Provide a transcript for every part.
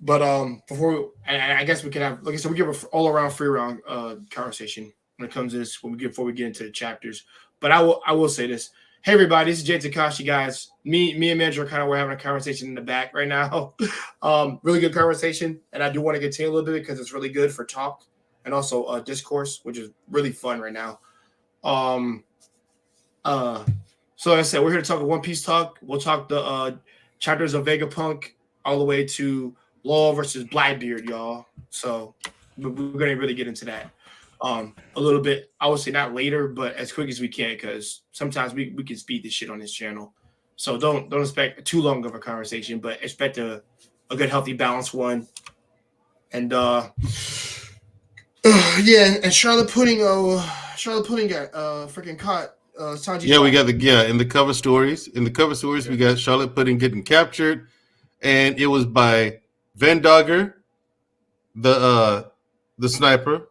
But I guess we can have, like I said, we give an all around free round conversation when it comes to this before we get into the chapters. But I will say this. Hey everybody, this is Jay Takashi, guys. Me and Mandrell kind of we're having a conversation in the back right now. Really good conversation, and I do want to continue a little bit because it's really good for talk and also discourse, which is really fun right now. Um, uh, so like I said, we're here to talk a One Piece talk. We'll talk the chapters of Vegapunk all the way to Law versus Blackbeard, y'all. So we're gonna really get into that a little bit. I would say not later, but as quick as we can, because sometimes we can speed this shit on this channel. So don't expect too long of a conversation, but expect a good healthy balanced one. And yeah, and Charlotte Pudding got freaking caught. Sanji. Yeah, we got in the cover stories. In the cover stories, we got Charlotte Pudding getting captured, and it was by Van Dogger, the sniper,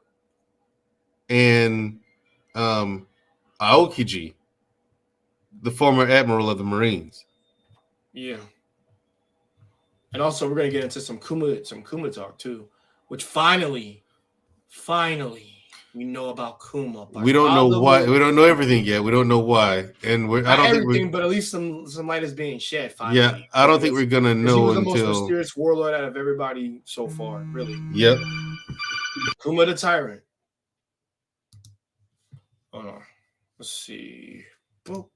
and Aokiji, the former admiral of the Marines. Yeah. And also, we're gonna get into some Kuma talk too, which finally, we know about Kuma. We don't know why. We don't know everything yet. We don't know why, and I don't think but at least some light is being shed. Finally. Yeah, I don't think we're gonna know he was until the most mysterious warlord out of everybody so far. Really. Yep. Kuma the Tyrant. Hold on. Let's see. Oh.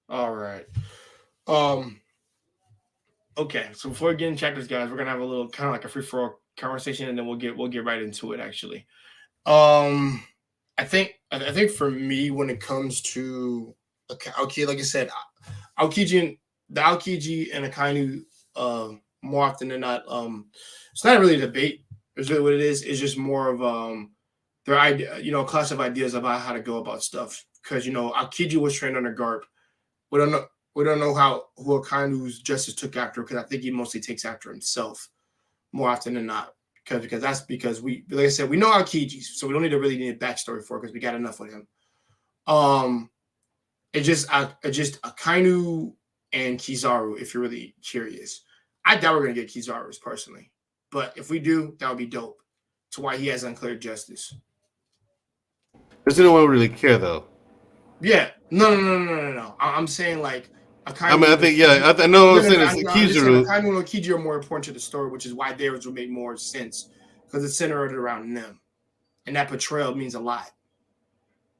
All right. Okay, so before we get into chapters, guys, we're gonna have a little kind of like a free for all conversation, and then we'll get right into it. Actually, I think for me, when it comes to okay, like I said, Aokiji and Akainu, more often than not, it's not really a debate. It's really what it is. It's just more of their idea, class of ideas about how to go about stuff. Because Aokiji was trained under Garp. We don't know who Akainu's justice took after, because I think he mostly takes after himself more often than not. Because we, like I said, we know Aokiji, so we don't need a backstory for it because we got enough with him. It's just Akainu and Kizaru, if you're really curious. I doubt we're gonna get Kizaru's personally, but if we do, that would be dope. To why he has unclear justice. Does anyone really care though? Yeah, no. I'm saying like. I know. I'm saying it's Kizaru. Akainu and Aokiji are more important to the story, which is why theirs would make more sense because it's centered around them, and that portrayal means a lot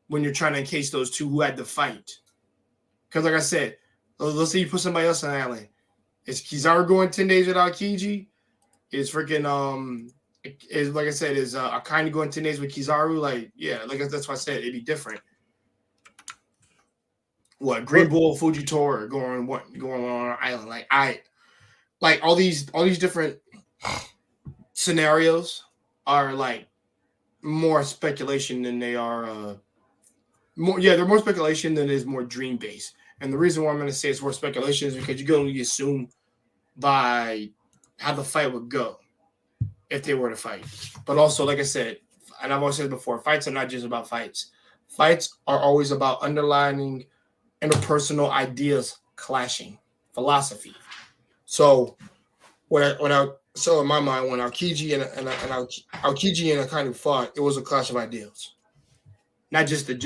when you're trying to encase those two who had the fight. Because, like I said, let's say you put somebody else on the island. Is Kizaru going 10 days without Aokiji? Is freaking is like I said, is Akainu going 10 days with Kizaru? Like, yeah, like that's why I said it'd be different. What Green Bull, Fujitora going on an island? Like all these different scenarios are like more speculation than they are they're more speculation than it is more dream based. And the reason why I'm going to say it's more speculation is because you can only assume by how the fight would go if they were to fight. But also, like I said, and I've always said before, fights are not just about fights. Fights are always about underlining interpersonal ideas clashing, philosophy. So in my mind, when Aokiji and Akainu fought, it was a clash of ideals. Not just their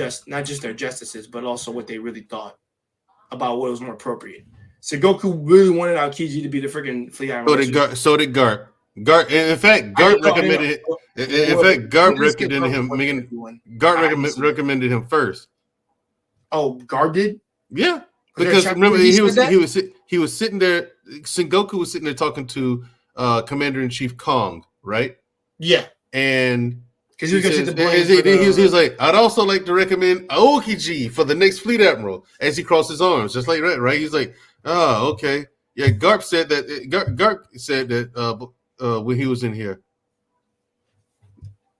justices, but also what they really thought about what was more appropriate. So Goku really wanted Aokiji to be the freaking fleet admiral. So did Garp. In fact, Garp recommended recommended him first. Oh, Garp did? Yeah, because remember he was sitting there. Sengoku was sitting there talking to Commander-in-Chief Kong, right? Yeah, and because he was like, I'd also like to recommend Aokiji for the next fleet admiral. As he crossed his arms, just like that, right? He's like, oh, okay, yeah. Garp said that. Garp said that when he was in here.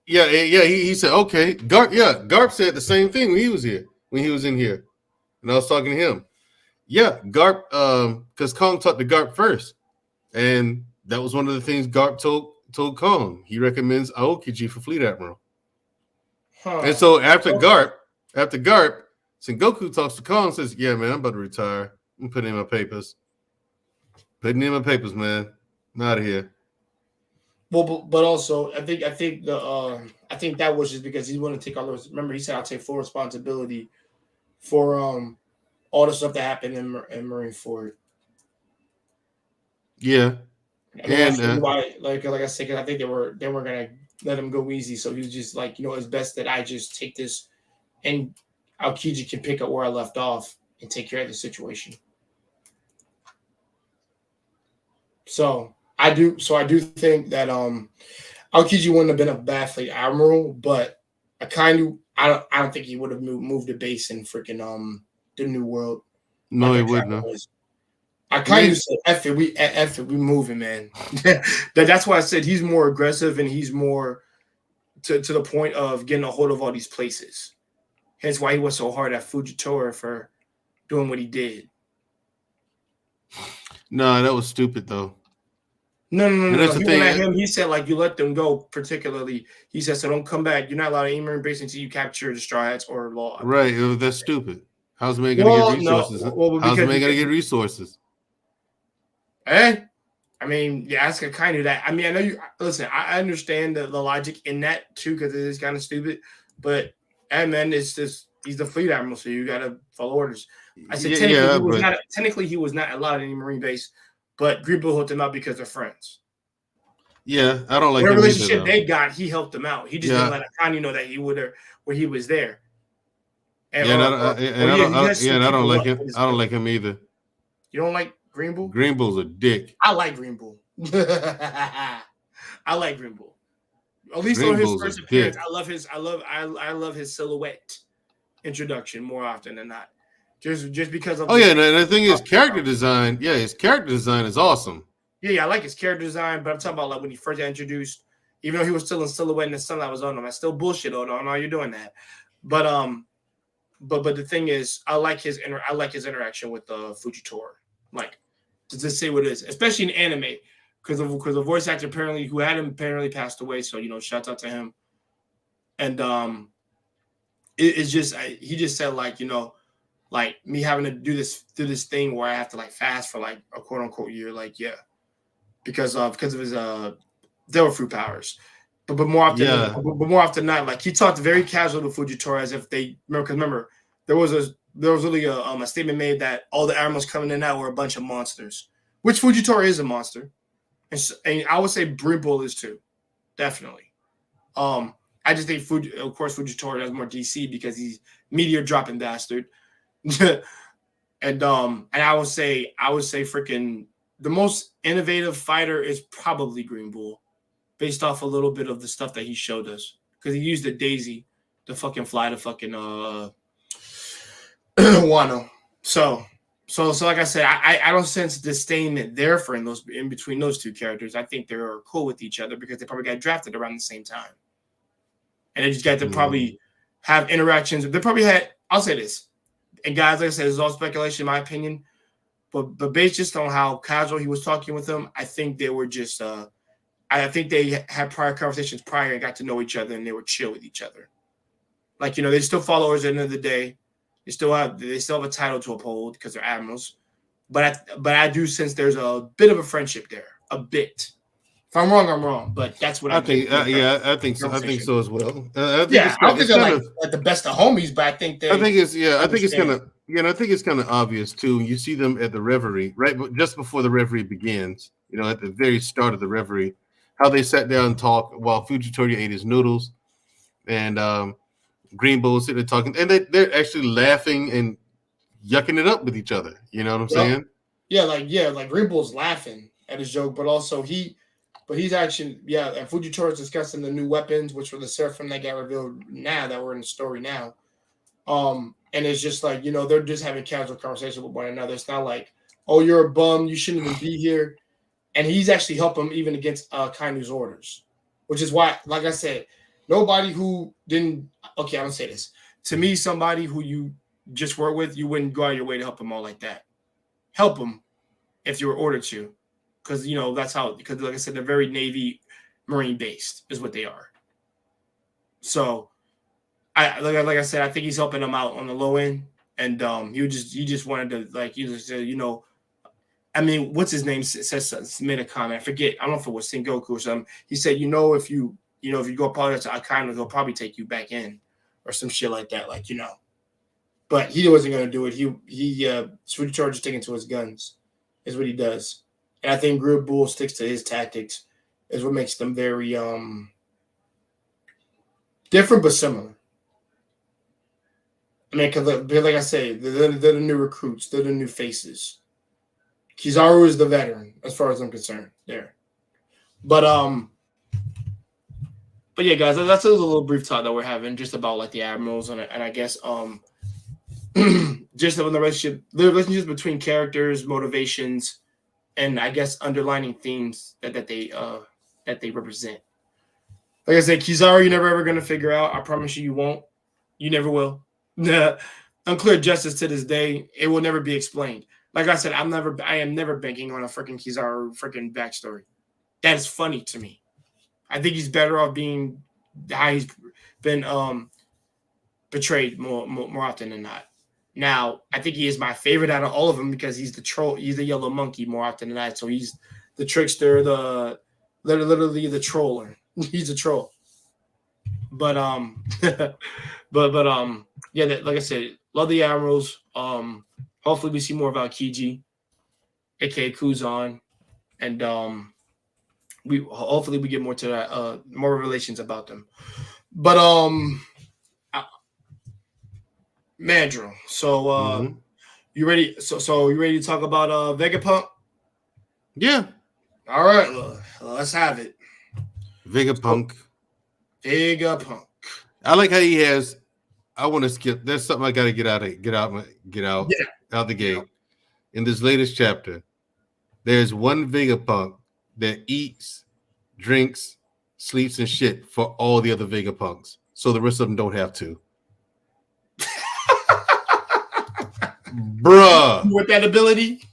Yeah. He said, okay. Garp said the same thing when he was in here. And I was talking to him. Yeah, Garp, because Kong talked to Garp first. And that was one of the things Garp told Kong. He recommends Aokiji for Fleet Admiral. Huh. And so after Garp, Sengoku talks to Kong and says, yeah, man, I'm about to retire. I'm putting in my papers. Putting in my papers, man. I'm out of here. Well, but also I think that was just because he wanted to take all those. Remember, he said I'll take full responsibility for all the stuff that happened in Marine Ford. Yeah. I mean, And that's why, like I said, 'cause I think they were gonna let him go easy. So he was just like, it's best that I just take this, and Aokiji can pick up where I left off and take care of the situation. So I do think that Aokiji wouldn't have been a bad fleet admiral, but I don't think he would have moved the base in freaking the New World no, like he a wouldn't tracker have. was. I kind of said F it, we moving, man. That's why I said he's more aggressive and he's more to the point of getting a hold of all these places. Hence why he was so hard at Fujitora for doing what he did. No, that was stupid though. No. And that's the He thing. went at him. He said, like, you let them go, particularly. He said, so don't come back. You're not allowed to aim base until you capture the Straw Hats or Law. Right. That's stupid. How's the man going to Well, get resources? no. Well, How's the man going to get resources? I mean, yeah, ask a kind of that. I mean, I know you listen. I understand the logic in that too because it is kind of stupid. But man, it's just he's the fleet admiral, so you got to follow orders. I said technically he was not allowed in any Marine base, but Greenbill hooked him out because they're friends. Yeah, I don't like what him relationship either, they got. He helped them out. He just didn't let Akani know that he would have where he was there. And, I don't like him. I don't like him either. You don't like Green Bull? Green Bull's a dick. I like Green Bull. I like Green Bull. At least on his first appearance, I love his silhouette introduction more often than not. Just because of and the thing is character design. Yeah, his character design is awesome. Yeah, I like his character design, but I'm talking about like when he first got introduced, even though he was still in silhouette and the sunlight was on him, I still bullshit on him. You're doing that. But the thing is, I like his interaction with Fujitora. Like to just say what it is, especially in anime, because the voice actor who had him apparently passed away. So shouts out to him. And it's just he just said like like me having to do this thing where I have to like fast for like a quote unquote year, like because of his devil fruit powers. But more often than not, like he talked very casually to Fujitora as if they remember there was really a statement made that all the animals coming in and out were a bunch of monsters, which Fujitora is a monster, and I would say Brimble is too, definitely. I just think of course Fujitora has more DC because he's meteor dropping bastard, and I would say freaking the most innovative fighter is probably Green Bull, based off a little bit of the stuff that he showed us because he used the Daisy to fucking fly to fucking Wano. So like I said, I don't sense disdain there for in between those two characters. I think they're cool with each other because they probably got drafted around the same time, and they just got to probably have interactions. They probably had. I'll say this, and guys, like I said, it's all speculation, in my opinion. But based just on how casual he was talking with them, I think they were just. I think they had prior conversations prior and got to know each other, and they were chill with each other. Like they still followers at the end of the day. They still have a title to uphold because they're admirals. But I do sense there's a bit of a friendship there, a bit. If I'm wrong, I'm wrong. But that's what I think. I think so. I think so as well. I don't think they're like the best of homies, but I think they. I think it's kind of. I think it's kind of obvious too. You see them at the reverie, right? Just before the reverie begins, at the very start of the reverie, how they sat down and talked while Fujitora ate his noodles, and Green Bull was sitting there talking, and they're actually laughing and yucking it up with each other. You know what I'm saying? Yeah, like Green Bull's laughing at his joke, but also he's actually and Fujitora's discussing the new weapons, which were the Seraphim that got revealed now that we're in the story now. And it's just like, they're just having casual conversation with one another. It's not like, oh, you're a bum, you shouldn't even be here. And he's actually helping him even against Kainu's orders, which is why, like I said, nobody who didn't. Okay, I'm gonna say this. To me, somebody who you just work with, you wouldn't go out of your way to help them all like that. Help them if you were ordered to, because that's how. Because like I said, they're very Navy, Marine based, is what they are. So, like I said, I think he's helping them out on the low end, and he just wanted to like you just said, I mean, what's his name says made a comment. I forget. I don't know if it was Sengoku or something. He said, if you go apologize to Akainu, he'll probably take you back in or some shit like that. Like, but he wasn't gonna do it. He switch charges taken to his guns is what he does. And I think Grid Bull sticks to his tactics is what makes them very different but similar. I mean, because like I say, they're the new recruits. They're the new faces. Kizaru is the veteran, as far as I'm concerned. There, but yeah, guys, that's a little brief talk that we're having just about like the admirals and I guess just the relationships between characters, motivations, and I guess underlining themes that they represent. Like I said, Kizaru, you're never ever gonna figure out. I promise you won't. You never will. Unclear justice to this day. It will never be explained. Like I said, I am never banking on a freaking Kizaru freaking backstory. That is funny to me. I think he's better off being how he's been betrayed more often than not. Now, I think he is my favorite out of all of them because he's the troll. He's the yellow monkey more often than not. So he's the trickster, literally the troller. He's a troll. But yeah, like I said, love the admirals. Hopefully we see more about Kiji, aka Kuzan, and hopefully we get more to that, more revelations about them. But Mandrell. So you ready? So you ready to talk about Vegapunk? Yeah. All right, let's have it. Vegapunk. Vegapunk. I like how he has. I want to skip. There's something I got to get out the gate. In this latest chapter, there's one Vegapunk that eats, drinks, sleeps, and shit for all the other Vegapunks, so the rest of them don't have to. Bruh. With that ability?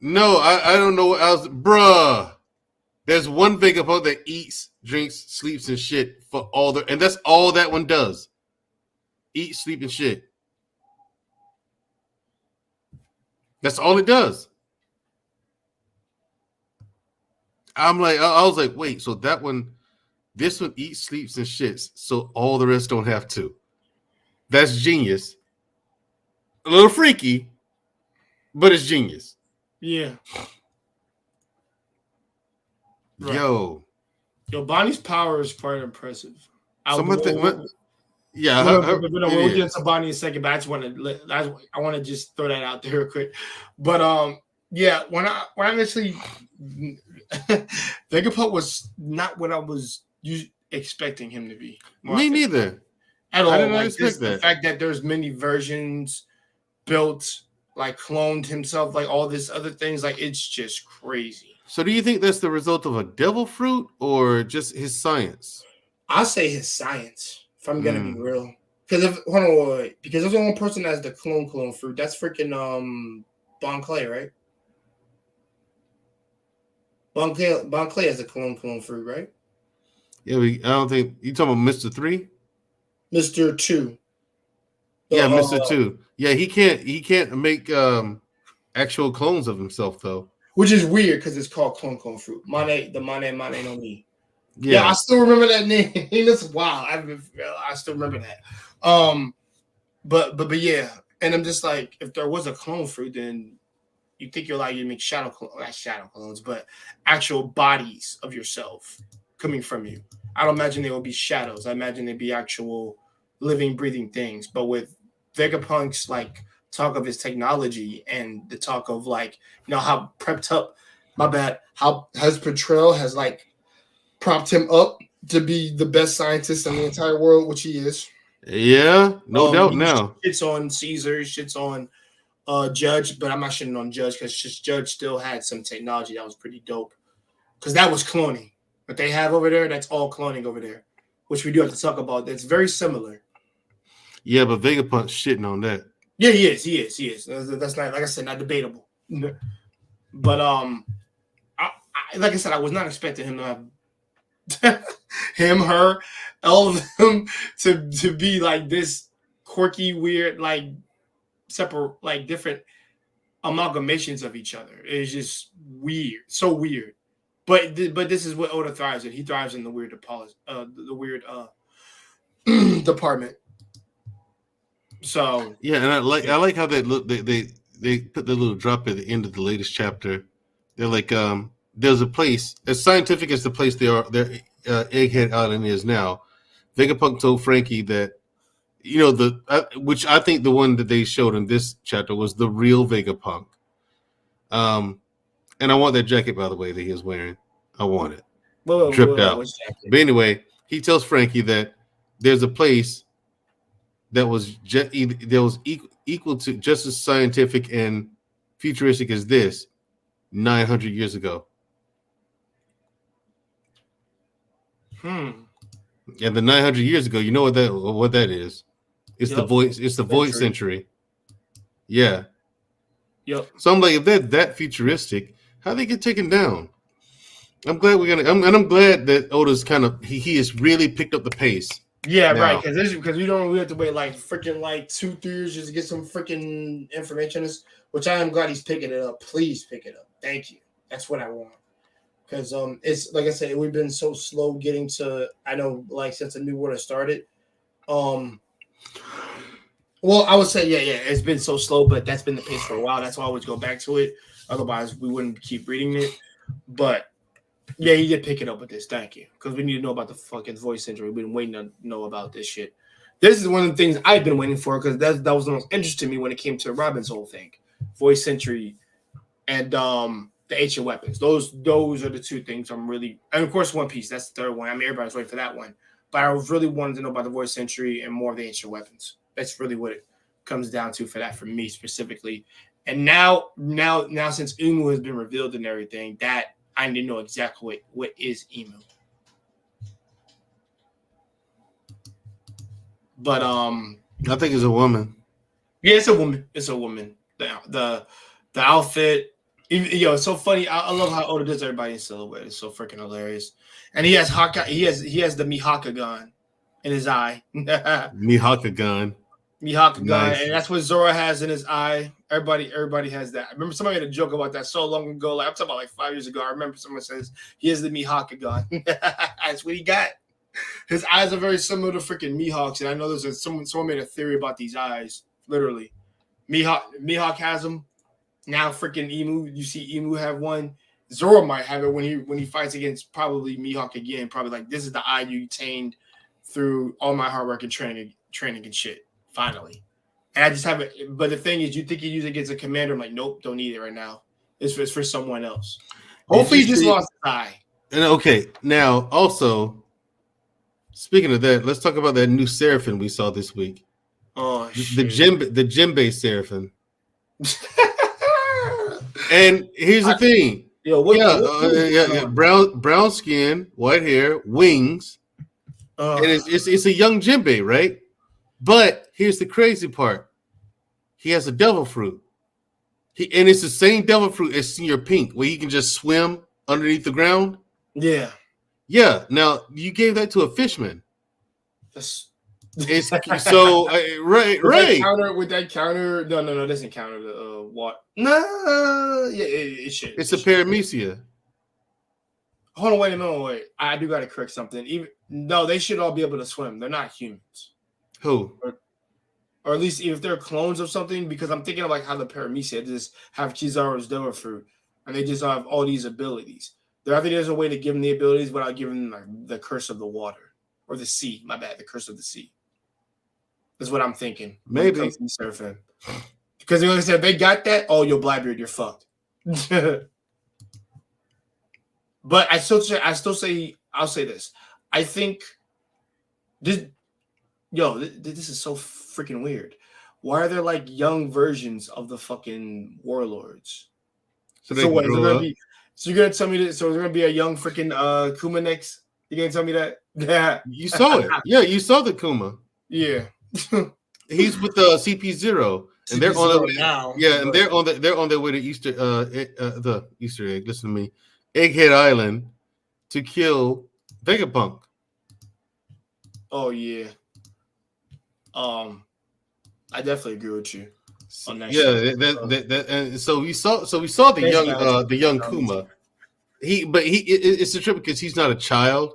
No, I don't know what else. Bruh. There's one Vegapunk that eats, drinks, sleeps, and shit for all the, and that's all that one does. Eat, sleep, and shit. That's all it does. I was like, wait, so this one eats, sleeps, and shits, so all the rest don't have to. That's genius. A little freaky, but it's genius. Yeah. Right. Yo, Bonnie's power is quite impressive. We'll get into Bonnie in a second, but I want to just throw that out there real quick. But yeah, when I initially Vegapunk was not what I was expecting him to be. Me neither. At all. I didn't expect that. The fact that there's many versions built, like cloned himself, like all this other things, like it's just crazy. So do you think that's the result of a devil fruit or just his science? I say his science, if I'm gonna be real. Because because there's only one person that has the clone fruit. That's freaking Bon Clay, right? Bon Clay has a clone fruit, right? Yeah, I don't think you talking about Mr. 3? Mr. 2. Yeah, Mr. 2. Yeah, he can't make actual clones of himself though. Which is weird because it's called clone fruit. Mane no Mi. Yeah, I still remember that name. That's wild. I still remember that. But yeah, and I'm just like, if there was a clone fruit, then you think you're like you make not shadow clones, but actual bodies of yourself coming from you. I don't imagine they will be shadows. I imagine they'd be actual living, breathing things. But with Vegapunk's like talk of his technology and the talk of like, how prepped up, how his portrayal has like propped him up to be the best scientist in the entire world, which he is. Yeah, no doubt now. Shits on Caesar, shits on Judge, but I'm not shitting on Judge because Judge still had some technology that was pretty dope. Because that was cloning. What they have over there, that's all cloning over there, which we do have to talk about. That's very similar. Yeah, but Vegapunk's shitting on that. Yeah, he is. That's not, like I said, not debatable. But like I said, I was not expecting him to have her, all of them to be like this quirky, weird, like separate, like different amalgamations of each other. It's just weird, so weird. But this is what Oda thrives in. He thrives in the weird the weird department. So yeah, and I like how they look. They put the little drop at the end of the latest chapter. They're like, there's a place as scientific as the place their Egghead Island is now. Vegapunk told Frankie that which I think the one that they showed in this chapter was the real Vegapunk. And I want that jacket, by the way, that he was wearing. I want it. Dripped out. But anyway, he tells Frankie that there's a place that was equal to just as scientific and futuristic as this 900 years ago. And the 900 years ago, you know what that is? It's the void. It's the void century. Yeah. Yep. So I'm like, if they're that futuristic, how they get taken down? I'm glad I'm glad that Oda's kind of he has really picked up the pace. Yeah, now. Right. Because we have to wait like freaking like 2-3 years just to get some freaking information. Which I am glad he's picking it up. Please pick it up. Thank you. That's what I want. Because it's like I said, we've been so slow getting to. I know, like since the new order started. Well, I would say yeah, it's been so slow, but that's been the pace for a while. That's why I always go back to it. Otherwise, we wouldn't keep reading it. But yeah, he did pick it up with this. Thank you, because we need to know about the fucking voice century. We've been waiting to know about this shit. This is one of the things I've been waiting for because that was the most interesting to me when it came to Robin's whole thing, voice century, and the ancient weapons. Those are the two things I'm really, and of course One Piece. That's the third one. I mean, everybody's waiting for that one, but I was really wanting to know about the voice century and more of the ancient weapons. That's really what it comes down to for me specifically. And now since Emu has been revealed and everything, that I need to know exactly what is Emu. But I think it's a woman. Yeah, it's a woman. It's a woman. The outfit, it's so funny. I love how Oda does everybody in silhouette. It's so freaking hilarious. And he has he has the Mihaka gun in his eye. Mihaka gun. Nice. And that's what Zoro has in his eye. Everybody has that. I remember somebody made a joke about that so long ago. Like I'm talking about like 5 years ago. I remember someone says he has the Mihaka gun. That's what he got. His eyes are very similar to freaking Mihawk's, and I know someone made a theory about these eyes. Literally, Mihawk has them. Now freaking Emu, you see Emu have one. Zoro might have it when he fights against probably Mihawk again. Probably like this is the eye you attained through all my hard work and training and shit. Finally, and I just have it. But the thing is, you think you use it against a commander? I'm like, nope, don't need it right now. It's for someone else. Hopefully, he just lost his eye. And okay, now also speaking of that, let's talk about that new Seraphim we saw this week. Oh, the Jinbei Seraphim. And here's the thing. Brown skin, white hair, wings, and it's a young Jinbei, right? But here's the crazy part. He has a devil fruit. And it's the same devil fruit as Senior Pink, where he can just swim underneath the ground. Yeah. Yeah. Now, you gave that to a fishman. Right. Would that counter? No, it doesn't counter the what? No. Yeah, it should. It's a paramecia. Hold on, wait a minute. I do got to correct something. They should all be able to swim. They're not humans. Who? Or at least if they're clones of something, because I'm thinking of like how the Paramecia just have Kizaru's devil fruit, and they just have all these abilities. I think there's a way to give them the abilities without giving them like the curse of the water or the sea. My bad, the curse of the sea. That's what I'm thinking. Maybe surfing. Because like I said, if they got that, you're Blackbeard, you're fucked. But I'll say this. I think this is so freaking weird. Why are there like young versions of the fucking warlords? So what is it gonna be? So you're gonna tell me that? So there's gonna be a young freaking Kuma next? You gonna tell me that? Yeah, you saw it. Yeah, you saw the Kuma. Yeah, he's with the CP0, and they're on their way now. Yeah, and they're on their way to the Easter egg. Listen to me, Egghead Island, to kill Vegapunk. Oh yeah. I definitely agree with you. on that Yeah, shit. and so we saw Thanks, guys. the young Kuma. It's a trip because he's not a child.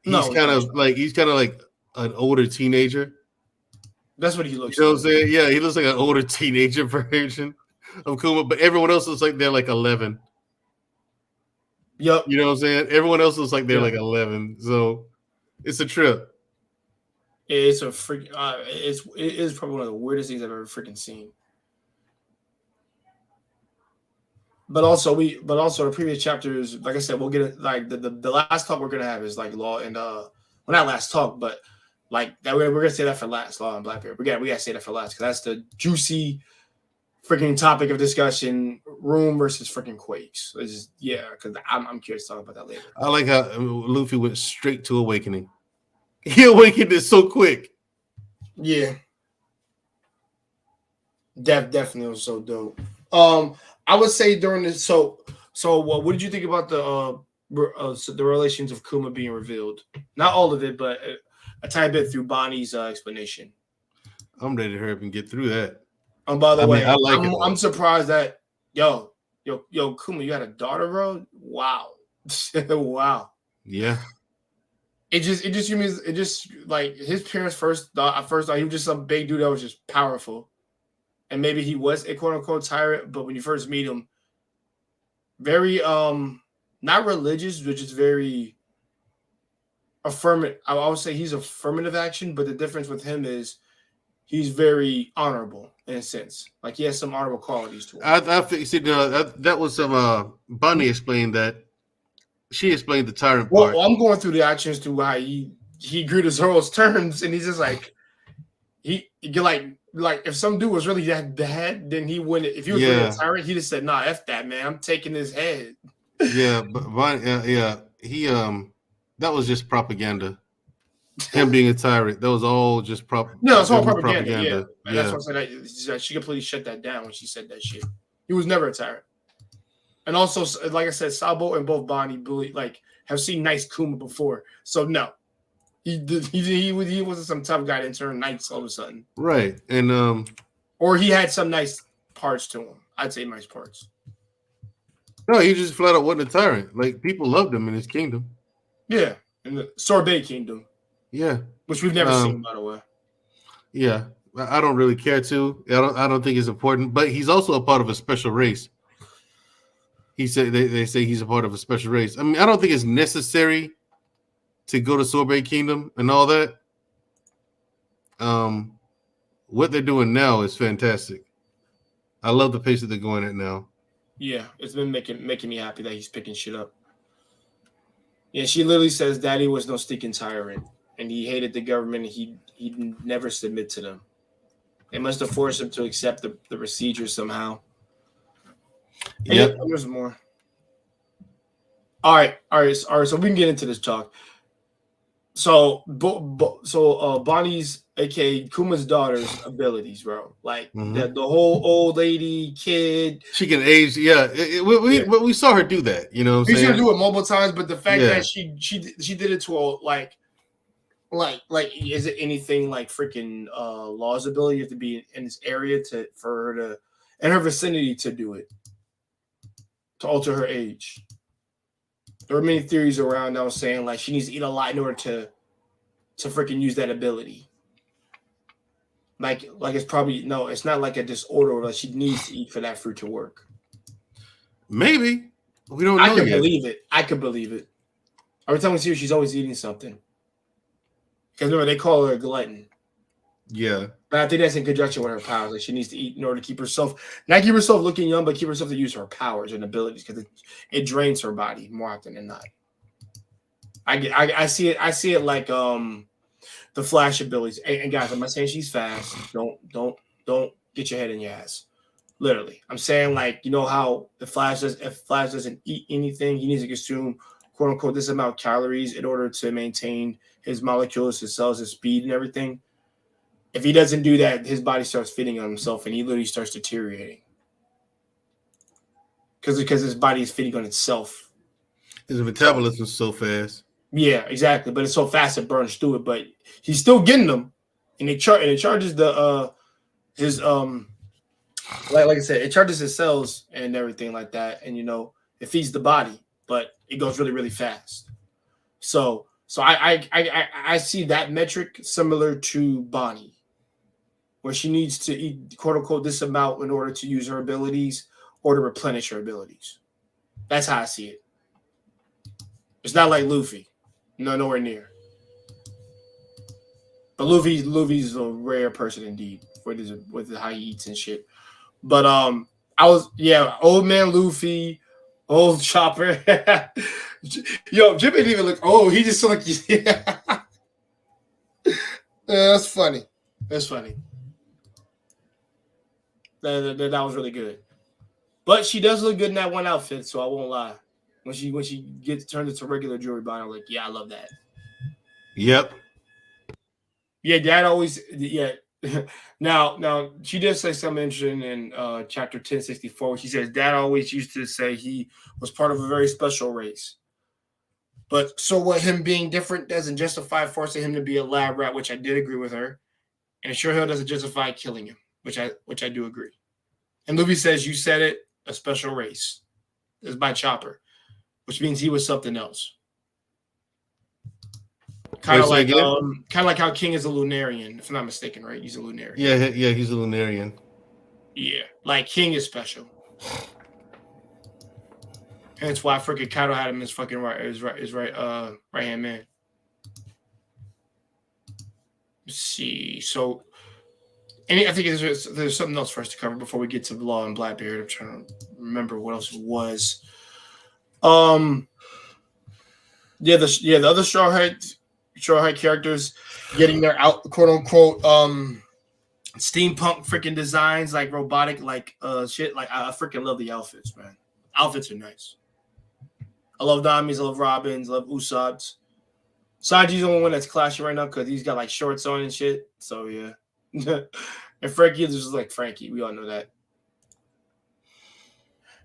He's No, kind of like an older teenager. that's what he You looks know what I'm like. saying? Yeah, he looks like an older teenager version of Kuma, but everyone else looks like they're like 11. Yup. You know what I'm saying? Everyone else looks like they're Yeah. like 11. So it's a trip. It's a freak. It is probably one of the weirdest things I've ever freaking seen. But also the previous chapters, like I said, we'll get it. Like the last talk we're gonna have is like Law and well, not last talk, but like that we're gonna say that for last. Law and Blackbeard. We gotta say that for last because that's the juicy freaking topic of discussion. Room versus freaking Quakes. It's just, yeah, because I'm curious to talk about that later. I like how Luffy went straight to awakening. He awakened it so quick. Yeah, definitely was so dope. I would say during this. So what did you think about the relations of Kuma being revealed? Not all of it, but a tiny bit through Bonnie's explanation. I'm ready to hurry up and get through that. By the way, I like it. I'm surprised that yo Kuma, you got a daughter, bro. Wow, wow. Yeah. It just like his parents first thought he was just some big dude that was just powerful. And maybe he was a quote unquote tyrant, but when you first meet him, very not religious, but just very affirmative. I would say he's affirmative action, but the difference with him is he's very honorable in a sense. Like he has some honorable qualities to him. I think that was some Bunny explained that. She explained the tyrant part. Well, I'm going through the actions to how he agreed to Zoro's terms, and he's just like he like if some dude was really that bad, then he wouldn't. If he was really a tyrant, he'd have said, "Nah, f that man. I'm taking his head." Yeah, but he that was just propaganda. Him being a tyrant, that was all just No, it's all propaganda. Yeah, yeah. That's what I said. She completely shut that down when she said that shit. He was never a tyrant. And also, like I said, Sabo and both Bonnie have seen nice Kuma before. So no, he wasn't some tough guy that turned nice all of a sudden. Right, and or he had some nice parts to him. I'd say nice parts. No, he just flat out wasn't a tyrant. Like people loved him in his kingdom. Yeah, in the Sorbet Kingdom. Yeah, which we've never seen, by the way. Yeah, I don't really care to. I don't think it's important. But he's also a part of a special race. He said they say he's a part of a special race. I mean, I don't think it's necessary to go to Sorbet Kingdom and all that. What they're doing now is fantastic. I love the pace that they're going at now. Yeah, it's been making me happy that he's picking shit up. Yeah, she literally says Daddy was no stinking tyrant, and he hated the government. And he'd never submit to them. They must have forced him to accept the procedure somehow. Yeah, there's more. All right. So we can get into this talk. So, Bonnie's, aka Kuma's daughter's abilities, bro. Like the whole old lady kid. She can age. Yeah, we saw her do that. You know, what I'm saying? We do it multiple times, but the fact that she did it to a like is it anything like freaking Law's ability? You have to be in this area for her to in her vicinity to do it. To alter her age. There were many theories around that was saying like she needs to eat a lot in order to freaking use that ability. Like it's probably it's not like a disorder. Like she needs to eat for that fruit to work. Maybe we don't know. I could believe it. Every time we see her, she's always eating something. Because remember, they call her a glutton. Yeah. But I think that's in conjunction with her powers. Like she needs to eat in order to keep herself, not keep herself looking young, but keep herself to use her powers and abilities because it drains her body more often than not. I see it like the Flash abilities. And guys, I'm not saying she's fast. Don't get your head in your ass. Literally, I'm saying like you know how if Flash doesn't eat anything, he needs to consume quote unquote this amount of calories in order to maintain his molecules, his cells, his speed, and everything. If he doesn't do that, his body starts feeding on himself, and he literally starts deteriorating because his body is feeding on itself. His metabolism is so fast. Yeah, exactly. But it's so fast it burns through it. But he's still getting them, and it charges the his like I said, it charges his cells and everything like that, and it feeds the body, but it goes really really fast. So I see that metric similar to Bonnie, where she needs to eat quote unquote this amount in order to use her abilities or to replenish her abilities. That's how I see it. It's not like Luffy, no, nowhere near. But Luffy's a rare person indeed with how he eats and shit. But I was old man Luffy, old Chopper. Yo, Jim didn't even look old. He just looked like yeah. That's funny. That's funny. That was really good. But she does look good in that one outfit, so I won't lie. When she gets turned into regular jewelry body, I'm like, yeah, I love that. Yep. Yeah, Dad always yeah. Now she did say something interesting in chapter 1064. She says Dad always used to say he was part of a very special race. But so what him being different doesn't justify forcing him to be a lab rat, which I did agree with her. And sure hell doesn't justify killing him, which I do agree. And Luffy says, you said it, a special race. It's by Chopper, which means he was something else. Kind of like how King is a Lunarian, if I'm not mistaken, right? He's a Lunarian. Yeah, he's a Lunarian. Yeah, like King is special. Hence why freaking Kaido had him as fucking right hand man. Let's see. So, I think there's something else for us to cover before we get to Law and Blackbeard. I'm trying to remember what else it was. The other Straw Hat characters getting their out quote unquote steampunk freaking designs, like robotic, like shit. Like I freaking love the outfits, man. Outfits are nice. I love Nami's, I love Robin's, I love Usopp's. Sanji's the only one that's clashing right now because he's got like shorts on and shit. So yeah. And Frankie is just like Frankie. We all know that.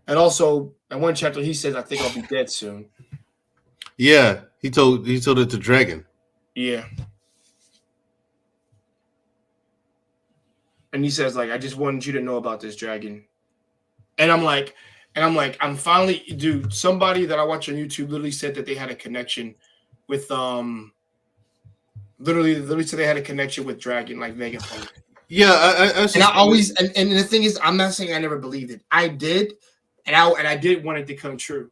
And also, in one chapter, he says, "I think I'll be dead soon." Yeah, he told it to Dragon. Yeah. And he says, like, I just wanted you to know about this, Dragon. And I'm finally, dude, somebody that I watch on YouTube literally said that they had a connection with literally said they had a connection with Dragon, like Vegapunk. Yeah, I always and the thing is, I'm not saying I never believed it. I did, and I did want it to come true.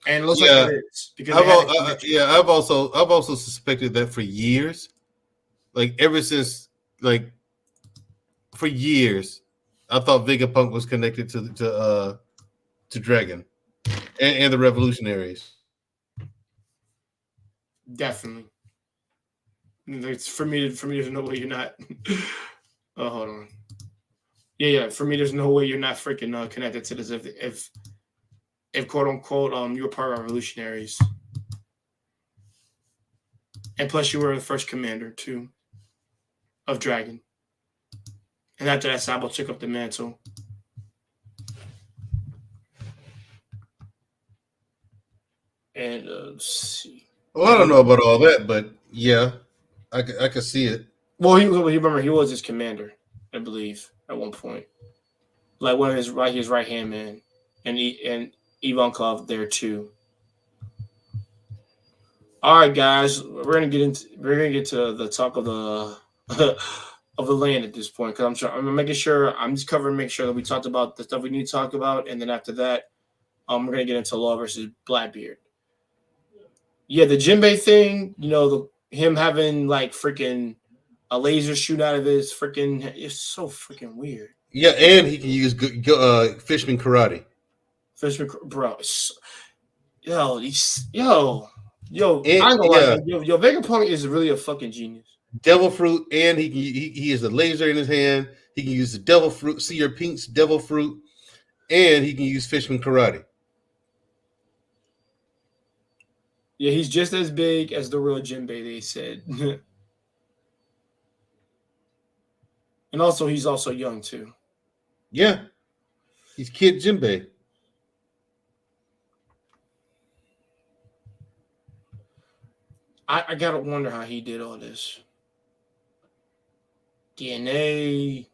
And it looks like it is because I've also suspected that for years, like ever since for years, I thought Vegapunk was connected to Dragon and the Revolutionaries. Definitely, it's for me. There's no way you're not. Oh, hold on. Yeah. For me, there's no way you're not freaking connected to this. If quote unquote you were part of Revolutionaries, and plus you were the first commander too of Dragon, and after that, Sabo took up the mantle. And let's see. Well, I don't know about all that, but yeah, I could see it. Well, he was his commander, I believe, at one point, like one of his right hand man, and Ivankov there too. All right, guys, we're gonna get to the talk of the of the land at this point because I'm making sure I'm just covering, make sure that we talked about the stuff we need to talk about, and then after that, we're gonna get into Law versus Blackbeard. Yeah, the Jinbei thing, him having like freaking a laser shoot out of his freaking, it's so freaking weird. Yeah, and he can use Fishman karate. Fishman, bro. Yo, and, I ain't gonna lie, yo, Vegapunk is really a fucking genius. Devil fruit, and he has a laser in his hand. He can use the devil fruit, see your pinks, devil fruit, and he can use Fishman karate. Yeah, he's just as big as the real Jinbei, they said. And also, he's also young too. Yeah, he's Kid Jinbei. I gotta wonder how he did all this. DNA.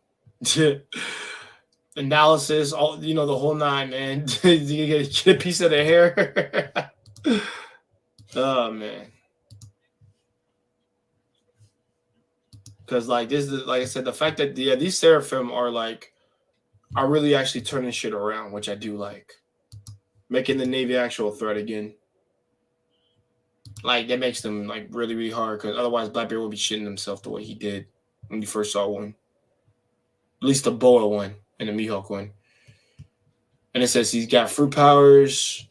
Analysis, all the whole nine, man. You get a piece of their hair. Oh man. Because like this is like I said, the fact that these seraphim are really actually turning shit around, which I do like. Making the Navy actual threat again. Like that makes them like really, really hard because otherwise Blackbeard would be shitting himself the way he did when you first saw one. At least the Boa one and the Mihawk one. And it says he's got fruit powers.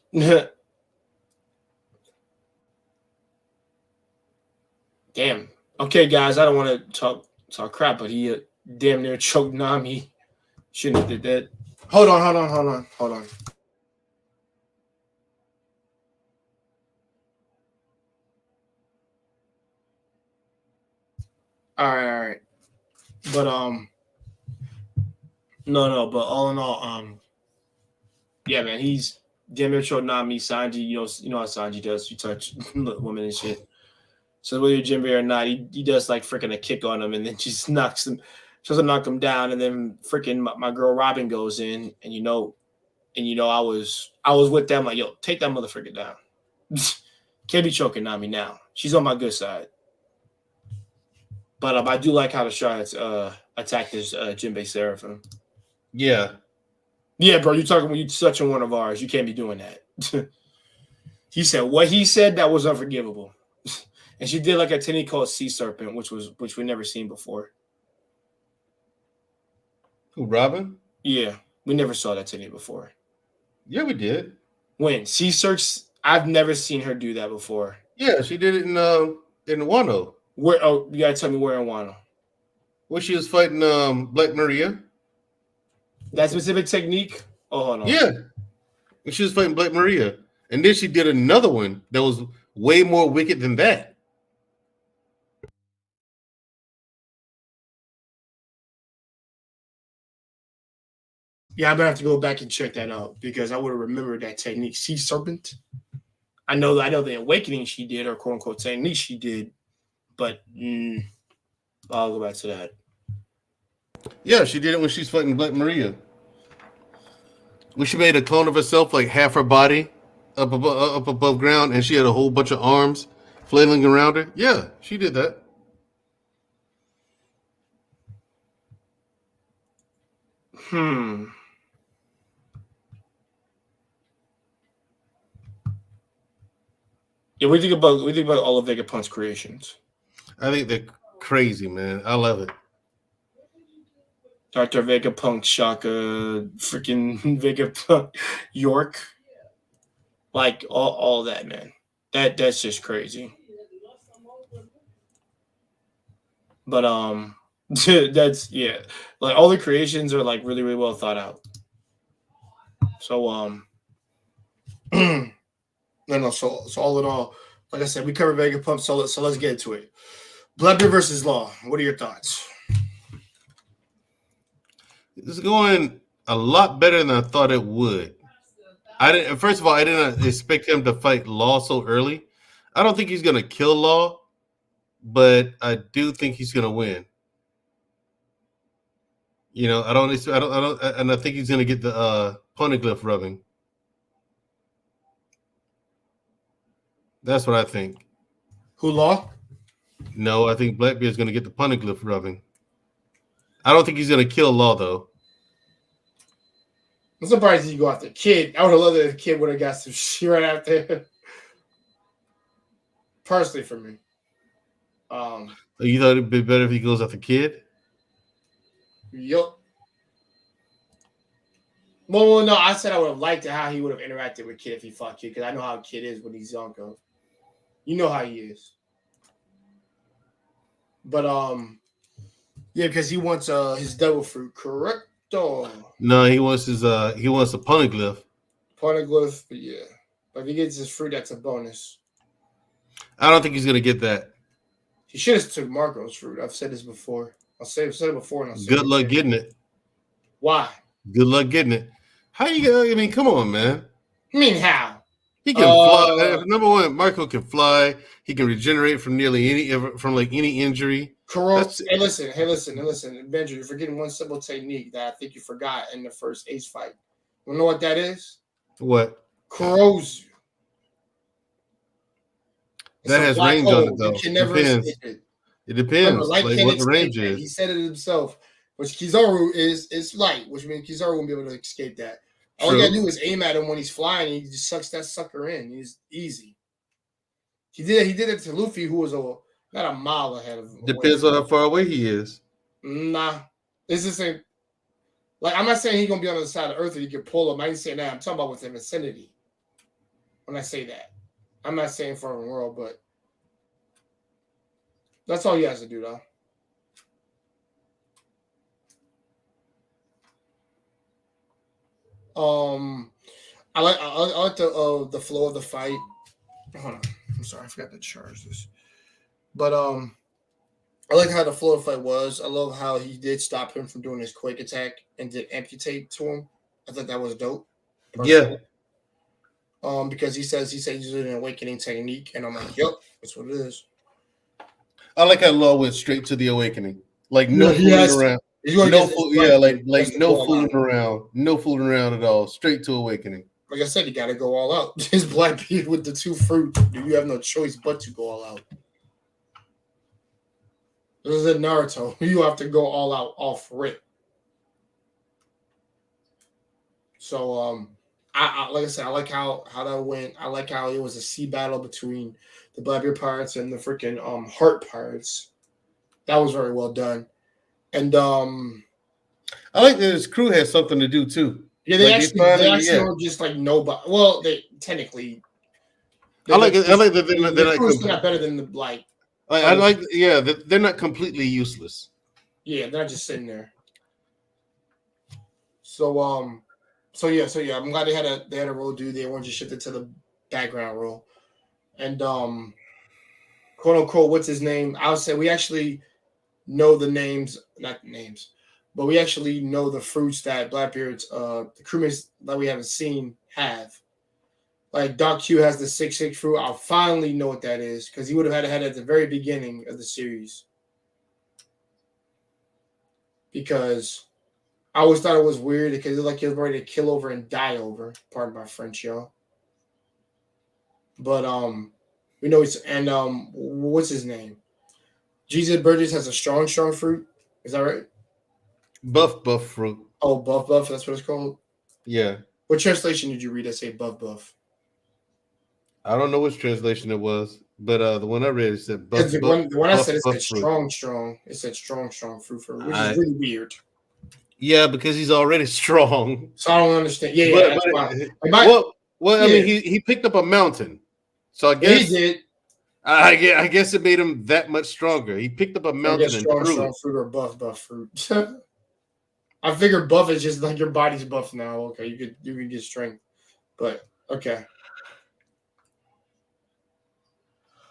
Damn. Okay, guys, I don't want to talk crap, but he damn near choked Nami. Shouldn't have did that. Hold on. All right. But no, but all in all, yeah, man, he's damn near choked Nami. Sanji, you know how Sanji does. You touch women and shit. So whether you're Jinbei or not, he does like freaking a kick on him and then just knocks him, tries to knock him down, and then freaking my girl Robin goes in, and I was with them like, yo, take that motherfucker down. Can't be choking Nami now. She's on my good side. But I do like how the Shards attacked this Jinbei Seraphim. Yeah. Yeah, bro, you touching one of ours. You can't be doing that. He said what he said, that was unforgivable. And she did like a technique called Sea Serpent, which we never seen before. Who, Robin? Yeah, we never saw that technique before. Yeah, we did. When? Sea Search? I've never seen her do that before. Yeah, she did it in Wano. Where? Oh, you gotta tell me where in Wano. Where she was fighting Black Maria. That specific technique? Oh, hold on. Yeah, when she was fighting Black Maria, and then she did another one that was way more wicked than that. Yeah, I'm gonna have to go back and check that out because I would have remembered that technique. Sea Serpent. I know the awakening she did, or quote unquote technique she did, but I'll go back to that. Yeah, she did it when she's fighting Black Maria. When she made a clone of herself, like half her body up above ground, and she had a whole bunch of arms flailing around her. Yeah, she did that. Yeah, we think about all of Vegapunk's creations. I think they're crazy, man. I love it. Dr. Vegapunk, Shaka, freaking Vegapunk, York, like all that, man. That's just crazy. But that's like all the creations are like really, really well thought out. So no. So all in all, like I said, we covered Vegapunk. So let's get into it. Blackbeard versus Law. What are your thoughts? It's going a lot better than I thought it would. First of all, I didn't expect him to fight Law so early. I don't think he's gonna kill Law, but I do think he's gonna win. I don't, and I think he's gonna get the poneglyph rubbing. That's what I think. Who, Law? No, I think Blackbeard's gonna get the poneglyph rubbing. I don't think he's gonna kill Law though. I'm surprised you go after Kid. I would have loved it if the Kid would have got some shit right after. Personally, for me. You thought it'd be better if he goes after Kid? Yup. Well, no, I said I would have liked how he would have interacted with Kid if he fought Kid, because I know how Kid is when he's younger. You know how he is. But yeah, because he wants his devil fruit, correct? No, he wants a poneglyph. Poneglyph, but yeah. But if he gets his fruit, that's a bonus. I don't think he's gonna get that. He should have took Marco's fruit. I've said this before. I've said it before, and I'll say Good luck getting it. Why? Good luck getting it. How you gonna? I mean, come on, man. I mean, how? He can fly. Number one, Marco can fly. He can regenerate from any injury. Hey, listen. Benji, you're forgetting one simple technique that I think you forgot in the first Ace fight. You know what that is? What? Kurozu. That has range on it, though. You can never escape it. It depends. Remember, light like can't what the escape range that. is. He said it himself. Which Kizaru is light, which means Kizaru won't be able to escape that. All you gotta do is aim at him when he's flying, and he just sucks that sucker in. He's easy. He did it to Luffy, who was not a mile ahead of him. Depends on how far away he is. Nah. It's the same. Like, I'm not saying he's gonna be on the other side of Earth and you can pull him. I ain't saying that. I'm talking about with the vicinity. When I say that. I'm not saying for the world, but that's all he has to do, though. I like the flow of the fight. Hold on, I'm sorry, I forgot to charge this. But I like how the flow of the fight was. I love how he did stop him from doing his quake attack and did amputate to him. I thought that was dope. Personally. Yeah. Because he said he's using an awakening technique, and I'm like, yep, that's what it is. I like how Law went straight to the awakening, like no fooling around. No fooling around. No fooling around at all. Straight to awakening. Like I said, you got to go all out. His Blackbeard with the 2 fruit. You have no choice but to go all out. This is in Naruto. You have to go all out off rip. So, I like I said, I like how that went. I like how it was a sea battle between the Blackbeard pirates and the freaking Heart pirates. That was very well done. And I like that his crew has something to do too. Yeah, they actually don't just like nobody. Well, they technically. I like that they're not better than the like. They're not completely useless. Yeah, they're not just sitting there. So I'm glad they had a role due. They weren't just shifted to the background role, and quote unquote, what's his name? I would say we actually know the names, not the names, but we actually know the fruits that Blackbeard's the crewmates that we haven't seen have. Like Doc Q has the 6-6 fruit. I'll finally know what that is because he would have had it at the very beginning of the series. Because I always thought it was weird because it looked like he was ready to kill over and die over. Pardon my French, y'all. But we know it's what's his name? Jesus Burgess has a strong fruit. Is that right? Buff fruit. Oh, buff. That's what it's called. Yeah. What translation did you read that say buff? I don't know which translation it was, but the one I read said buff. The one I said it said strong. It said strong fruit, which is really weird. Yeah, because he's already strong. So I don't understand. Yeah, I mean, he picked up a mountain, so I guess he did. I guess it made him that much stronger. He picked up a mountain and strong fruit or buff fruit. I figure buff is just like your body's buff now. Okay, you can get strength, but okay.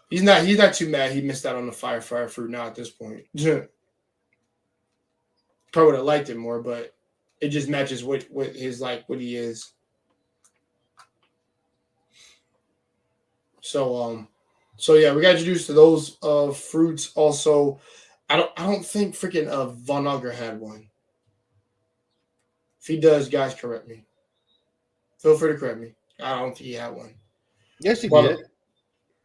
He's not too mad. He missed out on the fire fruit now at this point. Probably would have liked it more, but it just matches what his what he is. So yeah, we got introduced to those fruits. Also, I don't think freaking Von Auger had one. If he does, guys, correct me. Feel free to correct me. I don't think he had one. Yes, he did.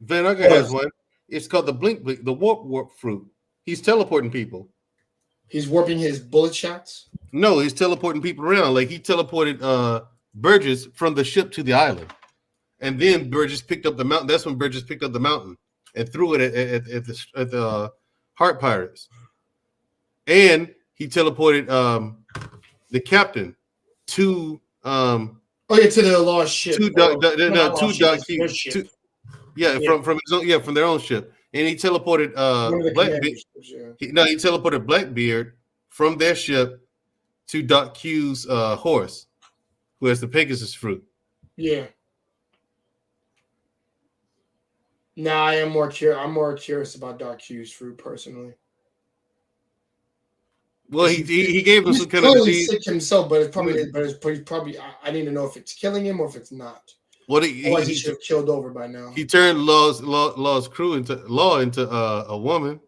Van Auger has one. It's called the Blink, the warp fruit. He's teleporting people. He's warping his bullet shots? No, he's teleporting people around. Like he teleported Burgess from the ship to the island. And then Burgess picked up the mountain. That's when Burgess picked up the mountain and threw it at the Heart Pirates. And he teleported the captain to to the lost ship. From their own ship. And he teleported Blackbeard. He teleported Blackbeard from their ship to Doc Q's horse, who has the Pegasus fruit. Yeah. Nah, I'm more curious about Doc Q's fruit personally. Well, he gave him some kind of disease. Sick himself, but it's probably I need to know if it's killing him or if it's not. What Otherwise, he should have killed over by now. he turned Law's crew into a woman.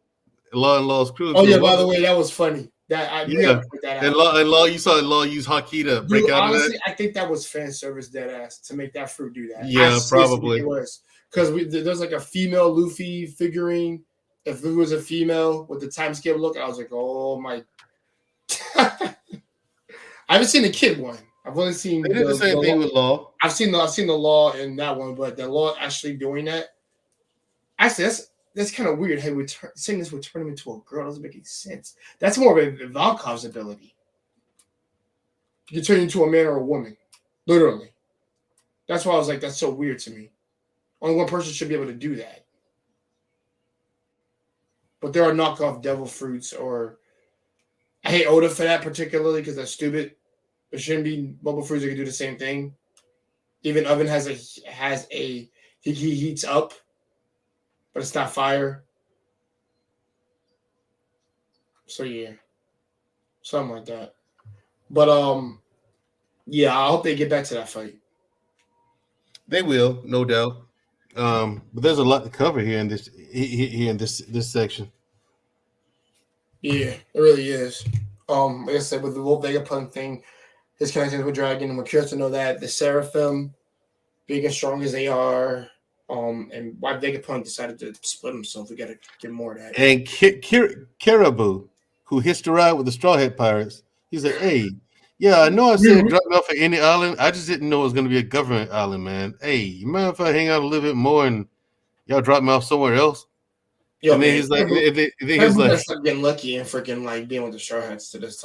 Law and Law's crew into Oh yeah, a woman. by the way, that was funny. We have to point that and out. Law you saw Law use Haki to break out Honestly, of that. I think that was fan service dead ass to make that fruit do that. Yeah, probably it was because there's like a female Luffy figurine. If it was a female with the time scale look, I was like, oh my. I haven't seen the kid one. I've only seen they did the same thing with Law. I've seen the Law in that one, but the Law actually doing that. Actually, that's kind of weird. Hey, saying this would turn him into a girl doesn't make any sense. That's more of a Volkov's ability. You can turn into a man or a woman, literally. That's why I was like, that's so weird to me. Only one person should be able to do that. But there are knockoff devil fruits, or I hate Oda for that particularly because that's stupid. There shouldn't be bubble fruits that can do the same thing. Even Oven has a he heats up, but it's not fire. So yeah, something like that. But yeah, I hope they get back to that fight. They will, no doubt. But there's a lot to cover here in this section. Yeah, it really is. Like I said, with the little Vegapunk thing, his connection with Dragon, and we're curious to know that the Seraphim, big and strong as they are, and why Vegapunk decided to split himself. We got to get more of that. And Caribou, who hitched a ride with the Straw Hat Pirates, he's like, hey, yeah, I know I said drop me off at any island. I just didn't know it was going to be a government island, man. Hey, you mind if I hang out a little bit more and y'all drop me off somewhere else? Yo, and man, then he's like, getting lucky and freaking like being with the Straw Hats to this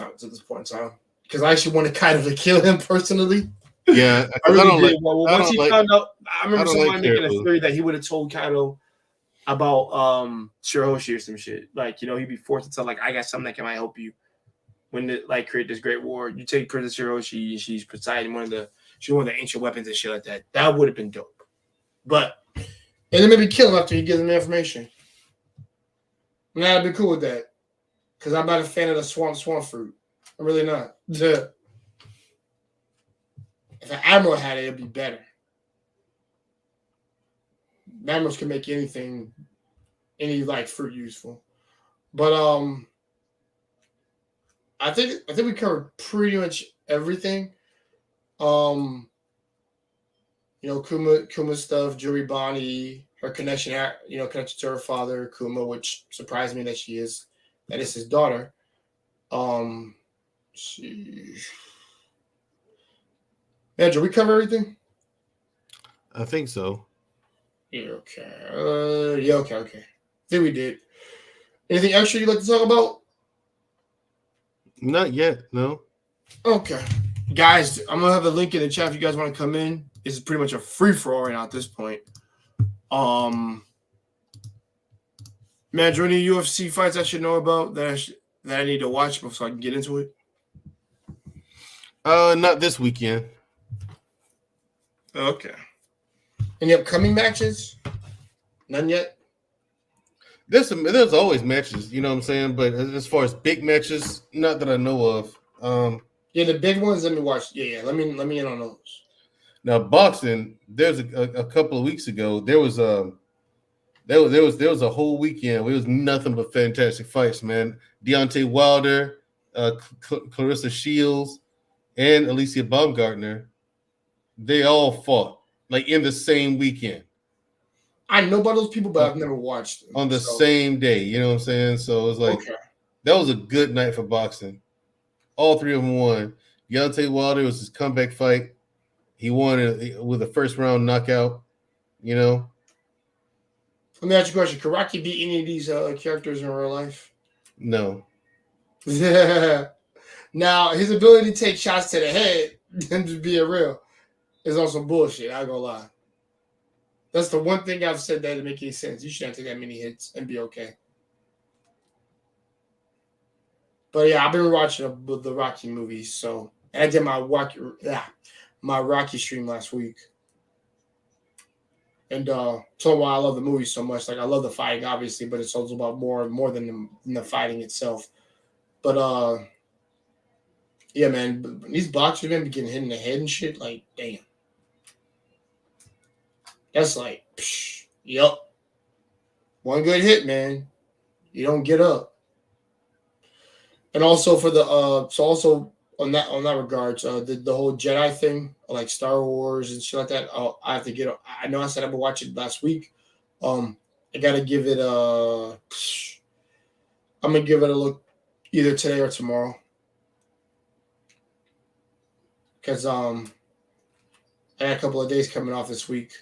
point in time. Because I actually want to kind of kill him personally. Yeah, I really did. Once he found out, I remember someone making a theory that he would have told Kaido about Shirahoshi or some shit. Like, you know, he'd be forced to tell, like, I got something that might help you when like create this great war. You take Princess Shirahoshi and she's presiding one of the ancient weapons and shit like that. That would have been dope. But and then maybe kill him after he gives him the information. And I'd be cool with that. Because I'm not a fan of the swamp fruit. I'm really not. If an admiral had it, it'd be better. Admirals can make anything, any like fruit useful. But I think we covered pretty much everything. You know, Kuma stuff, Juri Bonnie, her connection to her father, Kuma, which surprised me that that is his daughter. Man, did we cover everything? I think so. Yeah, okay. Okay. I think we did. Anything extra you'd like to talk about? Not yet, no. Okay. Guys, I'm going to have a link in the chat if you guys want to come in. This is pretty much a free-for-all right now at this point. Man, are there any UFC fights I should know about that I need to watch before I can get into it? Not this weekend. Okay. Any upcoming matches? None yet? There's always matches, you know what I'm saying? But as far as big matches, not that I know of. Yeah, the big ones, let me watch. Yeah. Let me in on those. Now, boxing, there's a couple of weeks ago, there was a whole weekend where it was nothing but fantastic fights, man. Deontay Wilder, Clarissa Shields, and Alicia Baumgartner, they all fought like in the same weekend. I know about those people, but I've never watched them. On the same day, you know what I'm saying? So it was like, That was a good night for boxing. All three of them won. Deontay Wilder was his comeback fight. He won it with a first round knockout, you know. Let me ask you a question. Could Rocky beat any of these characters in real life? No. Now, his ability to take shots to the head and to be real is also bullshit. I ain't gonna lie. That's the one thing I've said that doesn't make any sense. You shouldn't take that many hits and be okay. But yeah, I've been watching the Rocky movies, so and I did my Rocky stream last week. And so why I love the movie so much. Like I love the fighting, obviously, but it's also about more than the fighting itself. But yeah, man, these boxers man be getting hit in the head and shit. Like, damn. That's like, yup. One good hit, man. You don't get up. And also for the so also on that regards, the whole Jedi thing, like Star Wars and shit like that. I have to get. I know I said I would watch it last week. I gotta give it a. I'm gonna give it a look either today or tomorrow. Because I had a couple of days coming off this week.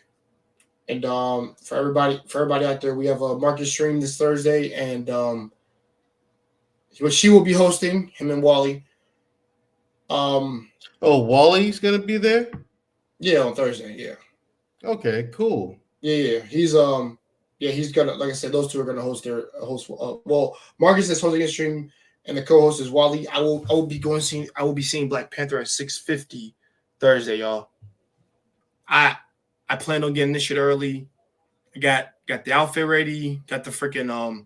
And for everybody out there, we have a market stream this Thursday, and what she will be hosting, him and Wally. Wally's gonna be there. Yeah, on Thursday. Yeah. Okay, cool. Yeah. He's gonna, like I said, those two are gonna host their host. Well, Marcus is hosting a stream, and the co-host is Wally. I will be seeing Black Panther at 6:50 Thursday, y'all. I plan on getting this shit early. I got the outfit ready. Got the freaking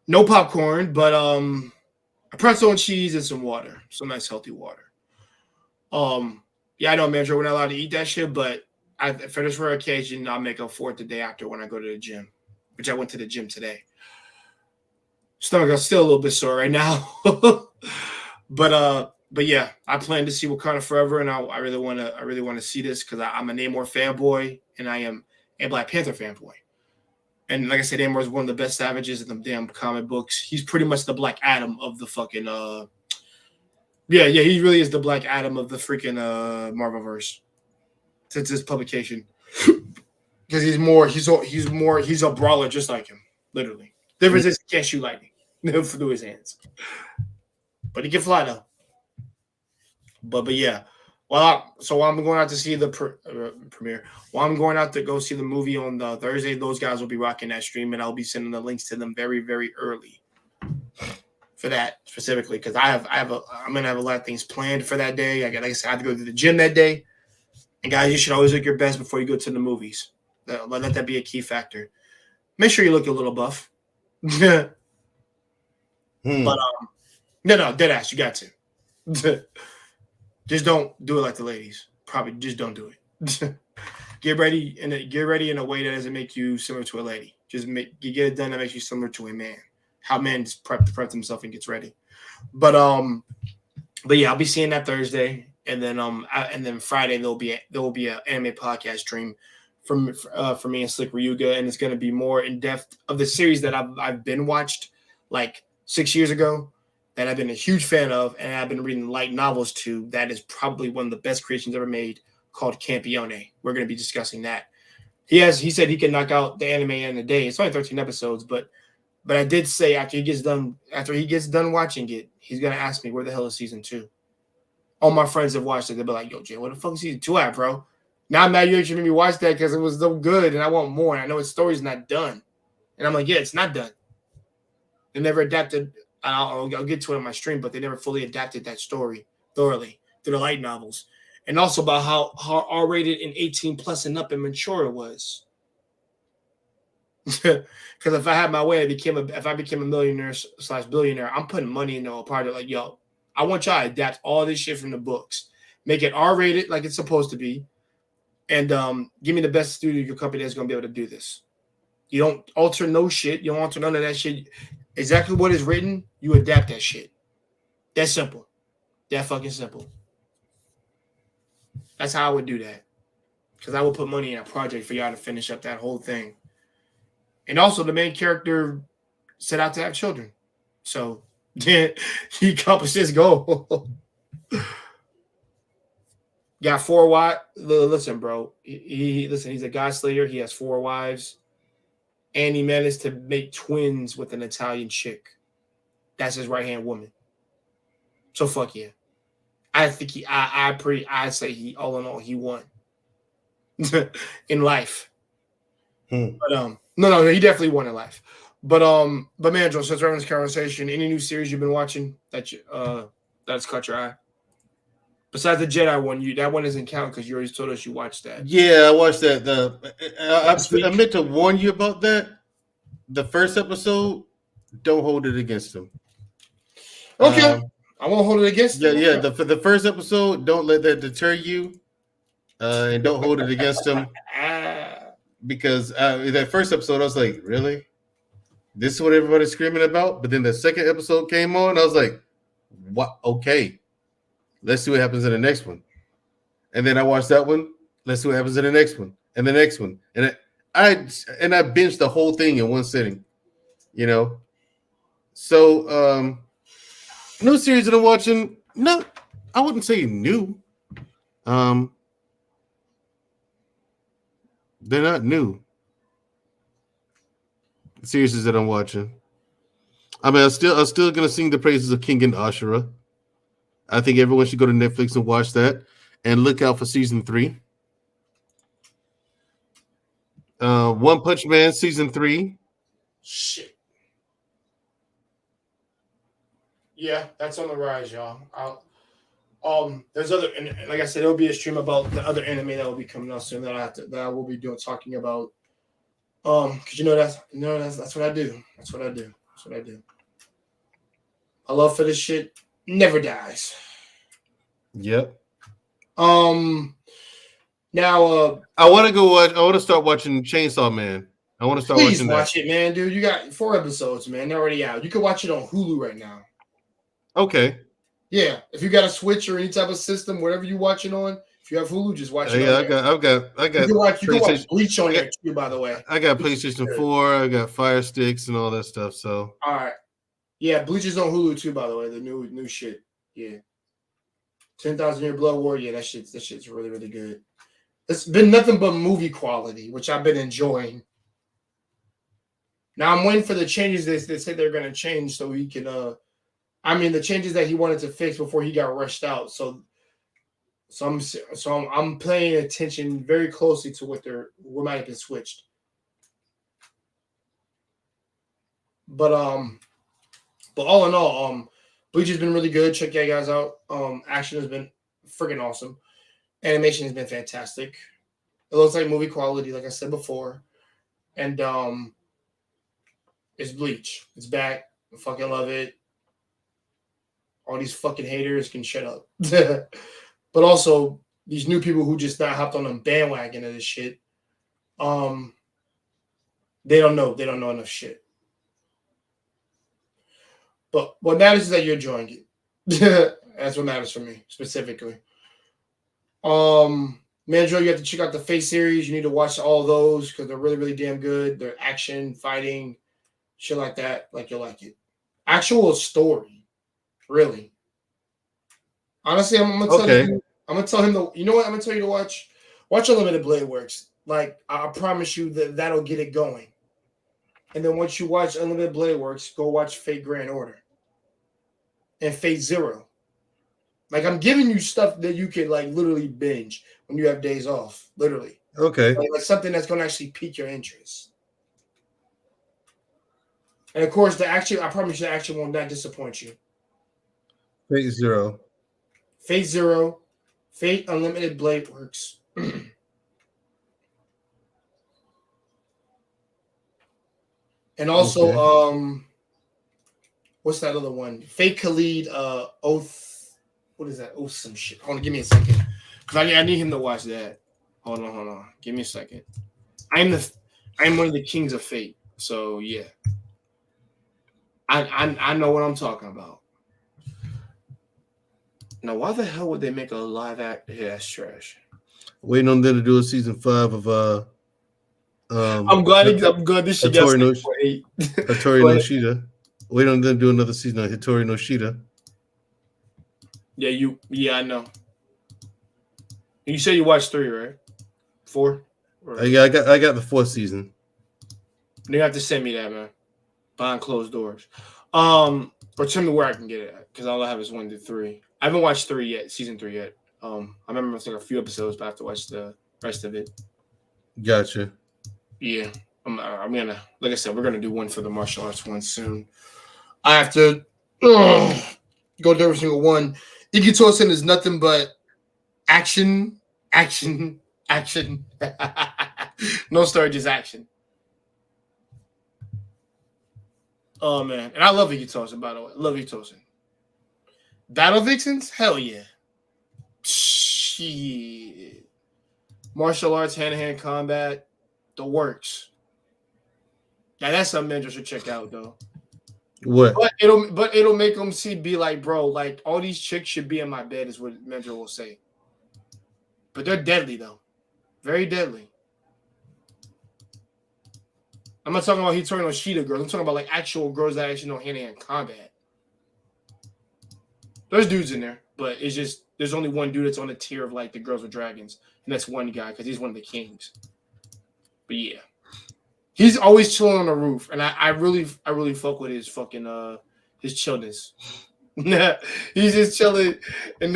no popcorn, but a pretzel and cheese and some water, some nice healthy water. Yeah, I know, Mandrell, we're not allowed to eat that shit, but for this rare occasion, I'll make up for it the day after when I go to the gym, which I went to the gym today. Stomach is still a little bit sore right now, but yeah, I plan to see Wakanda Forever, and I really want to see this because I'm a Namor fanboy, and I am a Black Panther fanboy. And like I said, Namor is one of the best savages in the damn comic books. He's pretty much the Black Adam of the fucking yeah, he really is the Black Adam of the freaking Marvelverse since his publication. Because he's a brawler just like him, literally. Difference is he can't shoot lightning through his hands, but he can fly though. But yeah, while I'm going out to see the premiere, while I'm going out to go see the movie on the Thursday, those guys will be rocking that stream, and I'll be sending the links to them very, very early for that specifically because I'm gonna have a lot of things planned for that day. Like I said, I have to go to the gym that day, and guys, you should always look your best before you go to the movies. Let that be a key factor. Make sure you look a little buff. But no, dead ass, you got to. Just don't do it like the ladies. Probably just don't do it. Get ready in a way that doesn't make you similar to a lady. Just you get it done that makes you similar to a man. How men just prep himself and gets ready. But yeah, I'll be seeing that Thursday, and then Friday there will be an anime podcast stream for me and Slick Ryuga, and it's going to be more in depth of the series that I've been watched like 6 years ago that I've been a huge fan of, and I've been reading light novels to. That is probably one of the best creations ever made, called Campione. We're going to be discussing that. He said he can knock out the anime in a day. It's only 13 episodes, but I did say after he gets done watching it, he's going to ask me where the hell is season 2. All my friends have watched it. They'll be like, yo, Jay, where the fuck is season 2 at, bro? Now I'm mad you actually made me watch that because it was so good and I want more. And I know his story's not done. And I'm like, yeah, it's not done. They never adapted. I'll get to it on my stream, but they never fully adapted that story thoroughly through the light novels. And also about how R-rated and 18 plus and up and mature it was. Because if I had my way, if I became a millionaire / billionaire, I'm putting money into a part of like, yo, I want y'all to adapt all this shit from the books. Make it R-rated like it's supposed to be. And give me the best studio company that's going to be able to do this. You don't alter no shit. You don't alter none of that shit. Exactly what is written, you adapt that shit. That's simple. That fucking simple. That's how I would do that. Because I would put money in a project for y'all to finish up that whole thing. And also, the main character set out to have children. So, he accomplished his goal. Got 4 wives. Listen, bro. He's a god slayer. He has 4 wives. And he managed to make twins with an Italian chick. That's his right-hand woman. So fuck yeah. I think I'd say he, all in all, he won. In life. But no, he definitely won in life. But Mandrell, since we're having this conversation, any new series you've been watching that's caught your eye? Besides the Jedi one, that one doesn't count because you already told us you watched that. Yeah, I watched that. I meant to warn you about that. The first episode, don't hold it against him. Okay, I won't hold it against him. Yeah. The first episode, don't let that deter you, and don't hold it against him. because that first episode, I was like, really? This is what everybody's screaming about? But then the second episode came on, I was like, what? Okay, let's see what happens in the next one. And then I watched that one. Let's see what happens in the next one, and the next one, and I binged the whole thing in one sitting. You know, so new series that I'm watching. No, I wouldn't say new. Um, they're not new. Series that I'm watching. I mean, I'm still gonna sing the praises of King and Ashura. I think everyone should go to Netflix and watch that, and look out for season 3. One Punch Man season 3. Shit. Yeah, that's on the rise, y'all. There's other, and like I said, there'll be a stream about the other anime that will be coming out soon that I will be talking about. Because that's what I do. That's what I do. That's what I do. My love for this shit never dies. Yep. Now, I want to go watch. I want to start watching Chainsaw Man. I want to start please watching watch that. it, man, dude. You got 4 episodes, man. They're already out. You can watch it on Hulu right now. Okay. Yeah, if you got a Switch or any type of system, whatever you're watching on, if you have Hulu, just watch it. Yeah, I got. You can watch Bleach on there too, by the way. I got PlayStation 4. I got Fire Sticks and all that stuff. So all right, yeah, Bleach is on Hulu too, by the way. The new shit. Yeah, 10,000 Year Blood War. Yeah, that shit's really really good. It's been nothing but movie quality, which I've been enjoying. Now I'm waiting for the changes they say they're going to change so he can. The changes that he wanted to fix before he got rushed out. So I'm paying attention very closely to what might have been switched. But all in all, Bleach has been really good. Check you guys out. Action has been freaking awesome. Animation has been fantastic. It looks like movie quality, like I said before. And it's Bleach. It's back. I fucking love it. All these fucking haters can shut up. But also, these new people who just not hopped on a bandwagon of this shit, they don't know. They don't know enough shit. But what matters is that you're enjoying it. That's what matters for me, specifically. Mandrell, you have to check out the Face series. You need to watch all those because they're really, really damn good. They're action, fighting, shit like that. Like, you'll like it. Actual story. Really. Honestly, I'm gonna tell you. I'm gonna tell him you know what? I'm gonna tell you to watch. Watch Unlimited Blade Works. Like, I promise you that'll get it going. And then once you watch Unlimited Blade Works, go watch Fate Grand Order and Fate Zero. Like, I'm giving you stuff that you can like literally binge when you have days off. Literally. okay. Like something that's gonna actually pique your interest. And of course, I promise you, the action will not disappoint you. Fate Zero. Fate Zero, Fate Unlimited Blade Works. And also, what's that other one? Fate Khalid, Oath. What is that? Oath, some shit. Hold on, give me a second. Because I need him to watch that. Hold on. Give me a second. I'm one of the kings of Fate. So yeah. I know what I'm talking about. Now, why the hell would they make a live act? Yeah, that's trash. Waiting on them to do a season 5 of I'm glad this shit got for 8. Hattori no Shida. Waiting on them to do another season of Hattori no Shida. Yeah, I know. You said you watched 3, right? 4? I got the 4th season. You have to send me that, man. Behind closed doors. Or tell me where I can get it at, because all I have is 1 to 3. I haven't watched 3 yet, season 3 yet. I remember it's like a few episodes, but I have to watch the rest of it. Gotcha. Yeah, I'm gonna, like I said, we're gonna do one for the martial arts one soon. I have to go through every single one. Ikitosen is nothing but action. No story, just action. Oh man, and I love Ikitosen, by the way. Love Ikitosen. Battle Vixens? Hell yeah. Shit. Martial arts, hand-to-hand combat. The works. Now that's something Mandrell should check out though. What? But it'll make them be like, bro, like all these chicks should be in my bed is what Mandrell will say. But they're deadly though, very deadly. I'm not talking about he turning on Sheeta girls. I'm talking about like actual girls that actually know hand-to-hand combat. There's dudes in there, but it's just there's only one dude that's on the tier of like the girls with dragons, and that's one guy because he's one of the kings. But yeah, he's always chilling on the roof, and I really fuck with his fucking his chillness. He's just chilling, and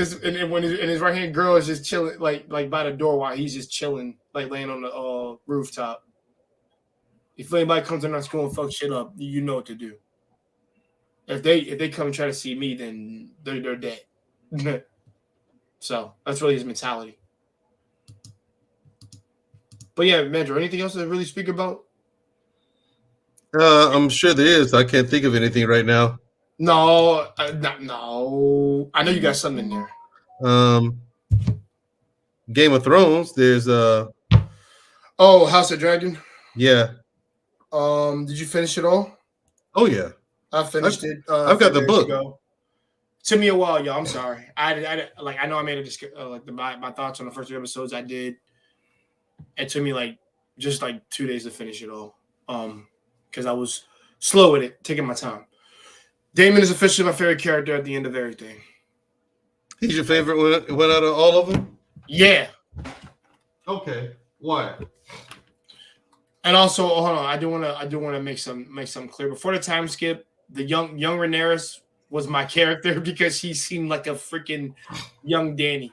when his right hand girl is just chilling like by the door while he's just chilling like laying on the rooftop. If anybody comes in our school and fuck shit up, you know what to do. If they come and try to see me, then they're dead. So that's really his mentality. But yeah, Mandrell, anything else to really speak about? I'm sure there is. I can't think of anything right now. No. I know you got something in there. Game of Thrones. There's House of Dragon. Yeah. Did you finish it all? Oh yeah. I finished it. I've got the book. Ago. Took me a while, y'all. I'm sorry. I know I made a my thoughts on the first 2 episodes. I did. It took me just 2 days to finish it all. Because I was slow with it, taking my time. Damon is officially my favorite character at the end of everything. He's your favorite one out of all of them? Yeah. Okay. Why? And also, hold on, I do want to make some clear. Before the time skip, the young Rhaenyra was my character because he seemed like a freaking young Dany.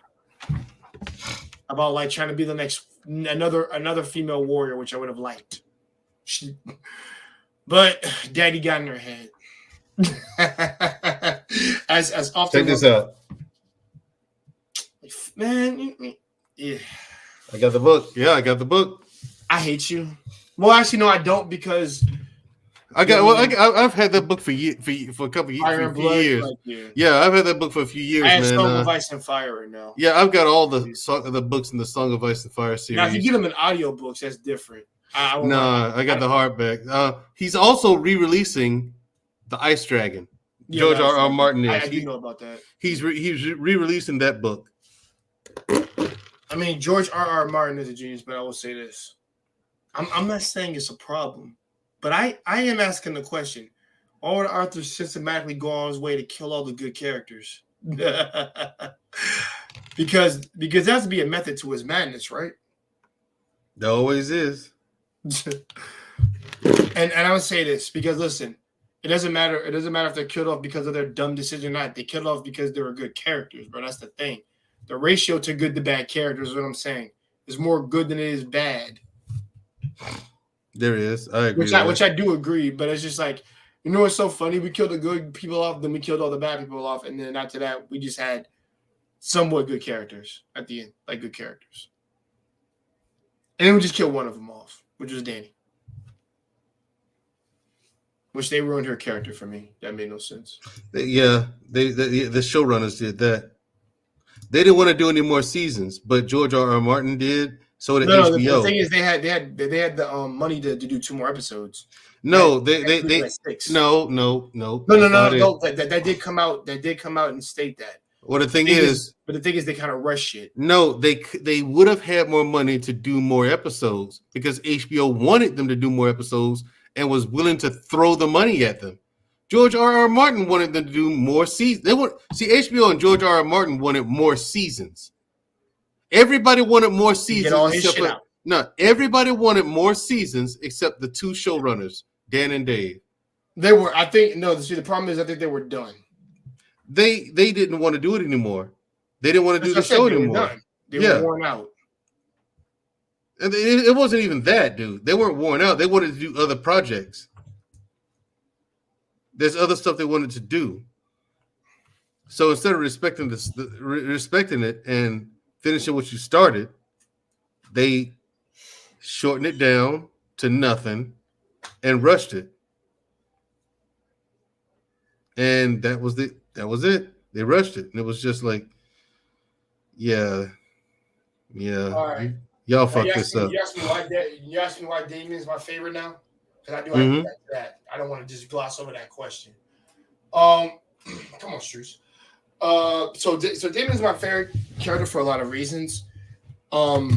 About trying to be the next another female warrior, which I would have liked. But Daddy got in her head. as often. Check this out, man. Yeah, I got the book. Yeah, I got the book. I hate you. Well, actually, no, I don't because I've had that book for a couple of years. Yeah, I've had that book for a few years. I have man. Song of Ice and Fire right now. Yeah, I've got all the books in the Song of Ice and Fire series. Now, if you get them in audiobooks, that's different. I got the hardback. He's also re-releasing the Ice Dragon. Yeah, George R. Martin is. I do know about that. He's re-releasing that book. I mean, George R. Martin is a genius, but I will say this. I'm not saying it's a problem, but I am asking the question: why would Arthur systematically go on his way to kill all the good characters? because there has to be a method to his madness, right? There always is. and I would say this because listen, it doesn't matter if they're killed off because of their dumb decision or not. They killed off because they were good characters, bro. That's the thing. The ratio to good to bad characters is what I'm saying. Is more good than it is bad. There is. I agree. Which I do agree, but it's just it's so funny. We killed the good people off, then we killed all the bad people off, and then after that, we just had somewhat good characters at the end, like good characters. And then we just killed one of them off, which was Dany. Which they ruined her character for me. That made no sense. Yeah, the showrunners did that. They didn't want to do any more seasons, but George R. R. Martin did. So did HBO. The thing is, they had the money to do 2 more episodes. No, they no. That did come out. That did come out and state that. Well, the thing is, they kind of rush shit. No, they would have had more money to do more episodes because HBO wanted them to do more episodes and was willing to throw the money at them. George R. R. Martin wanted them to do more seasons. HBO and George R. R. Martin wanted more seasons. Everybody wanted more seasons. Everybody wanted more seasons except the 2 showrunners, Dan and Dave. They were, I think, no. See, the problem is, I think they were done. They didn't want to do it anymore. They didn't want to do the show anymore. They were worn out. And it wasn't even that, dude. They weren't worn out. They wanted to do other projects. There's other stuff they wanted to do. So instead of respecting it and finishing what you started, they shortened it down to nothing and rushed it. And that was it. They rushed it. And it was just like, yeah. All right. Y'all Now, fucked this up. You asked me why Damon is my favorite now? Because I do have to Mm-hmm. get back to that. I don't want to just gloss over that question. Come on, Struce. So Damon's my favorite character for a lot of reasons. At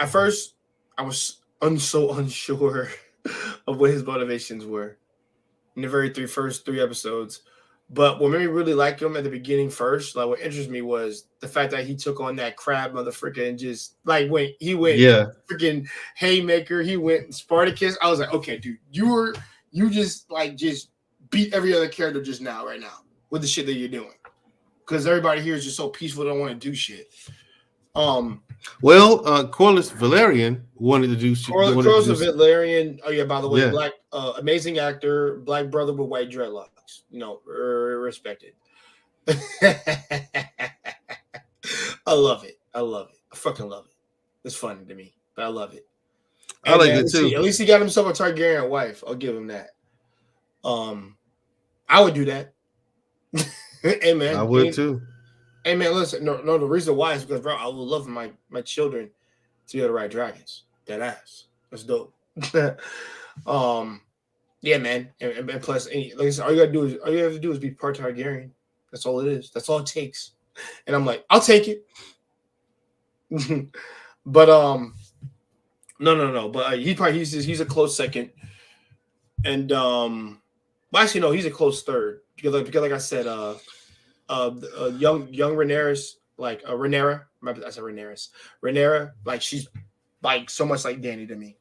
first, I was so unsure of what his motivations were in the first three episodes. But what made me really like him at the beginning first, like what interested me was the fact that he took on that crab motherfucker and just like when he went freaking haymaker, he went Spartacus. I was like, okay, dude, you just beat every other character just now, right now, with the shit that you're doing. Because everybody here is just so peaceful, they don't want to do shit. Corliss Valerian wanted to do shit. Corliss Valerian. Oh yeah, by the way, black, amazing actor, black brother with white dreadlocks. You know, respected. I love it. I fucking love it. It's funny to me, but I love it. And I like it too. At least he got himself a Targaryen wife. I'll give him that. I would do that. Hey man, I would too. Hey man, listen. No. The reason why is because, bro, I would love my children to be able to ride dragons. That ass. That's dope. Yeah, man. And plus, like I said, all you have to do is be part Targaryen. That's all it is. That's all it takes. And I'm like, I'll take it. But no. But he's a close second. And well, actually no, he's a close third because like I said, young Rhaenyra, like Rhaenyra. I said Rhaenyra, like she's like so much like Dany to me.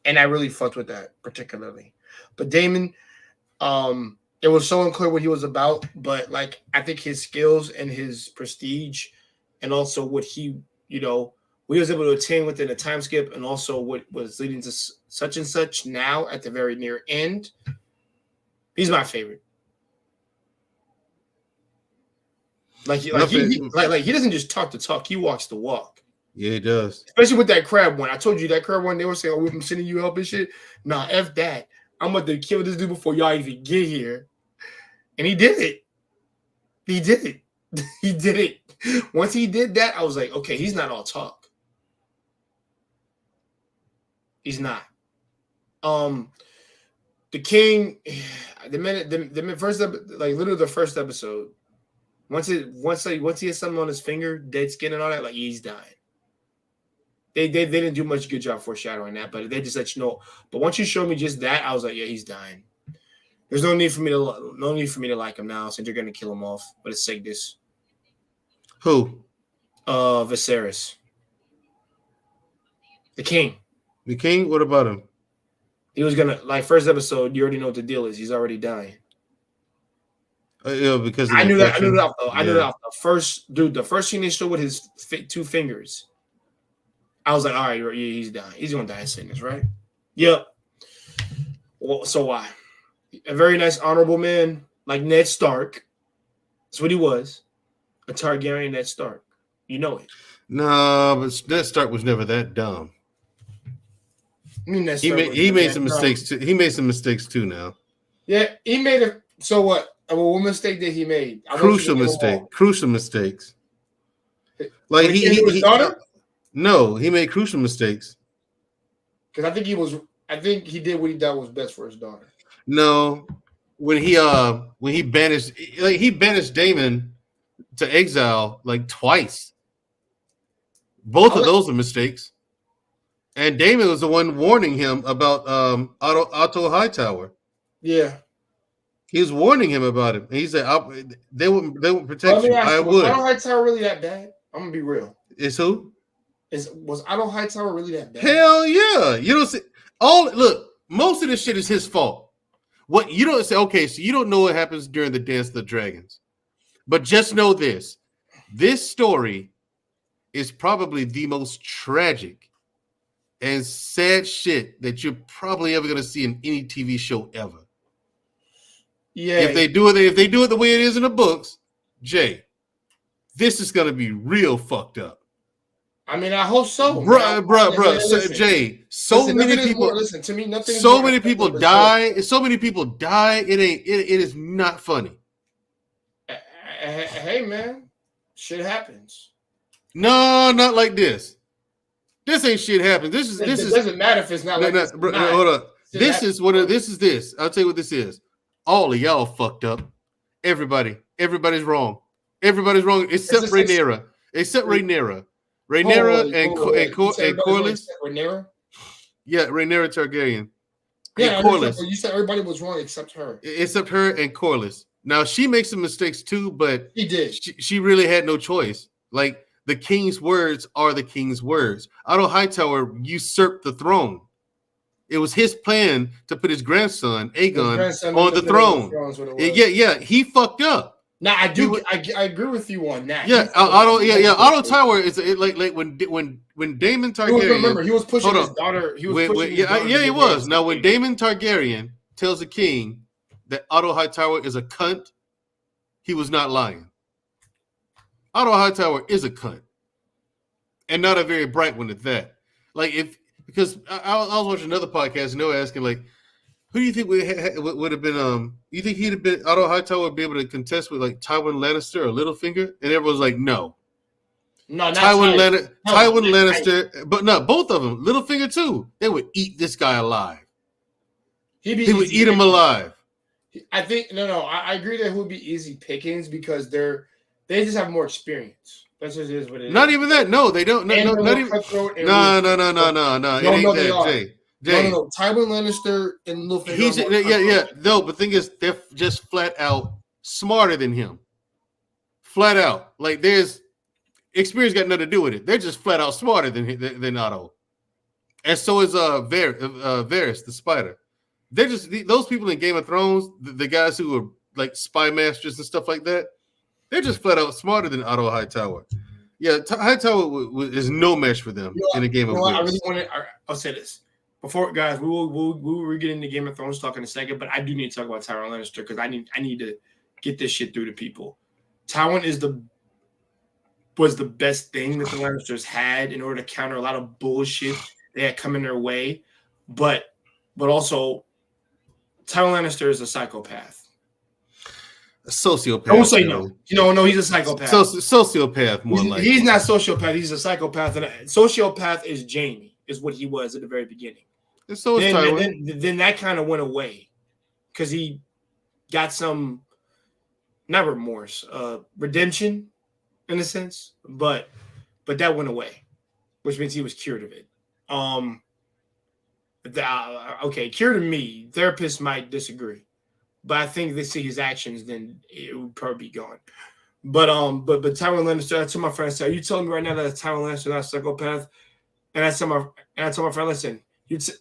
And I really fucked with that particularly. But Damon, it was so unclear what he was about, but like I think his skills and his prestige and also what he was able to attain within a time skip and also what was leading to such and such now at the very near end. He's my favorite. He doesn't just talk the talk, he walks the walk. Yeah, he does. Especially with that crab one. I told you that crab one, they were saying, oh, I'm sending you help and shit. Nah, F that. I'm about to kill this dude before y'all even get here. And he did it. He did it. Once he did that, I was like, okay, he's not all talk. He's not. The king, the first, like literally the first episode, once he has something on his finger, dead skin and all that, like he's dying. They didn't do much good job foreshadowing that, but they just let you know. But once you showed me just that, I was like, yeah, he's dying. There's no need for me to like him now since you're gonna kill him off. But it's Sigdis. Who? Viserys. The king. The king? What about him? He was gonna first episode. You already know what the deal is. He's already dying. Yeah, because I knew that. I knew that off the first dude. The first scene they showed with his two fingers. I was like, all right, he's dying. He's gonna die in sickness, right? Yep. Well, so why? A very nice, honorable man like Ned Stark. That's what he was. A Targaryen Ned Stark. You know it. No, but Ned Stark was never that dumb. I mean, he made some mistakes too. He made some mistakes too. Now. Yeah, he made it. So what? What mistake did he make? Crucial mistakes. Like his daughter. No, he made crucial mistakes. Because I think he did what he thought was best for his daughter. No, when he banished Daemon to exile like twice. Both of those are mistakes. And Daemon was the one warning him about Otto Hightower. Yeah. He was warning him about it. He said they wouldn't protect you. I would. Was Otto Hightower really that bad? I'm gonna be real. Is who? Was Otto Hightower really that bad? Hell yeah. You don't see most of this shit is his fault. What you don't say, okay, so you don't know what happens during the Dance of the Dragons. But just know this. This story is probably the most tragic and sad shit that you're probably ever gonna see in any TV show ever. Yeah. If they do it the way it is in the books, Jay, this is gonna be real fucked up. I mean, I hope so. Bruh. Jay, so many people listen to me. So many people die. So many people die. It is not funny. Hey man, shit happens. No, not like this. This ain't shit happening. This It is doesn't matter if it's not like this. bro, hold up. This is what this is. This I'll tell you what this is. All of y'all fucked up. Everybody's wrong. Everybody's wrong except Rhaenyra. Except Rhaenyra. Rhaenyra and Corlys. Rhaenyra? Yeah, Rhaenyra Targaryen. Yeah, and Corlys. You said everybody was wrong except her. Except her and Corlys. Now she makes some mistakes too, but he did. She really had no choice. Like the king's words are the king's words. Otto Hightower usurped the throne. It was his plan to put his grandson Aegon on the throne. Yeah, he fucked up. Now I agree with you on that. Yeah, Otto Tower is like when Daemon Targaryen. Remember, he was pushing his daughter. He was. Now when Daemon Targaryen tells the king that Otto Hightower is a cunt, he was not lying. Otto Hightower is a cunt, and not a very bright one at that. Because I was watching another podcast and they were asking like, who do you think would have been? You think he'd have been Otto Hightower would be able to contest with like Tywin Lannister or Littlefinger? And everyone's like, no. No, not Tywin Lannister, but no, both of them. Littlefinger too. They would eat this guy alive. He would eat him alive. I think I agree that it would be easy pickings because they just have more experience. That's just is what it is. Not even that. No, they don't. No. It ain't that, Jay. No. Tywin Lannister and Littlefinger. No, but the thing is, they're just flat out smarter than him. Flat out, like there's experience got nothing to do with it. They're just flat out smarter than Otto, and so is Varys the Spider. They're just those people in Game of Thrones, the guys who are like spy masters and stuff like that. They're just flat out smarter than Otto Hightower. Yeah, Hightower is no match for them in a game of Thrones. I really want to. I'll say this before, guys. We'll get into Game of Thrones talk in a second, but I do need to talk about Tywin Lannister because I need to get this shit through to people. Tywin was the best thing that the Lannisters had in order to counter a lot of bullshit they had coming their way, but also Tywin Lannister is a psychopath. A sociopath. I won't say no. No, he's a psychopath. Sociopath, more like. He's not sociopath. He's a psychopath. And sociopath is Jaime, is what he was at the very beginning. And so is Tywin. Then that kind of went away because he got some, not remorse, redemption in a sense, but that went away, which means he was cured of it. Okay, cured of me. Therapists might disagree. But I think they see his actions, then it would probably be gone. But Tywin Lannister, I told my friend, "Are you telling me right now that Tywin Lannister is not a psychopath?" And I told my friend,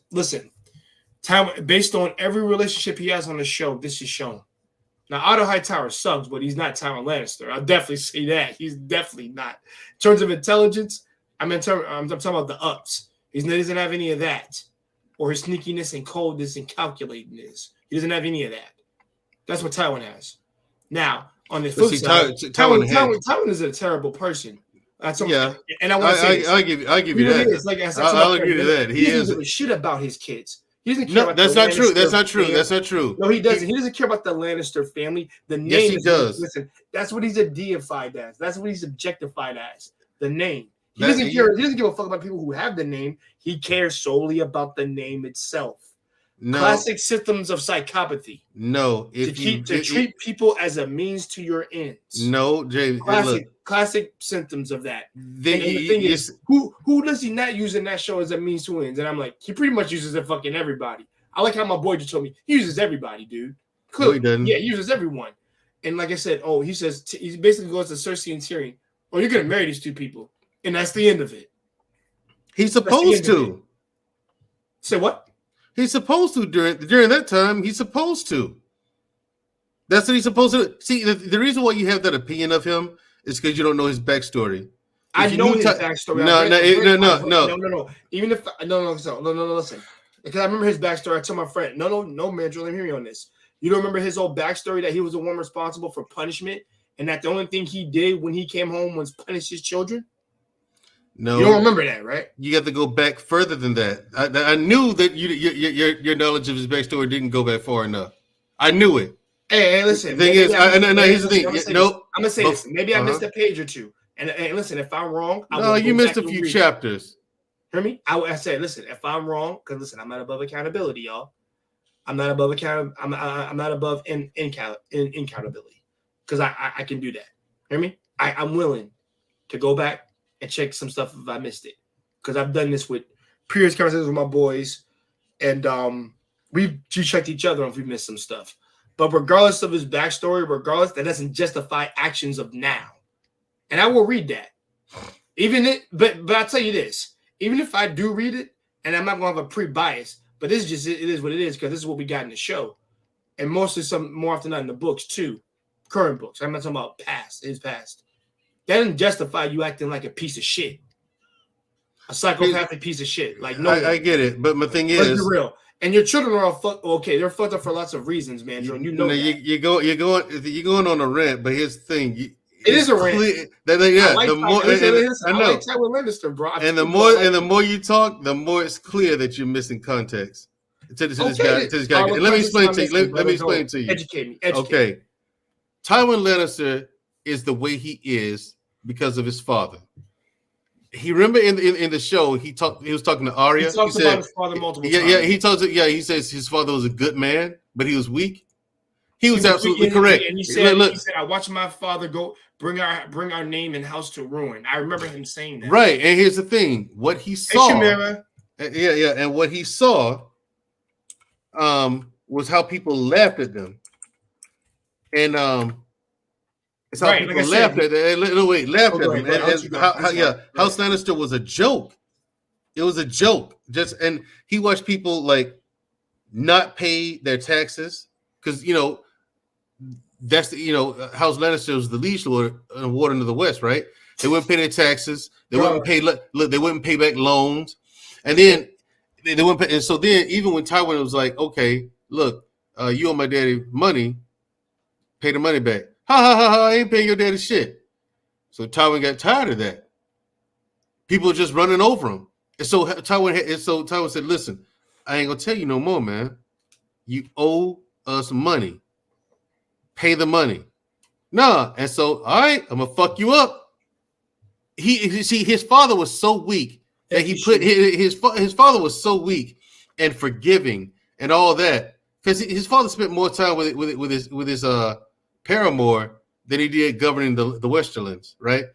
"Listen, Tywin, based on every relationship he has on the show, this is shown. Now Otto Hightower sucks, but he's not Tywin Lannister. I'll definitely say that he's definitely not. In terms of intelligence, I'm talking about the ups. He doesn't have any of that, or his sneakiness and coldness and calculatingness. He doesn't have any of that. That's what Tywin has. Now, on the flip side, Tywin is a terrible person. And I want to say, I'll give you that. Like I'll agree to that. He doesn't give a shit about his kids. He doesn't care about that's not true. That's not true. That's not true. No, he doesn't. He doesn't care about the Lannister family. The name. Yes, he does. Listen, that's what he's deified as. That's what he's objectified as. The name. He doesn't care. He doesn't give a fuck about people who have the name. He cares solely about the name itself. No. Classic symptoms of psychopathy. No, to treat people as a means to your ends. No, Jay. Classic symptoms of that. And the thing is, who does he not use in that show as a means to ends? And I'm like, he pretty much uses it fucking everybody. I like how my boy just told me he uses everybody, dude. Clearly, no, he doesn't. Yeah, he uses everyone. And like I said, he says he basically goes to Cersei and Tyrion. Oh, you're gonna marry these two people, and that's the end of it. He's supposed to. Say what? He's supposed to during that time. He's supposed to. That's what he's supposed to do. See, the reason why you have that opinion of him is because you don't know his backstory. I know his backstory. No. Even if listen, because I remember his backstory. I told my friend, no, Mandrell, let me hear you on this. You don't remember his whole backstory that he was the one responsible for punishment, and that the only thing he did when he came home was punish his children. No, you don't remember that, right? You have to go back further than that. I knew that your knowledge of his backstory didn't go back far enough. I knew it. Hey, listen. The thing is, here's the thing. I'm gonna say this. Maybe I missed a page or two. And listen, if I'm wrong, no, you missed a few chapters. Hear me? I said, listen, if I'm wrong, because listen, I'm not above accountability, y'all. I'm not above I'm not above accountability, because I can do that. Hear me? I'm willing to go back and check some stuff if I missed it, because I've done this with previous conversations with my boys, and we've checked each other if we missed some stuff. But regardless of his backstory, that doesn't justify actions of now. And I will read that. But I'll tell you this. Even if I do read it, and I'm not going to have a pre-bias, but this is just, it is what it is, because this is what we got in the show. And mostly more often than not in the books too. Current books. I'm not talking about his past. That doesn't justify you acting like a piece of shit. A psychopathic piece of shit. Like, no. I get it. But my thing is. Let's be real. And your children are all fucked. Okay, they're fucked up for lots of reasons, man. You know that. You're going on a rant, but here's the thing. It is a rant. I like Tywin Lannister, bro. And the more you talk, the more it's clear that you're missing context. To this guy. Let me explain to you. Let me explain to you. Educate me. Okay. Tywin Lannister is the way he is because of his father. He remember in the show he was talking to Arya. He talks about his father multiple times. He says his father was a good man, but he was weak. He was absolutely correct. And he said, I watched my father go bring our name and house to ruin. I remember him saying that. Right. And here's the thing. What he saw. And what he saw was how people laughed at them. And it's how people laughed at them. Laughed at them. House Lannister was a joke. It was a joke. And he watched people like not pay their taxes because that's House Lannister was the liege lord and warden of the West, right? They wouldn't pay their taxes. They wouldn't pay. They wouldn't pay back loans, and then they wouldn't pay. And so then, even when Tywin was like, "Okay, look, you owe my daddy money, pay the money back." Ha ha ha ha! I ain't paying your daddy shit. So Tywin got tired of that. People were just running over him, and so Tywin said, "Listen, I ain't gonna tell you no more, man. You owe us money. Pay the money." Nah, and so all right, I'm gonna fuck you up. His father was so weak that his father was so weak and forgiving and all that because his father spent more time with his paramour than he did governing the Westerlands, right?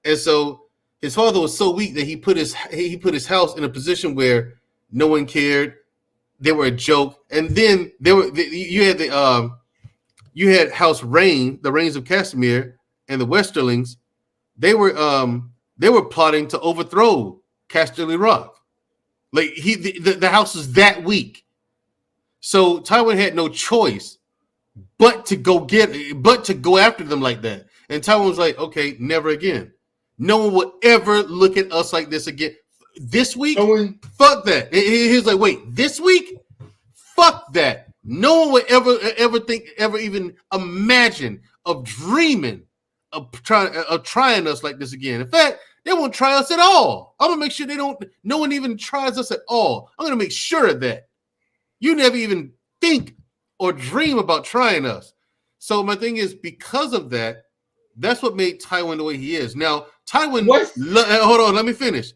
And so his father was so weak that he put his house in a position where no one cared. They were a joke, and then you had House Rain, the Rains of Castamere, and the Westerlings. They were plotting to overthrow Casterly Rock. Like the house is that weak. So Tywin had no choice but to go after them like that. And Tywin was like, okay, never again. No one will ever look at us like this again. This week, fuck that. He's like, wait, this week? Fuck that. No one would ever even imagine of dreaming of trying us like this again. In fact, they won't try us at all. I'm gonna make sure no one even tries us at all. I'm gonna make sure of that. You never even think or dream about trying us. So my thing is, because of that, that's what made Tywin the way he is. Now, Tywin. Hold on, let me finish.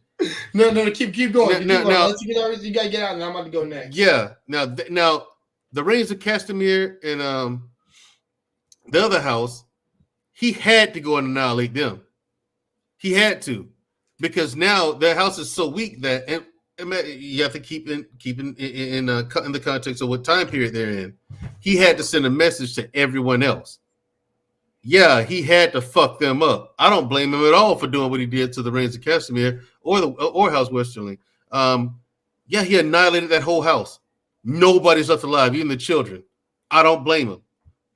No, keep going. Now, you gotta get out, and I'm about to go next. Yeah. Now, the Reigns of Castamere and the other house, he had to go and annihilate them. He had to, because now their house is so weak that you have to keep in the context of what time period they're in. He had to send a message to everyone else. Yeah, he had to fuck them up. I don't blame him at all for doing what he did to the Reigns of Castamere or House Westerling. Yeah, he annihilated that whole house. Nobody's left alive, even the children. I don't blame him.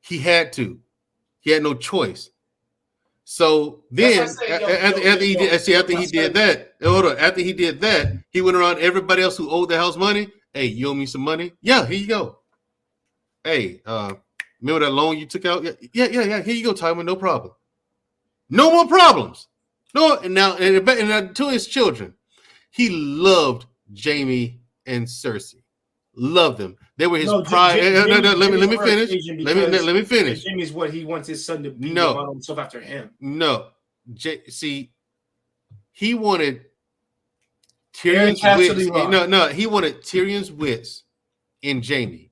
He had to. He had no choice. So then, after he did that, he went around everybody else who owed the house money. Hey, you owe me some money? Yeah, here you go. Hey, remember that loan you took out? Yeah. Here you go, Tywin. No problem. No more problems. No, and now to his children, he loved Jaime and Cersei. Loved them. They were his pride. Let me finish. Let me finish. Jaime's what he wants his son to be. About himself after him. No, See, he wanted Aaron Tyrion's Cassidy wits. Rock. No, he wanted Tyrion's wits in Jamie.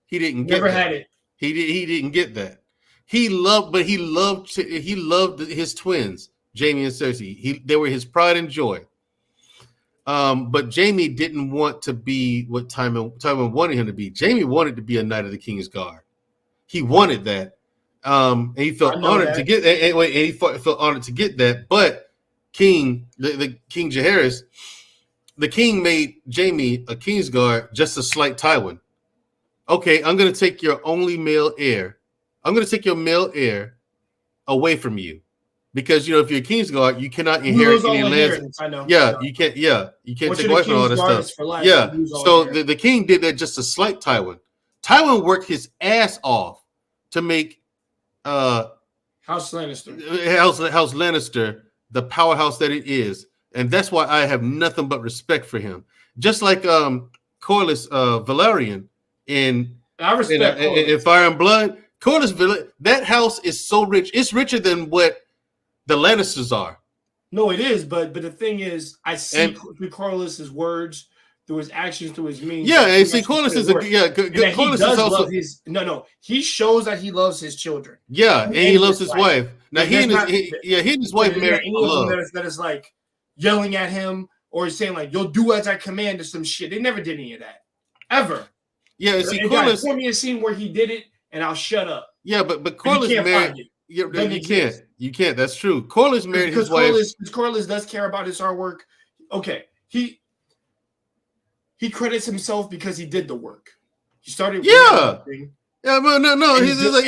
He didn't get Never that. had it. He didn't get that. He loved his twins, Jamie and Cersei. They were his pride and joy. But Jamie didn't want to be what Tywin wanted him to be. Jamie wanted to be a Knight of the King's Guard. He wanted that. And he felt honored to get that. And he felt honored to get that. But King Jaehaerys, the king made Jamie a Kingsguard just to slight Tywin. Okay, I'm going to take your only male heir. I'm going to take your male heir away from you. Because, if you're a Kingsguard, you cannot inherit any lands. I know. Yeah, you can't. Yeah, you can't take away from all that stuff. Yeah, so the king did that just to slight Tywin. Tywin worked his ass off to make House Lannister the powerhouse that it is, and that's why I have nothing but respect for him. Just like Corlys Velaryon in Fire and Blood. Corlys, that house is so rich. It's richer than what the Lannisters are. No, it is, but the thing is, I see through Corlys's words, through his actions, through his means. Yeah, and see, Corlys is Corlys is also he shows that he loves his children. Yeah, and he loves his wife. Now he and his wife married for love. That is like yelling at him or saying like, "You'll do as I command" or some shit. They never did any of that, ever. Yeah, see, Corlys. Pour me a scene where he did it, and I'll shut up. Yeah, but Corlys married. You can't. That's true. Corlys married his wife. Because Corlys does care about his artwork. Okay, he credits himself because he did the work. He started. Yeah, but no. He's like,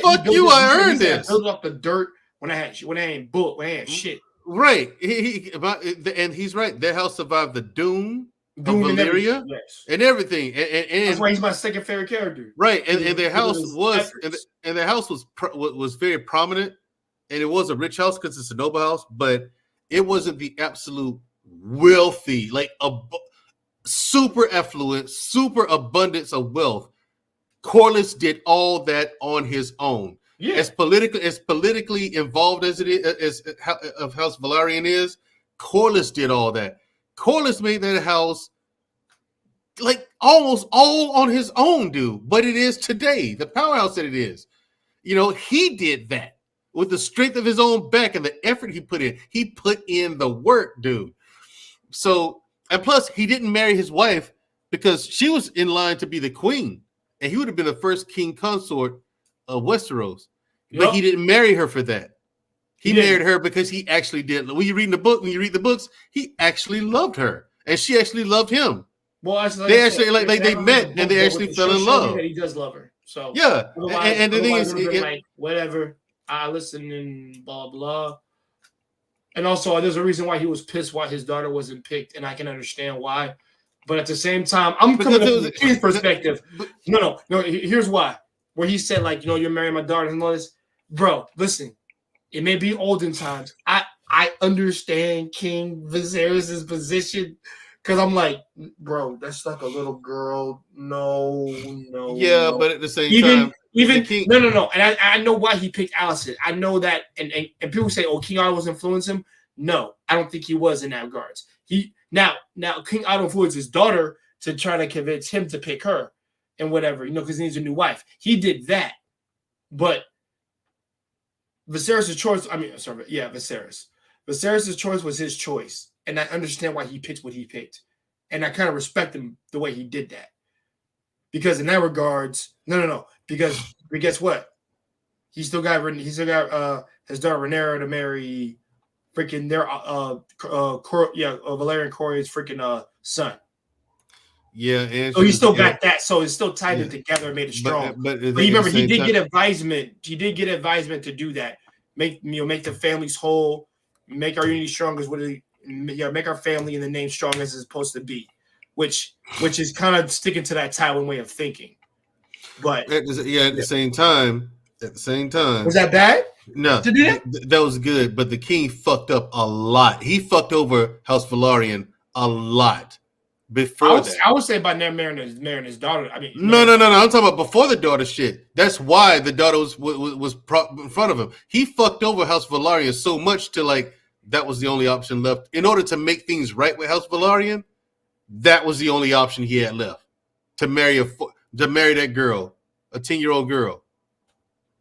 fuck you. I earned this. Build up the dirt when I had shit. Right. And he's right. Their house survived the Doom of Valyria and everything. And that's why he's my second favorite character. Right. And their house was very prominent, and it was a rich house because it's a noble house, but it wasn't the absolute wealthy, like super affluent, super abundance of wealth. Corlys did all that on his own. Yeah. As politically involved as it is, of House Velaryon is, Corlys did all that. Corlys made that house like almost all on his own, dude. But it is today, the powerhouse that it is. He did that with the strength of his own back and the effort he put in. He put in the work, dude. So, and plus, he didn't marry his wife because she was in line to be the queen, and he would have been the first king consort of Westeros. Yep. But he didn't marry her for that. He married her because he actually did. When you read the books, he actually loved her, and she actually loved him. Well, they met and they actually fell in love. He does love her. So yeah, and the thing is, like whatever. I listen and blah blah. And also, there's a reason why he was pissed why his daughter wasn't picked, and I can understand why. But at the same time, I'm coming from the king's perspective. No. Here's why. Where he said, like, you're marrying my daughter and all this. Bro, listen. It may be olden times. I understand King Viserys' position because I'm like, bro, that's like a little girl. No. Yeah, but at the same time, no. And I know why he picked Alicent. I know that, and people say, oh, King Otto was influencing him. No, I don't think he was in that regards. Now King Otto influenced his daughter to try to convince him to pick her and whatever, because he needs a new wife. He did that, but Viserys' choice. Viserys' choice was his choice, and I understand why he picked what he picked, and I kind of respect him the way he did that. Because in that regards, no. Because guess what? He still got his daughter Rhaenyra to marry freaking their Valerian Corey's freaking son. Yeah, and so he still got that. So it's still tied it together and made it strong. But remember, he did get advisement. He did get advisement to do that. Make the families whole, make our unity strong as make our family and the name strong as it's supposed to be, which is kind of sticking to that Tywin way of thinking. But at the same time, was that bad? No, to do that? That was good. But the king fucked up a lot. He fucked over House Velaryon a lot before that. I would say by marrying his daughter. I mean, No. I'm talking about before the daughter shit. That's why the daughter was in front of him. He fucked over House Velaryon so much to like that was the only option left. In order to make things right with House Velaryon, that was the only option he had left to marry that girl, a 10-year-old girl.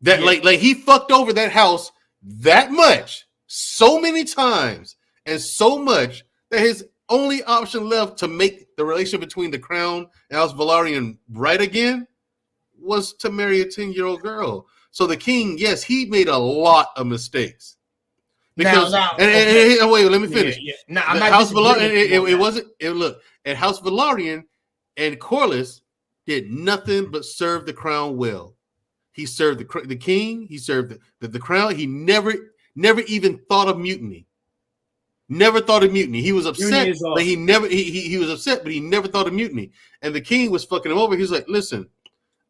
That like he fucked over that house that much, so many times, and so much that his only option left to make the relationship between the crown and House Velaryon right again was to marry a 10-year-old girl. So the king, yes, he made a lot of mistakes. Because wait, let me finish. Yeah. No, I'm not House Velaryon. Look, at House Velaryon and Corlys did nothing but serve the crown well. He served the king. He served the crown. He never even thought of mutiny. Never thought of mutiny. He was upset, but he was upset, but he never thought of mutiny. And the king was fucking him over. He's like, listen,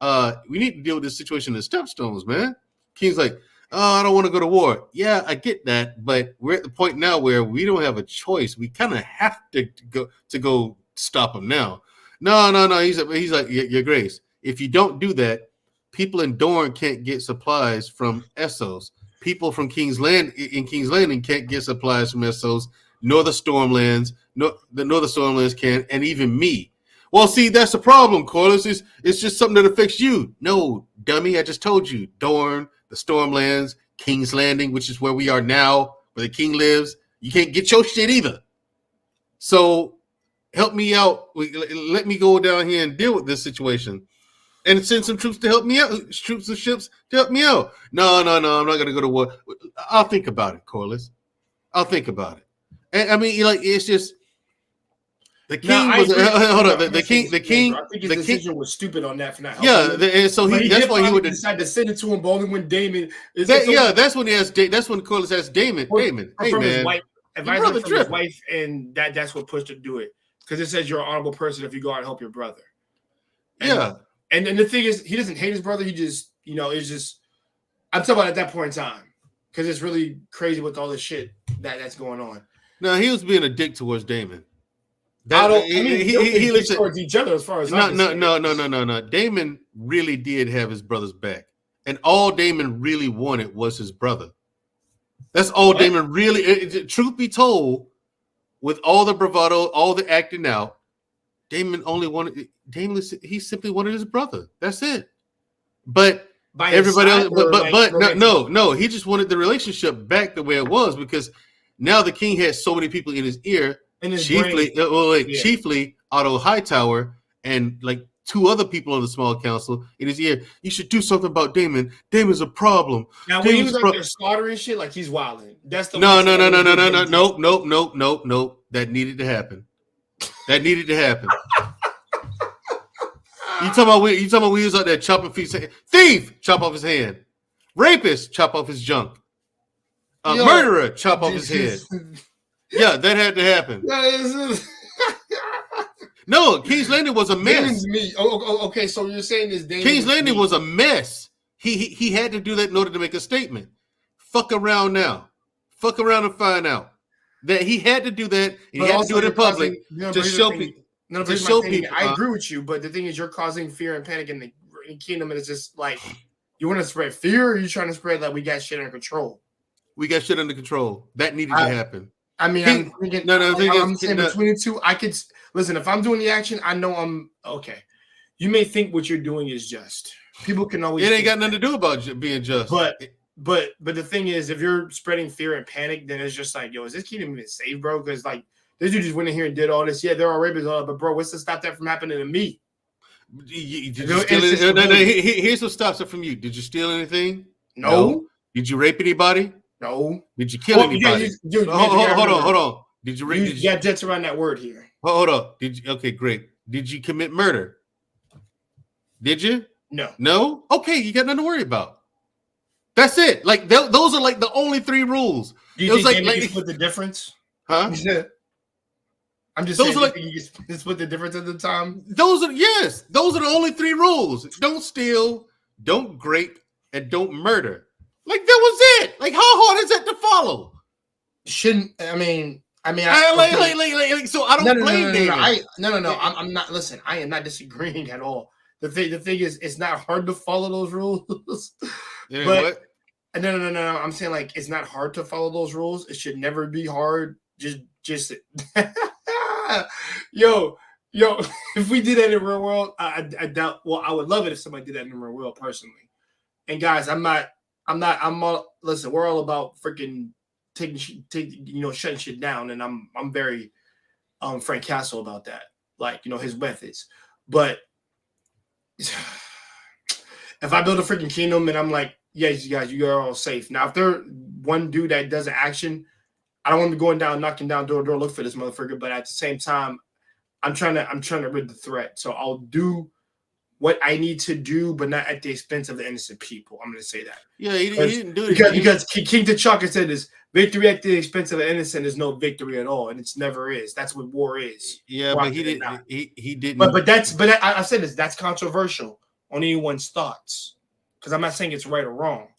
we need to deal with this situation in Stepstones, man. King's like, oh, I don't want to go to war. Yeah, I get that, but we're at the point now where we don't have a choice. We kind of have to go stop him now. No. He's like, Your Grace, if you don't do that, people in Dorne can't get supplies from Essos. People from King's Landing can't get supplies from Essos, nor the Stormlands, nor the Stormlands can, and even me. Well, see, that's the problem, Corlys. It's just something that affects you. No, dummy, I just told you. Dorne, the Stormlands, King's Landing, which is where we are now, where the king lives. You can't get your shit either. So help me out. Let me go down here and deal with this situation. And send some troops to help me out, troops and ships to help me out. No, I'm not going to go to war. I'll think about it, Corlys. I'll think about it. And I mean, like, it's just the king was. Hold on, the king. I think his decision was stupid on that for not helping him. And so that's why he would decide to send it to him only when Daemon. That's when he asked. That's when Corlys asked Daemon. Daemon, hey man, his wife, advisor from his wife, and that's what pushed him to do it because it says you're an honorable person if you go out and help your brother. And the thing is, he doesn't hate his brother. He just, it's just, I'm talking about at that point in time because it's really crazy with all this shit that's going on. No, he was being a dick towards Daemon. He lives towards each other as far as no. Daemon really did have his brother's back, and all Daemon really wanted was his brother. That's all Daemon really. Truth be told, with all the bravado, all the acting out, Daemon he simply wanted his brother. That's it. But everybody else, no. He just wanted the relationship back the way it was because now the king had so many people in his ear, chiefly Otto Hightower and like 2 other people on the small council in his ear. You should do something about Daemon. Daemon's a problem. Now when he was like slaughtering shit, like he's wilding. That's the no. Nope. That needed to happen. You talking about we was out there chopping thief, chop off his hand. Rapist, chop off his junk. Murderer, chop off his head. Yeah, that had to happen. No, King's Landing was a mess. Okay, so you're saying this King's Landing was a mess. He had to do that in order to make a statement. Fuck around now. Fuck around and find out. That he had to do that. He had to do it in public to show people. I agree with you, but the thing is, you're causing fear and panic in the kingdom, and it's just like you want to spread fear, or you trying to spread like we got shit under control. We got shit under control. That needed to happen. I mean, I'm saying between the two, I could listen. If I'm doing the action, I know I'm okay. You may think what you're doing is just. People can always. It ain't got nothing to do about being just. But the thing is, if you're spreading fear and panic, then it's just like, yo, is this kingdom even safe, bro? Because like this dude just went in here and did all this. Yeah, there are rapists, but bro, what's to stop that from happening to me? Here's what stops it from you. Did you steal anything? No. Did you rape anybody? No. Did you kill anybody? Hold on. Did you? You got jets around that word here. Hold up. Did you? Okay, great. Did you commit murder? Did you? No. No. Okay, you got nothing to worry about. That's it. Like those are like the only 3 rules. Do you think you split the difference? Huh? I'm just saying. You can split the difference at the time. Those are the only 3 rules. Don't steal, don't grape, and don't murder. Like that was it. Like how hard is that to follow? I mean, so I don't blame Damon. No. I'm not. Listen, I am not disagreeing at all. The thing is, it's not hard to follow those rules. But What? No. I'm saying like it's not hard to follow those rules. It should never be hard. Just yo. If we did that in the real world, I doubt. Well, I would love it if somebody did that in the real world personally. And guys, I'm all. Listen, we're all about freaking taking shutting shit down, and I'm very Frank Castle about that. Like his methods, but if I build a freaking kingdom and I'm like, yes, you guys, you are all safe. Now, if they're one dude that does an action, I don't want to be going down, knocking down door to door, look for this motherfucker. But at the same time, I'm trying to rid the threat. So I'll do what I need to do, but not at the expense of the innocent people. I'm going to say that. Yeah, he didn't do it because King T'Chaka said this: victory at the expense of the innocent is no victory at all, and it's never is. That's what war is. Yeah, but he didn't. He didn't. But I said this. That's controversial on anyone's thoughts, because I'm not saying it's right or wrong,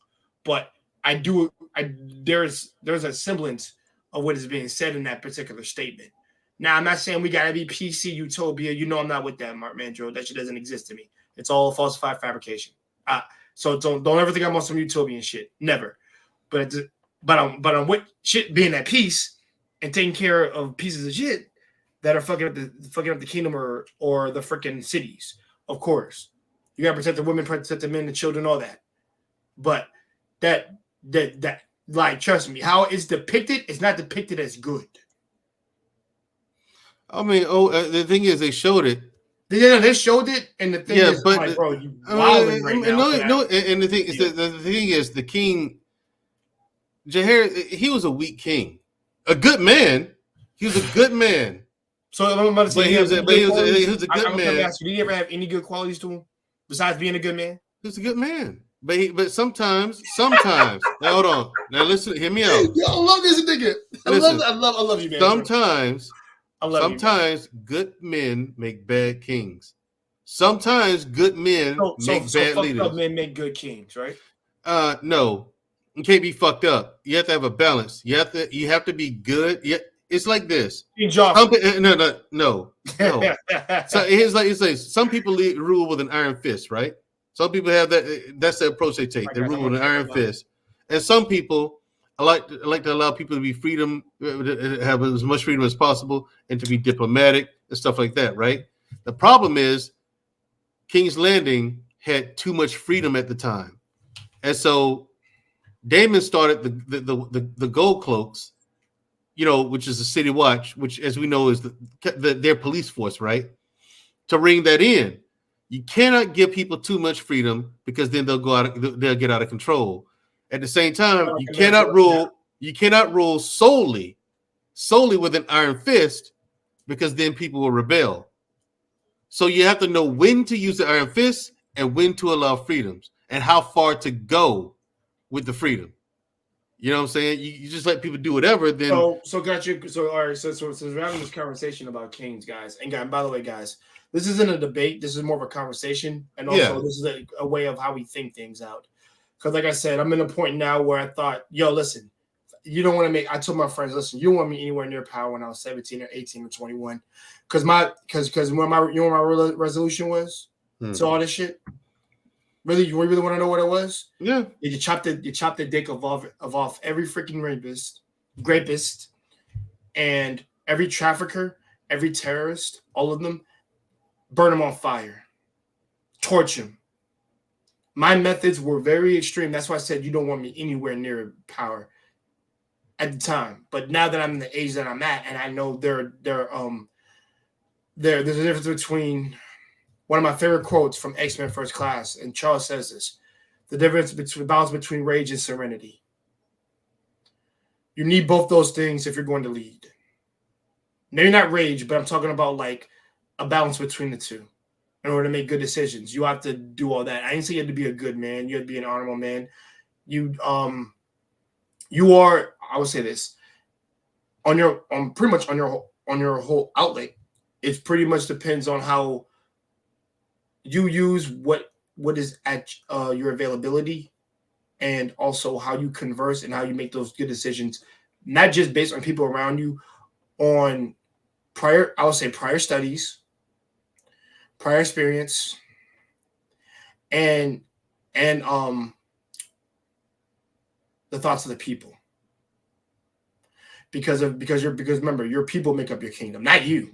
but there's a semblance of what is being said in that particular statement. Now, I'm not saying we gotta be PC utopia. I'm not with that, Mark Mandrell. That shit doesn't exist to me. It's all falsified fabrication. So don't ever think I'm on some utopian shit. Never. But I'm with shit being at peace and taking care of pieces of shit that are fucking up the kingdom or the freaking cities. Of course, you gotta protect the women, protect the men, the children, all that. But that like, trust me, how it's depicted, it's not depicted as good. I mean, the thing is, they showed it. Yeah, they showed it, and the thing is, but like, bro, you wilding right now. No, and the thing is, the thing is, the king, Jair, he was a weak king, a good man. He was a good man. So I'm about to say, he was a good man. Ask you, did he ever have any good qualities to him besides being a good man? He was a good man. But sometimes. Now, hold on. Now listen, hear me out. Yo, I love this nigga. I love you, man. Sometimes good men make bad kings. Sometimes good men make bad leaders. Up men make good kings, right? No, you can't be fucked up. You have to have a balance. You have to be good. Yeah, it's like this. No. So it's like some people rule with an iron fist, right? Some people have that. That's the approach they take. They rule with an iron fist, and some people. I like to allow people to be freedom, have as much freedom as possible, and to be diplomatic and stuff like that, right? The problem is King's Landing had too much freedom at the time. And so Damon started the Gold Cloaks, which is the City Watch, which, as we know, is their police force, right? To ring that in. You cannot give people too much freedom because then they'll get out of control. At the same time, you cannot rule solely with an iron fist, because then people will rebel. So you have to know when to use the iron fist and when to allow freedoms and how far to go with the freedom. You know what I'm saying? You just let people do whatever. Then so got you. So all right. So we're having this conversation about kings, guys. And by the way, guys, this isn't a debate. This is more of a conversation, and also this is a way of how we think things out. Because like I said, I'm in a point now where I thought, yo, listen, you don't want to I told my friends, listen, you don't want me anywhere near power when I was 17 or 18 or 21. Because my resolution was to all this shit. Really, you really want to know what it was? Yeah. You chop the dick of off every freaking rapist, and every trafficker, every terrorist, all of them, burn them on fire, torch them. My methods were very extreme. That's why I said you don't want me anywhere near power at the time. But now that I'm in the age that I'm at, and I know there's a difference between one of my favorite quotes from X-Men First Class, and Charles says this: the balance between rage and serenity. You need both those things if you're going to lead. Maybe not rage, but I'm talking about like a balance between the two. In order to make good decisions, you have to do all that. I didn't say you had to be a good man. You had to be an honorable man. You are. I would say this on your whole outlet. It pretty much depends on how you use what is at your availability, and also how you converse and how you make those good decisions, not just based on people around you, on prior studies, prior experience, and the thoughts of the people. Because remember, your people make up your kingdom, not you.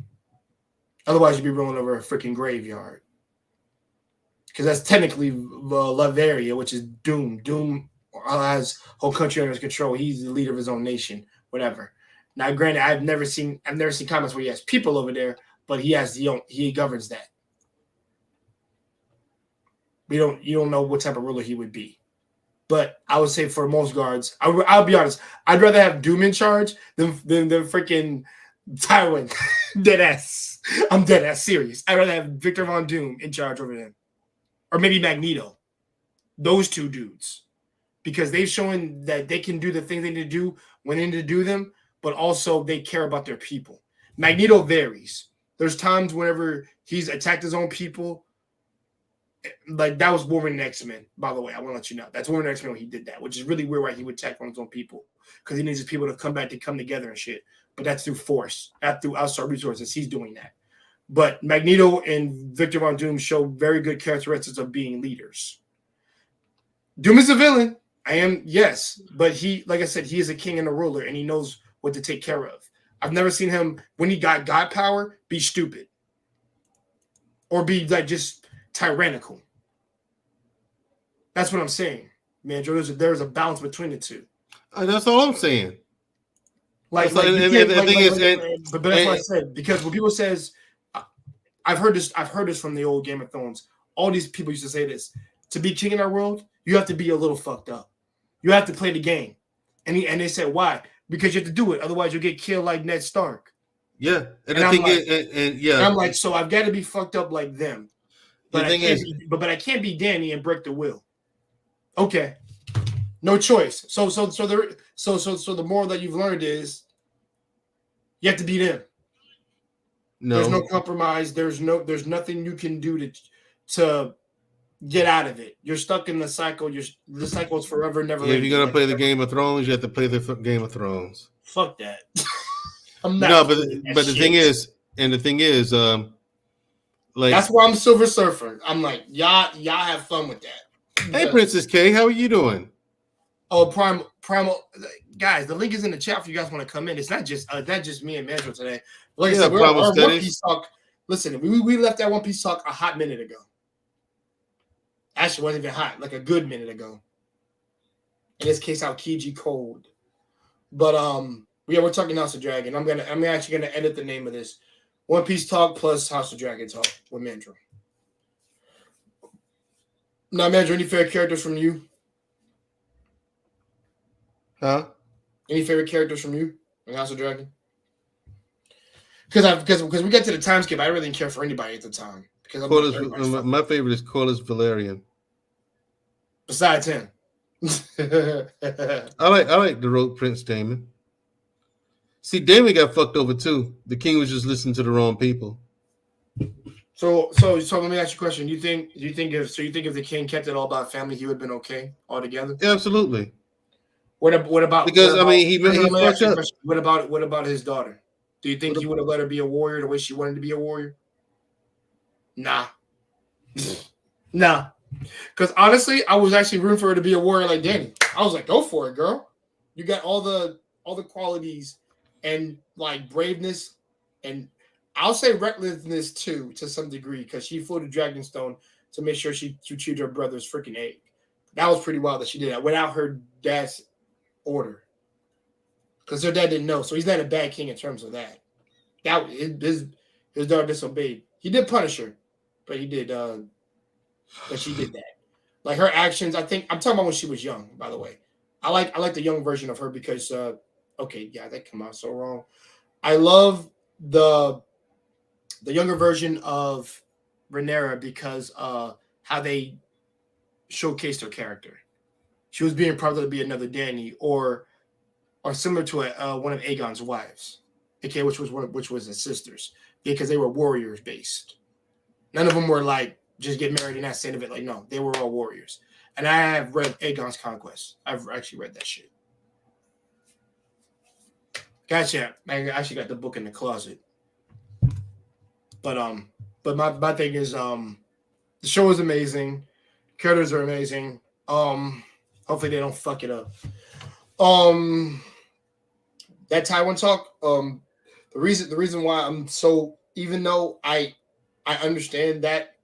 Otherwise, you'd be rolling over a freaking graveyard. Because that's technically Lavaria, which is Doom. Doom has whole country under his control. He's the leader of his own nation, whatever. Now, granted, I've never seen comments where he has people over there, but he governs that. You don't know what type of ruler he would be. But I would say for most guards, I'll be honest, I'd rather have Doom in charge than freaking Tywin. Dead ass. I'm dead ass serious. I'd rather have Victor Von Doom in charge over him. Or maybe Magneto. Those two dudes. Because they've shown that they can do the things they need to do when they need to do them, but also they care about their people. Magneto varies. There's times whenever he's attacked his own people. Like that was Wolverine and X-Men, by the way. I want to let you know. That's Wolverine and X-Men when he did that, which is really weird why he would attack on his own people. Because he needs his people to come together and shit. But that's through force, not through outside resources. He's doing that. But Magneto and Victor Von Doom show very good characteristics of being leaders. Doom is a villain. I am, yes. But he, like I said, he is a king and a ruler, and he knows what to take care of. I've never seen him, when he got God power, be stupid. Or be like just tyrannical. That's what I'm saying, man. There's a balance between the two. That's all I'm saying. But that's what I said, because when people says, I've heard this from the old Game of Thrones. All these people used to say this: to be king in our world, you have to be a little fucked up. You have to play the game, and they said why? Because you have to do it, otherwise you'll get killed like Ned Stark. Yeah, and I'm like, so I've got to be fucked up like them, but I can't be Danny and break the will. Okay, no choice. So the moral that you've learned is you have to be them. No. There's no compromise. There's nothing you can do to get out of it. You're stuck in the cycle. The cycle is forever, never. If you're gonna play the Game of Thrones, you have to play the Game of Thrones. Fuck that. I'm not. No, but the thing is, like that's why I'm Silver Surfer. I'm like, y'all have fun with that. Hey, Princess K, how are you doing? Oh, Primal guys, the link is in the chat if you guys want to come in. It's not just me and Mandrell today. Like I said, we're our One Piece talk. Listen, we left that One Piece talk a hot minute ago. Actually, it wasn't even hot, like a good minute ago. In this case, Aokiji cold. But we're talking House of Dragon. I'm actually gonna edit the name of this. One Piece talk plus House of Dragon talk with Mandrell. Now, Mandrell, any favorite characters from you? Huh? Any favorite characters from you in House of Dragon? Because we got to the time skip, I really didn't care for anybody at the time. Because my favorite is Corlys Valerian. Besides him, I like the Rogue Prince Daemon. See, Daemon got fucked over too. The king was just listening to the wrong people. So let me ask you a question. Do you think if the king kept it all about family, he would have been okay altogether? Yeah, absolutely. What about? Because what about, he fucked up. What about his daughter? Do you think he would have let her be a warrior the way she wanted to be a warrior? Nah. Nah. Because honestly, I was actually rooting for her to be a warrior like Danny. I was like, go for it, girl. You got all the qualities and like braveness, and I'll say recklessness too, to some degree, because she flew to Dragonstone to make sure she achieved her brother's freaking egg. That was pretty wild that she did that without her dad's order. Because her dad didn't know, so he's not a bad king in terms of that. His daughter disobeyed. He did punish her, but he did. But she did that. Like her actions, I think I'm talking about when she was young. By the way, I like the young version of her because that came out so wrong. I love the younger version of Rhaenyra because how they showcased her character. She was being proud to be another Dany, or similar to one of Aegon's wives, okay, which was his sisters, because they were warriors based. None of them were like just get married and that's the end of it. Like no, they were all warriors. And I have read Aegon's Conquest. I've actually read that shit. Gotcha. I actually got the book in the closet. But my thing is the show is amazing. Characters are amazing. Hopefully they don't fuck it up. Um that Taiwan talk, the reason why I'm so, even though I understand that,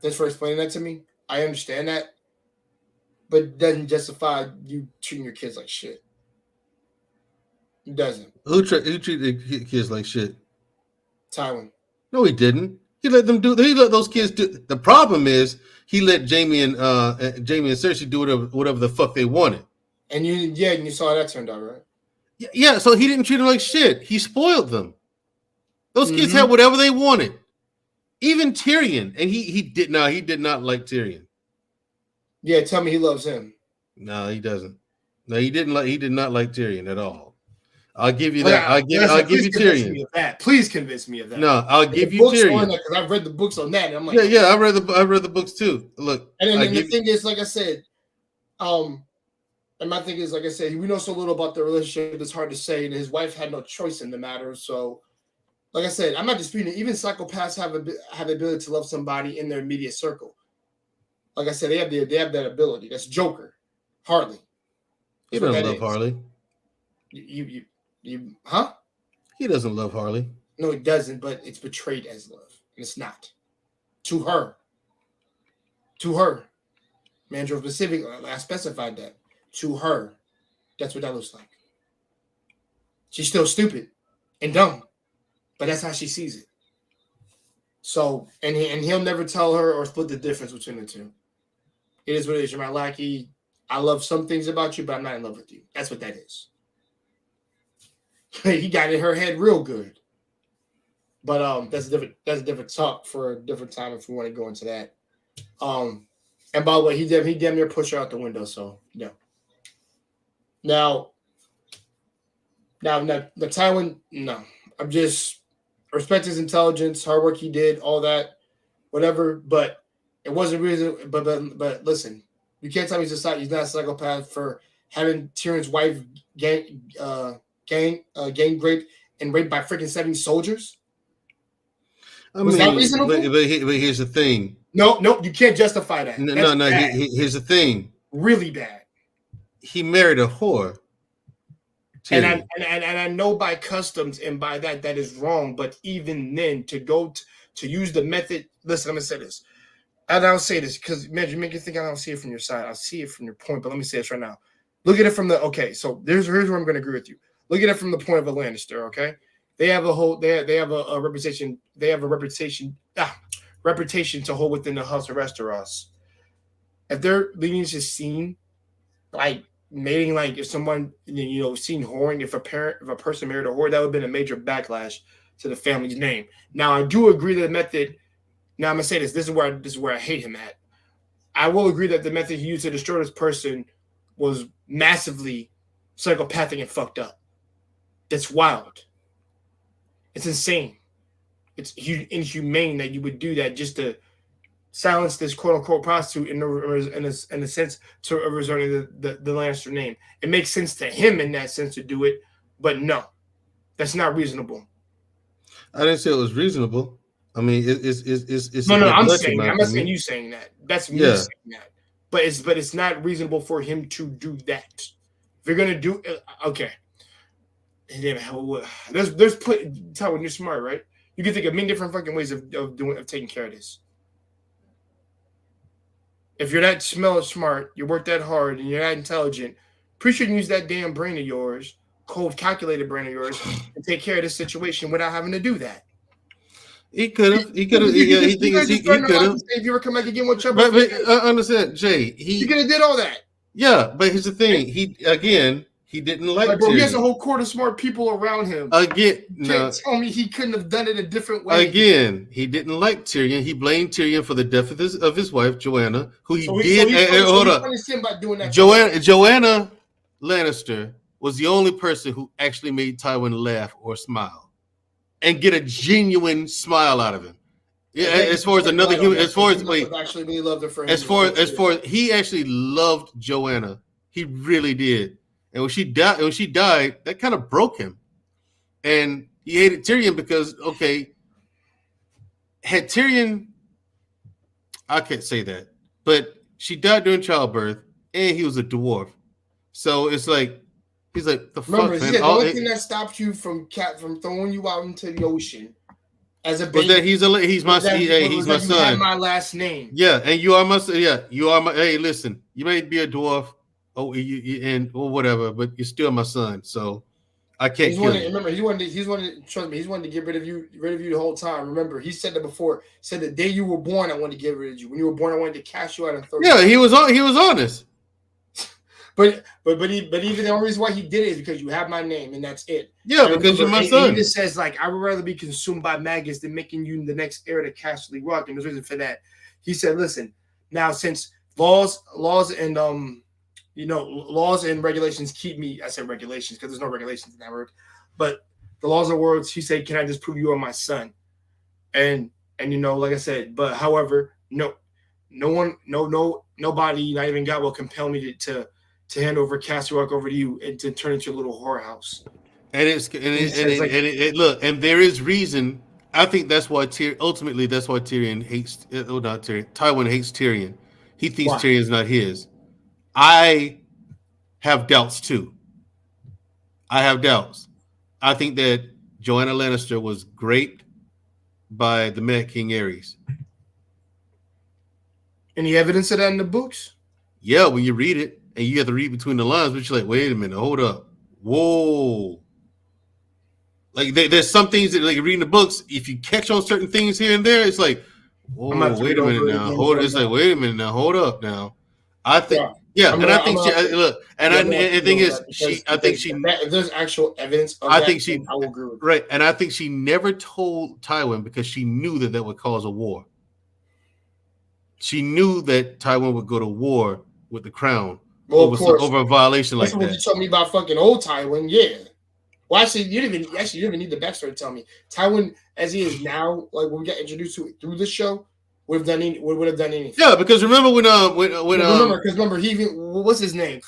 thanks for explaining that to me. I understand that, but it doesn't justify you treating your kids like shit. It doesn't. Who treated kids like shit? Taiwan. No, he didn't. He let them do. He let those kids do. The problem is he let Jamie and Cersei do whatever the fuck they wanted. And you saw how that turned out, right? Yeah. So he didn't treat them like shit. He spoiled them. Those kids had whatever they wanted. Even Tyrion, and he did not like Tyrion. Yeah, tell me he loves him. No, he doesn't. No, he did not like Tyrion at all. I'll give you that. I'll give you Tyrion. Please convince me of that. No, I'll give you Tyrion because I've read the books on that. And I'm like, yeah. I read the books too. Look, and then the thing is, like I said, and my thing is, like I said, we know so little about the relationship. It's hard to say, and his wife had no choice in the matter. So, like I said, I'm not disputing it. Even psychopaths have the ability to love somebody in their immediate circle. Like I said, they have that ability. That's Joker, Harley. He doesn't love Harley. Huh? He doesn't love Harley. No, he doesn't, but it's portrayed as love. And it's not. To her. Mandrell specific, I specified that. To her. That's what that looks like. She's still stupid and dumb. But that's how she sees it. So, and he'll never tell her or split the difference between the two. It is what it is. You're my lackey. I love some things about you, but I'm not in love with you. That's what that is. He got in her head real good. But that's a different talk for a different time if we want to go into that. And by the way, he damn near pushed her out the window, so yeah. Now the Tywin, no. I'm just respect his intelligence, hard work he did, all that, whatever, but it wasn't reason. But listen, you can't tell me he's not a psychopath for having Tyrion's wife gang raped and raped by freaking 70 soldiers. Was that reasonable? But here's the thing. No, you can't justify that. No. Here's the thing. Really bad. He married a whore. And I know by customs and by that is wrong. But even then, to use the method. Listen, I'm gonna say this. I don't say this because man, you make you think I don't see it from your side. I see it from your point. But let me say this right now. Look at it from so here's where I'm going to agree with you. Look at it from the point of a Lannister. Okay, they have a reputation. They have a reputation to hold within the House of Westeros. If their lineage is seen, like mating, like if someone seen whoring, if a person married a whore, that would have been a major backlash to the family's name. Now I do agree that the method. Now I'm gonna say this. This is where I hate him at. I will agree that the method he used to destroy this person was massively psychopathic and fucked up. That's wild. It's insane. It's inhumane that you would do that just to silence this quote unquote prostitute in a sense to resorting the Lannister name. It makes sense to him in that sense to do it, but no, that's not reasonable. I didn't say it was reasonable. I mean, it's no. I'm saying that. I'm not saying you saying that. That's me saying that. But it's not reasonable for him to do that. If you're gonna do okay, there's Tell when you're smart, right? You can think of many different fucking ways of taking care of this. If you're that smart, you work that hard, and you're that intelligent, pretty sure you can use that damn brain of yours, cold calculated brain of yours, and take care of this situation without having to do that. He could have. He could have. Yeah, he could have. If you ever come back again with trouble, but understand, Jay. He could have did all that. Yeah, but here's the thing. He didn't like. Bro, he has a whole court of smart people around him. Again, you can't tell me he couldn't have done it a different way. Again, he didn't like Tyrion. He blamed Tyrion for the death of his wife, Joanna, who he hold up. Joanna Lannister was the only person who actually made Tywin laugh or smile. And get a genuine smile out of him. Yeah, as far as another human, he actually loved Joanna. He really did. And when she died, that kind of broke him. And he hated Tyrion because, okay, had Tyrion, I can't say that, but she died during childbirth, and he was a dwarf. So it's like, he's like, the Remember, fuck, he man. said the only thing that stopped you from throwing you out into the ocean as a Was that baby he's my was he's my that you had son. my last name. Yeah, and you are my you are my. Hey, listen, you may be a dwarf, or whatever, but you're still my son. So I can't He's kill wanted. you. Remember, trust me. He's wanted to get rid of you the whole time. Remember, he said that before. He said the day you were born, I wanted to get rid of you. When you were born, I wanted to cast you out and throw you. Yeah, he was honest. But even the only reason why he did it is because you have my name and that's it. Yeah, and because remember, you're my and son. he just says like I would rather be consumed by maggots than making you the next heir to Castle Rock. And there's a reason for that. He said, listen, now since laws and laws and regulations keep me. I said regulations because there's no regulations in that word, but the laws and words. He said, can I just prove you are my son? And like I said, but however, nobody, not even God, will compel me to hand over Castle Rock over to you and to turn into a little whorehouse. And look, and there is reason. I think that's why ultimately that's why Tyrion hates. Oh, not Tyrion. Tywin hates Tyrion. He thinks Why? Tyrion's not his. I have doubts too. I have doubts. I think that Joanna Lannister was great by the Mad King Aerys. Any evidence of that in the books? Yeah, when you read it, and you have to read between the lines, but you're like, wait a minute, hold up. Whoa. Like there's some things that like reading the books, if you catch on certain things here and there, it's like, whoa, wait a minute now. Hold it. It's like, wait a minute now, hold up now. I think Yeah, and I think she look, and the thing is I think she if there's actual evidence of I that, think she I will agree with right, and I think she never told Tywin because she knew that would cause a war. She knew that Tywin would go to war with the crown over a violation like that. That's what you told me about fucking old Tywin, yeah. Well, actually, you didn't even need the backstory to tell me. Tywin, as he is now, like when we get introduced to it through this show, would have done anything. Yeah, because remember when remember he even what's his name,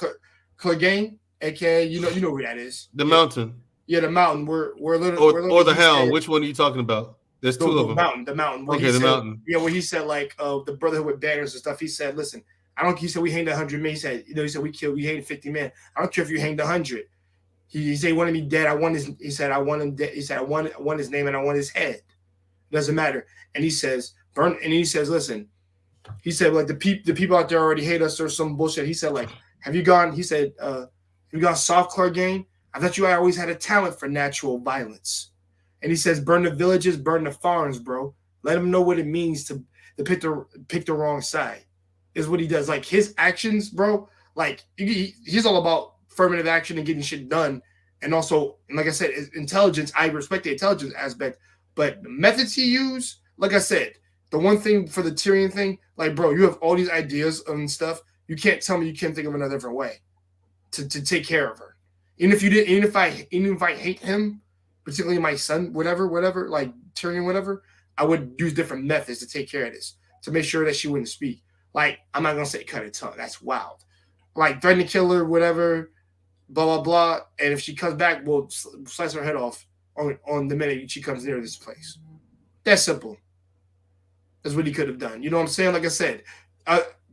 Clegane, aka you know who that is. The mountain. Yeah, the mountain. We're or the Hound. Which one are you talking about? There's two of them. The mountain. Okay, the mountain. Yeah, when he said like the Brotherhood with banners and stuff, he said, "Listen, I don't." He said we hanged 100 men. He said, we hanged 50 men. I don't care if you hanged 100. He said he wanted me dead. I want his. He said I want him dead. He said I want his name and I want his head. Doesn't matter. And he says burn. And he says, listen. He said like the people out there already hate us or some bullshit. He said like, have you gone? He said, have you gone soft, Clegane? I thought you always had a talent for natural violence. And he says, burn the villages, burn the farms, bro. Let him know what it means to pick the wrong side. Is what he does. Like his actions, bro. Like he's all about affirmative action and getting shit done. And also, like I said, intelligence. I respect the intelligence aspect, but the methods he used, like I said, the one thing for the Tyrion thing, like, bro, you have all these ideas and stuff. You can't tell me you can't think of another different way to take care of her. Even if I hate him, particularly my son, whatever, like Tyrion, whatever, I would use different methods to take care of this, to make sure that she wouldn't speak. Like, I'm not gonna say cut her tongue. That's wild. Like, threaten to kill her, whatever, blah blah blah. And if she comes back, we'll slice her head off on the minute she comes near this place. That's simple. That's what he could have done. You know what I'm saying? Like I said,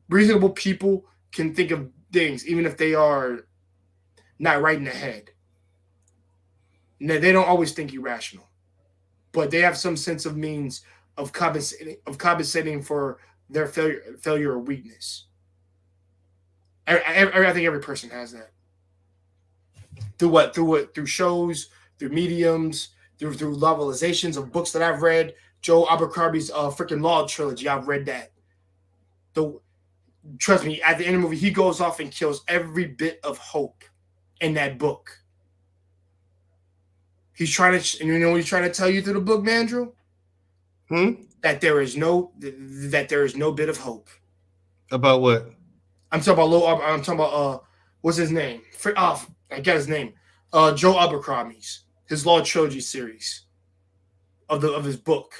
reasonable people can think of things, even if they are not right in the head. Now, they don't always think irrational, but they have some sense of means of compensating for their failure or weakness. I think every person has that. Through shows, through mediums, through novelizations of books that I've read. Joe Abercrombie's freaking Law trilogy. I've read that. Trust me, at the end of the movie, he goes off and kills every bit of hope in that book. He's trying to, and you know what he's trying to tell you through the book, Mandrell? That there is no bit of hope. About what? I'm talking about what's his name? I got his name. Joe Abercrombie's his Law trilogy series of his book.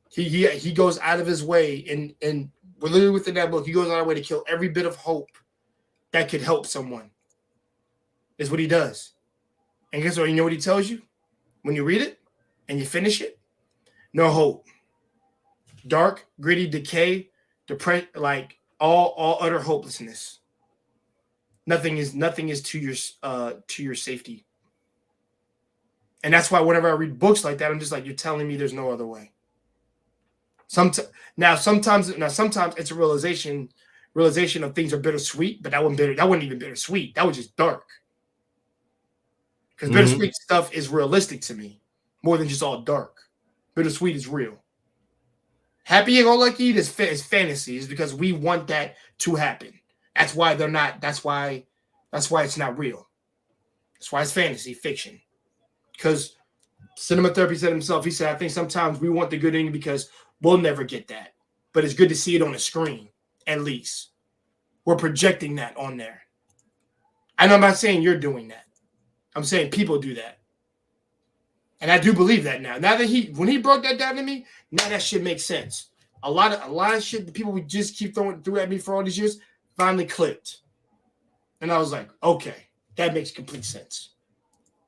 He goes out of his way and literally within that book, he goes out of his way to kill every bit of hope that could help someone. Is what he does. And guess what? You know what he tells you? when you read it and you finish it, no hope. Dark, gritty, decay, depression, like all utter hopelessness. Nothing is to your safety. And that's why whenever I read books like that, I'm just like, you're telling me there's no other way. Sometimes it's a realization of things are bittersweet, but that wasn't even bittersweet. That was just dark. Because bittersweet stuff is realistic to me, more than just all dark. Bittersweet is real. Happy go lucky is fantasy, is because we want that to happen. That's why they're not. That's why it's not real. That's why it's fantasy fiction. Because cinema therapy said himself, he said, I think sometimes we want the good ending because we'll never get that. But it's good to see it on the screen, at least. We're projecting that on there. And I'm not saying you're doing that. I'm saying people do that. And I do believe that now. Now that when he broke that down to me, now that shit makes sense. A lot of shit the people we just keep throwing through at me for all these years finally clicked. And I was like, okay, that makes complete sense.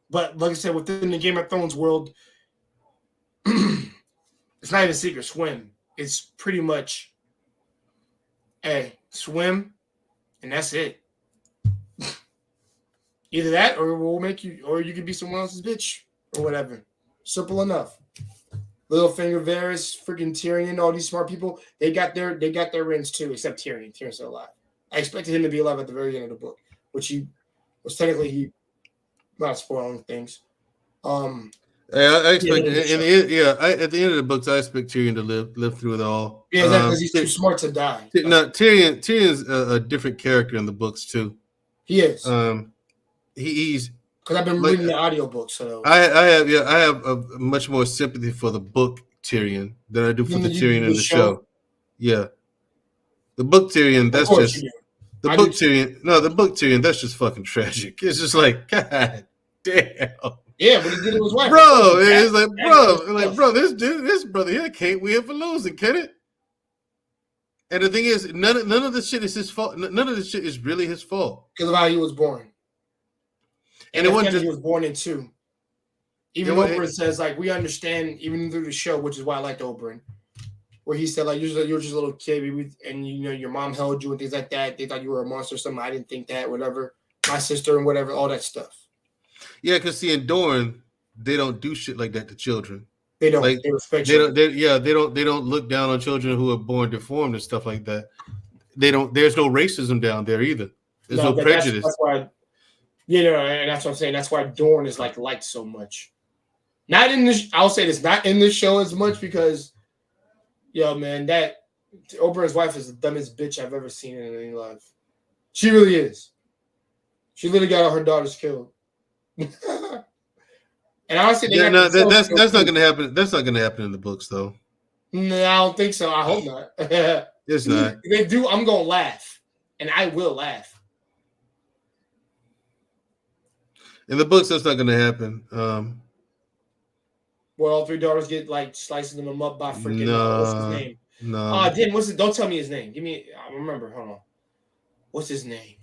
But like I said, within the Game of Thrones world, it's not even sink or swim. It's pretty much, hey, swim, and that's it. Either that, or we'll make you, or you can be someone else's bitch, or whatever. Simple enough. Littlefinger, Varys, freaking Tyrion, all these smart people, they got their ends too, except Tyrion. Tyrion's still alive. I expected him to be alive at the very end of the book, which he was technically not spoiling things. I expect at the end of the books, I expect Tyrion to live through it all. Yeah, exactly, because he's too smart to die. No, Tyrion's a different character in the books too. He is. He's because I've been reading the audiobook, so I have a much more sympathy for the book Tyrion than I do for the Tyrion in the show. Yeah, the book Tyrion, that's just the book Tyrion. No, the book Tyrion, that's just fucking tragic. It's just like, God damn. Yeah, but he did it with his wife. Bro, it's like, bro, this brother here can't win for losing, can it? And the thing is, none of this shit is his fault. None of this shit is really his fault. Because of how he was born. And it wasn't just, he was born into. Even Oberyn says, like, we understand, even through the show, which is why I liked Oberyn, where he said, like, you're just a little kid, and, you know, your mom held you and things like that. They thought you were a monster or something. I didn't think that, whatever. My sister and whatever, all that stuff. Yeah, because, see, in Dorne, they don't do shit like that to children. They don't. Like, they respect children. They don't look down on children who are born deformed and stuff like that. They don't. There's no racism down there either. There's no prejudice. That's why, you know, and that's what I'm saying. That's why Dorne is liked so much. Not in this. I'll say this. Not in this show as much because, yo, man, that Oberyn's wife is the dumbest bitch I've ever seen in any life. She really is. She literally got all her daughters killed. And honestly, that's not going to happen. That's not going to happen in the books, though. No, I don't think so. I hope not. It's not. If they do, I'm going to laugh, and I will laugh. In the books, that's not going to happen. Well, all three daughters get like slicing them up by freaking what's his name? No. Don't tell me his name. Give me. I remember. Hold on. What's his name?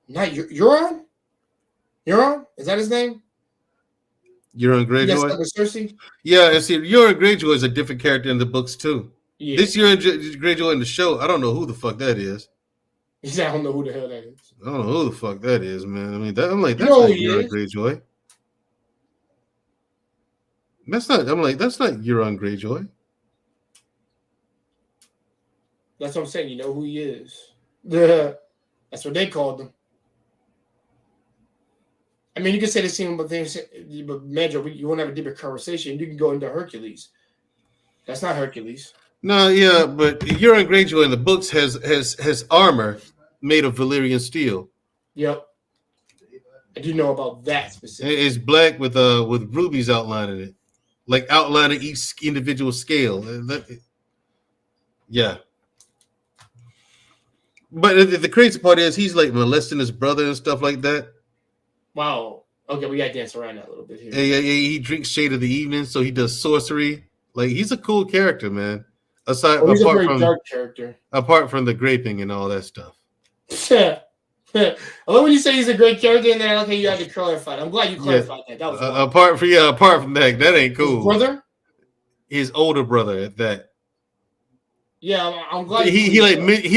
Not Euron? Euron? Is that his name? Euron Greyjoy? Cersei? Yeah, and see, Euron Greyjoy is a different character in the books, too. Yeah. This Euron Greyjoy in the show, I don't know who the fuck that is. I don't know who the hell that is. I don't know who the fuck that is, man. I mean, that's not Euron Greyjoy. That's not Euron Greyjoy. That's what I'm saying. You know who he is. That's what they called him. I mean, you can say the same, but Mandrell, you want to have a deeper conversation. You can go into Hercules. That's not Hercules. No, yeah, but Euron Greyjoy in the books has armor made of Valyrian steel. Yep, I do know about that specifically. It's black with rubies outlining it, like outlining each individual scale. Yeah. But the crazy part is he's like molesting his brother and stuff like that. Wow. Okay, we got to dance around that a little bit here. Yeah, he drinks Shade of the Evening, so he does sorcery. Like, he's a cool character, man. He's a very dark character. Apart from the graping and all that stuff. Yeah. I love when you say he's a great character, and then okay, you had to clarify. I'm glad you Yeah. clarified that. That was wild. Apart from that ain't His cool. brother. His older brother at that. Yeah, I'm glad He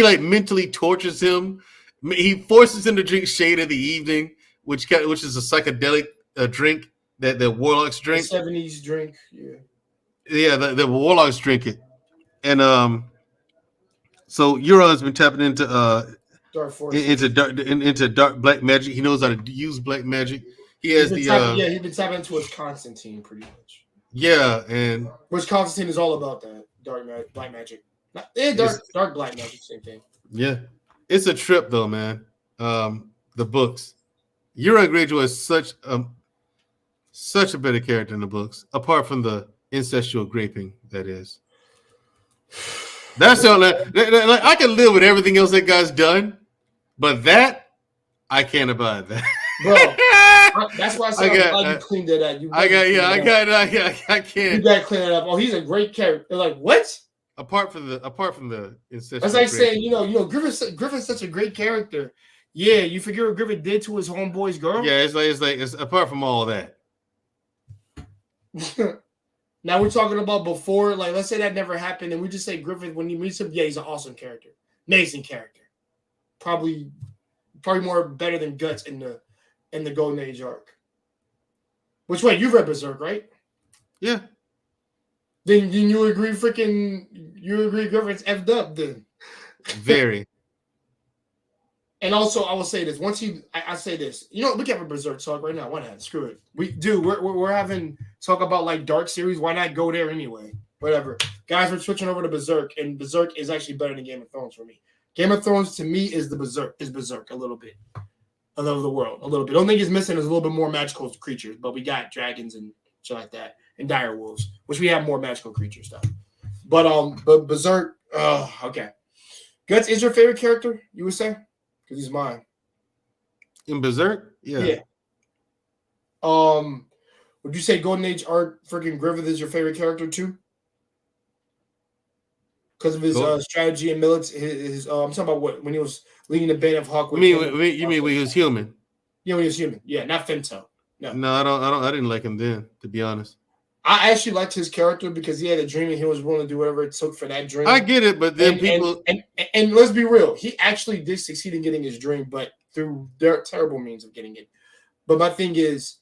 like mentally tortures him. He forces him to drink Shade of the Evening, which is a psychedelic drink that the warlocks the drink. 70s drink. Yeah. Yeah, the warlocks drink it, and so Euron's been tapping into Dark forces. into dark black magic. He knows how to use black magic. He has he's been tapping into his Constantine pretty much. Yeah, and which Constantine is all about that black magic. Dark black magic, same thing. Yeah, it's a trip though, man. The books. Euron Greyjoy is such a better character in the books, apart from the incestual graping. That is. That's all. Like, I can live with everything else that guy's done, but that I can't abide that. Bro, that's why I said I'm glad you cleaned it up. I can't. You got to clean it up. Oh, he's a great character. They're like, what? Apart from the incestual. That's like saying, Griffin's such a great character. Yeah, you forget what Griffin did to his homeboy's girl. Yeah, it's apart from all that. Now we're talking about before, like let's say that never happened, and we just say Griffin when he meets him, yeah, he's an awesome character, amazing character, probably more better than Guts in the Golden Age arc. Which way you've read Berserk, right? Yeah. Then you agree, Griffin's effed up then. Very. And also, I will say this. I say this. We can have a Berserk talk right now. Why not? Screw it. We're having talk about like dark series. Why not go there anyway? Whatever, guys. We're switching over to Berserk, and Berserk is actually better than Game of Thrones for me. Game of Thrones to me is Berserk a little bit. I love the world a little bit. The only thing is missing is a little bit more magical creatures, but we got dragons and shit like that, and dire wolves, which we have more magical creature stuff. But Berserk. Okay. Guts is your favorite character? You would say? Because he's mine. In Berserk? Yeah. Would you say Golden Age Art freaking Griffith is your favorite character too? Because of his strategy and military. I'm talking about when he was leading the band of Hawk. You mean when he was human? Yeah, when he was human. Yeah, not Femto. No, I didn't like him then, to be honest. I actually liked his character because he had a dream and he was willing to do whatever it took for that dream. I get it, but then and let's be real, he actually did succeed in getting his dream, but through their terrible means of getting it. But my thing is,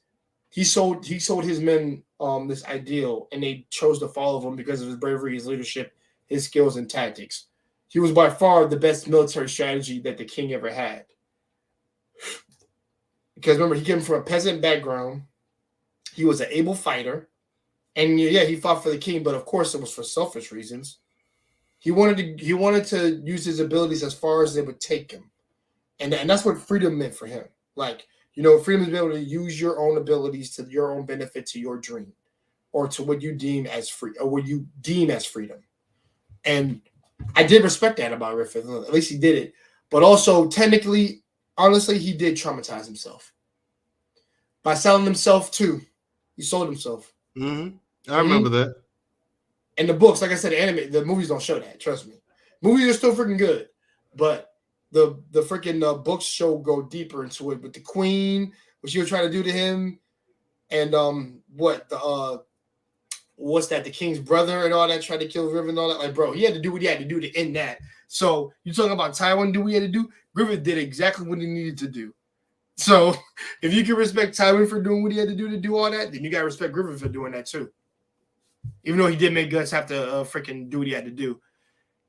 he sold his men this ideal, and they chose to follow him because of his bravery, his leadership, his skills, and tactics. He was by far the best military strategy that the king ever had. Because remember, he came from a peasant background. He was an able fighter. And yeah, he fought for the king, but of course it was for selfish reasons. He wanted to use his abilities as far as they would take him. And that's what freedom meant for him. Like, freedom is being able to use your own abilities to your own benefit, to your dream, or to what you deem as free, or what you deem as freedom. And I did respect that about Griffith. At least he did it. But also, technically, honestly, he did traumatize himself. By selling himself too. He sold himself. Mm-hmm. I remember that. And the books, like I said, the movies don't show that. Trust me. Movies are still freaking good. But the freaking books go deeper into it with the queen, what she was trying to do to him, and what's that? The king's brother and all that tried to kill Griffin and all that. Like, bro, he had to do what he had to do to end that. So you talking about Tywin do what he had to do? Griffin did exactly what he needed to do. So if you can respect Tywin for doing what he had to do all that, then you gotta respect Griffin for doing that too. Even though he did make Guts have to freaking do what he had to do.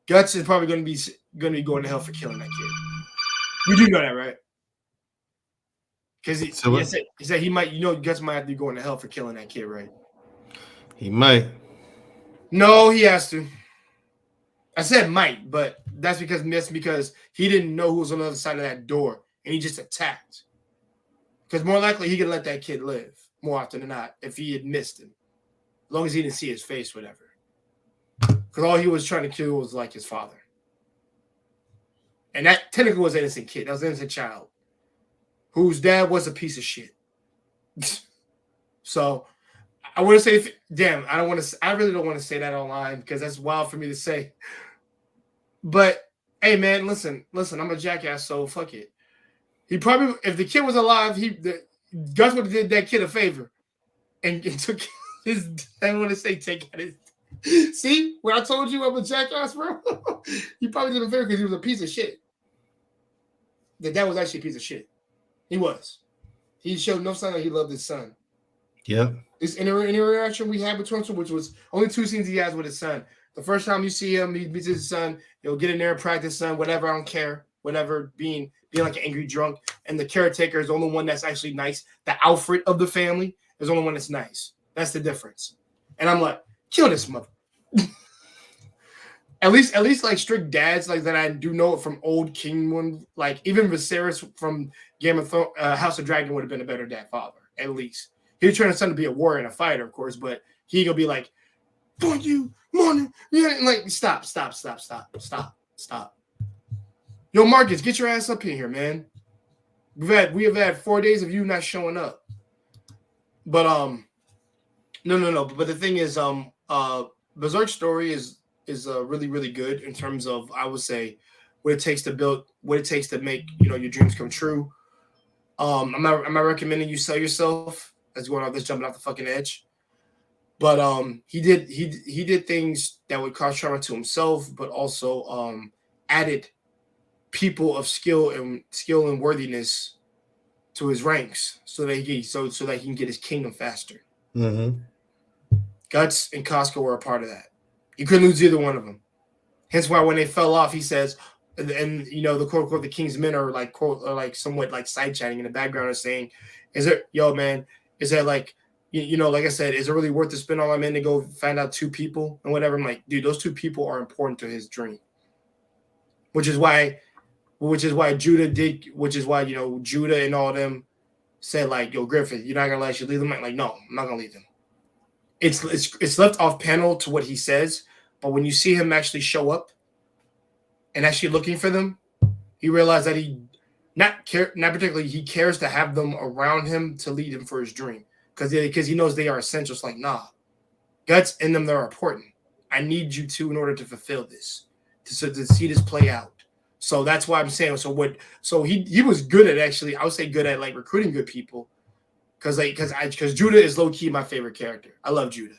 Guts is probably going to be going to hell for killing that kid. You do know that, right? Because he said he might. Guts might have to be going to hell for killing that kid, right? He might. No, he has to. I said might, but that's because he didn't know who was on the other side of that door, and he just attacked. Because more likely he could let that kid live more often than not if he had missed him. As long as he didn't see his face, whatever. Because all he was trying to kill was like his father. And that technically was an innocent kid. That was an innocent child. Whose dad was a piece of shit. So I want to say, I really don't want to say that online because that's wild for me to say. But hey man, listen, I'm a jackass, so fuck it. He probably, if the kid was alive, Gus would have did that kid a favor and took his. I don't want to say take out his. See, when I told you I'm a jackass, bro, he probably did him a favor because he was a piece of shit. That dad was actually a piece of shit. He was. He showed no sign that he loved his son. Yeah. This interaction we had between him, which was only 2 scenes he has with his son. The first time you see him, he meets his son. He'll get in there and practice, son, whatever, I don't care. Whatever, being like an angry drunk. And the caretaker is the only one that's actually nice. The Alfred of the family is the only one that's nice. That's the difference. And I'm like, kill this mother. At least like strict dads like that I do know it from old King one. Like even Viserys from Game of Thrones, House of Dragon would have been a better dad father. At least he was trying his son to be a warrior and a fighter, of course, but he gonna be like, "Fuck you, morning, yeah." And like, stop. Yo, Marcus, get your ass up in here, man. We have had 4 days of you not showing up. But no. But the thing is, Berserk story is really, really good in terms of, I would say, what it takes to make your dreams come true. I'm not recommending you sell yourself. That's going off this jumping off the fucking edge. But he did things that would cause trauma to himself, but also added people of skill and worthiness to his ranks so that he can get his kingdom faster. Mm-hmm. Guts and Costco were a part of that. You couldn't lose either one of them. Hence why when they fell off, he says, and the quote unquote the king's men are like somewhat like side chatting in the background and saying, "Is it like like I said, is it really worth to spend all my men to go find out 2 people and whatever?" I'm like, dude, those 2 people are important to his dream. Which is why Judah and all of them said like, "Yo, Griffith, you're not gonna let you leave them." I'm like, no, I'm not gonna leave them. It's left off panel to what he says, but when you see him actually show up and actually looking for them, he realized that he not particularly he cares to have them around him to lead him for his dream because he knows they are essential. It's like, nah, Guts in them, they're important. I need you to in order to fulfill this to see this play out. So that's why I'm saying so he was good at actually, I would say good at like recruiting good people. Because Judah is low key my favorite character. I love Judah.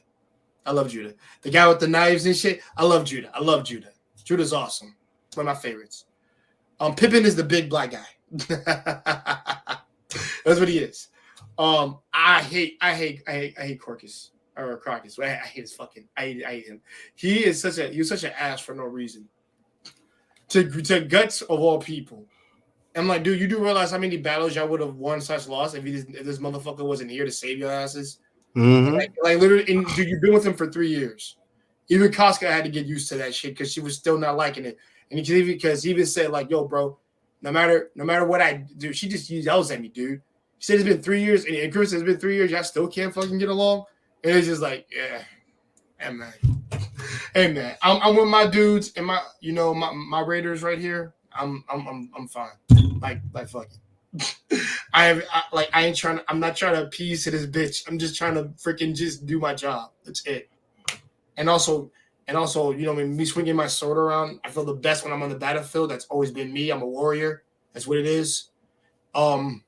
The guy with the knives and shit. I love Judah. Judah's awesome. It's one of my favorites. Pippin is the big black guy. That's what he is. I hate Crocus. I hate his fucking. I hate him. He was such an ass for no reason. To Guts of all people. I'm like, dude, you do realize how many battles y'all would have won / lost if this motherfucker wasn't here to save your asses? Mm-hmm. Like literally, dude, you've been with him for 3 years. Even Casca had to get used to that shit because she was still not liking it. And because he even said like, "Yo, bro, no matter what I do," she just yells at me, dude. She said it's been 3 years, and Chris has been 3 years. Y'all still can't fucking get along. And it's just like, yeah, hey man, I'm with my dudes and my Raiders right here. I'm fine. Like fuck it. I'm not trying to appease to this bitch. I'm just trying to freaking just do my job. That's it. And also, me swinging my sword around, I feel the best when I'm on the battlefield. That's always been me. I'm a warrior. That's what it is. Like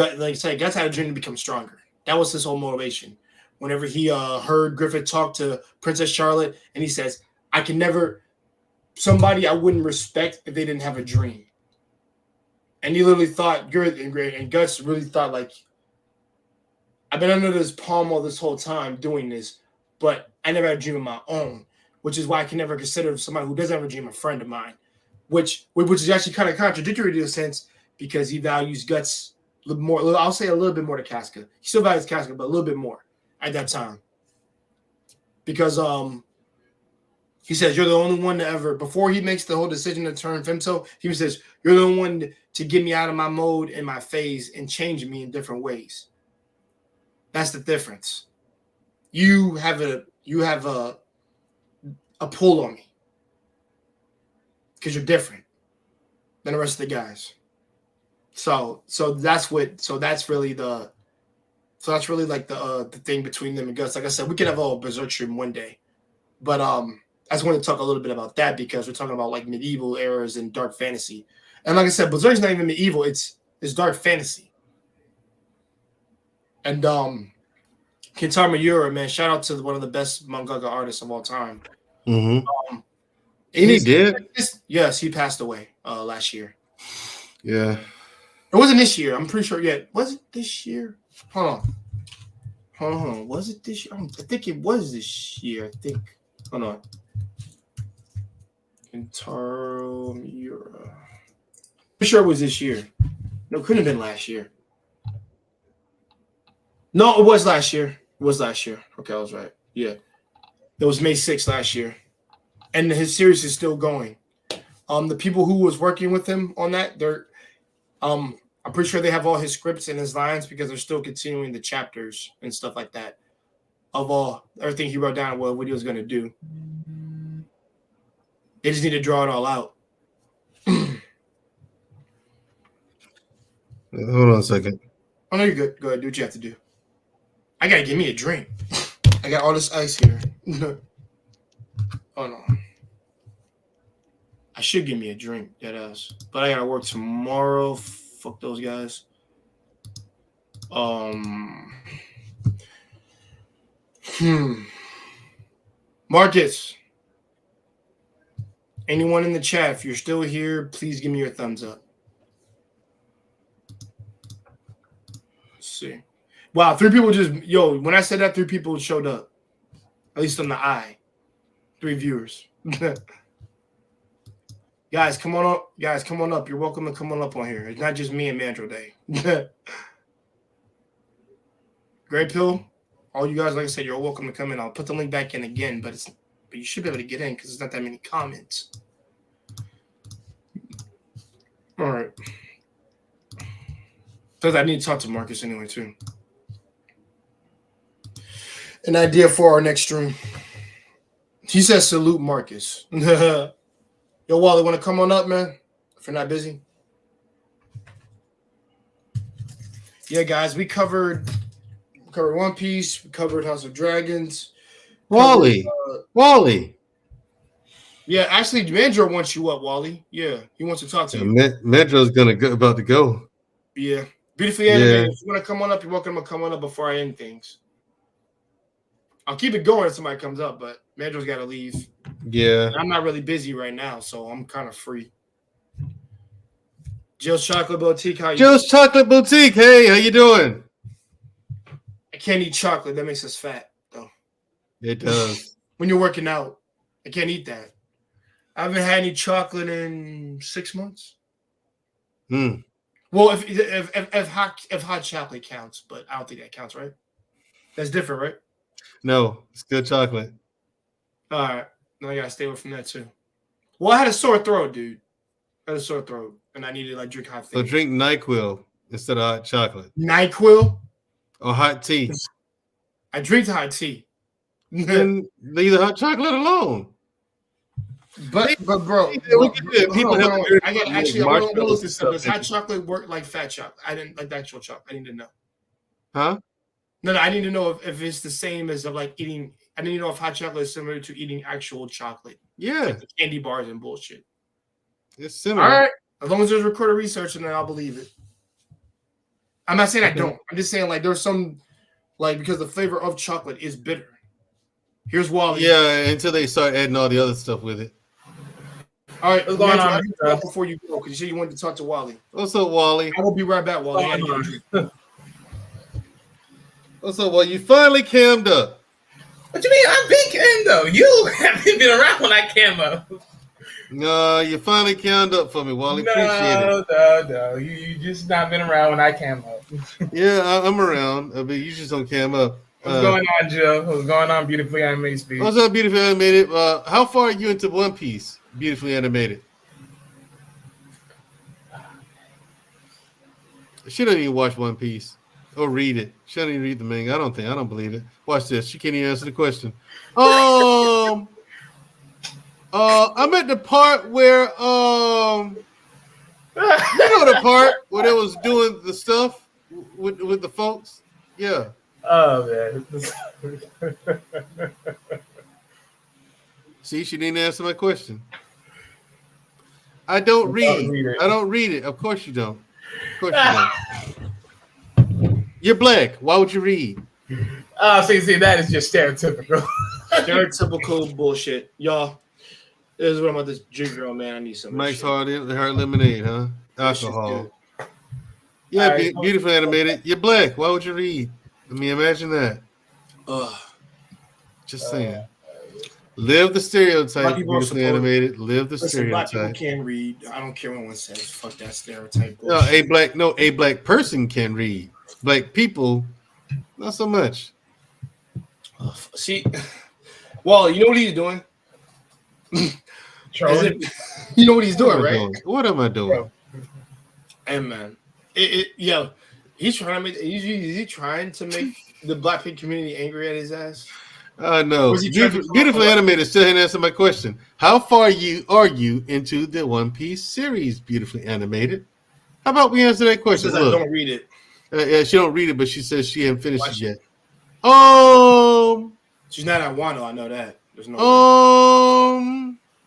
I said, Guts had a dream to become stronger. That was his whole motivation. Whenever he heard Griffith talk to Princess Charlotte, and he says, "I can never somebody I wouldn't respect if they didn't have a dream." And he literally thought, and Guts really thought, like, I've been under this palm all this whole time doing this, but I never had a dream of my own, which is why I can never consider somebody who doesn't have a dream a friend of mine, which is actually kind of contradictory to a sense because he values Guts a little more. I'll say a little bit more to Casca. He still values Casca, but a little bit more at that time. Because he says, "You're the only one to ever," before he makes the whole decision to turn femto, he says, "You're the only one to get me out of my mode and my phase and change me in different ways." That's the difference. You have a pull on me because you're different than the rest of the guys. So that's really like the thing between them and Gus. Like I said, we could have a whole Berserk stream one day, but I just want to talk a little bit about that because we're talking about like medieval eras and dark fantasy. And like I said, Berserk's not even medieval. It's dark fantasy. And Kentaro Miura, man, shout out to one of the best mangaka artists of all time. Mm-hmm. And he did? Yes, he passed away last year. Yeah. It wasn't this year. I'm pretty sure. Yeah, was it this year? Hold on. Was it this year? I think it was this year. I think. Hold on. Kentaro Miura. Pretty sure it was this year. No, it couldn't have been last year. No, it was last year. It was last year. Okay, I was right. Yeah. It was May 6th last year. And his series is still going. The people who was working with him on that, they're I'm pretty sure they have all his scripts and his lines because they're still continuing the chapters and stuff like that of everything he wrote down, what he was going to do. They just need to draw it all out. Hold on a second. Oh, no, you're good. Go ahead. Do what you have to do. I got to give me a drink. I got all this ice here. Oh, no. I should give me a drink, that ass. But I got to work tomorrow. Fuck those guys. Marcus. Anyone in the chat, if you're still here, please give me your thumbs up. Let's see. Wow, 3 people when I said that, 3 people showed up. At least on the eye. 3 viewers. Guys, come on up. You're welcome to come on up on here. It's not just me and Mandrell Day. Great Pill. All you guys, like I said, you're welcome to come in. I'll put the link back in again, but you should be able to get in because there's not that many comments. All right. Because I need to talk to Marcus anyway, too. An idea for our next stream. He says salute Marcus. Yo, Wally, want to come on up, man? If you're not busy. Yeah, guys, we covered One Piece. We covered House of Dragons. Wally. Yeah, actually, Mandrell wants you up, Wally. Yeah, he wants to talk to you. Mandrell's about to go. Yeah. Beautifully animated. If you want to come on up, you're welcome to come on up before I end things. I'll keep it going if somebody comes up, but Mandrell's got to leave. Yeah. And I'm not really busy right now, so I'm kind of free. Jill's Chocolate Boutique, how you Jill's Chocolate Boutique, hey, how you doing? I can't eat chocolate. That makes us fat, though. It does. When you're working out, I can't eat that. I haven't had any chocolate in 6 months. Well, if hot chocolate counts, but I don't think that counts, right? That's different, right? No, it's good chocolate. All right. Now I gotta stay away from that too. Well, I had a sore throat, dude. I had a sore throat, and I needed to drink hot things. So drink NyQuil instead of hot chocolate. NyQuil or hot tea. I drink hot tea. Then leave the hot chocolate alone. But bro, people have I got actually. I want to look this up. Does hot chocolate work like fat chocolate? I didn't like the actual chocolate. I need to know. Huh? No, I need to know if it's the same as of like eating. I need to know if hot chocolate is similar to eating actual chocolate. Yeah, like the candy bars and bullshit. It's similar. All right, as long as there's recorded research, and then I'll believe it. I'm not saying I don't. I'm just saying like there's some because the flavor of chocolate is bitter. Here's Wally. Yeah, until they start adding all the other stuff with it. All right, what's going on before you go? Because you said you wanted to talk to Wally. What's up, Wally? I will be right back, Wally. What's up, Wally? You finally cammed up. What you mean? I've been cammed though. You haven't been around when I cam up. No, you finally cammed up for me, Wally. Appreciate it. No. You just not been around when I cam up. Yeah, I'm around. I mean, you just don't cam up. What's going on, Jill? What's going on, Beautifully Animated Speed? What's up, Beautifully Animated? How far are you into One Piece, Beautifully Animated? She doesn't even watch One Piece or read it. She doesn't even read the manga. I don't believe it. Watch this. She can't even answer the question. I'm at the part where you know the part where they was doing the stuff with the folks. Yeah. Oh man. See, she didn't answer my question. I don't I read. read it. I don't read it. Of course you don't. Of course you don't. You're black. Why would you read? Oh, see, that is just stereotypical. Stereotypical bullshit, y'all. This is what I'm about to drink, girl, man. I need some. Mike's hard lemonade, huh? This shit's Alcohol. good. Yeah, All right. beautifully animated. You're black. Why would you read? I mean, imagine that. Just saying. Live the stereotype. people are Beautifully supportive. animated. Live the Listen, black people stereotype. can't read. I don't care what anyone says. Fuck that stereotype. No, Bullshit. a black person can read. Black people, not so much. See, Wally, you know what he's doing? Trolling. You know what he's doing, right? What am I doing? Hey man, yo, he's trying to make. Is he trying to make the Blackpink community angry at his ass? No. Was he trying to- Beautifully animated still didn't answer my question. How far are you into the One Piece series? Beautifully animated. How about we answer that question? Says I don't read it. Yeah, she don't read it, but she says she hasn't finished Watch it yet. She's not at Wano. I know that. There's no. Way.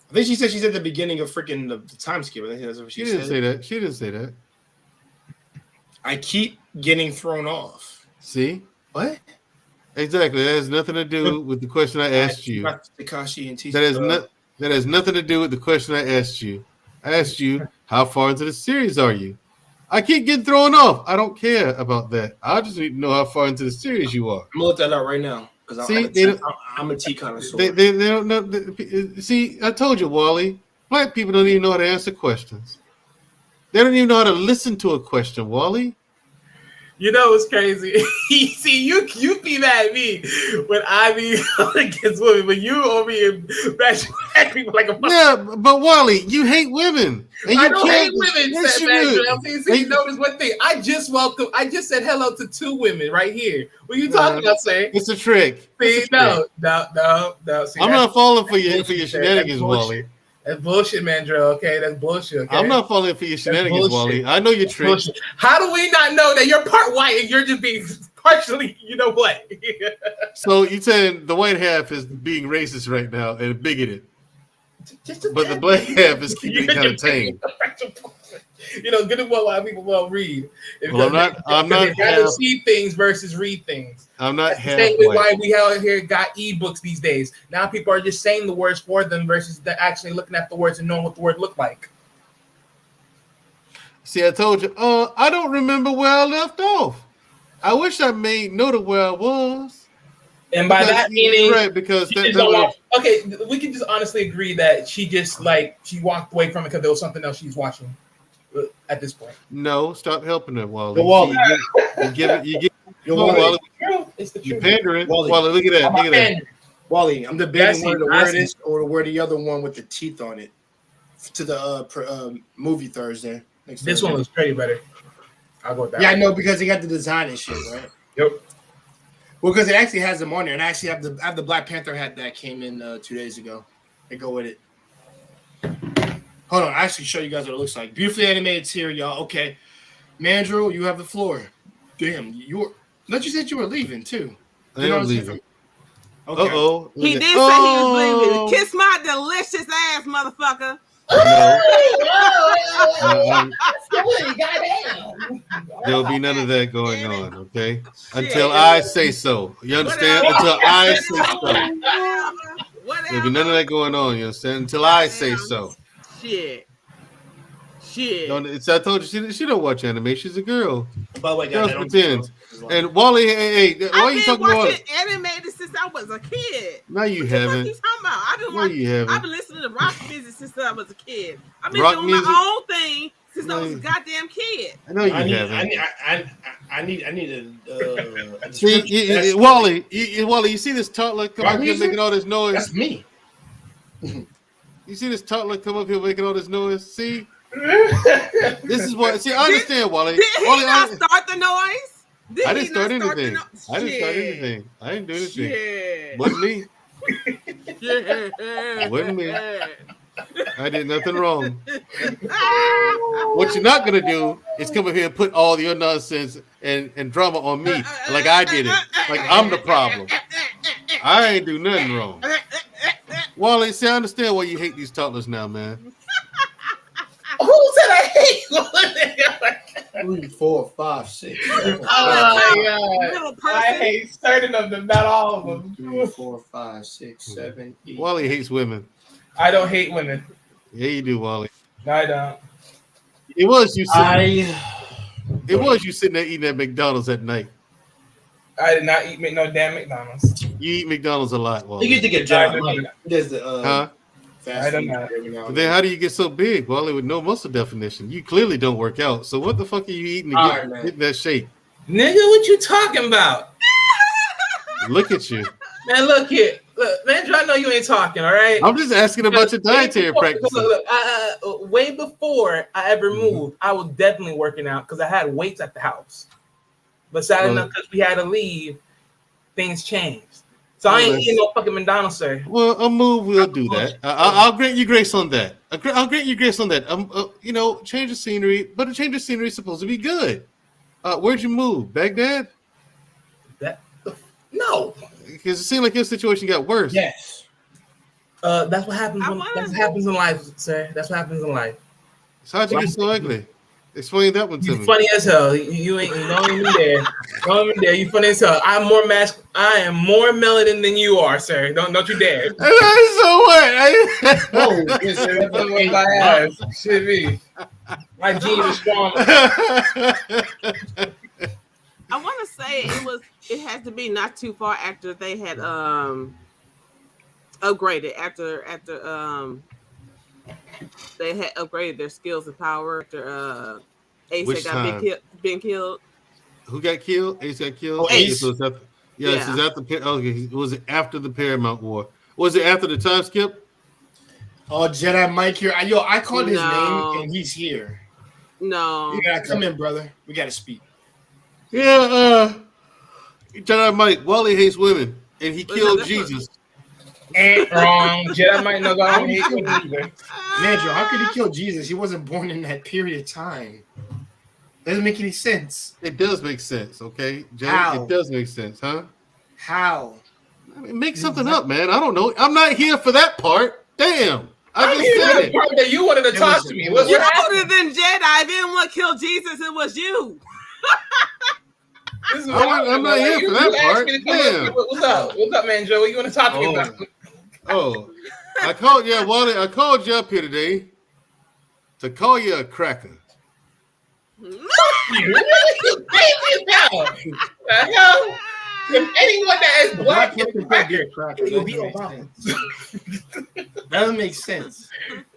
I think she said she's at the beginning of freaking the time skip. I think that's what she didn't say that. She didn't say that. I keep getting thrown off. See? What? Exactly. That has nothing to do with the question I asked you. Takashi and That has nothing to do with the question I asked you. I asked you, how far into the series are you? I keep getting thrown off. I don't care about that. I just need to know how far into the series you are. I'm gonna look that up right now because I'm a tea connoisseur. They don't know. See, I told you, Wally. Black people don't even know how to answer questions. They don't even know how to listen to a question, Wally. You know what's crazy? See, you be mad at me when I be against women, but you over here back people like a. Yeah, but Wally, you hate women. And I you don't hate can't- women. Yes, you do. See, notice one thing. I just said hello to 2 women right here. What are you talking about, sir? It's a trick. See, It's a trick. no. See, I'm not falling for your bullshit, shenanigans, that's Wally. That's bullshit, Mandrell. Okay, that's bullshit. Okay? I'm not falling for your shenanigans, bullshit. Wally. I know your tricks. Bullshit. How do we not know that you're part white and you're just being partially, you know what? So you saying the white half is being racist right now and bigoted, but the black half is keeping it kind of tame. You know, good and well, why people well read. Well, I'm not They'd rather half. see things versus read things. I'm not That's the half same way white. why we out here got ebooks these days. Now people are just saying the words for them versus actually looking at the words and knowing what the word look like. See, I told you. I don't remember where I left off. I wish I made note of where I was. And by that meaning, right, because she just don't want- okay, we can just honestly agree that she just she walked away from it because there was something else she's watching at this point. No, stop helping her, Wally. Wally. You give it. Wally. It's the You're truth. pandering. Wally. Wally, look at that. Look at that. Wally, I'm debating where the I word see. is or to wear the other one with the teeth on it to the movie Thursday. This Thursday. one was pretty better. I'll go with that. Yeah, I know because they got the design and shit, right? Yep. Well, because it actually has them on there, and I actually have the Black Panther hat that came in 2 days ago. They go with it. Hold on, I actually show you guys what it looks like. Beautifully animated here, y'all. Okay, Mandrell, you have the floor. Damn, you said you were leaving too. I am leaving. Okay. Uh-oh. He did say he was leaving. Kiss my delicious ass, motherfucker. There'll be none of that going on, okay? Shit. Until I say so. You understand? Whatever. Until I say so. Whatever. There'll be none of that going on, you understand? Until I say so. Shit. I told you, she don't watch anime. She's a girl. By the way, Girls guys, pretend. And Wally, hey, why are you I've talking been about watching animated since I was a kid. No, you What the fuck haven't. you talking about? I've been listening to rock music since I was a kid. I've been Rock doing music? my own thing since No, I was a goddamn kid. I know you haven't. I need a See, Wally, you see this toddler come Rock up here music? making all this noise? That's me. You see this toddler come up here making all this noise? See? This is what. See, I understand, Wally. Did he Wally, not start the noise? I didn't start anything. I didn't start anything. I didn't do anything. Shit. Wasn't me. Shit. Wasn't me. I did nothing wrong. What you're not gonna do is come up here and put all your nonsense and drama on me like I did it. Like I'm the problem. I ain't do nothing wrong. Wally, see, I understand why you hate these toddlers now, man. 3, 4, 5, 6. Oh Little my God. I person. hate certain of them, not all of them. 3, 4, 5, 6, 7, 8. Wally hates women. I don't hate women. Yeah, you do, Wally. No, I don't. It was you sitting. I It was you sitting there eating at McDonald's at night. I did not eat no damn McDonald's. You eat McDonald's a lot, you Wally. get to get I job. don't Like, know. there's the Huh? fast I don't food know. every now But and then how do you get so big, Wally, with no muscle definition? You clearly don't work out. So what the fuck are you eating to All get, right, man. get in that shape? Nigga, what you talking about? Look at you. Man, look here. Look, man, I know you ain't talking, all right? I'm just asking about your dietary practices. Look, way before I ever moved, I was definitely working out because I had weights at the house. But sad enough, because we had to leave, things changed. So I ain't eating no fucking McDonald's, sir. Well, a move will do that. I'll grant you grace on that. I'll grant you grace on that. You know, change of scenery, but a change of scenery is supposed to be good. Where'd you move? Baghdad? No. Because it seemed like your situation got worse. Yes. That's what happens. That's what happens in life, sir. That's what happens in life. So how'd you get so ugly? Explain that one to You me. funny as hell. You ain't don't even there. Don't even there. You funny as hell. I am more melanin than you are, sir. Don't you dare. So what? Oh, With my ass. Shit me. My genes are strong. I want to say it has to be not too far after they had upgraded after they had upgraded their skills and power after Ace Which had been killed. Who got killed? Ace got killed. Oh, Ace. It was it after the Paramount War? Was it after the time skip? Oh, Jedi Mike here. I called his No. name and he's here. No, You gotta come in, brother. We gotta speak. Yeah. Jedi Mike. Wally hates women, and he killed Jesus. Ain't wrong. Jedi might know I don't hate women either. Mandrell, how could he kill Jesus? He wasn't born in that period of time. Doesn't make any sense. It does make sense, okay, Jay? How? It does make sense, huh? How? I mean, make something up, man. I don't know. I'm not here for that part. Damn. I I'm just here said for the it. part that you wanted to talk to me. What's you happening? older than Jedi. If anyone want to kill Jesus, it was you. This is I'm not here for that asked part. me to come up Damn. here. What's up? What's up, man, Joe? What you want to talk to me about? Oh, I called you, Wally. I called you up here today to call you a cracker. You crazy now? The hell? If anyone that is black Black can people be a cracker. it would be Doesn't Obama. make sense. Doesn't make sense.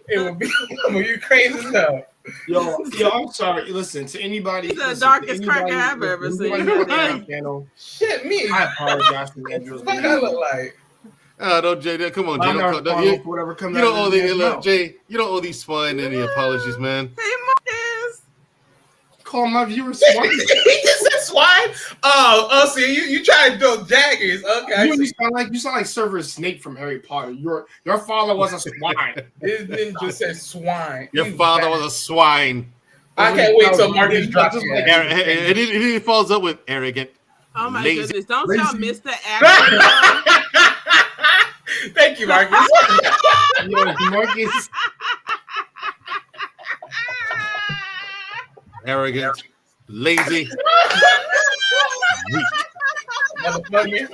It would be Obama. You crazy as hell. Yo, I'm sorry. Listen, to anybody. He's the listen, darkest to anybody- cracker I've ever seen. anybody on the channel, Shit, me. I apologize for Mandrell's What I look like? Oh, don't Jay. Come on, Jay. I'm Don't, not you, whatever comes you don't out owe of the his look, mouth. Jay. You don't owe these swine any apologies, man. Hey, Marcus. Call my viewers He swine. just said swine. Oh, see, you try to do jaggers. Okay, You sound like Severus Snape from Harry Potter. Your father was a swine. this ninja said swine. Your He's father bad. was a swine. I can't wait till Marcus drops Just it. like- And he follows up with arrogant. Oh my Lazy. goodness! Don't Lazy. y'all miss the action? Thank you, Marcus. Yo, Marcus. Arrogant, lazy, weak. Motherfucker.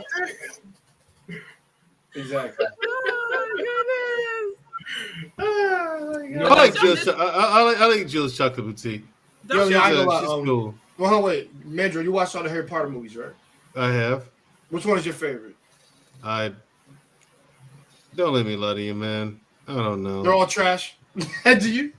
Exactly. Oh No, I like Don't Jill's. y'all I like Jill's chocolate boutique. Don't Yo, y'all- I ain't gonna She's lie, cool. Well, hold on, wait, Mandrell, you watched all the Harry Potter movies, right? I have. Which one is your favorite? I don't let me lie to you, man. I don't know. They're all trash. Do you?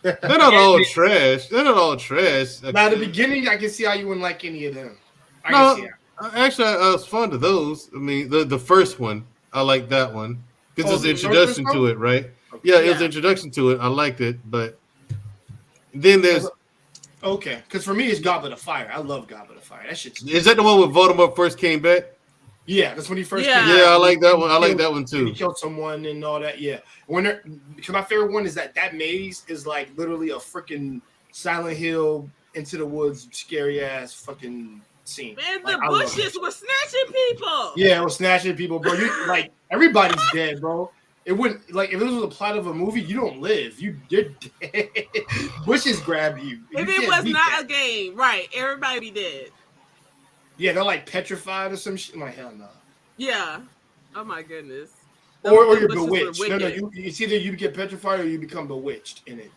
They're not all trash. They're not all trash. Now, at the beginning, I can see how you wouldn't like any of them. I No, can see that. actually, I was fond of those. I mean, the first one, I like that one because Oh, it's the the introduction first to one? it, right? Yeah, it was Yeah. the introduction to it. I liked it, but then there's Okay, because for me, it's Goblet of Fire. I love Goblet of Fire. That shit's... is that the one where Voldemort first came back? Yeah, that's when he first Yeah. came. Yeah, I like that one. I like that one He too. killed someone and all that. Yeah, because my favorite one is that maze is like literally a freaking Silent Hill Into the Woods scary ass fucking scene. Man, Like, the I love bushes it. were snatching people. Yeah, it was snatching people, bro. You like everybody's dead, bro. It wouldn't like if it was a plot of a movie. You don't live. You're dead. Bushes grab you. If You it can't was beat not that. a game, right? Everybody be dead. Yeah, they're like petrified or some shit. I'm like, hell no. Yeah. Oh my goodness. Or you're Bushes were bewitched. No, wicked. it's either you get petrified or you become bewitched in it.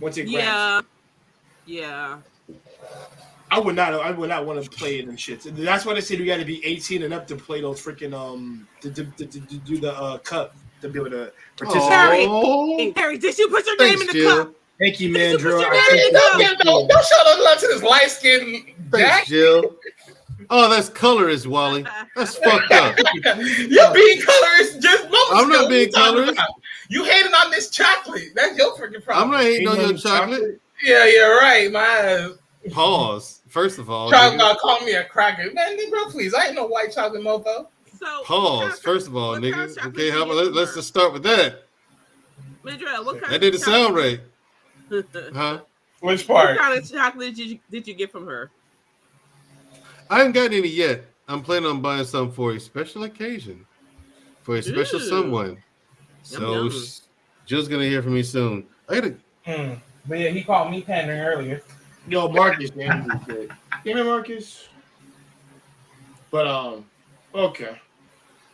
Once it grabs Yeah. you. Yeah. I would not want to play it and shit. That's why they said you got to be 18 and up to play those freaking to do the cup to be able to participate. Oh, Harry, did you put your name in the Jill. cup? Thank you, Did you put Mandrell. your I name in appreciate the Don't it. show no love to this light skinned Jack. Thanks, Jill. Oh, that's colorist, Wally. That's fucked up. You're being colorist just moments I'm not ago. What being you talking colorist. about? You hating on this chocolate. That's your freaking problem. I'm not hating on Ain't your no chocolate. Yeah, you're right. My ass. Pause. First of all, Trying nigga. to call me a cracker. Man, bro, please. I ain't no white chocolate mofo. So Pause. First of all, what kind of nigga. chocolate Okay, did how you about get let's from just start with that. Mandrell, what kind That of didn't sound chocolate- right, huh? Which What part? kind of chocolate did you get from her? I haven't gotten any yet. I'm planning on buying some for a special occasion, for a special Ooh. someone. So Yum. Jill's gonna hear from me soon. I gotta. But yeah, he called me pandering earlier. Yo, Marcus, man, you did good. Give me Marcus. But okay.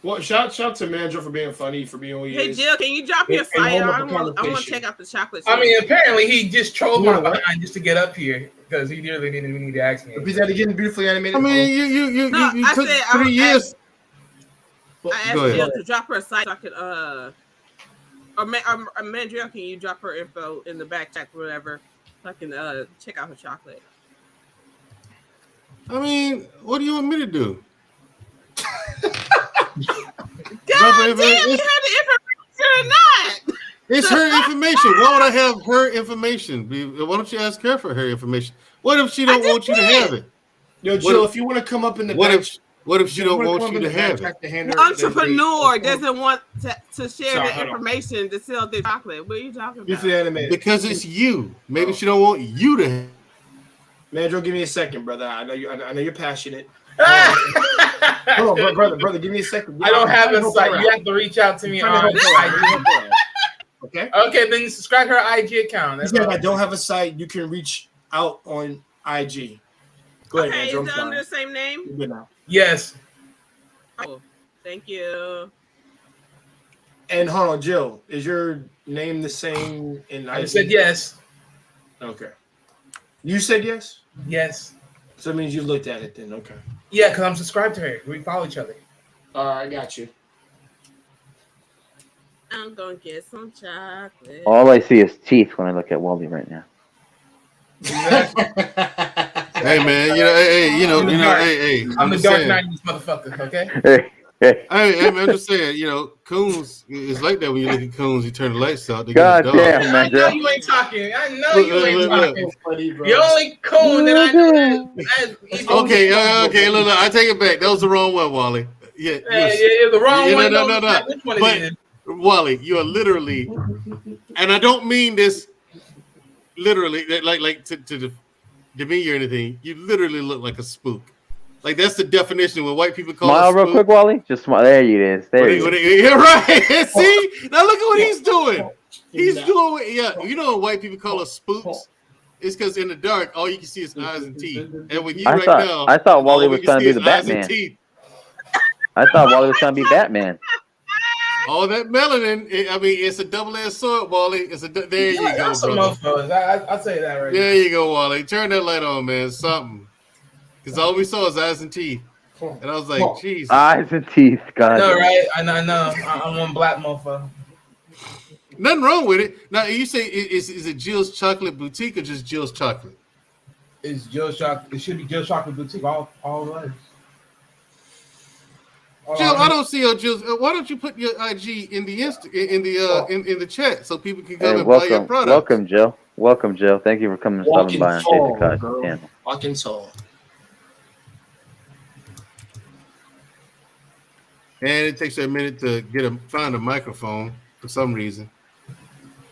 Well, shout to Mandrell for being funny, for being who he Hey is. Jill, can you drop your And site? hold up I the want to conversation. check out the chocolate. I chip. mean, apparently he just trolled You my know what? behind just to get up here because he really didn't even need to ask me. Repeat that again, beautifully animated. I mean, you No, I took said 3 years. Well, I Go asked ahead. Jill to drop her site so I could or Mandrell, can you drop her info in the back chat or whatever so I can check out her chocolate? I mean, what do you want me to do? God damn, you have the information or not? It's her information. Why would I have her information? Why don't you ask her for her information? What if she don't just want you to did. have it? Yo, Jill, if you want to come up in the What back, if she don't want you to have it? it? The entrepreneur doesn't want to share Sorry, the hold on. information to sell their chocolate. What are you talking about? Beautifully animated. Because it's you. Maybe she don't want you to have it. Mandrell, give me a second, brother. I know you're passionate. Hold on, brother, give me a second. I don't have a help site. her You out. have to reach out to me I'm trying to on help her out. IG. Okay. Okay, then subscribe to her IG account. He That's said, all. I don't have a site. You can reach out on IG. Go ahead, Okay, Mandrell. is it under the same name? You're good now. Yes. Oh, thank you. And hold on, Jill, is your name the same in IG? I said yes. Okay. You said yes? Yes. So it means you looked at it then. Okay. Yeah, because I'm subscribed to her. We follow each other. All right, I got you. I'm gonna get some chocolate. All I see is teeth when I look at Wally right now. Hey man, hey, I'm the just Dark saying. Knight of these motherfuckers, okay? Hey, Hey, man, I'm just saying, Coons is like that when you look at Coons, you turn the lights out. They God get the dog. damn, I know Mandrell. you ain't talking. I know you ain't Look. talking. Funny, bro. The only coon that I know is Okay, look, I take it back. That was the wrong one, Wally. Yeah, the wrong Yeah, one. no. Which one But- is it? Wally, you are literally, and I don't mean this literally, like to demean you or anything. You literally look like a spook. Like that's the definition when white people call Smile us real spook. quick, Wally. Just smile. There you is. There you is. Yeah, right. See, now look at what he's doing. He's doing, you know, when white people call us spooks. It's because in the dark, all you can see is eyes and teeth. And with you I now, thought Wally all we was can trying to see be is the eyes and Batman. teeth. I thought Wally was trying to be Batman. All that melanin, it's a double-edged sword, Wally. There you go, That's some brother. motherfuckers. I'll tell you that right There you go, Wally. Turn that light on, man. Something. Because all we saw is eyes and teeth. And I was like, Jesus. Eyes and teeth. God. now. No, damn. right? I know. I'm one black motherfucker. Nothing wrong with it. Now, you say, is it Jill's Chocolate Boutique or just Jill's Chocolate? It's Jill's Chocolate. It should be Jill's Chocolate Boutique. All right. Jill, I don't see your Jill's. Why don't you put your IG in the in the chat so people can come Hey, and buy your product? welcome, Jill. Welcome, Jill. Thank you for coming and stopping by on Jason Kai's girl. channel. Walking tall. And it takes a minute to find a microphone for some reason.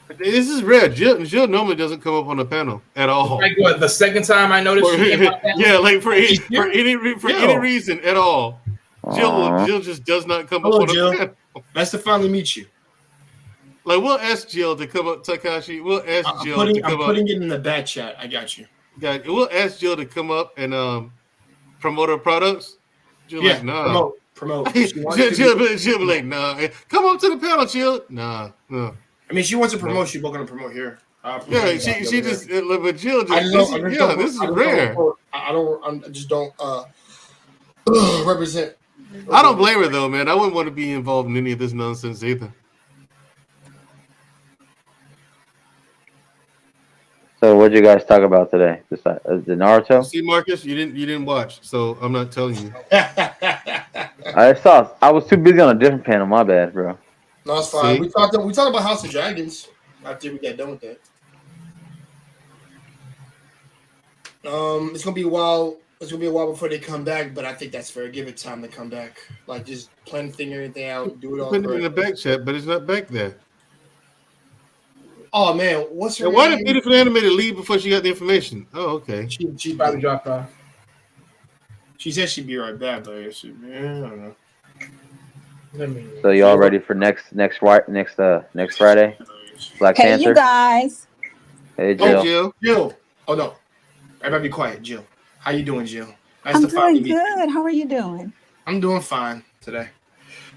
But this is rare. Jill normally doesn't come up on the panel at all. Like what? The second time I noticed she came out that Yeah, like for any reason at all. Aw. Jill just does not come Hello, up on Jill. the panel. Nice to finally meet you. Like we'll ask Jill to come up, Takashi. We'll ask Jill to come I'm up. putting it in the back chat. I got you. We'll ask Jill to come up and promote her products. Jill Yeah, like, nah. promote. Jill be like, nah. Come up to the panel, Jill. Nah. I mean, she wants to promote. She's going to promote here. Yeah, she just. But Jill just. This is rare. I just don't represent. I don't blame her though, man. I wouldn't want to be involved in any of this nonsense either. So what did you guys talk about today? The Naruto? See, Marcus, you didn't watch, so I'm not telling you. I saw. I was too busy on a different panel. My bad, bro. No, it's fine. We talked about House of Dragons after we got done with that. It's gonna be a while. It's gonna be a while before they come back, but I think that's fair. Give it time to come back. Like just plan everything out, do it all. Put it in the back chat, but it's not back there. Oh man, what's her name? Why did Beautiful Animated leave before she got the information? Oh, okay. She probably dropped off. She said she'd be right back, but I don't know. So you all ready for next Friday? Black Panther. Hey, you guys. Hey, Jill. Jill. Oh no, everybody be quiet. Jill, how you doing, Jill? Nice I'm to finally doing good. How are you doing? I'm doing fine today.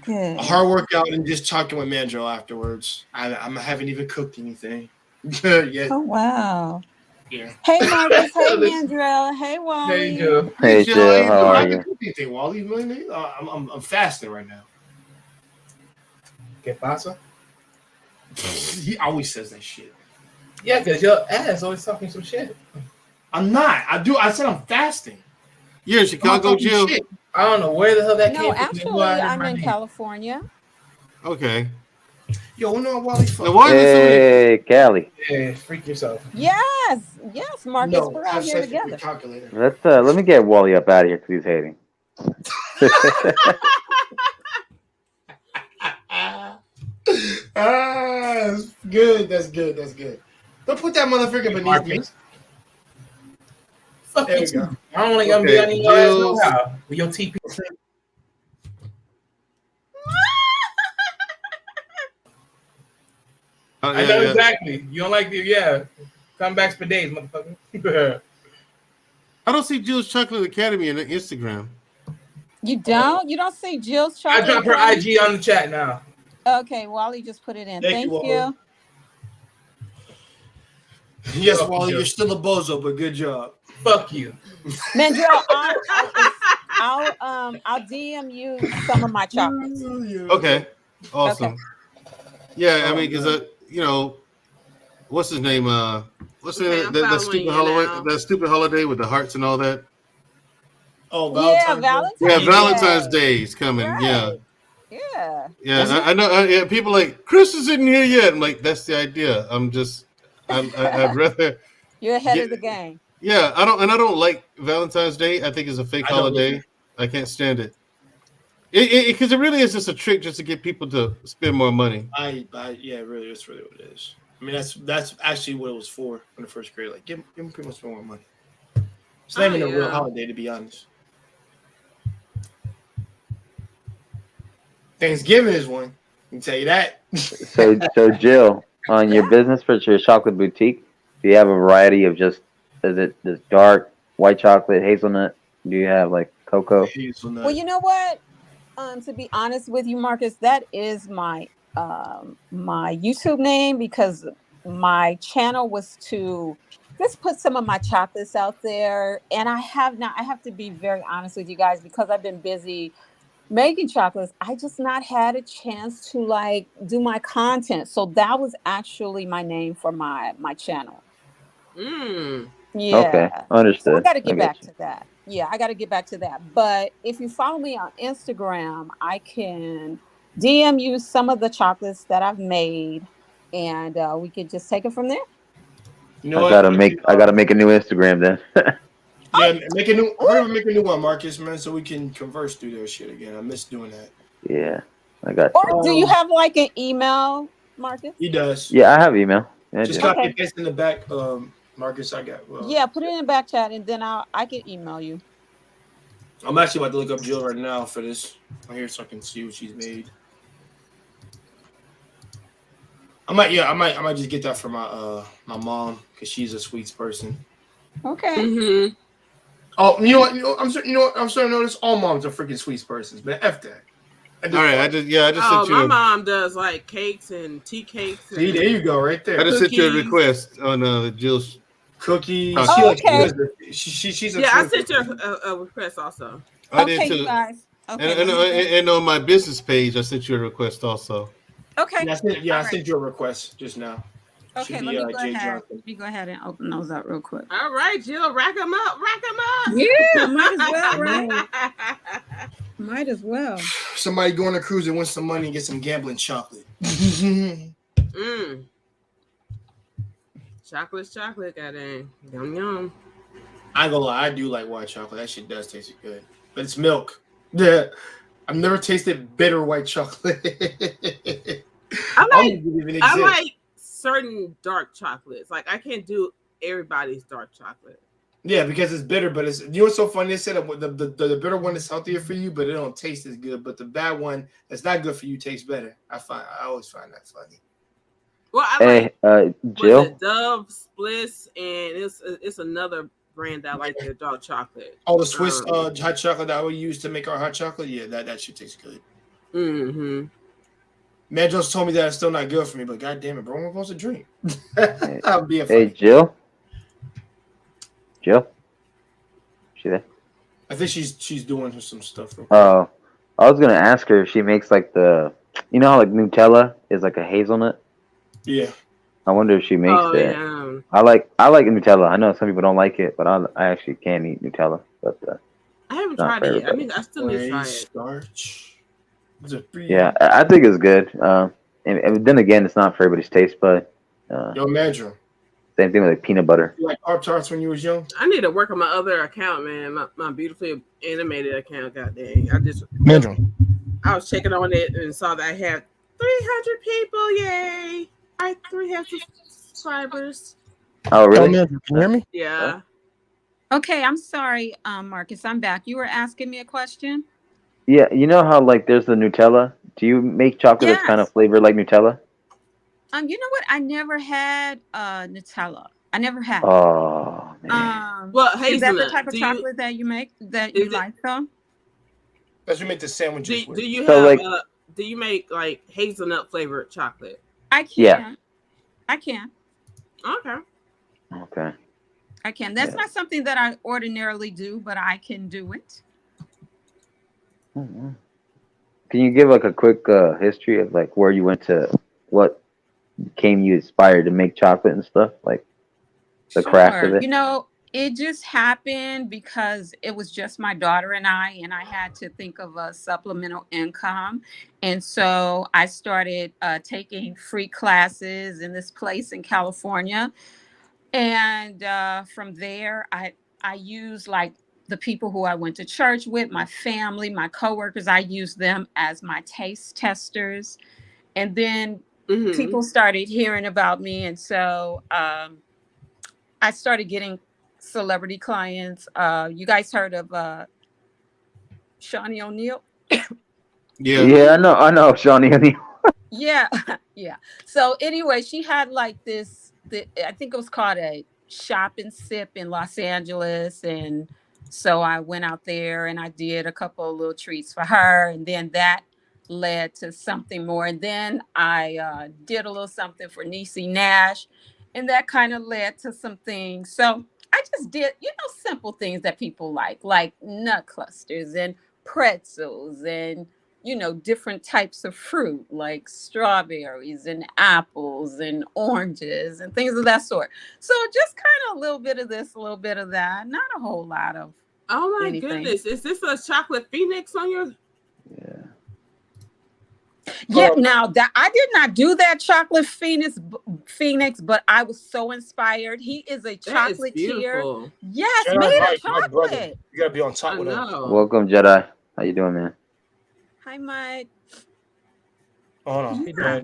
Good. A hard workout and just talking with Mandrell afterwards. I haven't even cooked anything yet. Oh wow. Yeah. Hey Marcus. Hey Mandrell. Hey Wally. Hey, Jill. Hey, Jill. How are you? Anything, Wally? Really? I'm fasting right now. ¿Qué pasa? He always says that shit. Yeah, because your ass always talking some shit. I'm not. I said I'm fasting. You're in Chicago, Jill. Shit. I don't know where the hell that came No, from. actually, I'm in California. Okay. Yo, no, Wally's Now, fucking. why is Hey, Callie. Yeah, freak yourself. Yes, Marcus. No, we're out here together. Calculator. Let me get Wally up out of here because he's hating. That's good. That's good. Don't put that motherfucker beneath me. Fuck There you we go. too. I don't want to be on your ass no how. With your TP. I know exactly. You don't like the comebacks for days, motherfucker. I don't see Jill's Chocolate Academy on Instagram. You don't? You don't see Jill's chocolate? I dropped her IG on the chat now. Okay, Wally just put it in. Thank you. Yes, Wally, you're still a bozo, but good job. Fuck you. Mandrell, I'll DM you some of my chocolates. Okay. Awesome. Okay. Yeah, I mean, because what's his name? What's that stupid holiday? That stupid holiday with the hearts and all that. Oh, Valentine's. Yeah, Valentine's Day is coming. Right. Yeah. I know. People like Chris isn't here yet. I'm like, that's the idea. I'd rather. You're ahead of the game. Yeah, I don't like Valentine's Day. I think it's a fake holiday. I can't stand it. Because it really is just a trick just to get people to spend more money. Really, that's really what it is. I mean, that's actually what it was for in the first grade. Like, give them people spend more money. It's not even a real holiday, to be honest. Thanksgiving is one. I can tell you that. So Jill, on your business for your chocolate boutique, do you have a variety of is it this dark white chocolate, hazelnut? Do you have like cocoa? Hazelnut. Well, you know what? To be honest with you, Marcus, that is my my YouTube name because my channel was to just put some of my chocolates out there, and I have to be very honest with you guys because I've been busy making chocolates. I just not had a chance to like do my content, so that was actually my name for my channel. Yeah. Okay, understood. So I got to get back to that. Yeah, I got to get back to that. But if you follow me on Instagram, I can DM you some of the chocolates that I've made, and we could just take it from there. You know I gotta make a new Instagram then. Yeah, make a new one, Marcus, man, so we can converse through their shit again. I miss doing that. Yeah, I got. Or do you have like an email, Marcus? He does. Yeah, I have email. Yeah, just copy and paste in the back, Marcus. I got. Yeah, put it in the back chat, and then I can email you. I'm actually about to look up Jill right now for this right here, so I can see what she's made. I might just get that for my mom because she's a sweets person. Okay. Mm-hmm. Oh, you know what? I'm starting to notice all moms are freaking sweets persons, but F that. All right, I just Oh, sent my you. mom does like cakes and tea cakes. See, And there you go, right there. I just sent you a Cookies. request on Jill's. Cookies. Oh, okay. She's a yeah, I sweet sent you person. a request also. I Okay, did you too. guys. Okay. And on my business page, I sent you a request also. Okay. I sent you a request just now. Okay, Should let be me go Jay ahead. Johnson. Let me go ahead and open those up real quick. All right, Jill, rack them up. Yeah, might as well, right? Might as well. Somebody go on a cruise and win some money and get some gambling chocolate. Chocolate's chocolate, goddamn. Yum yum. I ain't gonna lie, I do like white chocolate. That shit does taste good, but it's milk. Yeah, I've never tasted bitter white chocolate. I even like certain dark chocolates. Like I can't do everybody's dark chocolate. Yeah, because it's bitter, but it's, you know what's so funny? They said the bitter one is healthier for you, but it don't taste as good. But the bad one that's not good for you tastes better. I always find that funny. Well, I like Jill. Dove Spliss, and it's another brand that I like their dark chocolate. Oh, the Swiss hot chocolate that we use to make our hot chocolate. Yeah, that shit tastes good. Mm-hmm. Mandrell told me that it's still not good for me, but god damn it, bro, I'm supposed to drink. I'm being Hey, funny. Jill. Jill. She there? I think she's doing some stuff. Oh, I was gonna ask her if she makes like how like Nutella is like a hazelnut. Yeah. I wonder if she makes that. Yeah. I like Nutella. I know some people don't like it, but I actually can eat Nutella. But I haven't not tried for it yet. I still need to try it. Starch. yeah, I think it's good. And then again, it's not for everybody's taste, but Yo, Mandrell. same thing with like peanut butter. You like Pop-Tarts when you was young? I need to work on my other account, man. My beautifully animated account. God dang. Mandrell. I was checking on it and saw that I had 300 people. Yay! I 300 subscribers. Oh, really? Can you hear me? Yeah. Okay, I'm sorry, Marcus. I'm back. You were asking me a question? Yeah, you know how like there's the Nutella? Do you make chocolate that's kind of flavored like Nutella? You know what? I never had Nutella. I never had. Oh man. Well, is that the hazelnut. type of chocolate that you make that you like though? As we make the sandwiches. Do you So, have like- do you make like hazelnut flavored chocolate? I can. Yeah. I can. Okay. Okay. I can. That's not something that I ordinarily do, but I can do it. Can you give like a quick history of like where you went to, what became you inspired to make chocolate and stuff, like the craft of it? You know, it just happened because it was just my daughter and I had to think of a supplemental income. And so I started taking free classes in this place in California. And from there, I used like the people who I went to church with, my family, my coworkers, I used them as my taste testers. And then people started hearing about me. And so I started getting celebrity clients. You guys heard of Shawnee O'Neal? Yeah, I know Shawnee O'Neal. Yeah. So anyway, she had like I think it was called a Shop and Sip in Los Angeles. And so I went out there and I did a couple of little treats for her. And then that led to something more. And then I did a little something for Niecy Nash. And that kind of led to some things. So I just did, simple things that people like nut clusters and pretzels and, different types of fruit like strawberries and apples and oranges and things of that sort. So just kind of a little bit of this, a little bit of that, not a whole lot of anything. Goodness. Is this a chocolate phoenix on your? Yeah, now that I did not do that chocolate phoenix, but I was so inspired. He is a chocolatier. Yes, made of chocolate. You gotta be on top with him. Welcome, Jedi. How you doing, man? Hi, Mike. Hold on. Yeah.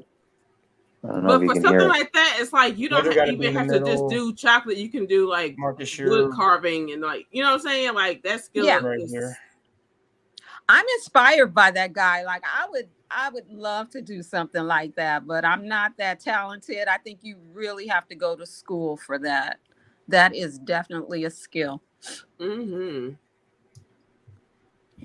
But for something like that, it's like you don't even have to just do chocolate. You can do like wood carving and like, you know what I'm saying? Like that skill. Yeah. Right here. I'm inspired by that guy. Like I would love to do something like that, but I'm not that talented. I think you really have to go to school for that. That is definitely a skill. Mm-hmm.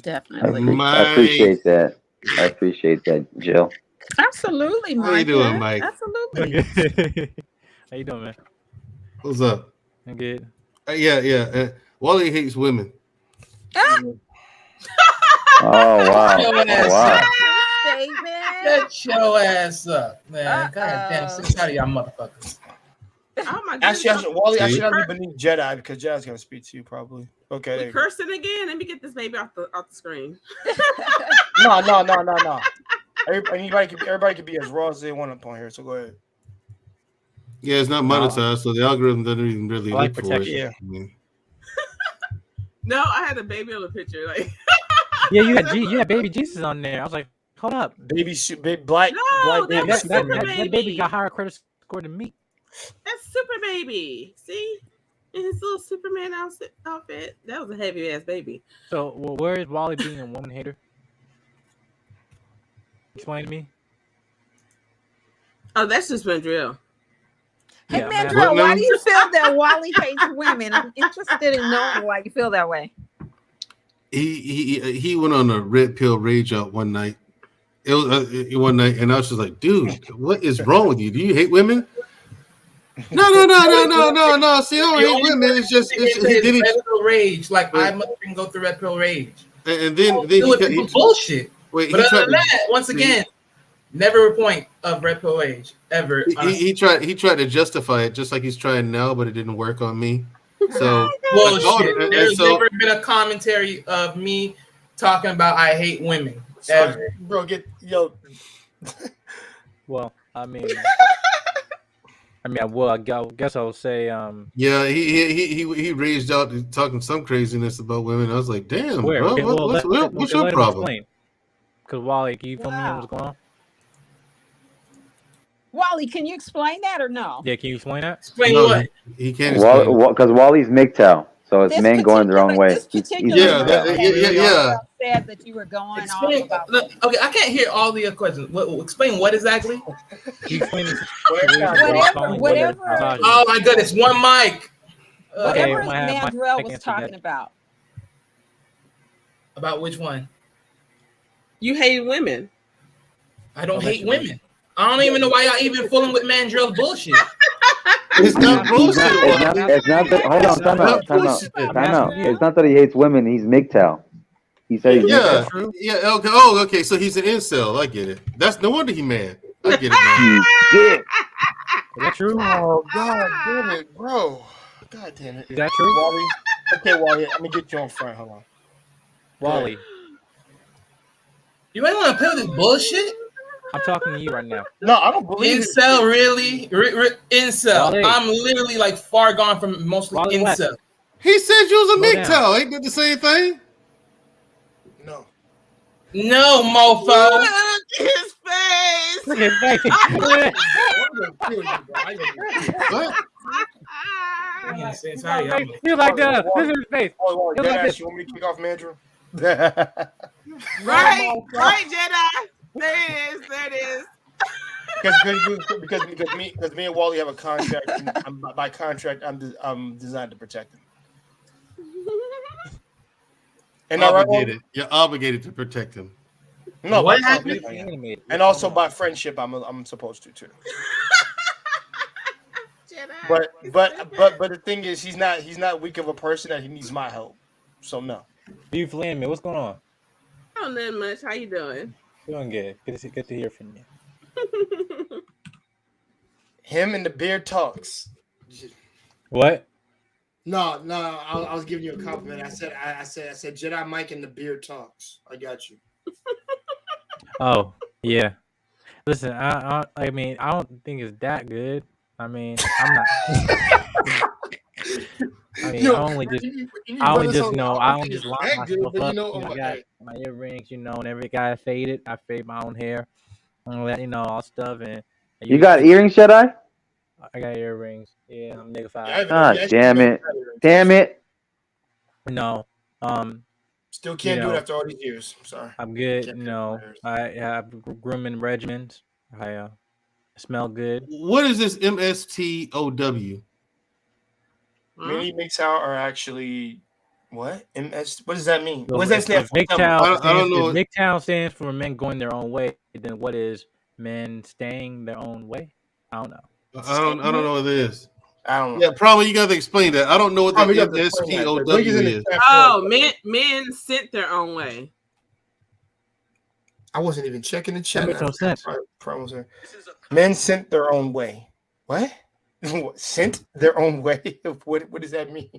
Definitely. I appreciate that. I appreciate that, Jill. Absolutely, How you doing, Marcus. Mike? Absolutely. How you doing, man? What's up? I'm good. Yeah. Wally hates women. Oh wow! Your Oh ass wow! up. Statement. Shut your ass up, man. God damn, Uh-oh. sick out of y'all motherfuckers. Oh my goodness. Actually, Wally, I See? should have been beneath Jedi because Jedi's gonna speak to you probably. Okay. there We you go. cursing again. Let me get this baby off the screen. No. Everybody can be as raw as they want up on here. So go ahead. Yeah, it's not monetized, so the algorithm doesn't even really I like look for it. protection. Yeah. I mean, No, I had a baby on the picture. Like, Yeah, you had baby Jesus on there. I was like, hold up. Big black No, baby that was Superman. Super That baby got higher credit score than me. that's Super Baby. See, in his little Superman outfit. That was a heavy ass baby. So, well, where is Wally being a woman hater? Explain to me. Oh, that's just Mandrell. Hey, Yeah, man. Mandrell, What why now? do you feel that Wally hates women? I'm interested in knowing why you feel that way. he went on a red pill rage out one night. It was one night, and I was just like, dude, what is wrong with you? Do you hate women? No. See, I don't hate women. It's just he did it, red pill rage. Like I must even go through red pill rage. and then Deal with he people's bullshit. wait. But He other tried than that, once again, never a point of red pill rage ever. he tried to justify it just like he's trying now, but it didn't work on me. So Bullshit. and There's so- never been a commentary of me talking about I hate women. Ever. Bro, Well, I mean, I guess I would say, yeah, he raged out talking some craziness about women. I was like, damn, where? bro, Okay, well, what's your problem? Because Wally, can you tell me what's going on? Wally, can you explain that or no? Yeah, can you explain that? Explain No, what? he can't explain. Because Wally's MGTOW, so it's men going the wrong way. This particular Yeah, girl said that you were going Explain, off about. look, okay, I can't hear all the questions. Explain what exactly? Can you explain this? Whatever. Oh my goodness, one mic. Okay, Whatever my Mandrell was answer talking that. about. About which one? You hate women. I don't hate women. I don't even know why y'all even fooling with Mandrell's bullshit. It's not bullshit. It's not that. Hold on, time out. It's not that he hates women. He's MGTOW. He said he's Yeah, MGTOW. yeah. Okay. Oh, okay. So he's an incel. I get it. That's no wonder he mad. I get it now. You dick. Is that true? Oh God damn it, bro! God damn it! Is that true? Wally? Okay, Wally. Let me get you on front. Hold on. Wally, You ain't want to play with this bullshit? I'm talking to you right now. No, I don't believe it. Incel, really? Incel. Wally. I'm literally like far gone from mostly Wally incel. West. He said you was a Slow down. MGTOW. Ain't that the same thing? No. No, mofo. Look at his face. Look at that. What? Yeah, since I- I'm- He was like that. Look at his face. Oh, Wally, It was like Deadass, this. you want me to kick off Mandrell? Right, Jedi. There it is. Because me and Wally have a contract. And by contract, I'm designed to protect him. And Obligated. You're obligated to protect him. No, What by happened? contract, I am. And also by friendship, I'm supposed to too. Jedi. But the thing is, he's not weak of a person that he needs my help. So no. You fleeing me? What's going on? I don't know much. How you doing? Doing good. Good to hear from you. Him and the beard talks. What? No. I was giving you a compliment. I said Jedi Mike and the beard talks. I got you. Oh, yeah. Listen, I mean, I don't think it's that good. I mean, I'm not. I mean, I only just line myself up. I got my earrings, and every guy faded. I fade my own hair, all that, all stuff. And You got earrings, Jedi? I got earrings. Yeah, I'm nigga Yeah, 5. God damn it. Damn it. No, Still can't You do it know, after all these years. Sorry. I'm good. Can't You feel know, my ears. I have grooming regimens. I smell good. What is this MSTOW? Huh? Mini MGTOW are actually what? MS. What does that mean? So What does that stand for? Tell me. I don't know. If MGTOW stands for men going their own way, then what is men staying their own way? I don't know. I don't know what it is. I don't know. Yeah, probably you got to explain that. I don't know what that Probably got to explain that, but link is in the MSTOW is. chat Oh, for- men sent their own way. I wasn't even checking the chat. That makes no sense. Men sent their own way. What? Sent their own way? What does that mean?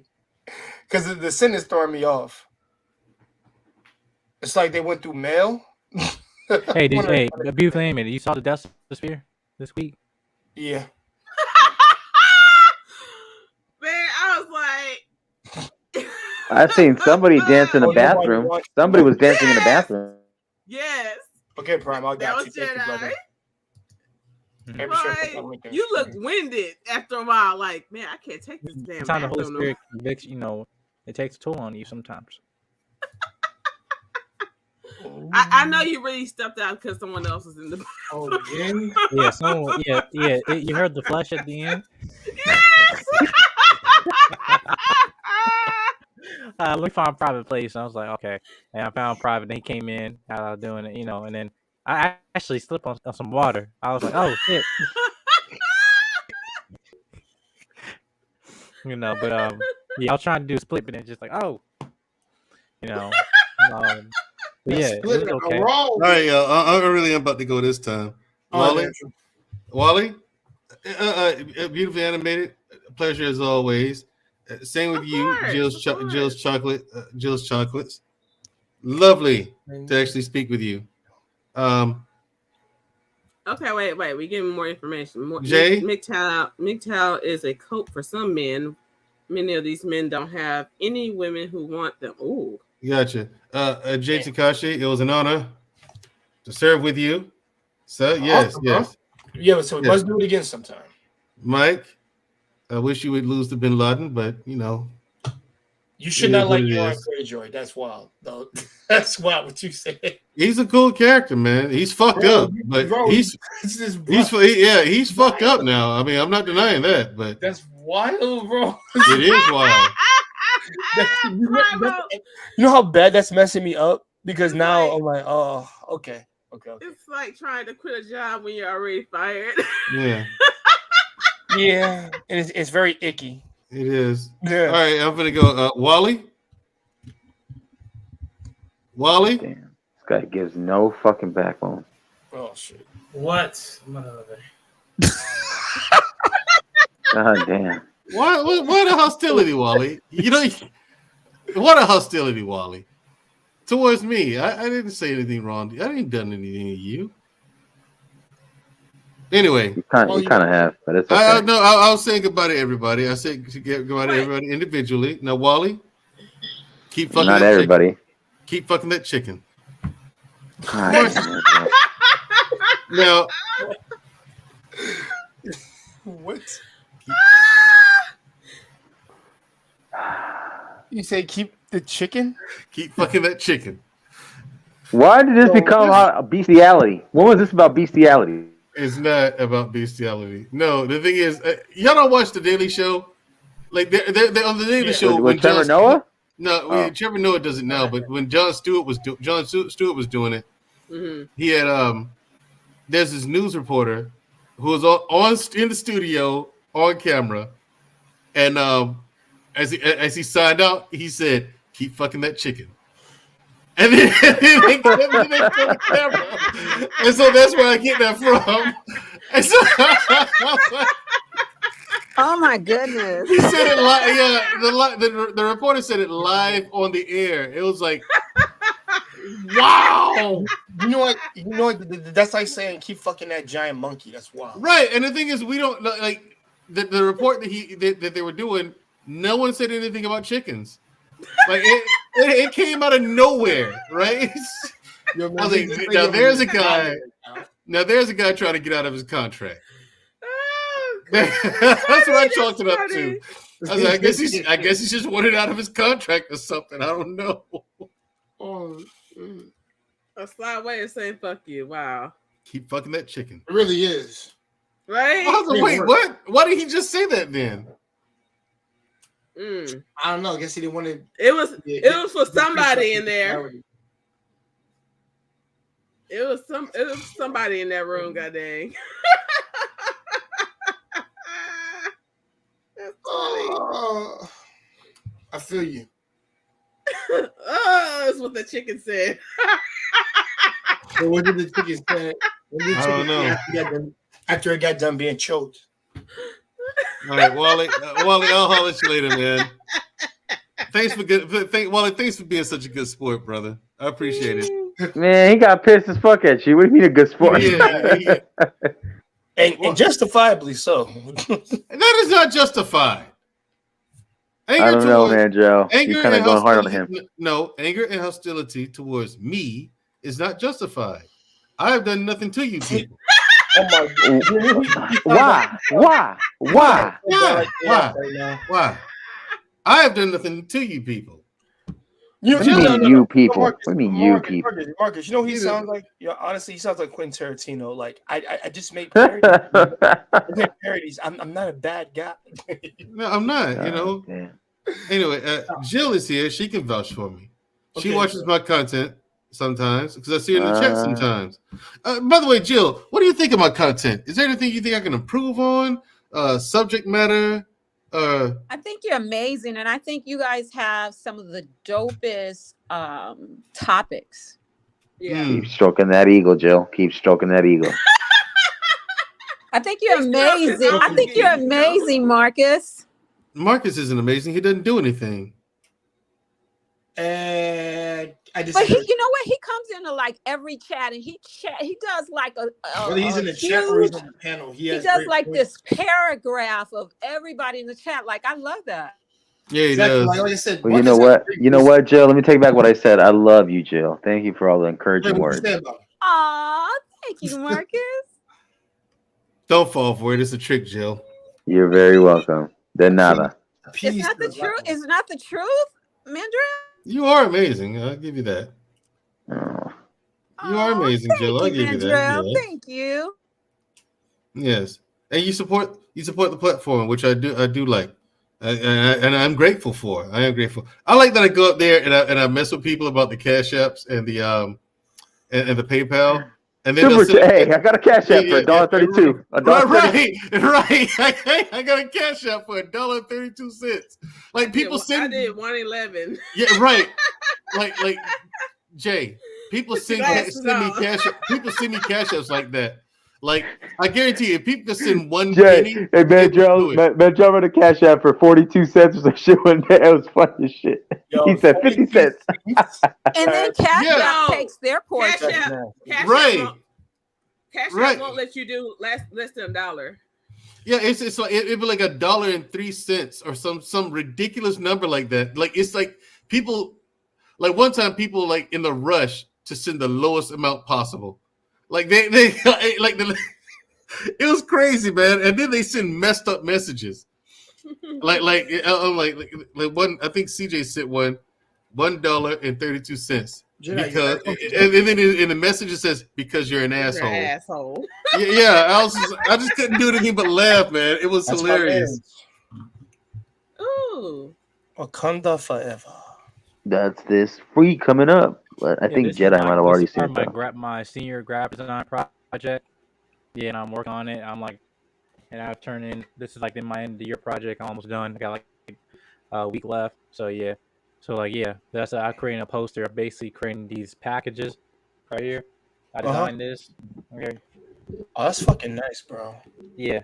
Because the sentence throwing me off. It's like they went through mail. Hey, a beautiful name. You saw the Dust Sphere this week? Yeah. Man, I was like, I seen somebody dance in Oh, the nobody bathroom. watched- Somebody was dancing in the bathroom. yes, Okay, Prime. I that got you. was Thank you, brother. Jedi. Hey, be sure to put that Right. link in. You look winded after a while. Like, man, I can't take this damn Sometimes the Holy bathroom no Spirit convicts. You know, it takes a toll on you sometimes. I know you really stepped out because someone else was in the. Oh, again? Yeah, you heard the flesh at the end. Yes. Let me find a private place. I was like, okay, and I found private. Then he came in, doing it, and then I actually slipped on some water. I was like, oh shit, but yeah, I was trying to do a split, but then just like, oh, but yeah, it was okay. All right, y'all. I really am about to go this time. Wally, beautifully animated. Pleasure as always. Same with Of you, course, Jill's Chocolates. Lovely to actually speak with you. Okay, wait. We give more information. Jay? MGTOW is a coat for some men. Many of these men don't have any women who want them. Ooh. Gotcha. Jay Takashi, it was an honor to serve with you. So yes, Awesome, yes. Yeah, so we Yes. must do it again sometime. Mike, I wish you would lose to Bin Laden, but You should It not is like what it Uriah is. Greyjoy. That's wild. No, that's wild what you said. he's a cool character, man. He's fucked Bro, up, but bro, he's fucked up now. I mean, I'm not denying that, but that's wild, bro. it is wild. You know how bad that's messing me up? Because now I'm like, oh, okay. It's like trying to quit a job when you're already fired. Yeah, Yeah, and it's very icky. it is. Yeah. All right, I'm gonna go. Wally. Damn, this guy gives no fucking backbone. Oh shit. What? Mother. God damn. Why the hostility, Wally? What a hostility, Wally. Towards me. I didn't say anything wrong. I didn't done anything to you. Anyway. You kind of have, but it's okay. I was saying goodbye to everybody. I said goodbye to everybody individually. Now, Wally, keep fucking Not that everybody. chicken. Keep fucking that chicken. God, Now, What? You say keep the chicken? keep fucking that chicken. why did this become a bestiality? When was this about bestiality? It's not about bestiality. No, the thing is, y'all don't watch the Daily Show. Like they're on the Daily Show With Trevor Noah? No, Trevor Noah does it now. But when Jon Stewart was doing it, Mm-hmm. he had there's this news reporter who was in the studio on camera, and as he signed out, he said, "Keep fucking that chicken." And then they put the camera. And so that's where I get that from. And so Oh my goodness. he said it live. Yeah, the reporter said it live on the air. It was like, wow. You know what? That's like saying keep fucking that giant monkey. That's wild. Right. And the thing is, we don't like the report that they were doing. No one said anything about chickens. Like it came out of nowhere, right? I was like, now there's a guy. Now there's a guy trying to get out of his contract. That's what I chalked it up to. I was like, I guess he's just wanted out of his contract or something. I don't know. Oh, it A sly way of saying fuck you. Wow. Keep fucking that chicken. really is. Right? Wait, what? Why did he just say that then? Mm. I don't know. I guess he didn't want to. It was for somebody in there. Clarity. It was somebody in that room, god dang. That's funny. I feel you. Oh, that's what the chicken said. So what did the chicken say? I don't know. After it got done being choked. All right, Wally. Wally, I'll holler at you later, man. Wally, thanks for being such a good sport, brother. I appreciate it. Man, he got pissed as fuck at you. What do you mean a good sport? Yeah. And justifiably so. That is not justified. I don't know, man, Joe. Anger You're kind of and going hard on hostility- him. No, anger and hostility towards me is not justified. I have done nothing to you people. Oh my God. Why? Why? I have done nothing to you people. What do you mean, you people? What do you mean, you people? Marcus, you know he sounds like? Honestly, he sounds like Quentin Tarantino. Like I just made parodies. I'm not a bad guy. No, I'm not. You know. Damn. Anyway, Jill is here. She can vouch for me. She Okay. watches my content sometimes because I see her in the chat sometimes. By the way, Jill, what do you think of my content? Is there anything you think I can improve on? Subject matter? I think you're amazing, and I think you guys have some of the dopest topics. Yeah. Keep stroking that eagle, Jill. Keep stroking that eagle. I think you're amazing. I think you're amazing, Marcus. Marcus isn't amazing. He doesn't do anything. And I just. But you know what? He comes into like every chat, and he does like Whether he's in the chat or he's on the panel, he does like this paragraph of everybody in the chat. Like, I love that. Yeah, he Exactly. does. Like I said, Well, you know what? You know what, Jill? Let me take back what I said. I love you, Jill. Thank you for all the encouraging words. Aw, thank you, Marcus. Don't fall for it. It's a trick, Jill. You're very welcome. De nada. It's not the truth. It's not the truth, Mandrell. You are amazing. I'll give you that. Oh. You are amazing, Jill. I'll give you that. Mandrell. Yes. Thank you. Yes, and you support the platform, which I do like, and I'm grateful for. I am grateful. I like that I go up there and I mess with people about the Cash Apps and the and the PayPal. And then Hey, I got a Cash App for $1.32. Right. I got a Cash App for $1.32. Like people I did 111. Yeah, right. like Jay. People send me cash. People send me Cash Apps like that. Like I guarantee you, if people could send one penny. Hey, Mandrell ran a Cash App for 42 cents or some shit one day. It was funny as shit. He said 50 cents. And then Cash App takes their portion. Right. Cash App won't let you do less than $1. Yeah, it's like it'd be like $1.03 or some ridiculous number like that. Like it's like people, like one time people like in the rush to send the lowest amount possible. Like they like it was crazy, man. And then they send messed up messages. like one. I think CJ sent $1.32 because and then in the message it says because you're an asshole. You're an asshole. Yeah. I just couldn't do anything but laugh, man. It was hilarious. Ooh, Wakanda forever. That's this free coming up. But I think Jedi might have already seen it. My senior graphic design project. Yeah, and I'm working on it. I'm like, and I've turned in. This is like in my end of the year project. I'm almost done. I got like a week left. So yeah. So like yeah, that's I created a poster. I'm basically creating these packages right here. I designed this. Okay. Oh, that's fucking nice, bro. Yeah.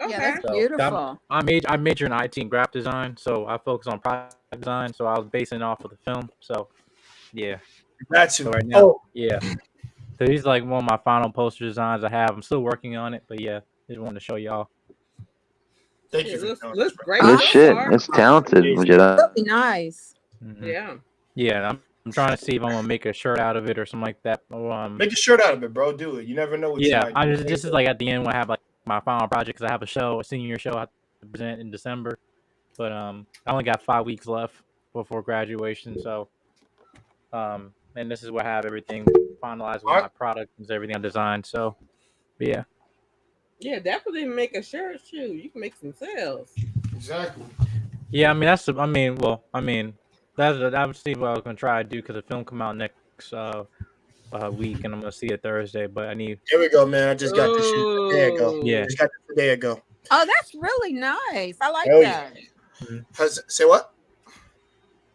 okay. Yeah, that's beautiful. I major in IT and graphic design, so I focus on product design. So I was basing it off of the film. So yeah. That's so right now. Yeah. So these are like one of my final poster designs I have. I'm still working on it, but yeah, just wanted to show y'all. Thank you. Looks great. Good shit. It's talented, Jedi. Really nice. Mm-hmm. Yeah. Yeah, I'm trying to see if I'm gonna make a shirt out of it or something like that. Make a shirt out of it, bro. Do it. You never know what. Yeah, this is like at the end when I have like my final project because I have a senior show I have to present in December, but I only got 5 weeks left before graduation, so and this is where I have everything finalized with Alright. my product and everything I designed. So, but yeah. Yeah, definitely make a shirt too. You can make some sales. Exactly. Yeah, I mean that's. I mean, well, I mean that's. I'm seeing what I was gonna try to do because the film come out next week, and I'm gonna see it Thursday. But I need. Here we go, man. I just got this shit a day ago. Yeah. Just got this a day ago. Oh, that's really nice. I like Hell yeah. that. Say what?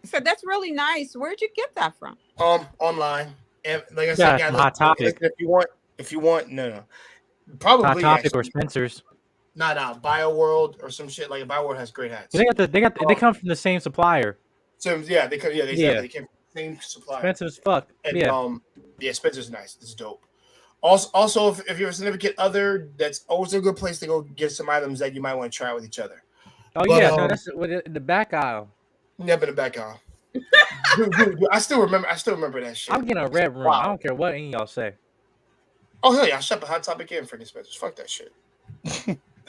So that's really nice. Where'd you get that from? Online. And like I Yeah, said, guys, Hot Topic. if you want, no. Probably Hot Topic actually. or Spencer's. Nah, BioWorld or some shit. Like BioWorld has great hats. They come from the same supplier. So yeah, they came from the same supplier. Spencer's fuck. And Yeah. Spencer's nice. It's dope. Also, if you're a significant other, that's always a good place to go get some items that you might want to try with each other. Oh But, yeah, no, that's in the back aisle. Never in the back aisle. Dude, I still remember that shit. I'm getting a red room. Wow. I don't care what any of y'all say. Oh hell yeah, I shop at Hot Topic and freaking Spencer's. Fuck that shit.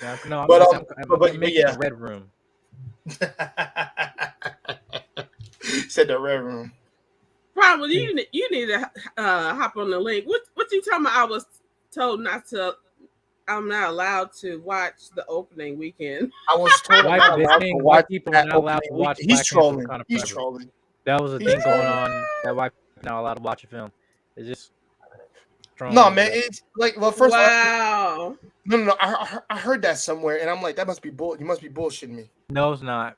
Yeah, no, but making yeah. a red room. Said the red room. Probably you need to hop on the link. What you talking about? I was told not to. I'm not allowed to watch the opening weekend. I was told White people are not allowed to watch. He's trolling. Black Panther He's Wakanda Forever. trolling. That was a thing going on. That white people are not allowed to watch a film. It's just no, man. It's like, well, first wow. of all, no. I heard that somewhere, and I'm like, that must be bull. You must be bullshitting me. No, it's not.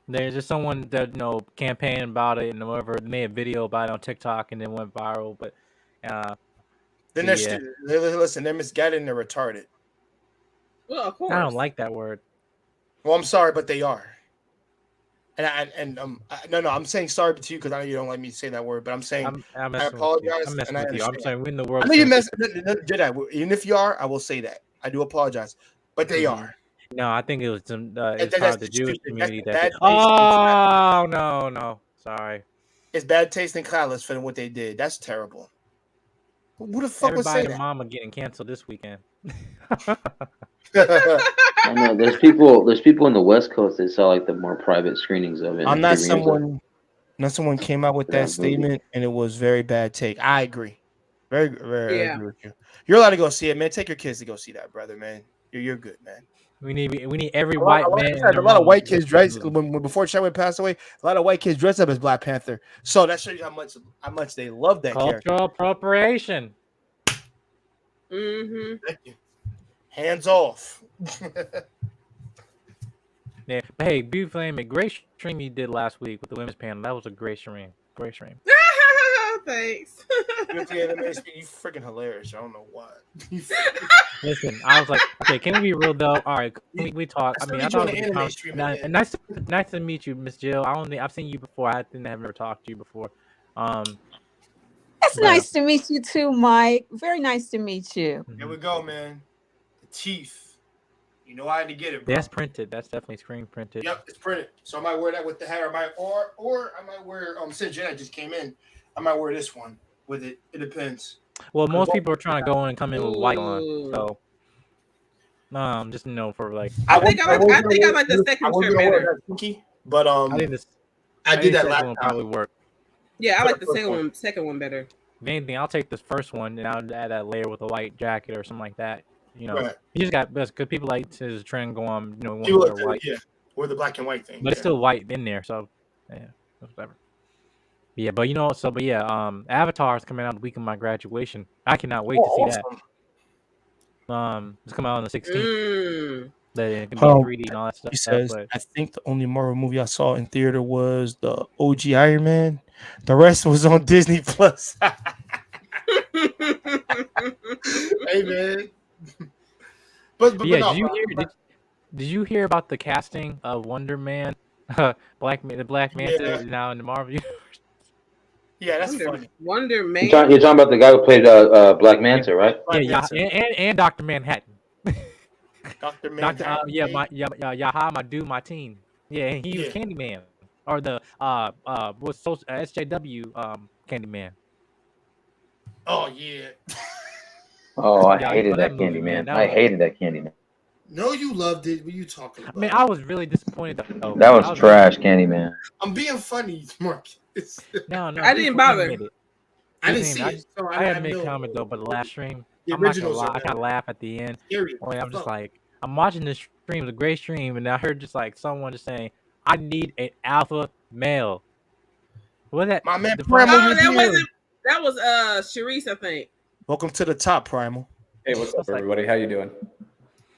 There's just someone that campaigned about it and whatever, made a video about it on TikTok and then went viral. But then listen, they're misguided and they're retarded. Well, of course. I don't like that word. Well, I'm sorry, but they are. No, I'm saying sorry to you because I know you don't like me to say that word, but I'm saying I apologize. I'm messing with you. I'm saying when the world. I know you mess. Jedi, even if you are, I will say that. I do apologize, but they are. No, I think it was some. That's part of the the Jewish stupid- community that's that. bad taste. Oh no! Sorry. It's bad taste and callous for what they did. That's terrible. Who the fuck would say Everybody that? and mama getting canceled this weekend. I know there's people in the West Coast that saw like the more private screenings of it. I'm and not the reviews of it. someone came out with that statement and it was very bad take. I agree. Very, very I agree with you. You're allowed to go see it, man. Take your kids to go see that, brother, man. You're good, man. We need every white man. A lot of white kids dressed before Chadwick passed away. A lot of white kids dressed up as Black Panther. So that shows you how much they love that character. Cultural appropriation. Mm-hmm. Thank you. Hands off. Yeah, but hey, Beautiful Amy, great stream you did last week with the women's panel. That was a great stream. Great stream. Thanks. You freaking hilarious. I don't know why. Listen, I was like, okay, can we be real though? All right, we talk. I mean, I thought it was nice to meet you, Miss Jill. I've seen you before. I think I've never talked to you before. It's nice to meet you too, Mike. Very nice to meet you. Here we go, man. The teeth. You know I had to get it, bro. That's printed. That's definitely screen printed. Yep, it's printed. So I might wear that with the hat, or I might wear since Jenna just came in, I might wear this one with it. It depends. Well, most people are trying to go in and come in with white on, so just for like. I think I like the second shirt better. But I did that last time. Probably work. Yeah, I like the second one better. If anything, I'll take this first one and I'll add that layer with a white jacket or something like that. Right. You just got because people like to trend go on. People wear white. Yeah, or the black and white thing. But it's still white in there, so yeah, whatever. Yeah, but Avatar is coming out the week of my graduation. I cannot wait to see that. It's coming out on the 16th. It can be 3D and all that stuff. He says, I think the only Marvel movie I saw in theater was the OG Iron Man. The rest was on Disney Plus. Hey man. But yeah, no, did you hear about the casting of Wonder Man? The Black Manta is now in the Marvel universe. Yeah, that's funny. Wonder Man. You're talking about the guy who played Black Manta, right? And Dr. Manhattan. Dr. Manhattan. Yaha Mateen. Yeah, and he was Candyman, or the SJW Candyman. Oh yeah. Oh, I hated that Candyman. I hated that Candyman. No, you loved it. What are you talking about? I mean, I was really disappointed. That was trash, Candyman. I'm being funny, Mark. No, I didn't bother. I didn't see I it. just So I I had have no. mid-comment though, but the last stream, The I'm not gonna originals lie, are I kind of laugh at the end. scary. When I'm just Fuck. like, I'm watching this stream, it was a great stream, and I heard just like someone just saying, "I need an alpha male." What that? My man define- Primal, Oh, you're that here. wasn't. That was Sharice, I think. Welcome to the top, Primal. Hey, what's up, It's like- everybody? How you doing?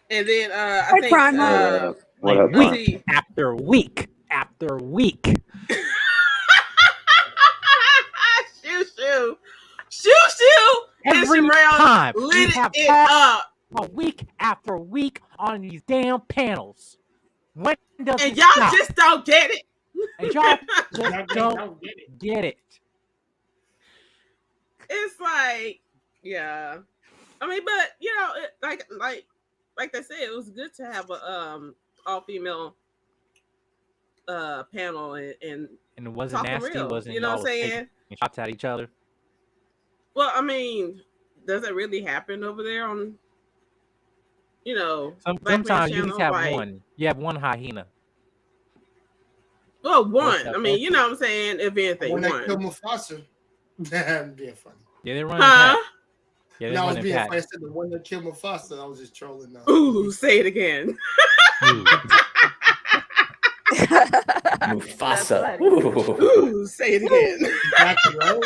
And then I Hey, think Primal. What like up, week Brian? after week after week. Shoo, and Every Shamrell time we lit have it talked up. a week after week on these damn panels. When does And it y'all stop? just don't get it. And y'all just Y'all don't get it. get it. It's like, yeah. I mean, but you know, like they said, it was good to have a all female panel and And it wasn't talking nasty. real. Wasn't You know what I'm y'all taking saying? shots at each other. Well, I mean, does it really happen over there on, you know, Black Man Sometimes you channel? just have Like, one. You have one hyena. well, one. What's that, I mean, you know what I'm saying? If anything, When they killed one. Mufasa, I'm being funny. Yeah, they're running Huh? pack. Yeah, they're No, I was running being pack. funny. I said the one that killed Mufasa. I was just trolling. Now. Ooh, say it again. Ooh. Mufasa. funny. Ooh. Ooh, say it again. Exactly, right?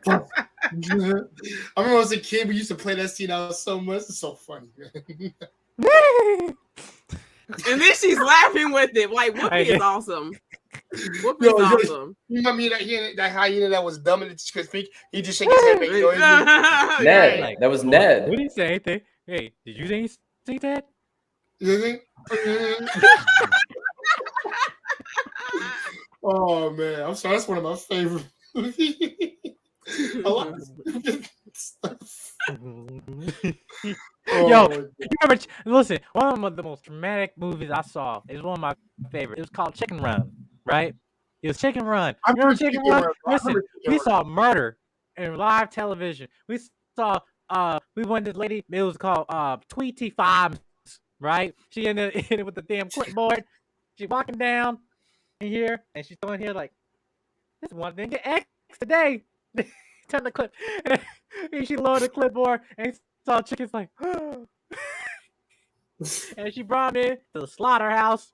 I remember as a kid, we used to play that scene out so much. It's so funny, man. And then she's laughing with it. Like, Whoopi is awesome. Whoopi is awesome. You remember that hyena that was dumb and just could speak? He just shake his head, make noises. Ned. Like, That was What Ned. did he say? Anything? Hey, did you say that? Oh man, I'm sorry. That's one of my favorite movies. I like this stuff. Yo, you remember? Listen, one of the most traumatic movies I saw is one of my favorites. It was called Chicken Run, right? It was Chicken Run. I Remember remember Chicken Chicken Run? Run, bro. I Listen, remember Chicken we Run. saw murder in live television. We saw we went to this lady. It was called Tweety Fibes, right? She in it with the damn clipboard. She walking down in here and she's throwing here like this one thing get X today. Turn the clip and she lowered the clipboard and saw chickens like and she brought him in to the slaughterhouse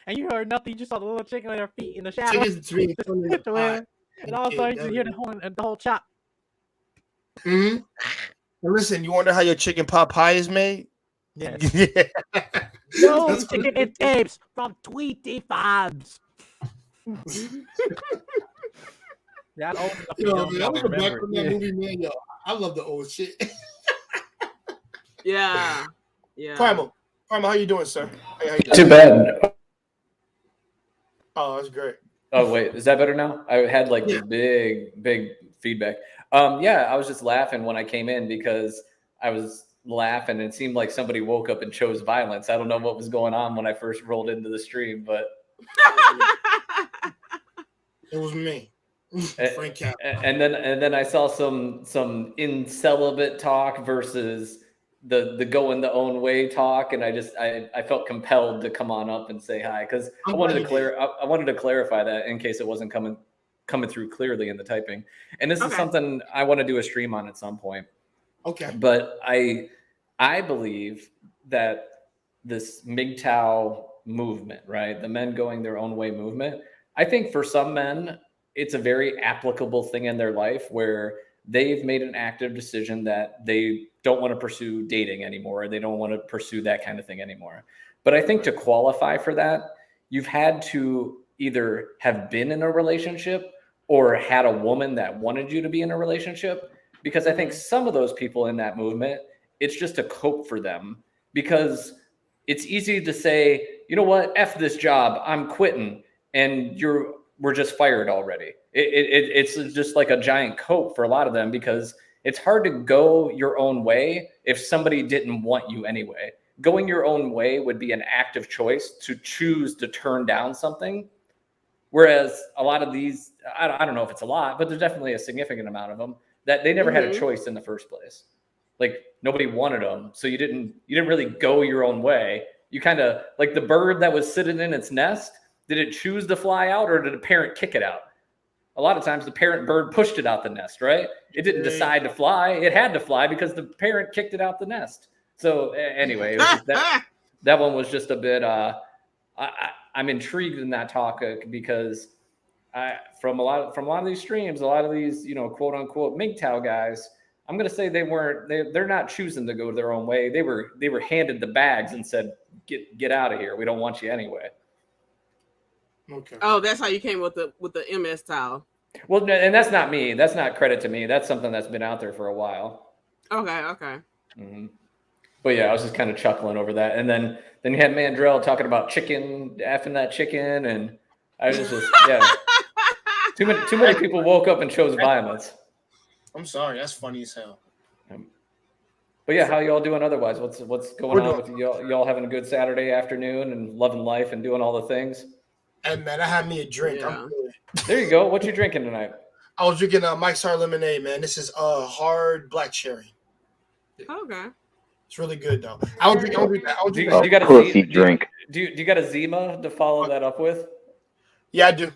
and you heard nothing. You just saw the little chicken with her feet in the shadow. Chickens between the tongue and the pot. And all of a sudden you hear the whole chop. Mm-hmm. And listen, you wonder how your chicken pot pie is made? Yes. Yeah. No That's what chicken and tapes from Tweety Fibes. That old enough to Yo, know man, how I'm to gonna back remember from it. that Yeah. movie, man. Yo, I love the old shit. Yeah. Yeah. Primal, how you doing, sir? Hey, how you Too doing? bad. Oh, that's great. Oh wait, is that better now? I had like Yeah. big feedback. Yeah, I was just laughing when I came in because I was laughing and it seemed like somebody woke up and chose violence. I don't know what was going on when I first rolled into the stream, but It was me. Frank Cap. and then I saw some incelibate talk versus the going the own way talk, and I felt compelled to come on up and say hi because I wanted to clarify that in case it wasn't coming through clearly in the typing. And this is something I want to do a stream on at some point. Okay. But I believe that this MGTOW movement, right? The men going their own way movement. I think for some men, it's a very applicable thing in their life where they've made an active decision that they don't want to pursue dating anymore. They don't want to pursue that kind of thing anymore. But I think to qualify for that, you've had to either have been in a relationship or had a woman that wanted you to be in a relationship. Because I think some of those people in that movement, it's just a cope for them because it's easy to say, you know what, F this job, I'm quitting. And we're just fired already. It's just like a giant cope for a lot of them because it's hard to go your own way if somebody didn't want you anyway. Going your own way would be an active choice to choose to turn down something. Whereas a lot of these, I don't know if it's a lot, but there's definitely a significant amount of them that they never had a choice in the first place. Like nobody wanted them. So you didn't really go your own way. You kind of like the bird that was sitting in its nest. Did it choose to fly out, or did a parent kick it out? A lot of times the parent bird pushed it out the nest, right? It didn't decide to fly. It had to fly because the parent kicked it out the nest. So anyway, it was just that one was just a bit, I'm intrigued in that talk because from a lot of these streams, a lot of these, quote unquote MGTOW guys, I'm going to say they're not choosing to go their own way. They were handed the bags and said, get out of here. We don't want you anyway. Okay. Oh, that's how you came with the MS towel. Well, and that's not me. That's not credit to me. That's something that's been out there for a while. Okay. Mm-hmm. But yeah, I was just kind of chuckling over that. And then you had Mandrell talking about chicken, effing that chicken, and I was just yeah. Too many people woke up and chose violence. I'm sorry, that's funny as hell. But yeah, how y'all doing otherwise? What's going on with y'all having a good Saturday afternoon and loving life and doing all the things? Hey man, I had me a drink. Yeah. I'm good. There you go. What you drinking tonight? I was drinking Mike's Hard Lemonade, man. This is hard black cherry. Okay. It's really good though. I'll drink Do you that. got a pussy drink. Do you got a Zima to follow that up with? Yeah, I do.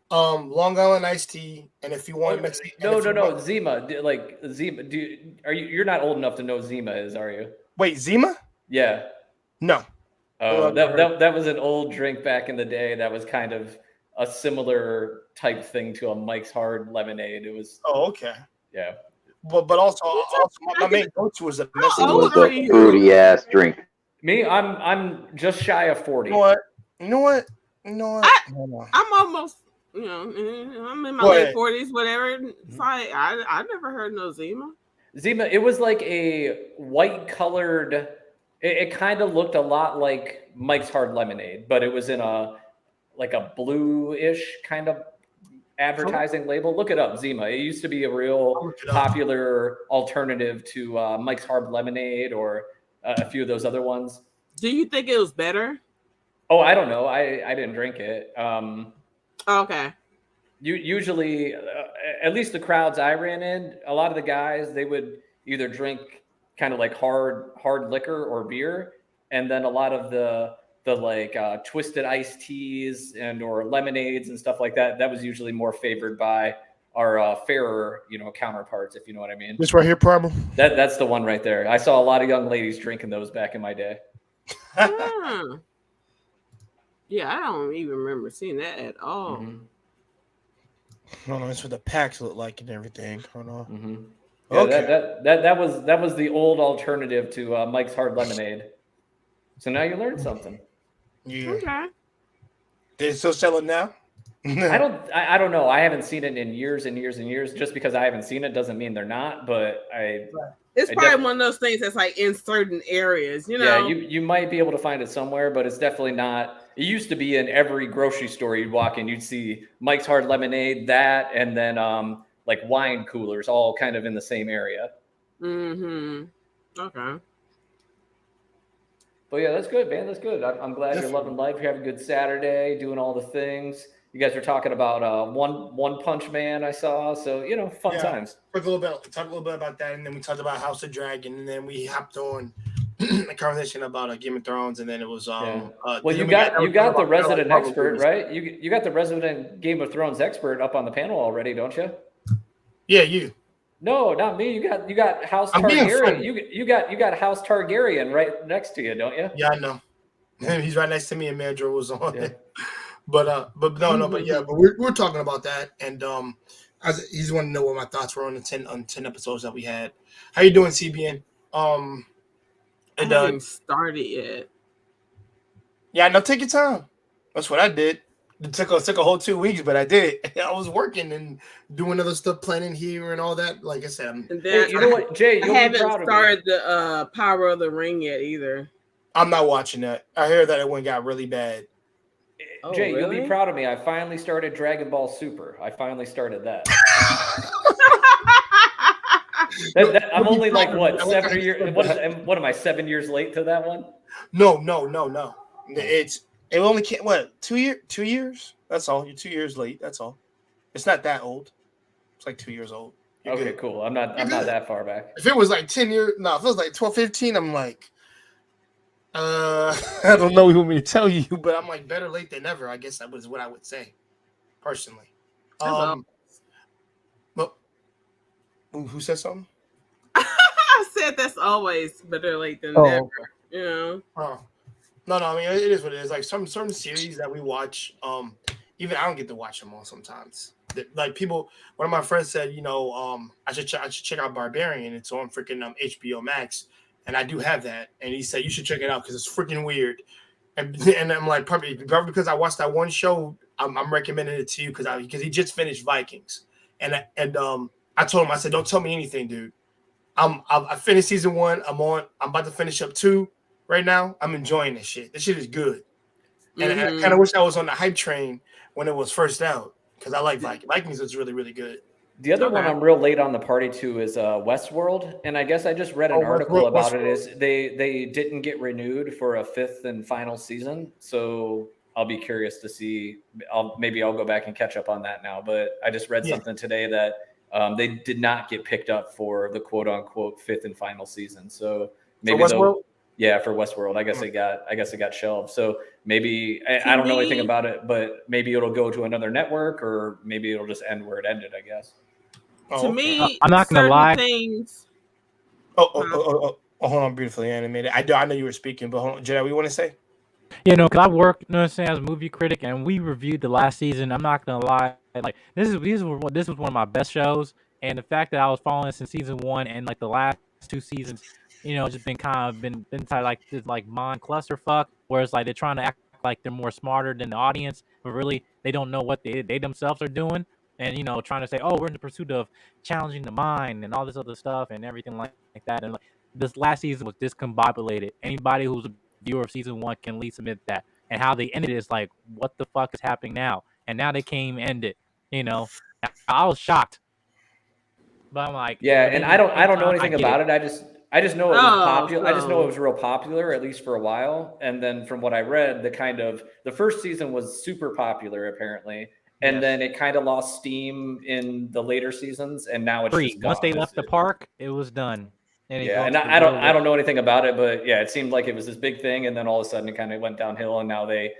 Long Island iced tea, and if you want No, Zima. Like Zima. You're not old enough to know Zima is, are you? Wait, Zima? Yeah. No. Oh, that was an old drink back in the day. That was kind of a similar type thing to a Mike's Hard Lemonade. It was. Oh, okay. Yeah. But also my main go-to is a It was a fruity ass drink. Me, I'm just shy of 40. You know what? I'm almost, I'm in my late 40s, whatever. So I never heard no Zima. Zima, it was like a white colored. It kind of looked a lot like Mike's Hard Lemonade, but it was in a blue-ish kind of advertising label. Look it up, Zima. It used to be a real popular alternative to Mike's Hard Lemonade or a few of those other ones. Do you think it was better? Oh, I don't know. I didn't drink it. Okay. Usually, at least the crowds I ran in, a lot of the guys, they would either drink kind of like hard liquor or beer, and then a lot of the twisted iced teas and or lemonades and stuff like that. That was usually more favored by our fairer, counterparts, if you know what I mean. This right here, Primal. That's the one right there. I saw a lot of young ladies drinking those back in my day. Yeah, I don't even remember seeing that at all. Mm-hmm. Hold on, that's what the packs look like and everything. Hold on. Mm-hmm. Yeah, okay. That was the old alternative to Mike's Hard Lemonade. So now you learned something. Yeah. Okay. They still sell it now? I don't know. I haven't seen it in years and years and years. Just because I haven't seen it doesn't mean they're not. But it's probably one of those things that's like in certain areas, Yeah, you might be able to find it somewhere, but it's definitely not. It used to be in every grocery store you'd walk in, you'd see Mike's Hard Lemonade, that, and then like wine coolers, all kind of in the same area. Mm-hmm. Okay. But yeah, that's good, man. That's good. I'm glad you're loving life. You're having a good Saturday, doing all the things. You guys were talking about One Punch Man, I saw. So, fun times. Talk a little bit about that, and then we talked about House of Dragon, and then we hopped on a conversation about Game of Thrones, and then it was well, you got the resident expert, right? You got the resident Game of Thrones expert up on the panel already, don't you? Yeah, you. No, not me. You got House Targaryen. You got House Targaryen right next to you, don't you? Yeah, I know. He's right next to me, and Mandrell was on it. But we're talking about that, and he's wanting to know what my thoughts were on the 10 episodes that we had. How you doing, CBN? I haven't started yet. Yeah, no, take your time. That's what I did. It took a whole 2 weeks, but I did. I was working and doing other stuff, planning here and all that. Like I said, and then you know what, Jay? I haven't started the Power of the Ring yet either. I'm not watching that. I hear that it went got really bad. Oh, Jay, really? You'll be proud of me. I finally started Dragon Ball Super. I finally started that. I'm only like 7 years. What am I? 7 years late to that one? No. It only can't. What, 2 years? 2 years? That's all. You're 2 years late. That's all. It's not that old. It's like 2 years old. You're okay, good. Cool. I'm not that far back. If it was like 10 years, if it was like 12, 15, I'm like, I don't know what me to tell you, but I'm like better late than never. I guess that was what I would say, personally. all. But who said something? I said that's always better late than Oh, never. okay. You know. Oh. No, I mean it is what it is. Like some certain series that we watch, even I don't get to watch them all sometimes. Like people, one of my friends said, I should check out Barbarian. It's on freaking HBO Max, and I do have that. And he said you should check it out because it's freaking weird. And I'm like probably because I watched that one show, I'm recommending it to you because he just finished Vikings, and I told him, I said, don't tell me anything, dude. I finished season 1. I'm about to finish up 2 right now. I'm enjoying this shit. This shit is good. And I kind of wish I was on the hype train when it was first out because I like Vikings. Vikings is really, really good. The other one I'm real late on the party to is Westworld, and I guess I just read an article about it. Is they didn't get renewed for a 5th and final season, so I'll be curious to see. Maybe I'll go back and catch up on that now. But I just read something today that they did not get picked up for the quote unquote 5th and final season. So maybe for Westworld? Yeah, for Westworld, I guess it got shelved. So maybe I don't know anything about it, but maybe it'll go to another network, or maybe it'll just end where it ended, I guess. To me, I'm not gonna lie. Things... Oh, hold on, beautifully animated. I know you were speaking, but hold on, Jedi, what you want to say? Yeah, no, because I work, as a movie critic, and we reviewed the last season. I'm not gonna lie, like this was one of my best shows, and the fact that I was following since season 1 and like the last 2 seasons, just been inside like this like mind clusterfuck, where it's like they're trying to act like they're more smarter than the audience, but really they don't know what they themselves are doing, and trying to say, oh, we're in the pursuit of challenging the mind and all this other stuff and everything like that, and like this last season was discombobulated. Anybody who's a viewer of season 1 can at least admit that. And how they ended it is like, what the fuck is happening now? And now they came end it. I was shocked. But I'm like, yeah, and I don't know anything about it. I just know it was popular. I just know it was real popular, at least for a while. And then from what I read, the first season was super popular apparently. And then it kind of lost steam in the later seasons, and now it's just gone. Once they left the park, it was done. And I don't know anything about it, but yeah, it seemed like it was this big thing, and then all of a sudden it kind of went downhill, and now they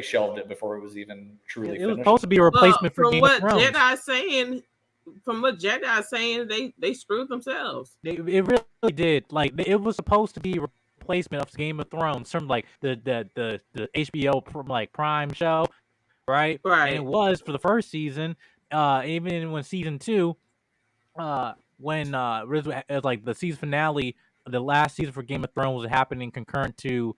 shelved it before it was even truly finished. It was supposed to be a replacement for Game of Thrones. From what Jedi's saying, they screwed themselves. It really did. Like it was supposed to be a replacement of Game of Thrones, from like the HBO like Prime show, right? Right. And it was for the first season. Even when season 2, when it was like the season finale, the last season for Game of Thrones was happening concurrent to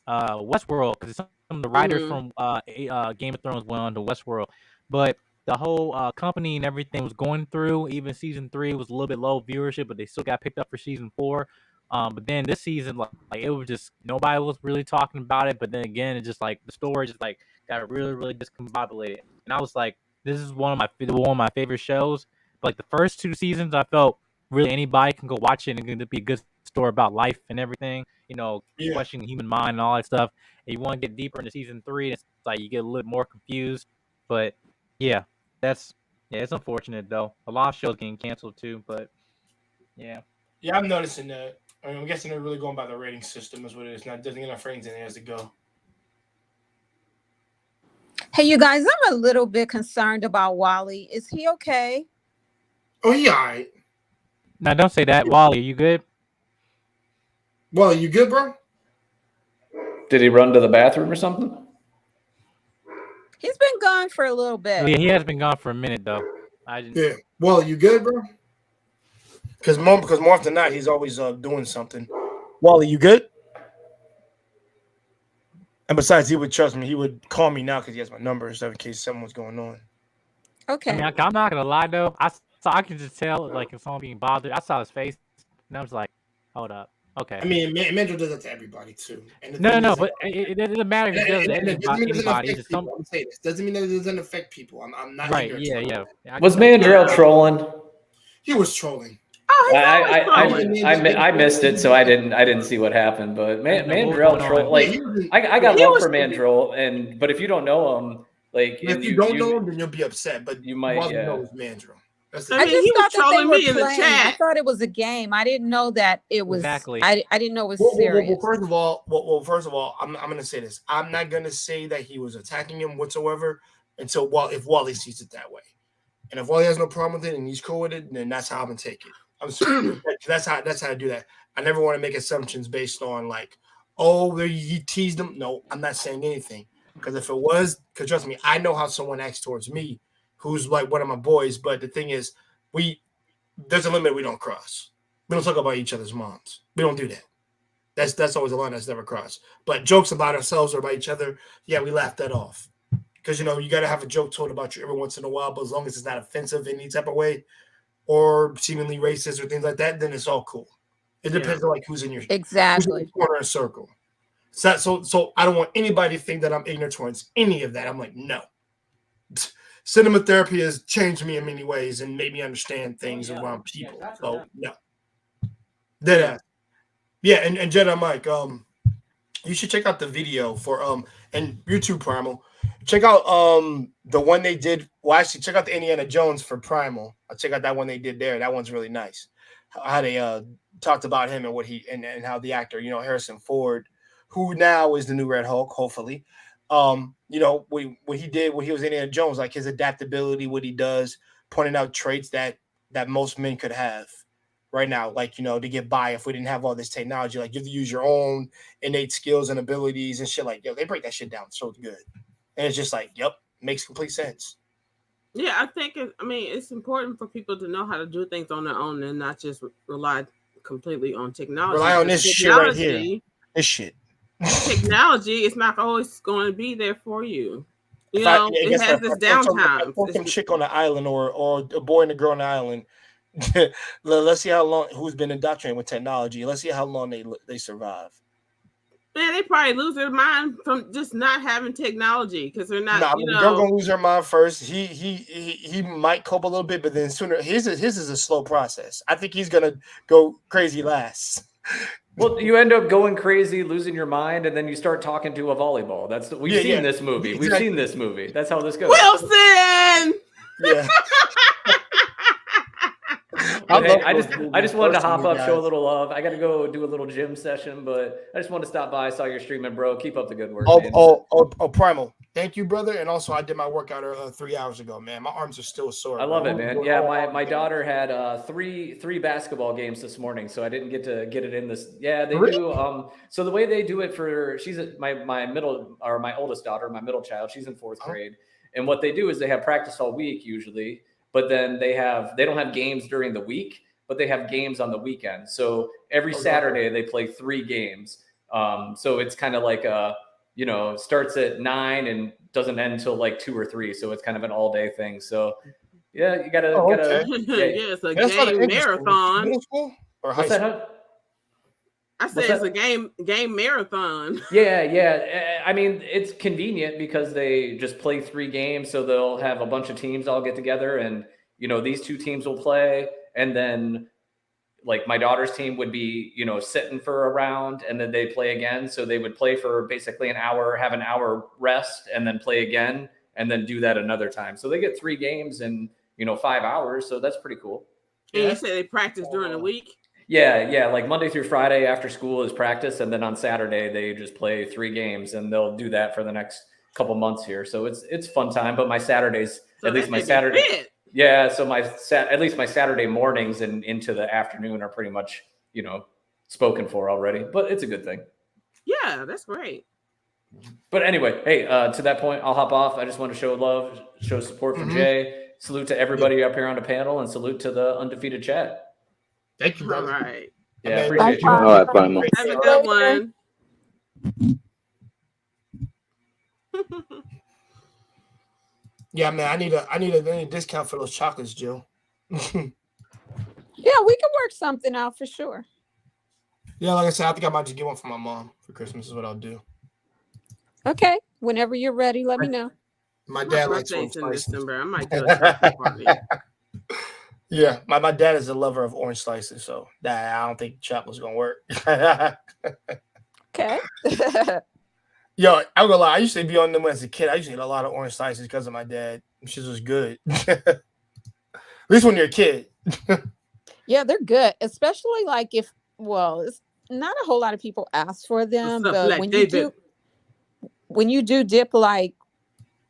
Westworld, because some of the writers from Game of Thrones went on to Westworld, but the whole company and everything was going through. Even season 3 was a little bit low viewership, but they still got picked up for season 4. But then this season, like it was just nobody was really talking about it. But then again, it just like the story just like got really, really discombobulated, and I was like, this is one of my favorite shows. But like the first 2 seasons, I felt really anybody can go watch it, and it's going to be a good story about life and everything, questioning the human mind and all that stuff. And you want to get deeper into season 3, it's like you get a little more confused. But yeah, it's unfortunate though. A lot of shows getting canceled too, but yeah. Yeah, I'm noticing that. I'm guessing they're really going by the rating system is what it is. Not doesn't get enough ratings in there as to go. Hey, you guys, I'm a little bit concerned about Wally. Is he okay? Oh, he all right. Now, don't say that. Wally, are you good? Wally, you good, bro? Did he run to the bathroom or something? He's been gone for a little bit. Yeah, he has been gone for a minute, though. Yeah. Wally, you good, bro? Because more often than not, he's always doing something. Wally, you good? And besides, he would trust me. He would call me now because he has my number and stuff in case something's going on. Okay. I mean, I'm not gonna lie though. I can just tell like if someone being bothered. I saw his face, and I was like, "Hold up, okay." I mean, Mandrell does that to everybody too. And no, but it doesn't matter if it does to anybody. I'm saying this doesn't mean that it doesn't affect people. I'm not right. Yeah. Was Mandrell trolling? He was trolling. Oh, I missed it, so I didn't see what happened. But Mandrell troll, like I got love for Mandrell, but if you don't know him, like if you don't know him, then you'll be upset. But you might know Mandrell. That's I I mean, just he was thought that they trolling were me in the playing. I chat. thought it was a game. I didn't know that it was. Exactly. I didn't know it was Well, serious. first of all, I'm going to say this. I'm not going to say that he was attacking him whatsoever until if Wally sees it that way. And if Wally has no problem with it and he's cool with it, then that's how I'm going to take it. I'm sorry. That's how I do that. I never want to make assumptions based on like, oh, he teased him. No, I'm not saying anything. Because if it was, because trust me, I know how someone acts towards me, who's like one of my boys. But the thing is, there's a limit we don't cross. We don't talk about each other's moms. We don't do that. That's always a line that's never crossed. But jokes about ourselves or about each other, yeah, we laugh that off. Because, you got to have a joke told about you every once in a while, but as long as it's not offensive in any type of way or seemingly racist or things like that, then it's all cool. It depends on like who's in your corner circle. So I don't want anybody to think that I'm ignorant towards any of that. I'm like, no. Cinema therapy has changed me in many ways and made me understand things around people. Yeah, so no. Deadass. Yeah, and Jedi Mike, you should check out the video for and YouTube Primal. Check out the one they did. Well, actually, check out the Indiana Jones for Primal. I'll check out that one they did there. That one's really nice. How they talked about him and what he and how the actor, Harrison Ford, who now is the new Red Hulk, hopefully. What he did when he was Indiana Jones, like his adaptability, what he does, pointing out traits that most men could have right now, like, to get by if we didn't have all this technology. Like, you have to use your own innate skills and abilities and shit. Like, they break that shit down so good. And it's just like, yep, makes complete sense. Yeah, I think it's important for people to know how to do things on their own and not just rely completely on technology. Rely on this shit right here. This shit. Technology is not always going to be there for you. It has its downtime. Some chick on the island or a boy and a girl on the island. Let's see how long who's been indoctrinated with technology. Let's see how long they survive. Man, they probably lose their mind from just not having technology because they're not. The girl gonna lose her mind first. He might cope a little bit, but then sooner his is a slow process. I think he's gonna go crazy last. Well, you end up going crazy, losing your mind, and then you start talking to a volleyball. We've seen this movie. Exactly. We've seen this movie. That's how this goes. Wilson. Yeah. Hey, I just wanted to hop up, show a little love. I got to go do a little gym session, but I just wanted to stop by. Saw your streaming, bro. Keep up the good work. Primal. Thank you, brother. And also, I did my workout 3 hours ago, man. My arms are still sore. I love it, man. Yeah, my daughter had three basketball games this morning, so I didn't get it in this. Yeah, they do. So the way they do it my oldest daughter, my middle child, she's in fourth grade, and what they do is they have practice all week usually. But then they don't have games during the week, but they have games on the weekend. So every Saturday they play 3 games. So it's kind of like starts at 9 and doesn't end until like 2 or 3. So it's kind of an all day thing. So yeah, you gotta. It's a game marathon. Middle school or high school? I said it's a game marathon. Yeah. I mean, it's convenient because they just play 3 games. So they'll have a bunch of teams all get together and, these 2 teams will play. And then like my daughter's team would be, sitting for a round and then they play again. So they would play for basically an hour, have an hour rest and then play again and then do that another time. So they get 3 games in, 5 hours. So that's pretty cool. And you said they practice during the week? Yeah. Like Monday through Friday after school is practice. And then on Saturday, they just play 3 games and they'll do that for the next couple months here. So it's fun time, but my Saturdays, at least my Saturday. Yeah. So at least my Saturday mornings and into the afternoon are pretty much, spoken for already, but it's a good thing. Yeah, that's great. But anyway, hey, to that point, I'll hop off. I just want to show love, show support for Jay. Salute to everybody up here on the panel and salute to the undefeated chat. Thank you, brother. All right. Yeah, appreciate you. All right, Primal. Have a good one. Yeah, man. I need a discount for those chocolates, Jill. Yeah, we can work something out for sure. Yeah, like I said, I think I might just get one for my mom for Christmas. Is what I'll do. Okay, whenever you're ready, let me know. My dad likes orange orange in slices. December. I might do a chocolate party. Yeah, my dad is a lover of orange slices, so I don't think chocolate's gonna work. Okay. Yo, I'm gonna lie. I used to be on them as a kid. I used to eat a lot of orange slices because of my dad. Shit was good. least when you're a kid. Yeah, they're good, especially like if it's not a whole lot of people ask for them, What's up, but Black David? when you do dip like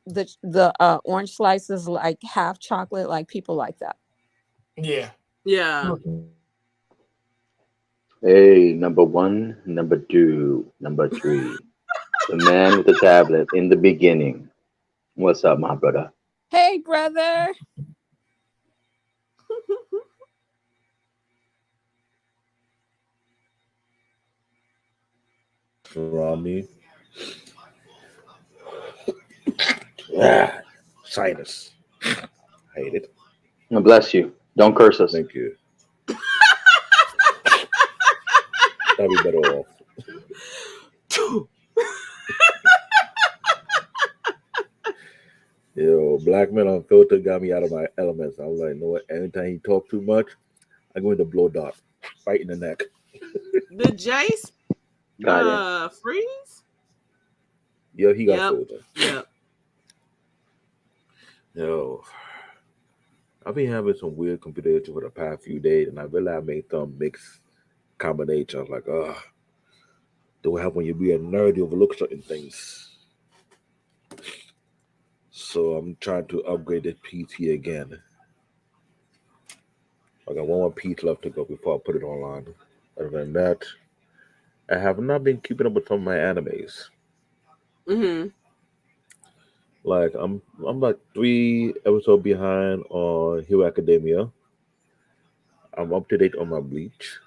the orange slices like half chocolate, like people like that. Yeah. Yeah. Hey, number one, number two, number three. The man with the tablet in the beginning. What's up, my brother? Hey, brother. Around me. Sinus. Hate it. God bless you. Don't curse us. Thank you. I'll be better off. Yo, Black Man Unfiltered got me out of my elements. I was like, you know what? Anytime he talk too much, I go into blow dart, right in the neck. Did Jace Got it. freeze? Yeah, he got Yep. frozen. Yep. Yo, I've been having some weird computer issues for the past few days, and I realized I made some mixed combination. I was like, do it happen when you be a nerd, you overlook certain things. So I'm trying to upgrade this PC again. I got one more piece left to go before I put it online. Other than that, I have not been keeping up with some of my animes. Mm-hmm. Like I'm like 3 episodes behind on Hero Academia. I'm up to date on my Bleach.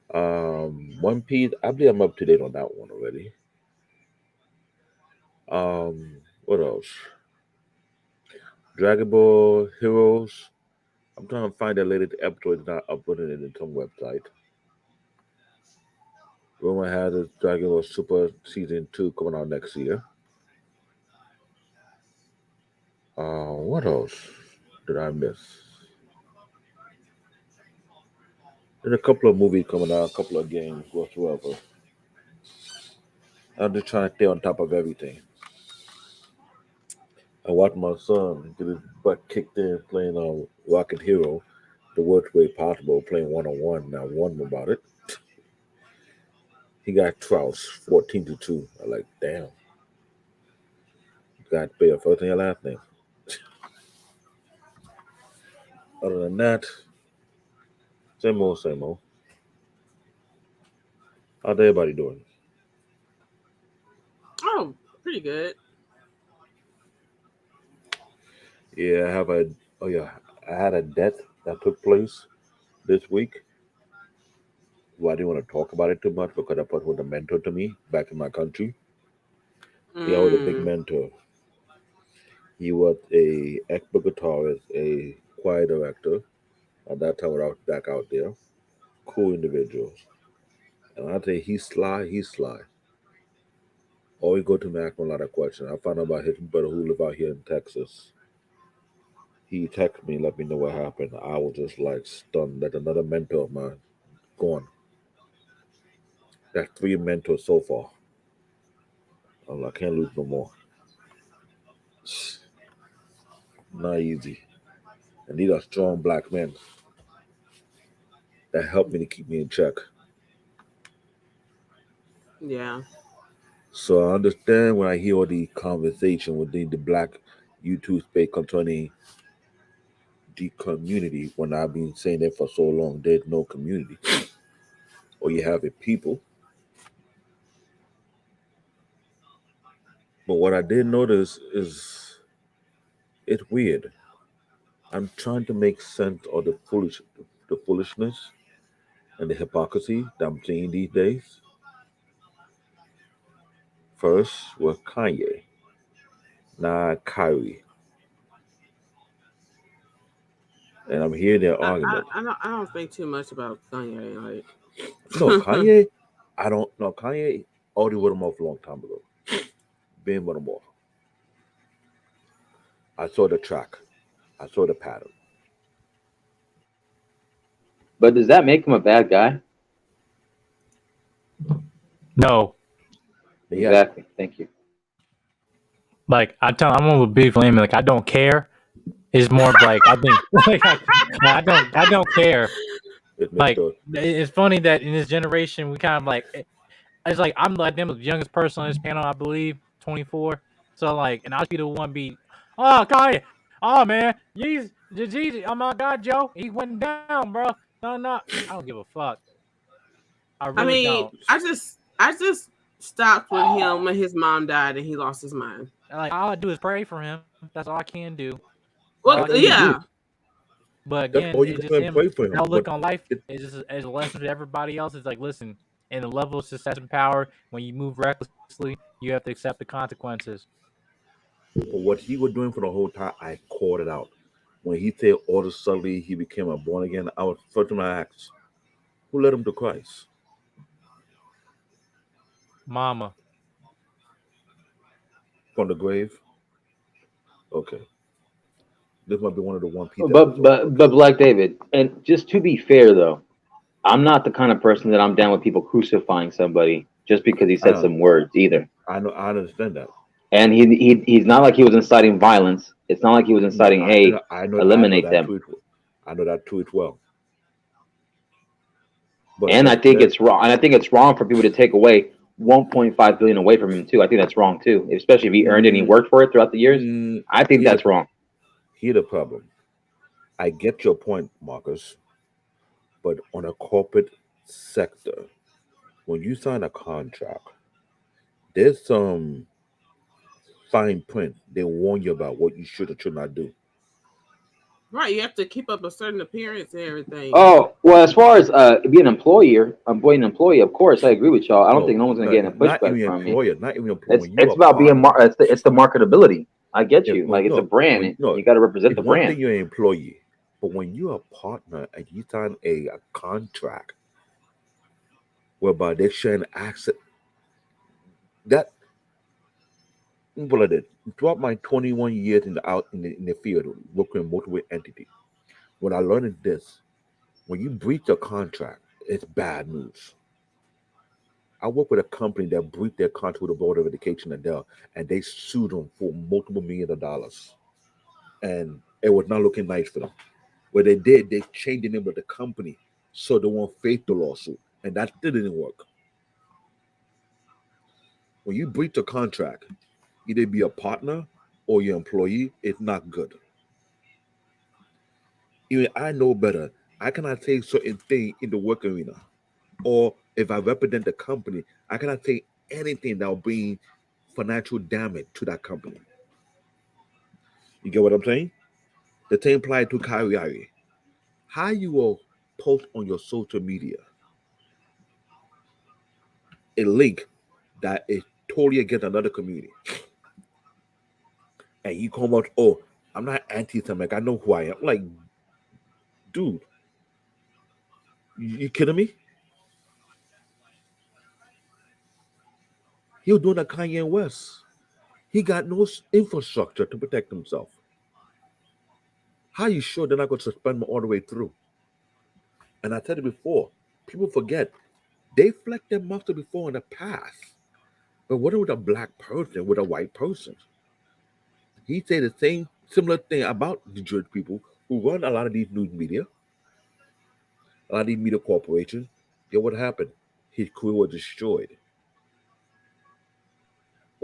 One Piece, I believe I'm up to date on that one already. What else? Dragon Ball Heroes. I'm trying to find that latest episode. It's not uploading it in some website. Rumor has it Dragon Ball Super Season 2 coming out next year. What else did I miss? There's a couple of movies coming out, a couple of games, whatsoever. I'm just trying to stay on top of everything. I watched my son get his butt kicked in playing Rocket Hero, the worst way possible, playing one-on-one, and I warned him about it. He got trounced 14-2. I'm like, damn. You got to pay your first and your last name. Other than that, same old, same old. How's everybody doing? Oh, pretty good. Yeah, I had a death that took place this week. Well, I didn't want to talk about it too much because that person was a mentor to me back in my country. He was a big mentor. He was a expert guitarist, a choir director. At that time, when I was back out there, cool individual. And I say he's sly. Always go to me asking a lot of questions. I found out about his brother who live out here in Texas. He texted me, let me know what happened. I was just like stunned that another mentor of mine gone. That's 3 mentors so far. I'm like, I can't lose no more. Not easy. And these are strong black men that help me to keep me in check. Yeah. So I understand when I hear all the conversation within the black YouTube space concerning the community when I've been saying it for so long, there's no community. Or you have it people. But what I did notice is it's weird. I'm trying to make sense of the foolishness and the hypocrisy that I'm seeing these days. First was Kanye, now Kyrie. And I'm hearing their argument. I don't think too much about Kanye. Like, No, Kanye, I don't know. Kanye already wrote him off a long time ago. Been wrote him off. I saw the track. I saw the pattern. But does that make him a bad guy? No, Yeah. Exactly. Thank you. like I'm a big flame. Like I don't care It's more like I think like I don't care. It makes Like the it's funny that in this generation we kind of like it's like I'm like them the youngest person on this panel, I believe, 24. So like, and I'll be the one oh God, oh man, Jeezy, oh my God, Joe, he went down, bro. No, I don't give a fuck. I I really mean, don't. I just stopped when him when his mom died and he lost his mind. Like all I do is pray for him. That's all I can do. All Well, I that's all you can do. do. yeah. But That's again, all you it's can just do and him. pray for His him. outlook But on life it, is just as a lesson to everybody else. It's like, listen, in the level of success and power, when you move recklessly, you have to accept the consequences. but what he was doing for the whole time, I called it out. When he said all of a sudden he became a born again, I was first time I asked, who led him to Christ? Mama. From the grave? Okay. This might be one of the one piece But episodes. but but Black David, and just to be fair though, I'm not the kind of person that I'm down with people crucifying somebody just because he said I, some words either. I know, I understand that. And he's not like he was inciting violence. It's not like he was No, inciting, hey, I know eliminate that them. tweet. I know that tweet well. But And I think it's wrong. And I think it's wrong for people to take away 1.5 billion away from him too. I think that's wrong too, especially if he earned it and he worked for it throughout the years. I think here's that's wrong. Here's the problem. I get your point, Marcus, but on a corporate sector, when you sign a contract, there's some fine print. They warn you about what you should or should not do. Right, you have to keep up a certain appearance and everything. Oh well, as far as being an employee, of course, I agree with y'all. I don't think no one's gonna get a Not pushback even from me. employer, not even employer. It's When you it's are a about being partner, it's the marketability. I get you. when Like it's a no, brand, when and no, you got to represent it's the one thing brand. you're an employee, but when you're a partner and you sign a contract whereby they're sharing access, that what I did throughout my 21 years in the field working with multiple entities, what I learned is this: when you breach a contract, it's bad news. I work with a company that breached their contract with the Board of Education and they sued them for multiple millions of dollars, and it was not looking nice for them. What they did, they changed the name of the company so they won't face the lawsuit, and that still didn't work. When you breach a contract, either be a partner or your employee, it's not good. Even I know better. I cannot say certain thing in the work arena, or if I represent the company, I cannot say anything that will bring financial damage to that company. You get what I'm saying? The same apply to Kyrie. How you will post on your social media a link that is totally against another community, and you come out, oh, I'm not anti-Semitic. I know who I am. Like, dude, you kidding me? He was doing that Kanye West. He got no infrastructure to protect himself. How are you sure they're not going to suspend him all the way through? And I said it before, people forget they flexed their muscle before in the past. But what with a black person, with a white person? He said the same similar thing about the Jewish people who run a lot of these news media, a lot of these media corporations. Get what happened? His career was destroyed.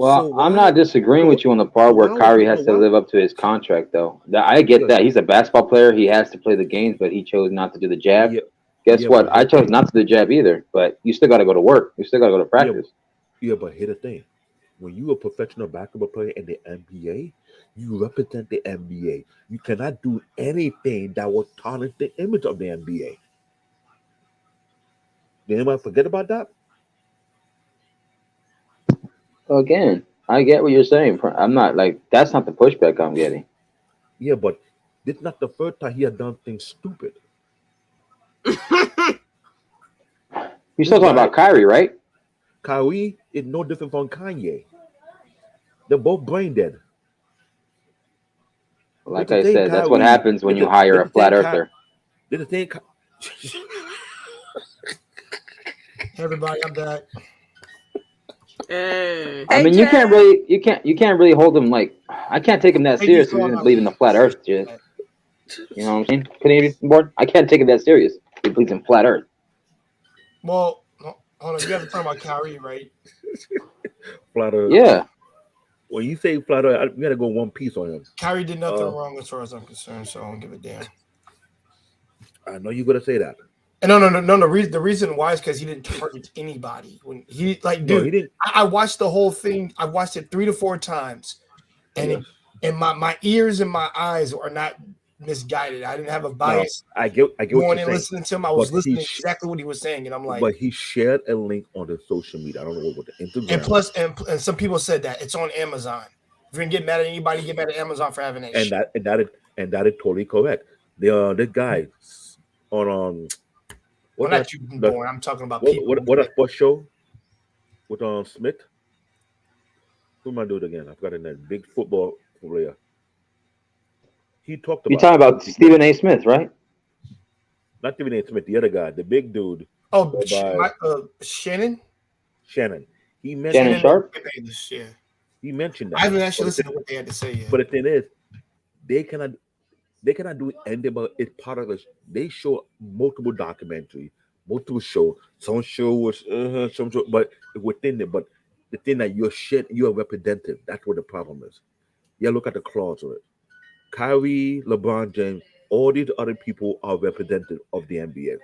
So Well, I'm why not disagreeing so with you on the so part where why would Kyrie people has to why live up to his contract, though. I get yeah, that. He's a basketball player. He has to play the games, but he chose not to do the jab. yeah, Guess yeah, what? but I hit chose not to do the jab either, but you still got to go to work. You still got to go to yeah, practice. yeah, but here's the thing. When you a professional basketball player in the NBA, you represent the NBA. You cannot do anything that will tarnish the image of the NBA. Did anybody forget about that? Again, I get what you're saying. I'm not like, that's not the pushback I'm getting. Yeah, but this not the first time he had done things stupid. You're This still talking guy, about Kyrie, right? Kyrie, is no different from Kanye. They're both brain dead. Did Like the I same said, that's what Kyrie, happens when you hire did a the same flat Ky, earther. did the same Everybody, I'm back. Hey. I Hey, mean, Jay. you can't really hold him like I can't take him that KD's serious if still he on doesn't my believe in the league. flat Earth shit. You know what I'm saying? Canadian board. I can't take it that serious. He believes in flat Earth. Well, hold on. You guys are talking about Kyrie, right? Flat Earth. Yeah. When you say flat Earth, we gotta go one piece on him. Kyrie did nothing wrong as far as I'm concerned, so I don't give a damn. I know you're gonna say that. And no. The reason why is because he didn't target anybody. When he like, dude, he didn't. I watched the whole thing. I watched it 3 to 4 times, and my ears and my eyes are not misguided. I didn't have a bias. I get what going you're and saying. listening to him. I was listening exactly what he was saying, and I'm like, but he shared a link on the social media. I don't know what the Instagram. And plus, and some people said that it's on Amazon. If you're gonna get mad at anybody, get mad at Amazon for having that. And that is totally correct. The guy on Well, not you, boy. I'm talking about people. What a sports show with Smith. Who am I doing again? I forgot that big football player. He talked about. You're talking about Stephen A. Smith, right? Not Stephen A. Smith, the other guy, the big dude. Oh, Shannon. Shannon. He mentioned Shannon Sharp. Yeah. He mentioned that. I haven't actually listened to what they had to say yet. But the thing is, they cannot do anything about it. Part of it. They show multiple documentaries, multiple shows. Some show was some show, but within it. But the thing that you're representative. That's what the problem is. Yeah, look at the clause of it. Kyrie, LeBron James, all these other people are representative of the NBA.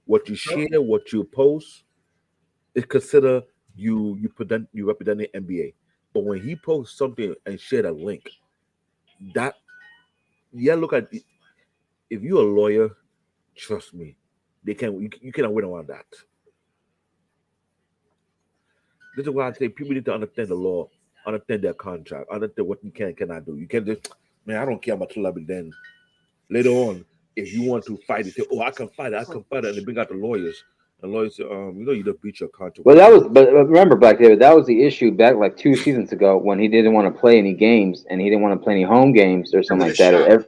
What you share, what you post, is considered you represent the NBA. But when he posts something and shared a link, look at it. If you're a lawyer, trust me, you cannot win around that. This is why I say people need to understand the law, understand their contract, understand what you can and cannot do. You can't just, man, I don't care about celebrity. Then later on, if you want to fight it, say, oh, I can fight it, and they bring out the lawyers. And lawyers say, you don't breach your contract. Well, but remember, Black David, that was the issue back like 2 seasons ago when he didn't want to play any games and he didn't want to play any home games or something like that.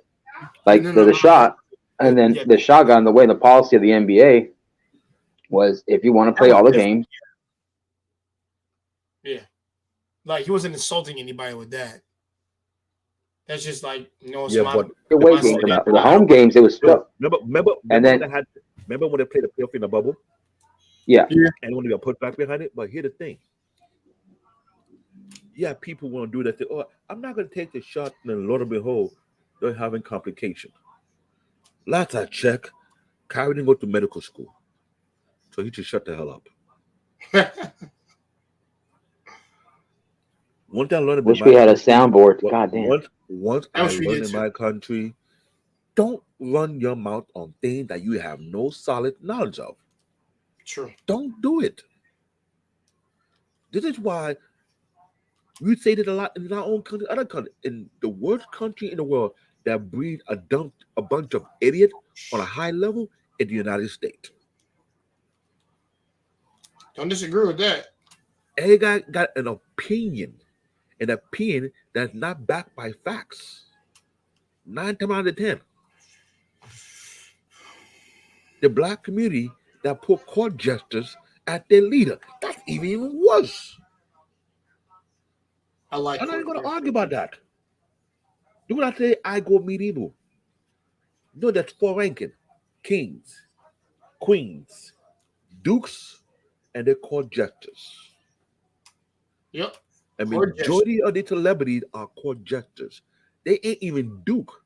The shot, and then the shot got in the way. The policy of the NBA was if you want to play all the games. Yeah. Like he wasn't insulting anybody with that. That's just like, but the home games, it was stuff. Remember when they played the playoff in the bubble? Yeah. And when they got put back behind it. But here's the thing. Yeah, people want to do that. Say, oh, I'm not going to take the shot, and then lo and behold, they're having complications. Last I check, Kyrie didn't go to medical school. So he just shut the hell up. One thing I learned about wish we had a soundboard. God damn. Once I learned in my country, don't run your mouth on things that you have no solid knowledge of. True. Don't do it. This is why we say that a lot in our own country, other countries, in the worst country in the world that breeds a bunch of idiots on a high level in the United States. Don't disagree with that. Every guy got an opinion that's not backed by facts. 9 times out of 10. The black community that put court jesters at their leader. That's even worse. I'm not even going to argue about that. Do what I say, I go medieval. No, that's 4 ranking. Kings, queens, dukes, and they're court jesters. Yep. And the majority of the celebrities are court jesters. They ain't even duke.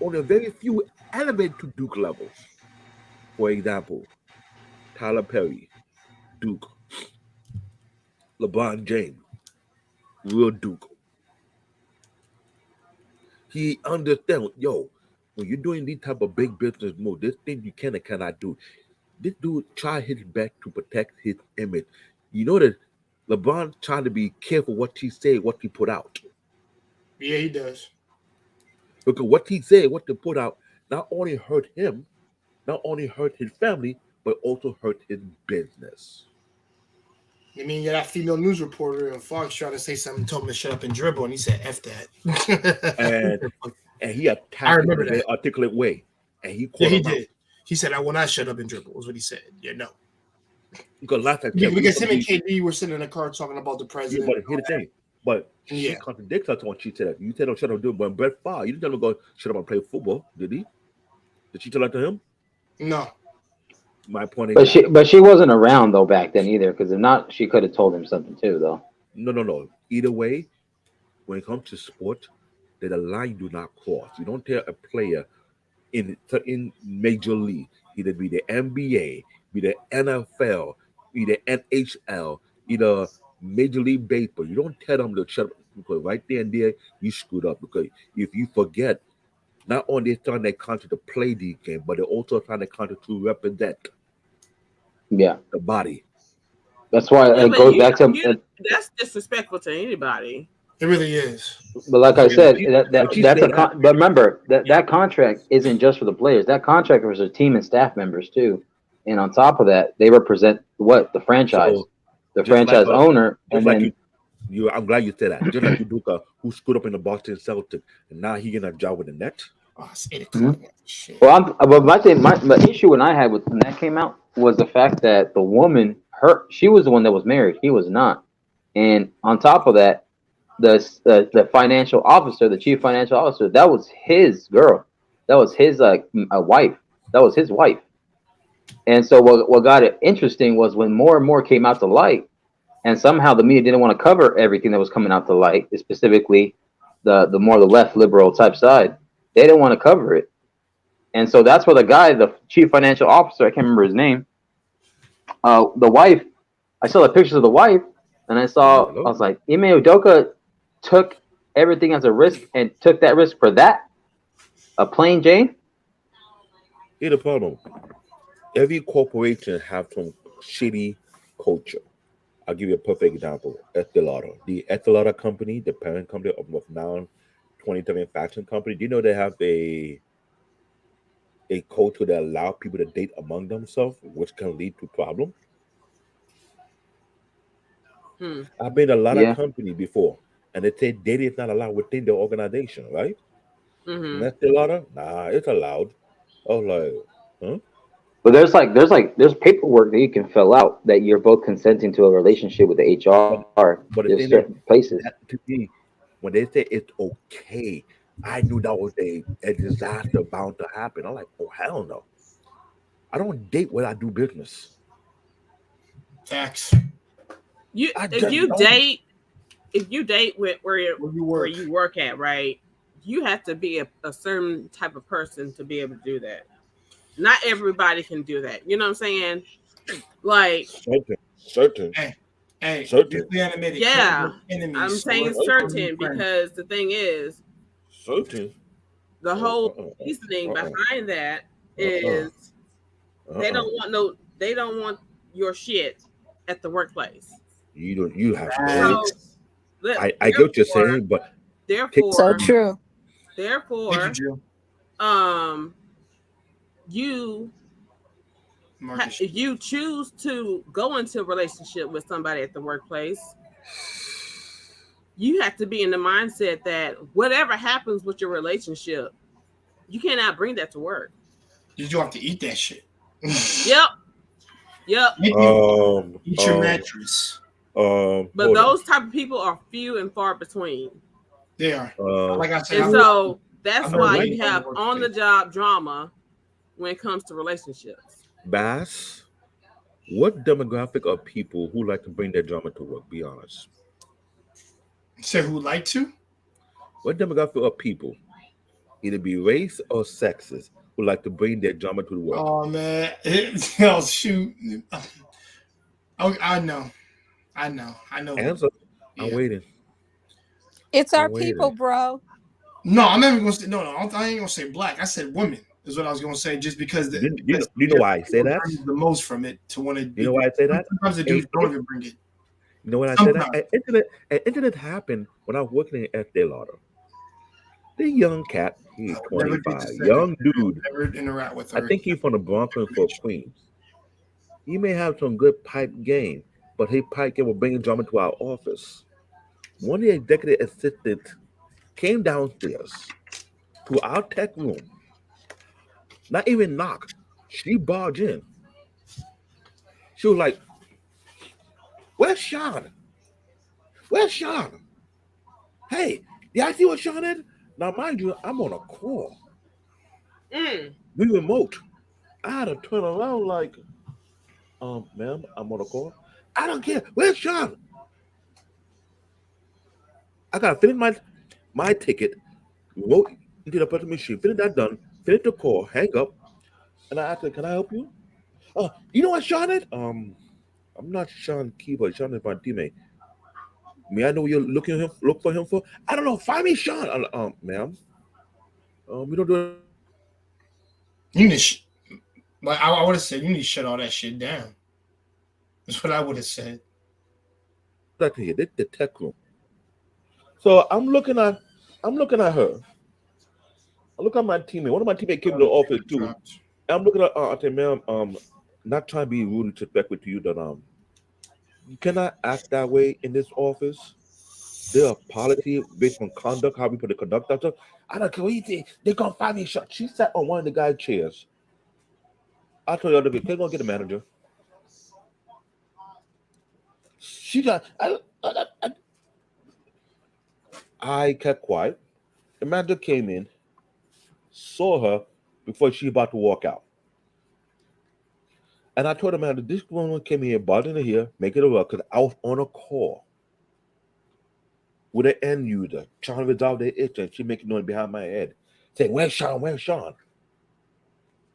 Only a very few elevate to duke levels. For example, Tyler Perry, duke. LeBron James, real duke. He understands, when you're doing these type of big business moves, this thing you can and cannot do. This dude tried his best to protect his image. You know that LeBron trying to be careful what he say, what he put out. Yeah, he does. Because what he said, what he put out, not only hurt him, not only hurt his family, but also hurt his business. I mean, you got that female news reporter on Fox trying to say something, told him to shut up and dribble, and he said, F that. and he attacked him in a very articulate way. And he called him did. Out. He said, I will not shut up and dribble, was what he said. Yeah, no. Because last time because him and KD were sitting in a car talking about the president. Yeah, but here's the thing. But she contradicts us when she said that. You said, "Oh, shut up, do it." When Brett Favre, you didn't tell him to go shut up and play football, did he? Did she tell that to him? No. My point is, but she wasn't around though back then either, because if not, she could have told him something too, though. No. Either way, when it comes to sport, that the line do not cross. You don't tell a player in major league, either be the NBA, be the NFL, be the NHL, either Major League Baseball. You don't tell them to shut up, because right there and there you screwed up. Because if you forget, not only they sign their contract to play the game, but they also sign their contract to represent the body. That's why it goes back to that's disrespectful to anybody. It really is. But like I said, but remember that contract isn't just for the players. That contract was for team and staff members too. And on top of that, they represent the franchise, the franchise owner, and then I'm glad you said that. Just like Udoka, who screwed up in the Boston Celtics, and now he getting a job with the Nets. Well, but my issue when I had when that came out was the fact that the woman, she was the one that was married. He was not. And on top of that, the financial officer, the chief financial officer, that was his girl. That was his wife. That was his wife. And so what got it interesting was when more and more came out to light, and somehow the media didn't want to cover everything that was coming out to light, specifically the more the left liberal type side. They didn't want to cover it. And so that's where the guy, the chief financial officer, I can't remember his name, the wife, I saw the pictures of the wife, and I was like, Ime Udoka took everything as a risk and took that risk for that? A plain Jane? Here's the problem. Every corporation have some shitty culture. I'll give you a perfect example. Estee Lauder. The Estee Lauder company, the parent company of now 27 fashion company, do you know they have a culture that allow people to date among themselves, which can lead to problems? I've been a lot of companies before, and they say dating is not allowed within the organization, right? And Estee Lauder, nah, it's allowed. I was like, huh? But there's paperwork that you can fill out that you're both consenting to a relationship with the HR. But there's certain places. To me, when they say it's okay, I knew that was a disaster bound to happen. I'm like, oh hell no! I don't date where I do business. Facts. If you date with where you work at, right? You have to be a certain type of person to be able to do that. Not everybody can do that. You know what I'm saying? Like certain. Hey, certain. Yeah, I'm saying certain because the thing is, certain. The whole reasoning behind that is they don't want your shit at the workplace. You have so, I get what you're saying, but therefore, so true. Therefore, if you choose to go into a relationship with somebody at the workplace, you have to be in the mindset that whatever happens with your relationship, you cannot bring that to work. You have to eat that shit. Yep. Eat your mattress. But those type of people are few and far between. They are. Like I said, and so that's why you have on-the-job drama when it comes to relationships. Bass, what demographic of people who like to bring their drama to work? Be honest. Say who like to? What demographic of people, either be race or sexes, who like to bring their drama to work? Oh man, oh shoot! I know. Answer. Yeah. I'm waiting. It's our people, bro. No, I'm never gonna say no. I ain't gonna say black. I said women is what I was gonna say. Just because you know why I say that? The most from it to want to. You know why I say that? Sometimes the dudes don't even bring it. You know what I say that? Internet happened when I was working at Estee Lauder. The young cat, he's 25, young dude. Never interact with her. I think he's from the Bronx or Queens. He may have some good pipe game, but his pipe game will bring drama to our office. One of the executive assistants came downstairs to our tech room. Not even knock. She barged in. She was like, "Where's Sean? Where's Sean?" Hey, yeah, I see what Sean did. Now, mind you, I'm on a call. We remote. I had to turn around like, ma'am, I'm on a call. I don't care. Where's Sean? I gotta finish my ticket. Remote into the person machine. Finish that done. Finish the call. Hang up. And I asked her, can I help you? You know what Sean is? I'm not Sean Keyboard. Sean is my teammate. May I know what you're look for him for? I don't know. Find me Sean. Ma'am. We don't do You need to but I would have said you need to shut all that shit down. That's what I would have said. that here. This the tech room. So I'm looking at her. I look at my teammate. One of my teammates came to the office too. I'm looking at I say, ma'am, not trying to be rude and disrespectful to you, that you cannot act that way in this office. There are policy based on conduct, how we put the conduct out. I don't care what you think. They're gonna find me shot. She sat on one of the guy's chairs. I told the other kid, go get the manager. She got I kept quiet. The manager came in, saw her before she about to walk out. And I told the manager, this woman came here, bothering her here, making it work, because I was on a call with an end user trying to resolve their issue, and she making noise behind my head, saying, where's Sean? Where's Sean?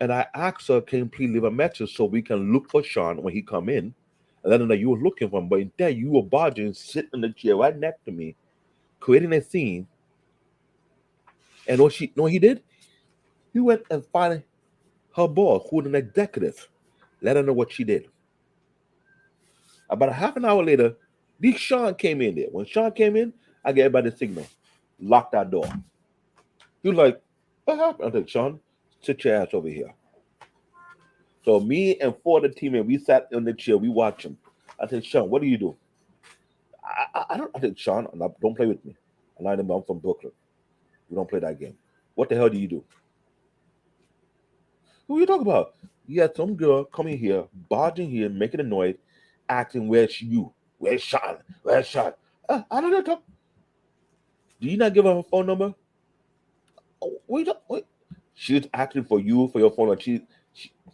And I asked her, can you please leave a message so we can look for Sean when he come in, and let him know you were looking for him. But instead, you were bothering, sitting in the chair right next to me, creating a scene. And what he did? He went and found her boss, who was an executive, let her know what she did. About a half an hour later, this Sean came in there. When Sean came in, I gave everybody the signal. Lock that door. He was like, what happened? I said, Sean, sit your ass over here. So me and four of the teammates, we sat in the chair, we watched him. I said, Sean, what do you do? I said, Sean, don't play with me. I'm from Brooklyn. We don't play that game. What the hell do you do? Who are you talking about? You had some girl coming here, barging here, making a noise, asking, where's you? Where's Sean? Where's Sean? I don't know. Do you not give her phone number? Oh, wait. She's asking for you, for your phone number.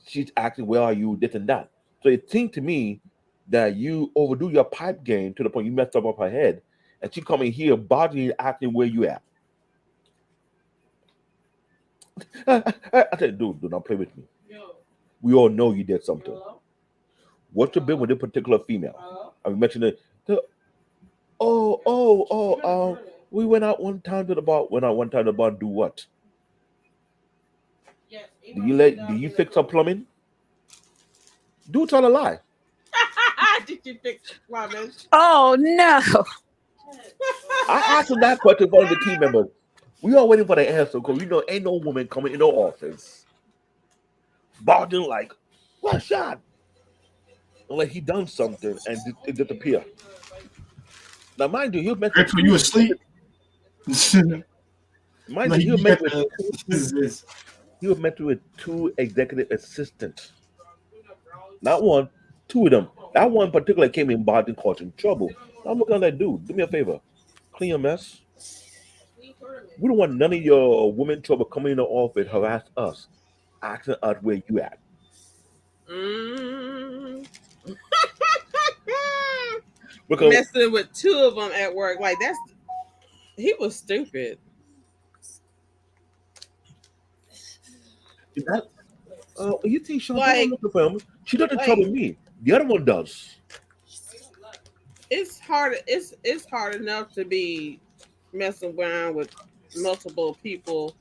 She's asking, where are you, this and that. So it seemed to me that you overdo your pipe game to the point you messed up her head, and she coming here, barging, asking where you at. I said, dude, do not play with me. We all know you did something. What's your bit with this particular female? I mentioned it. We went out one time to the bar. Do what? Do you fix her plumbing? Do tell a lie. Did you fix plumbing? Oh no. I asked him that question for the team members. We all waiting for the answer because we know ain't no woman coming in the office barging like, what shot? Like he done something and it disappear. Now, mind you, he was meant to you asleep. Mind you, he was meant with two executive assistants. Not one, two of them. That one particular came in barging, causing trouble. I'm looking at that dude. Do me a favor. Clean your mess. We don't want none of your women trouble coming in the office, harass us, asking us where you at. Because messing with two of them at work, like he was stupid. You think Sean looking for him? She doesn't trouble me. The other one does. It's hard. It's hard enough to be messing around with multiple people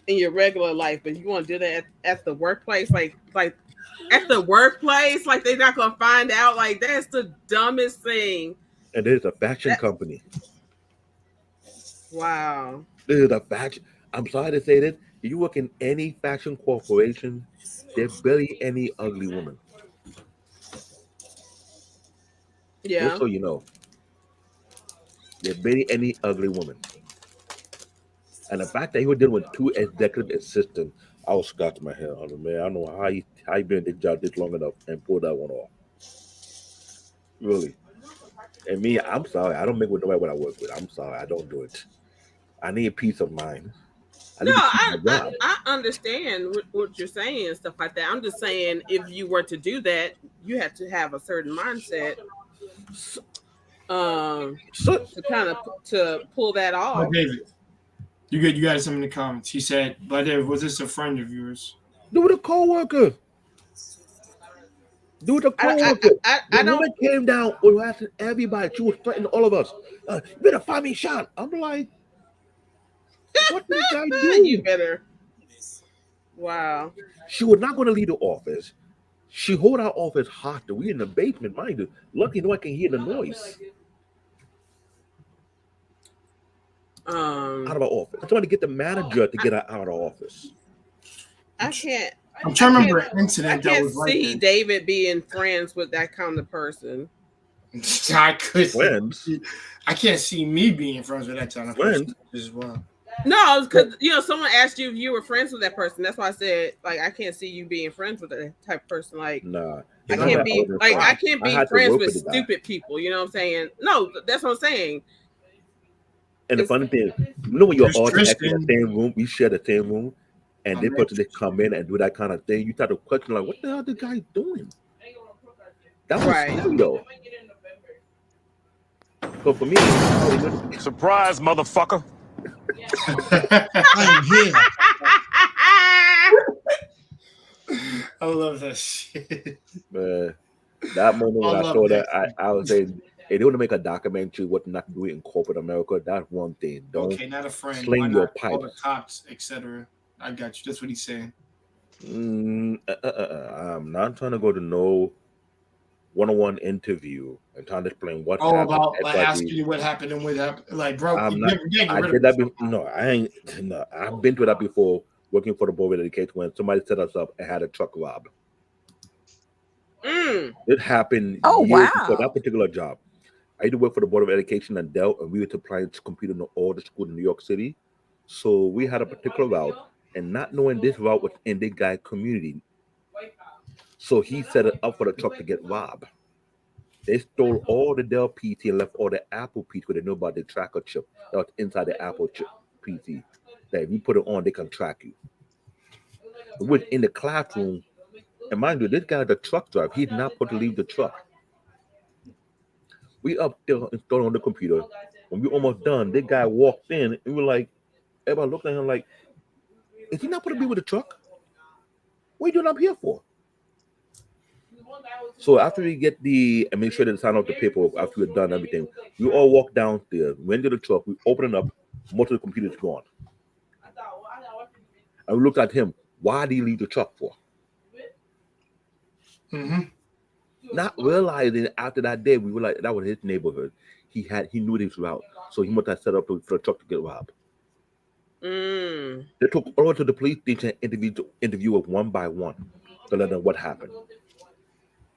in your regular life, but you want to do that at the workplace, like at the workplace, like they're not gonna find out. Like that's the dumbest thing. And there's a fashion company. Wow. There's a fashion. I'm sorry to say this. If you work in any fashion corporation, there's barely any ugly woman. Yeah. Just so you know, there's barely any ugly woman. And the fact that he was dealing with two executive assistants, I was scratching my head on it, man. I don't know how he been in this job this long enough and pulled that one off. Really. And me, I'm sorry. I don't make with nobody what I work with. I'm sorry. I don't do it. I need peace of mind. I need to keep my job. I understand what you're saying and stuff like that. I'm just saying if you were to do that, you have to have a certain mindset to kind of to pull that off. But David, you got something in the comments. He said, "But David, was this a friend of yours?" Do with a coworker. Do with a coworker. The woman came down and asking everybody. She was threatening all of us. You better find me shot. I'm like, what did I do? You better. Wow. She was not going to leave the office. She hold our office hostage. We in the basement, mind you. Lucky no one can hear the noise. Out of our office. I'm trying to get the manager to get her out of the office. I can't. I'm trying to remember an incident I that can't was like see David being friends with that kind of person. I could. Friends. I can't see me being friends with that kind of person as well. No, because someone asked you if you were friends with that person. That's why I said I can't see you being friends with that type of person. Like, nah, I can't be friends with stupid people. You know what I'm saying? No, that's what I'm saying. And the funny thing, when you're all in the same room, we share the same room, and they put to come in and do that kind of thing, you start to question like, what the hell is the guy doing? That was scary though. So for me, surprise, motherfucker. I'm here. I love that shit. Man, that moment when I saw that, I was saying, if they want to make a documentary what not to do in corporate America, that's one thing. Don't not a friend. sling your pipe. All the cops, etc. I got you. That's what he's saying. I'm not trying to go to no one-on-one interview and trying to explain what happened. About asking you what happened and what happened. Like, bro, I did that before. No, I ain't. No, I've been through that before. Working for the Board of Education when somebody set us up and had a truck robbed. It happened years before that particular job. I used to work for the Board of Education and Dell, and we were supplying computers to all the schools in New York City. So we had a particular route, and not knowing this route was in this guy's community. So he set it up for the truck to get robbed. They stole all the Dell PC and left all the Apple PC because they knew about the tracker chip that was inside the Apple chip PC. That if you put it on, they can track you. We were in the classroom, and mind you, this guy, the truck driver, he's not supposed to leave the truck. We up there installed on the computer. When we almost done, this guy walked in, and we were like, everybody looked at him like, is he not supposed to be with the truck? What are you doing up here for? So after we get the administrator to sign out the paperwork, after we've done everything, we all walk downstairs, went to the truck, we open it up, most of the computers gone. And we looked at him, why did he leave the truck for? Not realizing after that day, we were like, that was his neighborhood. He knew this route. So he must have set up for the truck to get robbed. They took all to the police station and interview us one by one to let them know what happened.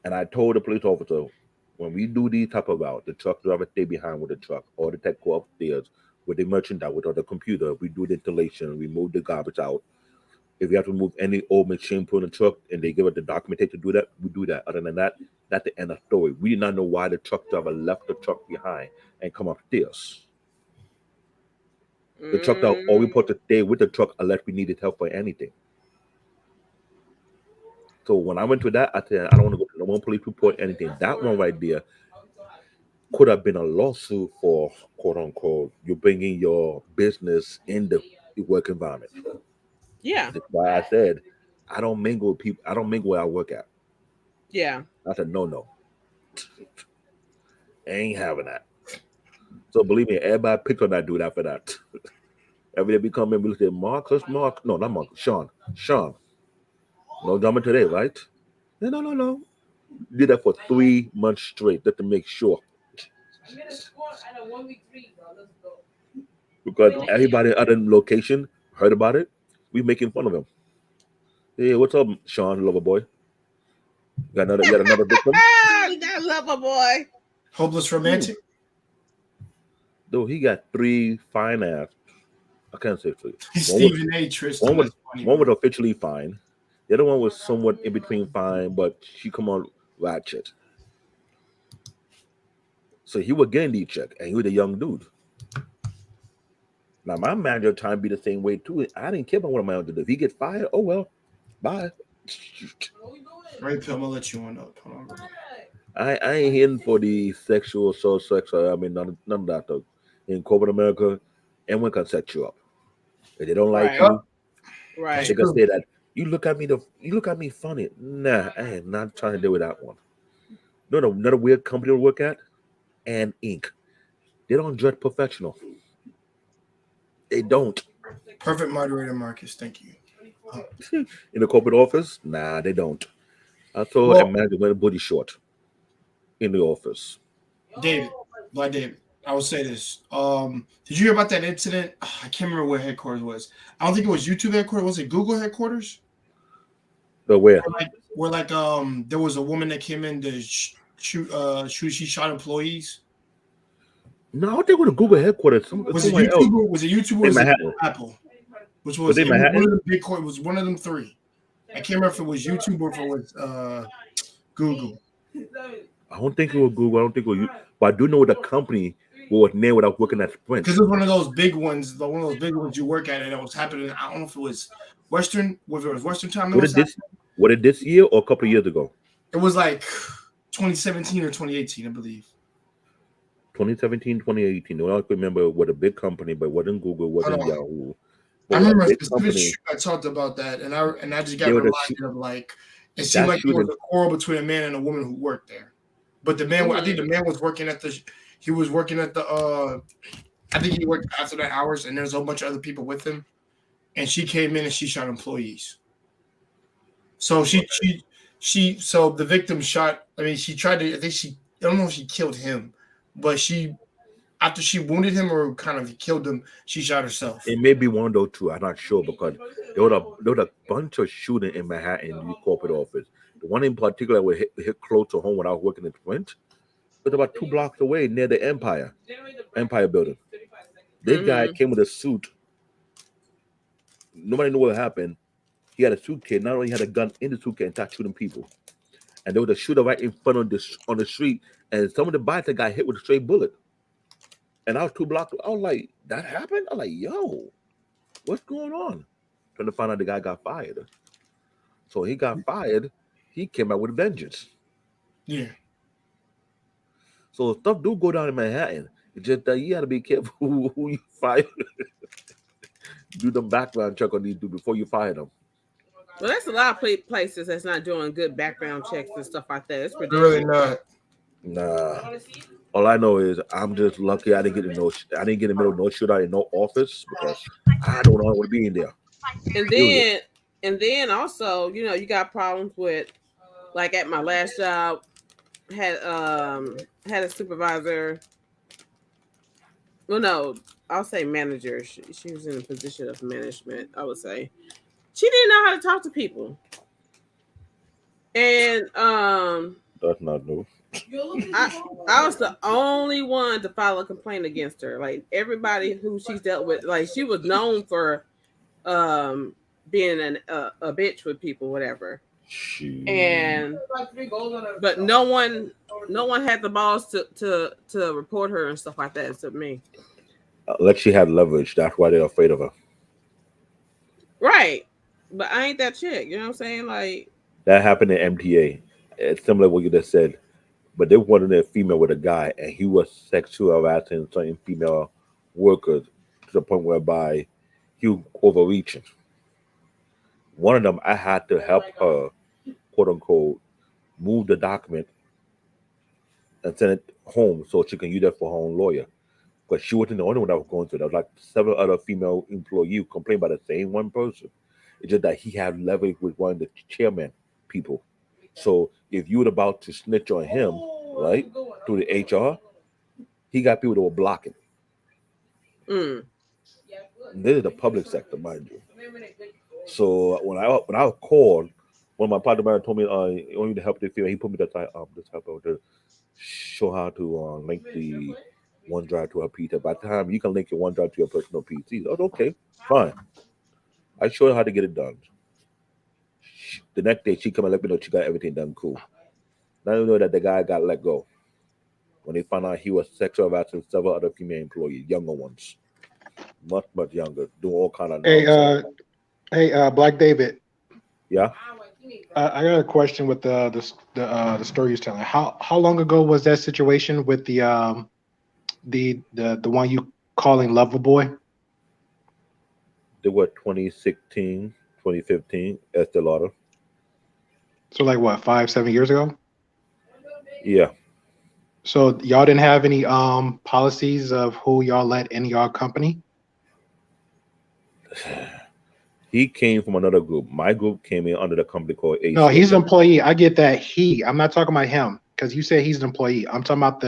And I told the police officer, when we do these type of routes, the truck driver stay behind with the truck, or the tech go upstairs with the merchandise, with the computer. We do the installation, we move the garbage out. If we have to move any old machine put in the truck and they give us the documentation to do that, we do that. Other than that, that's the end of the story. We did not know why the truck driver left the truck behind and come upstairs. The truck driver always put to stay with the truck unless we needed help for anything. So when I went to that, I said, I don't want to go to no one police report, anything. That one right there could have been a lawsuit for, quote unquote, you bringing your business in the work environment. Yeah. That's why I said, I don't mingle with people. I don't mingle where I work at. Yeah. That's a no. Ain't having that. So believe me, everybody picked on that dude after that. Every day we come in, we look at Marcus. No, not Marcus. Sean. No drama today, right? No. Did that for 3 months straight just to make sure. Because everybody in other location heard about it. We making fun of him. Hey, what's up, Sean, lover boy? You got another victim? You got a lover boy. Hopeless romantic. Though he got 3 fine ass. I can't say 3. Stephen A. Tristan. One was officially fine. The other one was somewhat in between fine, but she come on ratchet. So he was getting the check, and he was a young dude. Now my manager trying to be the same way too. I didn't care about what my manager did. If he gets fired, oh well, bye. Right, Pim, I'm gonna let you on up. I ain't in for the sexual assault, sexual. I mean, none of that though. In corporate America, anyone can set you up. If they don't like you, right, they can say that you look at me funny. Nah, I am not trying to deal with that one. No, another weird company to work at, and Inc. They don't judge professional. They don't. Perfect moderator, Marcus. Thank you. In the corporate office, nah, they don't. I saw a manager wear a booty short in the office. David, Black David, I will say this. Did you hear about that incident? I can't remember where headquarters was. I don't think it was YouTube headquarters. Was it Google headquarters? But where? Where there was a woman that came in to shoot. She shot employees. No, I don't think it was Google headquarters. Was it YouTube? Was it YouTube or was it Apple? Which was in Manhattan? one of the big court? Was one of them three. I can't remember if it was YouTube or if it was Google. I don't think it was Google. I don't think it was you. But I do know the company was named without working at Sprint. Because it was one of those big ones. One of those big ones you work at, and it was happening. I don't know if it was Western. Whether it was Western time. Was it this year or a couple of years ago? It was like 2017 or 2018, I believe. 2017, 2018. I don't remember what a big company, but it wasn't Google, it wasn't Yahoo. I remember a specific I talked about that, and I just got reminded of it seemed like there was a quarrel between a man and a woman who worked there. But the man, I think the man was working at the. He was working at the. I think he worked after the hours, and there's a whole bunch of other people with him. And she came in and she shot employees. So so the victim shot. I mean, she tried to. I don't know if she killed him, but after she wounded him or kind of killed him, she shot herself. It may be one of those two. I'm not sure because there was a bunch of shooting in Manhattan in the corporate office. The one in particular was hit close to home when I was working at Sprint. It was about 2 blocks away near the Empire building. This guy came with a suit. Nobody knew what happened. He had a suitcase. Not only had a gun in the suitcase and started shooting people. And there was a shooter right in front of on the street. And some of the bicycle got hit with a straight bullet. And I was 2 blocks. I was like, that happened? I was like, yo, what's going on? Trying to find out the guy got fired. So he got fired. He came out with a vengeance. Yeah. So stuff do go down in Manhattan. It's just that you got to be careful who you fire. Do the background check on these dudes before you fire them. Well, there's a lot of places that's not doing good background checks and stuff like that. It's ridiculous. Really not. Nah. All I know is I'm just lucky I didn't get in the middle of no shootout in no office because I don't want to be in there. And then also, you got problems with, like at my last job, had a supervisor. Well, no, I'll say manager. She was in a position of management, I would say. She didn't know how to talk to people. And that's not new. I was the only one to file a complaint against her. Like everybody who she's dealt with, like she was known for being a bitch with people, whatever. But no one had the balls to report her and stuff like that except me. Like she had leverage. That's why they're afraid of her. Right. But I ain't that chick. You know what I'm saying? Like that happened in MTA. It's similar to what you just said. But they wanted a female with a guy, and he was sexual harassing certain female workers to the point whereby he was overreaching. One of them, I had to help her, quote unquote, move the document and send it home so she can use that for her own lawyer. But she wasn't the only one that was going through that. There was like several other female employees who complained about the same one person. It's just that he had leverage with one of the chairman people. So if you were about to snitch on him, right, through the HR, he got people that were blocking. This is the public sector, mind you. So when I was called, one of my partner managers told me, "You want me to help the female." He put me the type of to show how to link the OneDrive to her PC. By the time you can link your OneDrive to your personal PC, oh, okay, fine. I showed her how to get it done. The next day, she come and let me know she got everything done cool. Now you know that the guy got let go. when they found out he was sexual harassing several other female employees, younger ones, much younger, doing all kind of nonsense. Hey, Black David. Yeah. I got a question with the story you're telling. How long ago was that situation with the one you calling Loverboy? They were 2016, 2015, Estee Lauder. So like what, 5-7 years ago? Yeah. So y'all didn't have any policies of who y'all let in y'all company? He came from another group. My group came in under the company called AC. No, he's an employee. I get that. I'm not talking about him because you said he's an employee. I'm talking about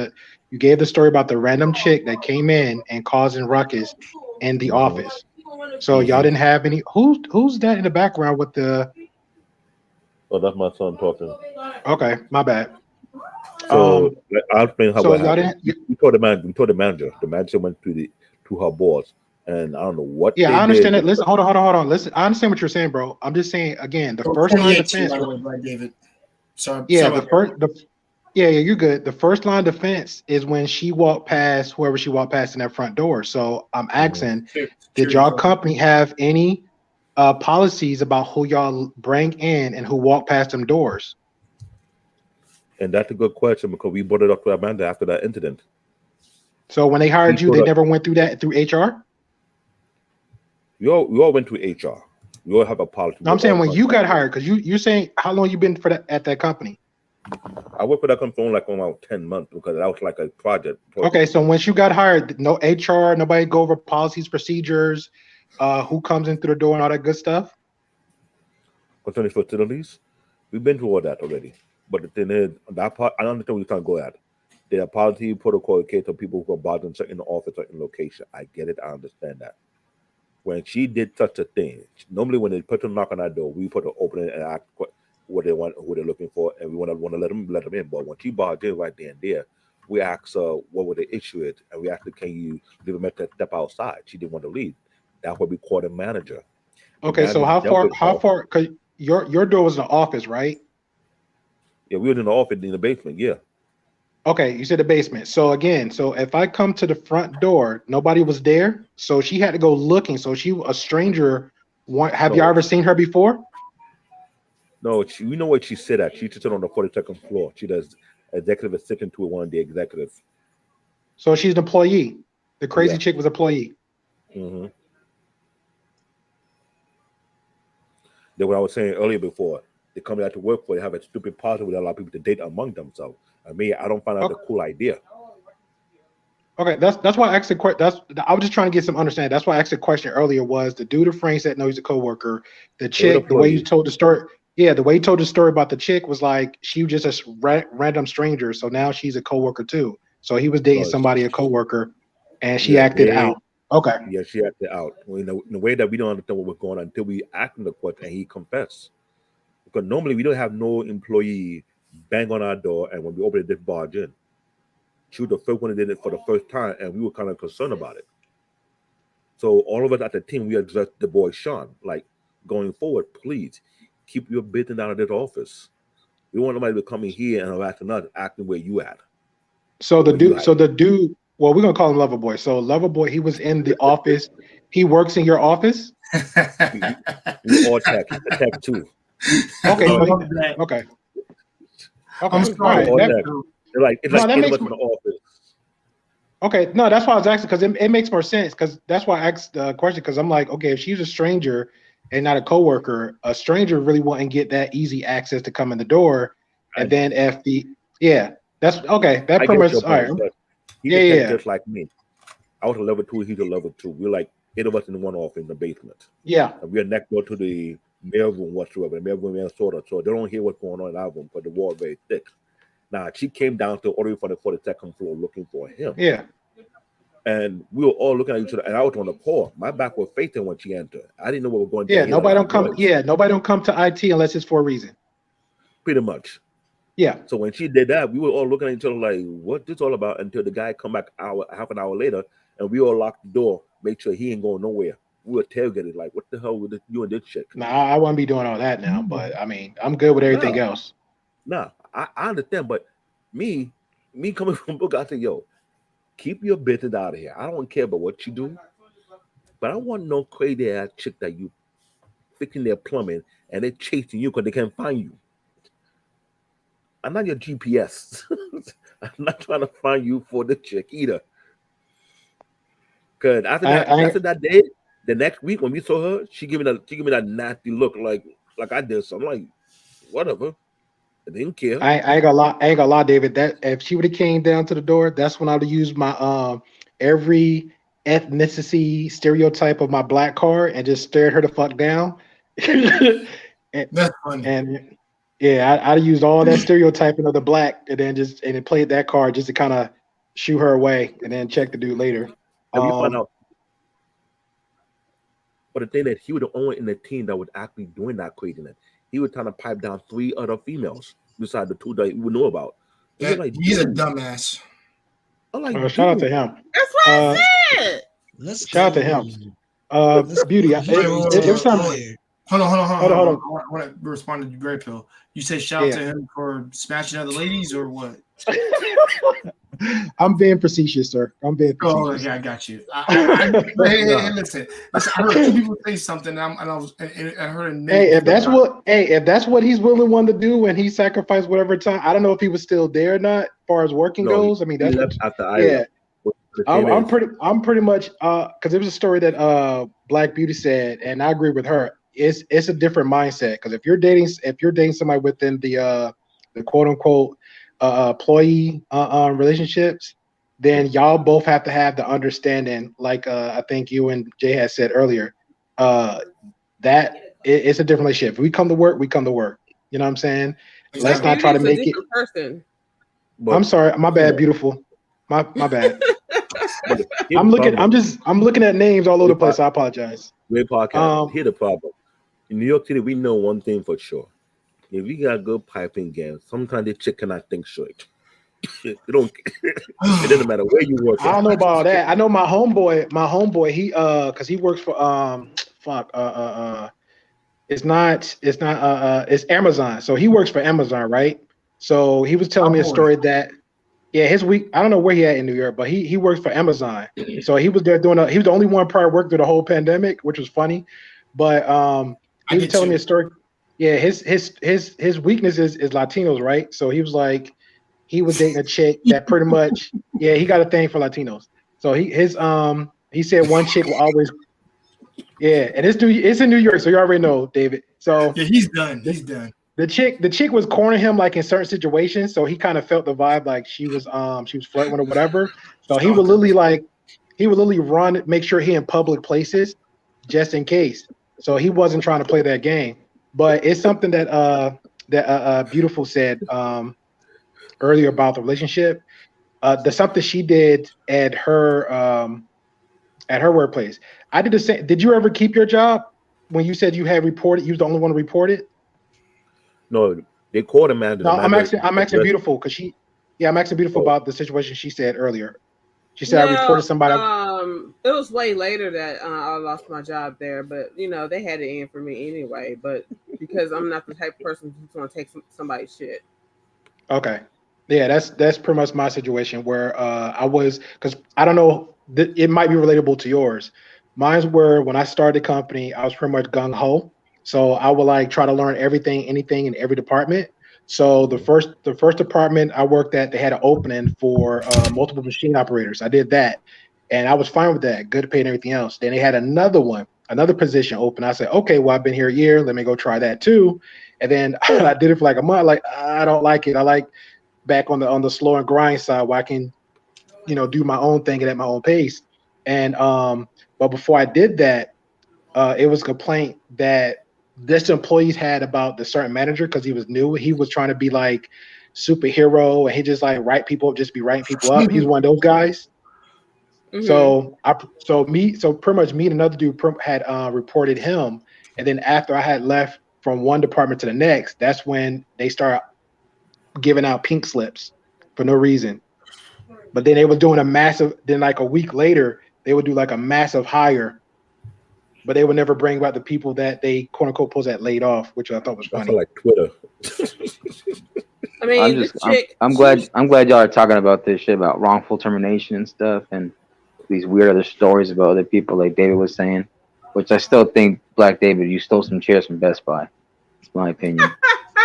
you gave the story about the random chick that came in and causing ruckus in the office. So y'all didn't have any. Who's that in the background with the? Oh, that's my son talking. Okay, my bad. So I'll explain how what y'all happened. We told the manager. The manager went to her boss, and I don't know what. Yeah, I understand that. Listen, hold on. Listen, I understand what you're saying, bro. I'm just saying again, the first line of defense. By the way, Black David. Sorry. Yeah, you're good. The first line of defense is when she walked past whoever she walked past in that front door. So I'm asking, did y'all company have any policies about who y'all bring in and who walk past them doors? And that's a good question because we brought it up to Amanda after that incident. So when they hired you, they never went through that through HR? We all went through HR. We all have a policy. No, I'm saying when you got hired, because you're saying how long you been at that company? I worked for that company for like about 10 months because that was like a project. Okay, so once you got hired, no HR, nobody go over policies, procedures, who comes in through the door and all that good stuff? Concerning facilities, we've been through all that already. But the thing is, that part, I don't understand what you're trying to go at. There are policy protocol in case of people who are bothering certain office or in location. I get it. I understand that. When she did such a thing, normally when they put a knock on our door, we put an opening and ask what they want, who they're looking for, and we want to let them in. But when she barged in right there and there, we asked her what would the issue is, and we asked her, can you leave a step outside? She didn't want to leave. That's what we called a manager. Okay, so how far? Because your door was in the office, right? Yeah, we were in the office in the basement. Yeah. Okay, you said the basement. So again, if I come to the front door, nobody was there, so she had to go looking. So she a stranger. Have you ever seen her before? No, we know what she sit at. She sits on the 42nd floor. She does executive assistant to one of the executives. So she's an employee. The crazy chick was an employee. Mm-hmm. Then what I was saying earlier before, the company I had to work for, they have a stupid policy where they allow people to date among themselves. I mean, I don't find that a cool idea. Okay, that's why I asked the question. I was just trying to get some understanding. That's why I asked the question earlier. Was the dude of Frank said no, he's a coworker. The chick, the way you told the story, the way you told the story about the chick was like she was just a random stranger. So now she's a coworker too. So he was dating somebody, a coworker, and she acted out. Okay. Yeah, she acted out in a way that we don't understand what was going on until we asked him the question and he confessed. Because normally we don't have no employee bang on our door and when we open this barge in. She was the first one that did it for the first time, and we were kind of concerned about it. So all of us at the team, we addressed the boy Sean, like going forward, please keep your business out of this office. We want nobody to come in here and harassing us, acting where you at. So the dude, well, we're gonna call him Loverboy. So Loverboy, he was in the office. He works in your office. We all tech. He's a tech too. Okay. Okay. I'm sorry. It's like 8 of us in the office. Okay, no, that's why I was asking because it makes more sense because that's why I asked the question because I'm like, okay, if she's a stranger and not a coworker, a stranger really wouldn't get that easy access to come in the door, and then if that's okay. That pretty much all right. He's just like me. I was a level 2. He's a level 2. We're like 8 of us in one office in the basement. Yeah, and we're next door to the mail room whatsoever. The mail room is sort of so they don't hear what's going on in our room, but the wall is very thick. Now she came down to order from the 42nd floor looking for him. Yeah. And we were all looking at each other, and I was on the floor. My back was facing when she entered. I didn't know what was going on. Yeah, nobody don't come. Yeah, nobody don't come to IT unless it's for a reason. Pretty much. Yeah. So when she did that, we were all looking at each other like, "What this all about?" Until the guy come back half an hour later, and we all locked the door, make sure he ain't going nowhere. We were tailgated like, "What the hell with you and this chick?" Nah, I wouldn't be doing all that now. But I mean, I'm good with everything else. Nah, I understand, but me, me coming from book, I say, yo, keep your business out of here. I don't care about what you do, but I want no crazy ass chick that you fixing their plumbing and they're chasing you because they can't find you. I'm not your GPS. I'm not trying to find you for the chick either. Cause after that day, the next week when we saw her, she gave me that nasty look like I did something. Like, whatever. I didn't care. I ain't gonna lie, David. That if she would have came down to the door, that's when I'd have used my every ethnicity stereotype of my black card and just stared her the fuck down. That's funny. And yeah, I'd have used all that stereotyping of the black and then played that card just to kind of shoo her away and then check the dude later. And we found out. But the thing that he was the only in the team that was actually doing that craziness. He was trying to pipe down 3 other females besides the 2 that we know about. He's a dumbass. I'm like, shout out to him. That's what I said. Shout out to him. Beauty. Hold on. I want to respond to Gray Pill. You said shout out to him for smashing other ladies or what? I'm being facetious, sir. I'm being facetious. Oh, yeah, I got you. Hey, listen. I heard 2 people say something, and I heard a name. If that's what he's willing to do, and he sacrificed whatever time. I don't know if he was still there or not, as far as working goes. I mean, that's I'm pretty much because it was a story that Black Beauty said, and I agree with her. It's a different mindset because if you're dating somebody within the quote unquote employee relationships, then y'all both have to have the understanding, like I think you and Jay had said earlier, that it's a different relationship. If we come to work, we come to work. You know what I'm saying? Let's not try to make it. Person. I'm sorry, my bad, beautiful. My bad. I'm looking at names all over the place. I apologize. Great podcast. Here's the problem. In New York City, we know one thing for sure. If we got good piping game, sometimes the chick cannot think straight. It doesn't matter where you work. I don't know about that. I know my homeboy, he because he works for it's Amazon. So he works for Amazon, right? So he was telling me a story that his week, I don't know where he at in New York, but he works for Amazon. So he was there he was the only one prior work through the whole pandemic, which was funny. But he was telling me a story. Yeah, his weakness is Latinos, right? So he was like, he was dating a chick that pretty much, he got a thing for Latinos. So he said one chick will always, and it's in New York, so you already know, David. So he's done. He's done. The chick was cornering him like in certain situations, so he kind of felt the vibe like she was flirting with or whatever. So he would literally run, make sure he in public places just in case. So he wasn't trying to play that game. But it's something that Beautiful said earlier about the relationship. The something she did at her workplace. I did the same. Did you ever keep your job when you said you had reported? You was the only one to report it. No, they called him manager. No, I'm asking Beautiful because I'm asking Beautiful about the situation she said earlier. She said I reported somebody. It was way later that I lost my job there, but they had it in for me anyway. But because I'm not the type of person who's going to take somebody's shit. Okay, yeah, that's pretty much my situation where I was, because I don't know, it might be relatable to yours. Mine's were when I started the company, I was pretty much gung ho, so I would try to learn everything, anything in every department. So the first department I worked at, they had an opening for multiple machine operators. I did that, and I was fine with that, good pay and everything else. Then they had another position open. I said, okay, well, I've been here a year. Let me go try that too. And then I did it for like a month. Like, I don't like it. I like back on the slow and grind side where I can, do my own thing and at my own pace. And but before I did that, it was a complaint that this employees had about the certain manager because he was new. He was trying to be like superhero and he just write people up, just be writing people up. He's one of those guys. Mm-hmm. So pretty much me and another dude had reported him. And then after I had left from one department to the next, that's when they start giving out pink slips for no reason. But then they were doing a week later, they would do a massive hire, but they would never bring back the people that they quote unquote that laid off, which I thought was funny. Like Twitter. I mean, I'm glad y'all are talking about this shit about wrongful termination and stuff, and these weird other stories about other people, like David was saying. Which I still think, Black David, you stole some chairs from Best Buy. It's my opinion.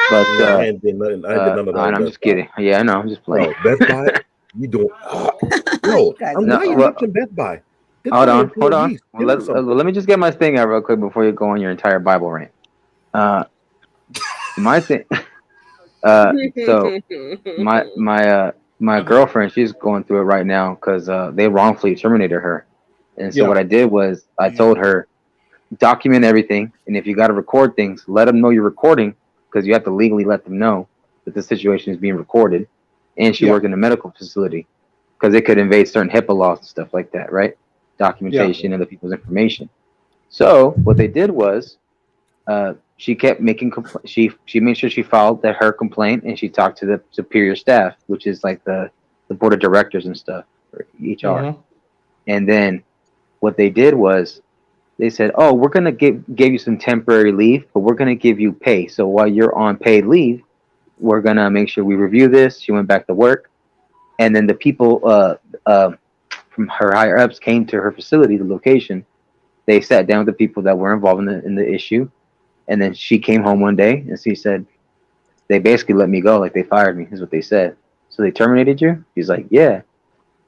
But I ain't did nothing. I did none of that. I'm just kidding. Yeah, I know. I'm just playing. No, Best Buy, you don't. Yo, I'm glad you mentioned Best Buy. Hold on. Let me just get my thing out real quick before you go on your entire Bible rant. My thing. So my girlfriend, she's going through it right now because they wrongfully terminated her, and so what I did was I told her, document everything, and if you got to record things, let them know you're recording, because you have to legally let them know that the situation is being recorded. And she worked in a medical facility, because it could invade certain HIPAA laws and stuff like that, right? Documentation of the people's information. So what they did was, she kept making she made sure she filed her complaint, and she talked to the superior staff, which is like the board of directors and stuff, or HR. And then what they did was, they said, "Oh, we're gonna give you some temporary leave, but we're gonna give you pay. So while you're on paid leave, we're gonna make sure we review this." She went back to work, and then the people from her higher ups came to her facility, the location. They sat down with the people that were involved in the issue, and then she came home one day and she said, "They basically let me go, like they fired me," is what they said. "So they terminated you?" She's like, "Yeah."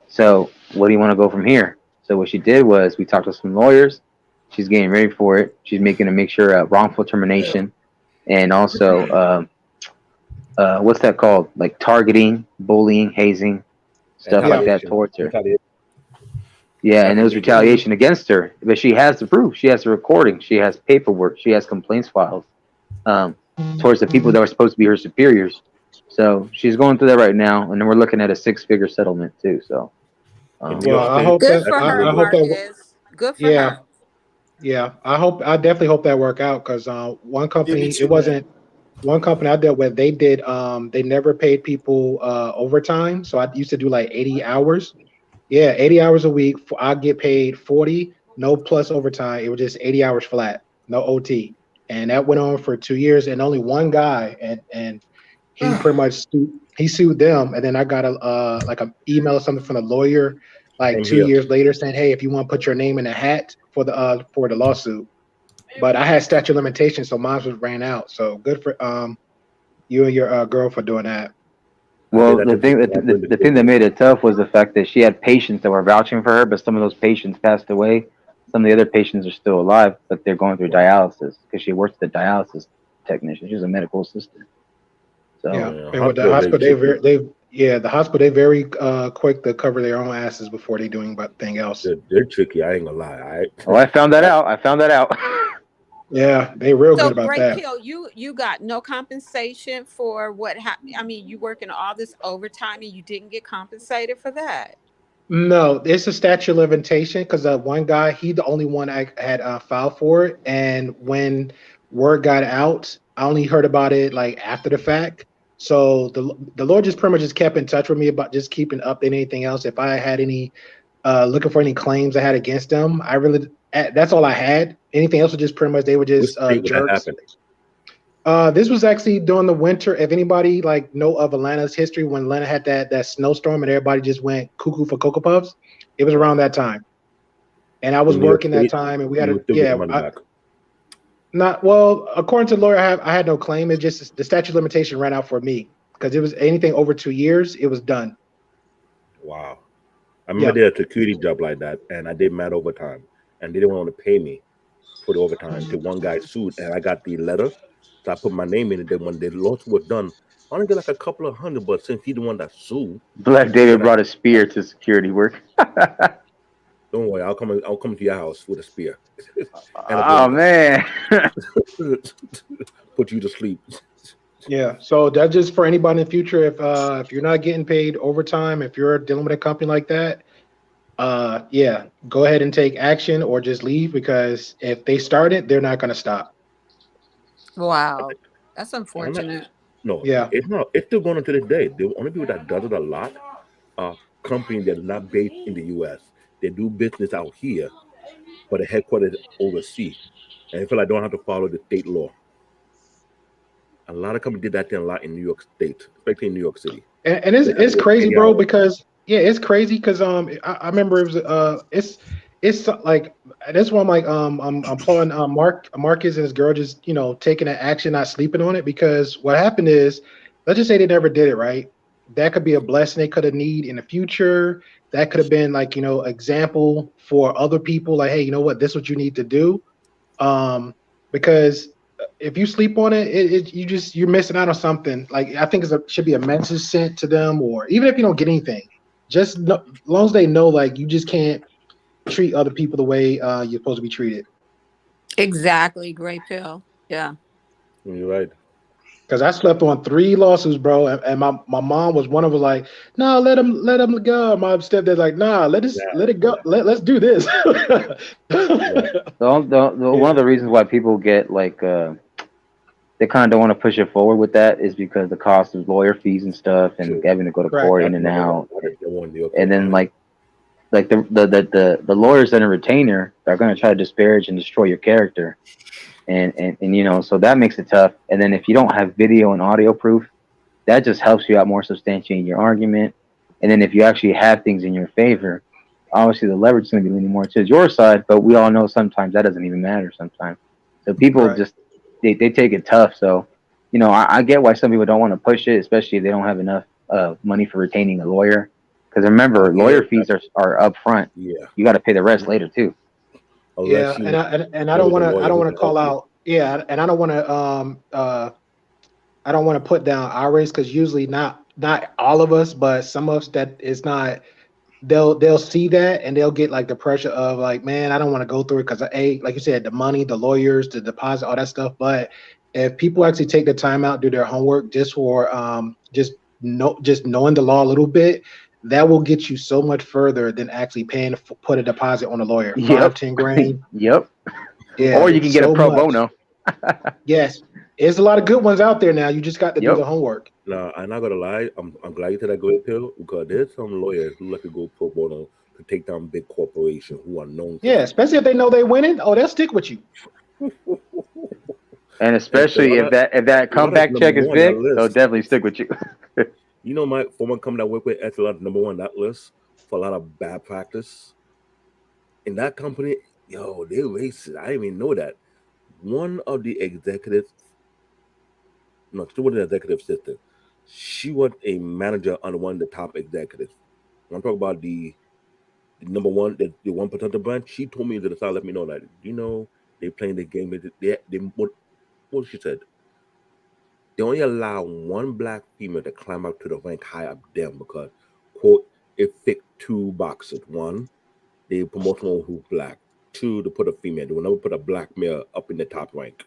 "So what do you want to go from here?" So what she did was, we talked to some lawyers. She's getting ready for it. She's making a mixture wrongful termination, and also what's that called? Like targeting, bullying, hazing, stuff like that towards her. Yeah, and it was retaliation against her. But she has the proof. She has the recording. She has paperwork. She has complaints filed towards the people that were supposed to be her superiors. So she's going through that right now, and then we're looking at a 6-figure settlement too. So, I hope good for her, Marcus. Good for her. Yeah, I definitely hope that work out, because one company, one company I dealt with, they never paid people overtime. So I used to do like 80 hours. Yeah, 80 hours a week. I get paid 40, no plus overtime. It was just 80 hours flat, no OT. And that went on for 2 years, and only one guy, and he pretty much sued them. And then I got like an email or something from the lawyer like 2 years later saying, "Hey, if you want to put your name in the hat for the lawsuit." But I had statute of limitations, so mine was ran out. So good for you and your girl for doing that. Well, the thing that made it tough was the fact that she had patients that were vouching for her, but some of those patients passed away. Some of the other patients are still alive, but they're going through dialysis, because she works as a dialysis technician. She's a medical assistant. So and with the hospital, the hospital, they very quick to cover their own asses before they doing anything else. They're tricky. I ain't gonna lie. I found that out. Yeah, they real good about Great that. Pill, you got no compensation for what happened. I mean, you working all this overtime and you didn't get compensated for that. No, it's a statute of limitation, because one guy, he the only one I had filed for it, and when word got out, I only heard about it like after the fact. So the Lord just pretty much just kept in touch with me about just keeping up anything else. If I had any looking for any claims I had against them, that's all I had. Anything else was just pretty much, they were just jerks. This was actually during the winter. If anybody know of Atlanta's history, when Atlanta had that snowstorm and everybody just went cuckoo for Cocoa Puffs, it was around that time. And I was working that time, and we had not well. According to the lawyer, I had no claim. It just the statute of limitation ran out for me, because it was anything over 2 years, it was done. Wow. I remember they had a security job like that, and I did mad overtime, and they didn't want to pay me for the overtime. Till one guy sued, and I got the letter, so I put my name in it. Then when the lawsuit was done, I only get like a couple of hundred, but since he's the one that sued, Black David brought a spear to security work. Don't worry, I'll come to your house with a spear. Oh man, put you to sleep. Yeah, so that's just for anybody in the future. If you're not getting paid overtime, if you're dealing with a company like that, go ahead and take action, or just leave, because if they start it, they're not going to stop. Wow, that's unfortunate. It's not. It's still going on to this day. The only people that does it a lot are companies that are not based in the U.S. They do business out here, but the headquarters overseas, and I feel I don't have to follow the state law. A lot of companies did that thing a lot in New York State, especially in New York City. And it's crazy, bro, because it's crazy because I remember it was it's like this one like I'm applauding Marcus and his girl just taking that action, not sleeping on it, because what happened is, let's just say they never did it, right? That could be a blessing they could have need in the future. That could have been like example for other people, like, hey, you know what, this is what you need to do. Because if you sleep on it, you're missing out on something. Like, I think should be a message sent to them, or even if you don't get anything, just as long as they know, like, you just can't treat other people the way you're supposed to be treated. Exactly. Great pill. Yeah. You're right. Because I slept on 3 lawsuits, bro, and my mom was one of them. Like, no, let him go. My stepdad's like, nah, let it go. Let's do this. One of the reasons why people get like they kind of don't want to push it forward with that is because the cost of lawyer fees and stuff, and having to go to court in and out, and then like the lawyers that are retainer are going to try to disparage and destroy your character, and so that makes it tough. And then if you don't have video and audio proof, that just helps you out more substantiating your argument. And then if you actually have things in your favor, obviously the leverage is going to be leaning more to your side. But we all know sometimes that doesn't even matter sometimes. So people just they take it tough. So I get why some people don't want to push it, especially if they don't have enough money for retaining a lawyer. Because remember, lawyer fees are up front. Yeah, you got to pay the rest later too. Yeah, and I don't want to call out. Yeah, and I don't want to put down our race, because usually not all of us, but some of us that is not. They'll see that and they'll get like the pressure of like, man, I don't want to go through it because like you said, the money, the lawyers, the deposit, all that stuff. But if people actually take the time out, do their homework just for just knowing the law a little bit, that will get you so much further than actually paying to put a deposit on a lawyer. 5-10 grand. Yep. Yeah. Or you can get a pro bono. Yes. There's a lot of good ones out there now. You just got to do the homework. No, I'm not gonna lie. I'm glad you said that great pill, because there's some lawyers who like to go pro bono to take down big corporations who are known. Yeah, especially if they know they're winning. Oh, they'll stick with you. And especially if that comeback check is big, they'll definitely stick with you. My former company I work with, that's a lot number 1 on that list for a lot of bad practice. In that company, they racist. I didn't even know that. One of the executives, no, she wasn't an executive assistant. She was a manager under one of the top executives. When I talk about the number one, the 1% branch, she told me to the side, let me know that, they playing the game. What she said, they only allow one black female to climb up to the rank high up them because, quote, it fit 2 boxes. 1, they promote someone who's black. 2, to put a female. They will never put a black male up in the top rank.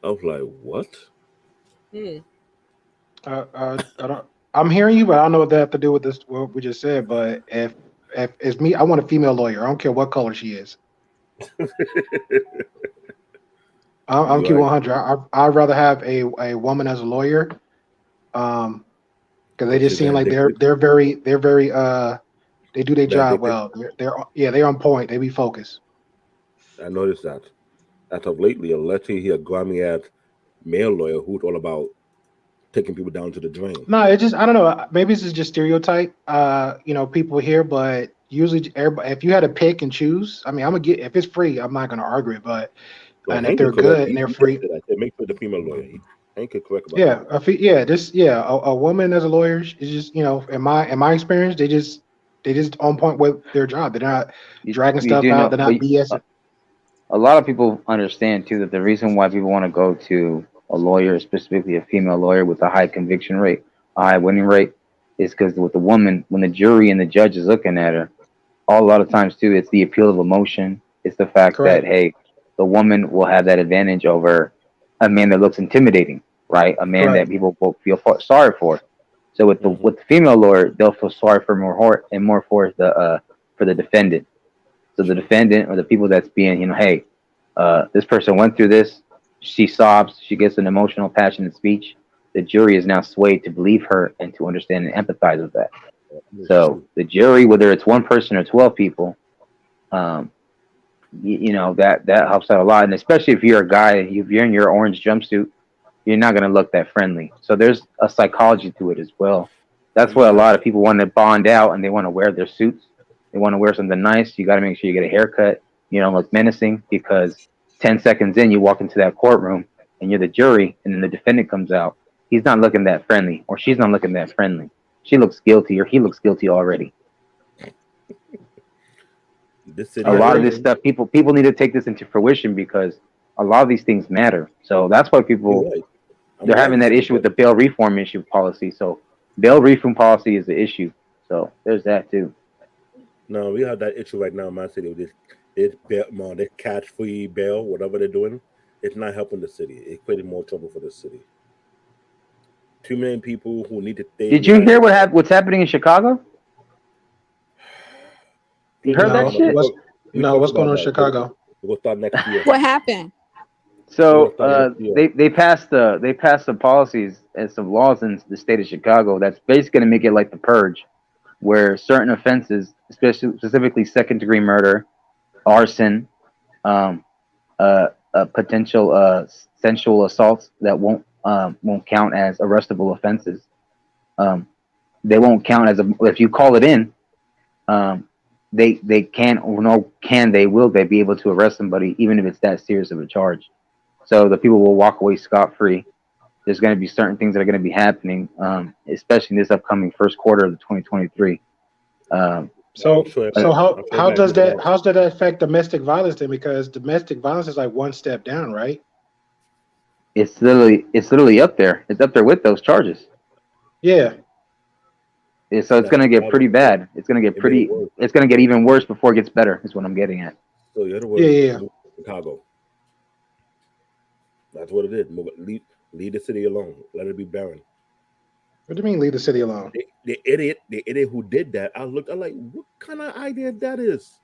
I was like, what? I'm hearing you, but I don't know what that have to do with this, what we just said. But if it's me, I want a female lawyer. I don't care what color she is. I'm Q100. I'd rather have a woman as a lawyer, because they just seem like they're very they do their job well. They're on point. They be focused. I noticed that. As of lately, let's see here, grimy ass male lawyer who's all about taking people down to the drain. No, it just, I don't know. Maybe this is just stereotype. People here, but usually everybody, if you had to pick and choose, I mean, I'm gonna get, if it's free, I'm not gonna argue it, but and if they're good and they're free, make sure the female lawyer. Hank could correct about that. A woman as a lawyer is just, in my experience, they just on point with their job. They're not dragging stuff out. They're not BSing. A lot of people understand too that the reason why people want to go to a lawyer, specifically a female lawyer with a high conviction rate, a high winning rate, is because with the woman, when the jury and the judge is looking at her, a lot of times too, it's the appeal of emotion. It's the fact that, hey, the woman will have that advantage over a man that looks intimidating, right? A man that people will feel sorry for. So with the female lawyer, they'll feel sorry for more for the defendant. So the defendant or the people that's being, hey, this person went through this. She sobs. She gets an emotional, passionate speech. The jury is now swayed to believe her and to understand and empathize with that. So the jury, whether it's one person or 12 people, that helps out a lot. And especially if you're a guy, if you're in your orange jumpsuit you're not going to look that friendly. So there's a psychology to it as well. That's why a lot of people want to bond out and they want to wear their suits. They want to wear something nice. You got to make sure you get a haircut. You don't look menacing, because 10 seconds in, you walk into that courtroom and you're the jury, and then the defendant comes out. He's not looking that friendly, or she's not looking that friendly. She looks guilty, or he looks guilty already. A lot of this stuff, people need to take this into fruition, because a lot of these things matter. So that's why people, they're having that issue with the bail reform issue policy. So bail reform policy is the issue. So there's that too. No, we have that issue right now in my city with this cash free bail, whatever they're doing. It's not helping the city. It's creating more trouble for the city. Too many people who need to stay. Did you hear what's happening in Chicago? You heard that shit? What's going on in Chicago? We'll start next year. What happened? So they passed some policies and some laws in the state of Chicago that's basically going to make it like the purge, where certain offenses, specifically second-degree murder, arson, potential sensual assaults, that won't count as arrestable offenses. They won't count as if you call it in. They can or no can they will they be able to arrest somebody even if it's that serious of a charge. So the people will walk away scot-free. There's going to be certain things that are going to be happening, especially in this upcoming first quarter of 2023. So how does that affect domestic violence then? Because domestic violence is like one step down, right? It's literally up there. It's up there with those charges. Yeah. So it's going to get pretty bad. It's going to get it's going to get even worse before it gets better, is what I'm getting at. So the other word, Chicago. That's what it is. Leave the city alone. Let it be barren. What do you mean leave the city alone? The idiot who did that, I'm like, what kind of idea that is?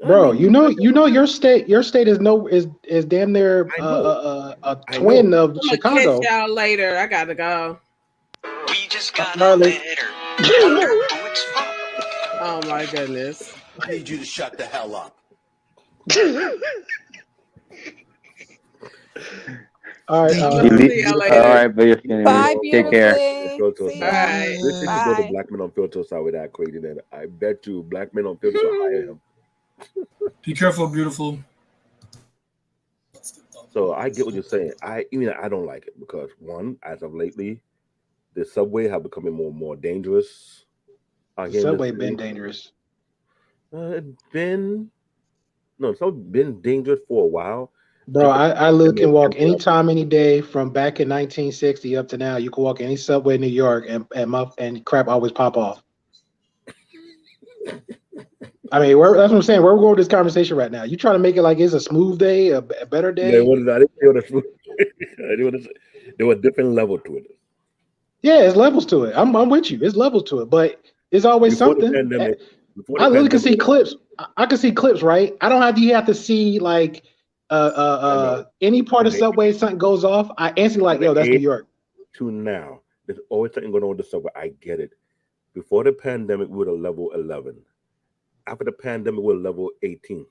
Bro, you know your state is damn near a twin of Chicago. Catch y'all later. I gotta go. We just got a letter. Oh my goodness. I need you to shut the hell up. All right, bye, take care. Bye. This is go to Black Men on Filter side with that crazy. Then I bet you Black Men on Filter will hire him. Be careful, beautiful. So I get what you're saying. I don't like it because one, as of lately, the subway have becoming more and more dangerous. Subway been dangerous. It's been dangerous for a while. Bro, I look and walk anytime, any day from back in 1960 up to now. You can walk any subway in New York and crap always pop off. I mean, that's what I'm saying. Where we're going with this conversation right now. You trying to make it like it's a smooth day, a better day? Yeah, I didn't feel the smooth. There was a different level to it. Yeah, it's levels to it. I'm with you. It's levels to it, but it's always something. I literally can see clips. I can see clips, right? I don't have to see like any part of subway something goes off. I instantly like, yo, that's New York. To now, there's always something going on with the subway. I get it. Before the pandemic, we were at level 11. After the pandemic, we were level 18.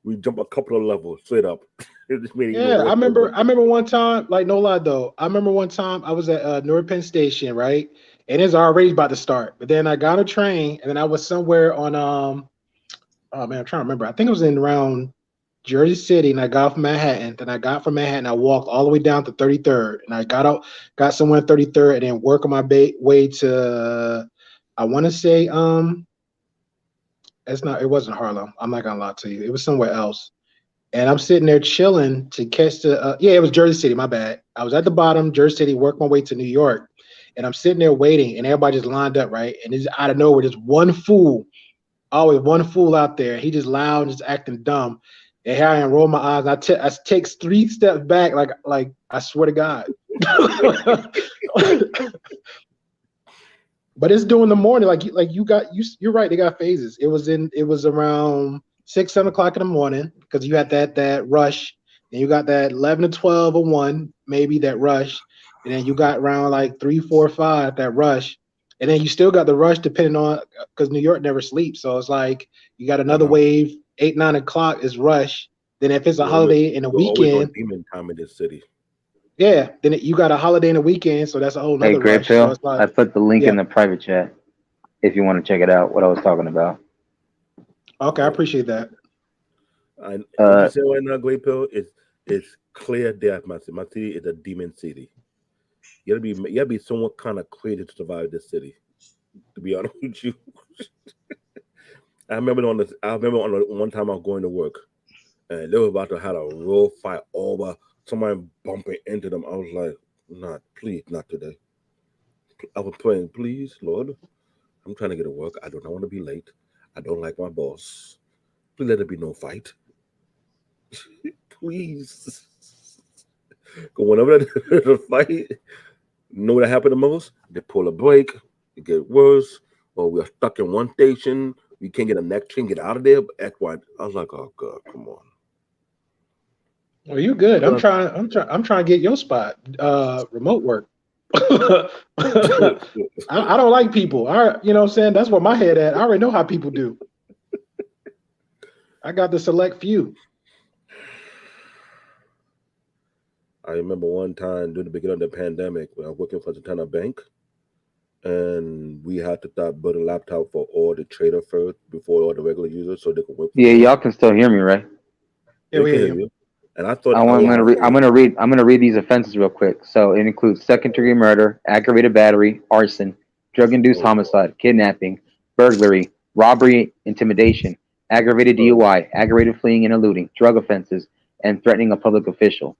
We jump a couple of levels straight up. Yeah, I remember one time, like no lie though. I remember one time I was at Newark Penn Station, right? And it's already about to start. But then I got a train and then I was somewhere on oh man, I'm trying to remember. I think it was in around Jersey City, and I got off Manhattan. Then I got from Manhattan, I walked all the way down to 33rd, and I got somewhere in 33rd, and then work on my way to I want to say it wasn't Harlem. I'm not gonna lie to you. It was somewhere else. And I'm sitting there chilling to catch the it was Jersey City, my bad. I was at the bottom, Jersey City, worked my way to New York. And I'm sitting there waiting, and everybody just lined up, right? And it's out of nowhere, there's one fool, always one fool out there. He just loud, just acting dumb. And here I am, roll my eyes. I take 3 steps back, like I swear to God. But it's during the morning, you're right. They got phases. It was around 6, 7 o'clock in the morning because you had that rush, and you got that 11 to 12 or 1 maybe that rush, and then you got around like 3, 4, 5 that rush, and then you still got the rush depending on because New York never sleeps, so it's like you got another wave 8, 9 o'clock is rush. Then if it's a holiday and a weekend, demon time in this city. Yeah, then you got a holiday in the weekend, so that's a whole Hey, nother Great rush. So Pill, it's like, I put the link yeah. in the private chat if you want to check it out. What I was talking about. Okay, I appreciate that. And what you say right now, Great Pill, it's clear death. My city is a demon city. You gotta be somewhat kind of crazy to survive this city. To be honest with you, I remember on one time I was going to work, and they were about to have a real fight over somebody bumping into them. I was like, "Not, please, not today." I was praying, "Please, Lord, I'm trying to get to work. I do not want to be late. I don't like my boss. Please let there be no fight, please." Because whenever the fight, know what happened the most? They pull a break, it get worse, or we are stuck in one station. We can't get a next train, get out of there. But X, Y. I was like, oh God, come on. Well, you good. I'm trying to get your spot. Remote work. I don't like people. You know what I'm saying? That's where my head at. I already know how people do. I got the select few. I remember one time during the beginning of the pandemic when I was working for the China Bank, and we had to start building laptop for all the trader first before all the regular users, so they could work. Yeah, y'all can still hear me, right? Yeah, we hear you. And I thought I'm gonna read these offenses real quick. So it includes second-degree murder, aggravated battery, arson, drug-induced homicide, kidnapping, burglary, robbery, intimidation, aggravated DUI, aggravated fleeing and eluding, drug offenses, and threatening a public official.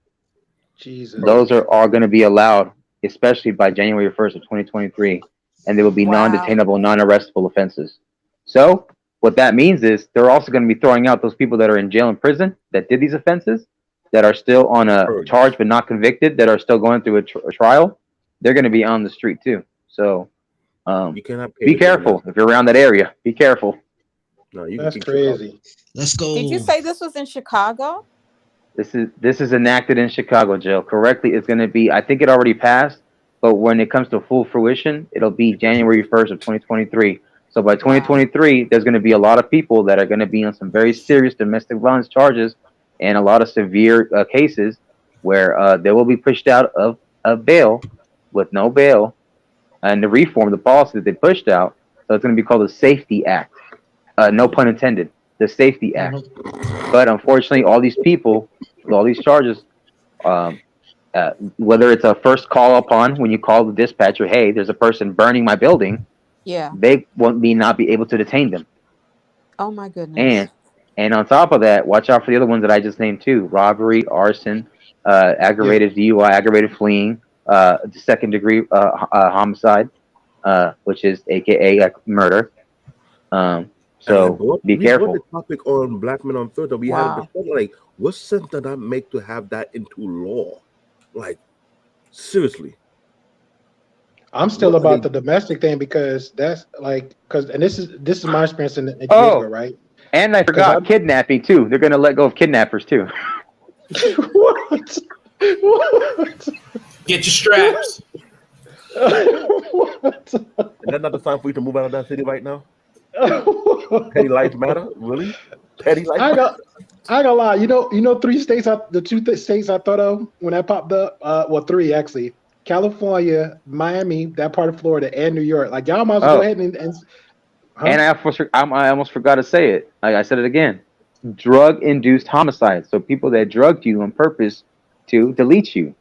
Jesus. Those are all going to be allowed, especially by January 1st of 2023, and they will be non-detainable, non-arrestable offenses. So what that means is they're also going to be throwing out those people that are in jail and prison that did these offenses, that are still on a charge but not convicted, that are still going through a trial. They're going to be on the street too. So you cannot be careful if you're around that area. Be careful. No, you That's crazy. Let's go. Did you say this was in Chicago? This is enacted in Chicago jail. Correctly, it's going to be. I think it already passed, but when it comes to full fruition, it'll be January 1st of 2023. So by 2023, there's going to be a lot of people that are going to be on some very serious domestic violence charges and a lot of severe cases where they will be pushed out of bail with no bail, and to reform the policy that they pushed out. So it's going to be called the Safety Act. No pun intended. The Safety Act. But unfortunately, all these people with all these charges, whether it's a first call upon when you call the dispatcher, hey, there's a person burning my building. Yeah. They won't not be able to detain them. Oh my goodness. And on top of that, watch out for the other ones that I just named too: robbery, arson, aggravated DUI, aggravated fleeing, second degree homicide, which is AKA like murder. So be careful. We brought the topic on Black Men on Twitter. We had a discussion like, what sense does that make to have that into law? Like, seriously. I'm still about the domestic thing because that's like and this is my experience in Jamaica, right? And I forgot kidnapping too. They're gonna let go of kidnappers too. What? Get your straps. What? Is that not the time for you to move out of that city right now? Petty lives matter, really? Petty lives matter. I ain't gonna lie. You know, the two states I thought of when that popped up. Well, three actually: California, Miami, that part of Florida, and New York. Like y'all might as well go ahead and. Huh? And I almost forgot to say it. I said it again. Drug-induced homicide. So people that drugged you on purpose to delete you,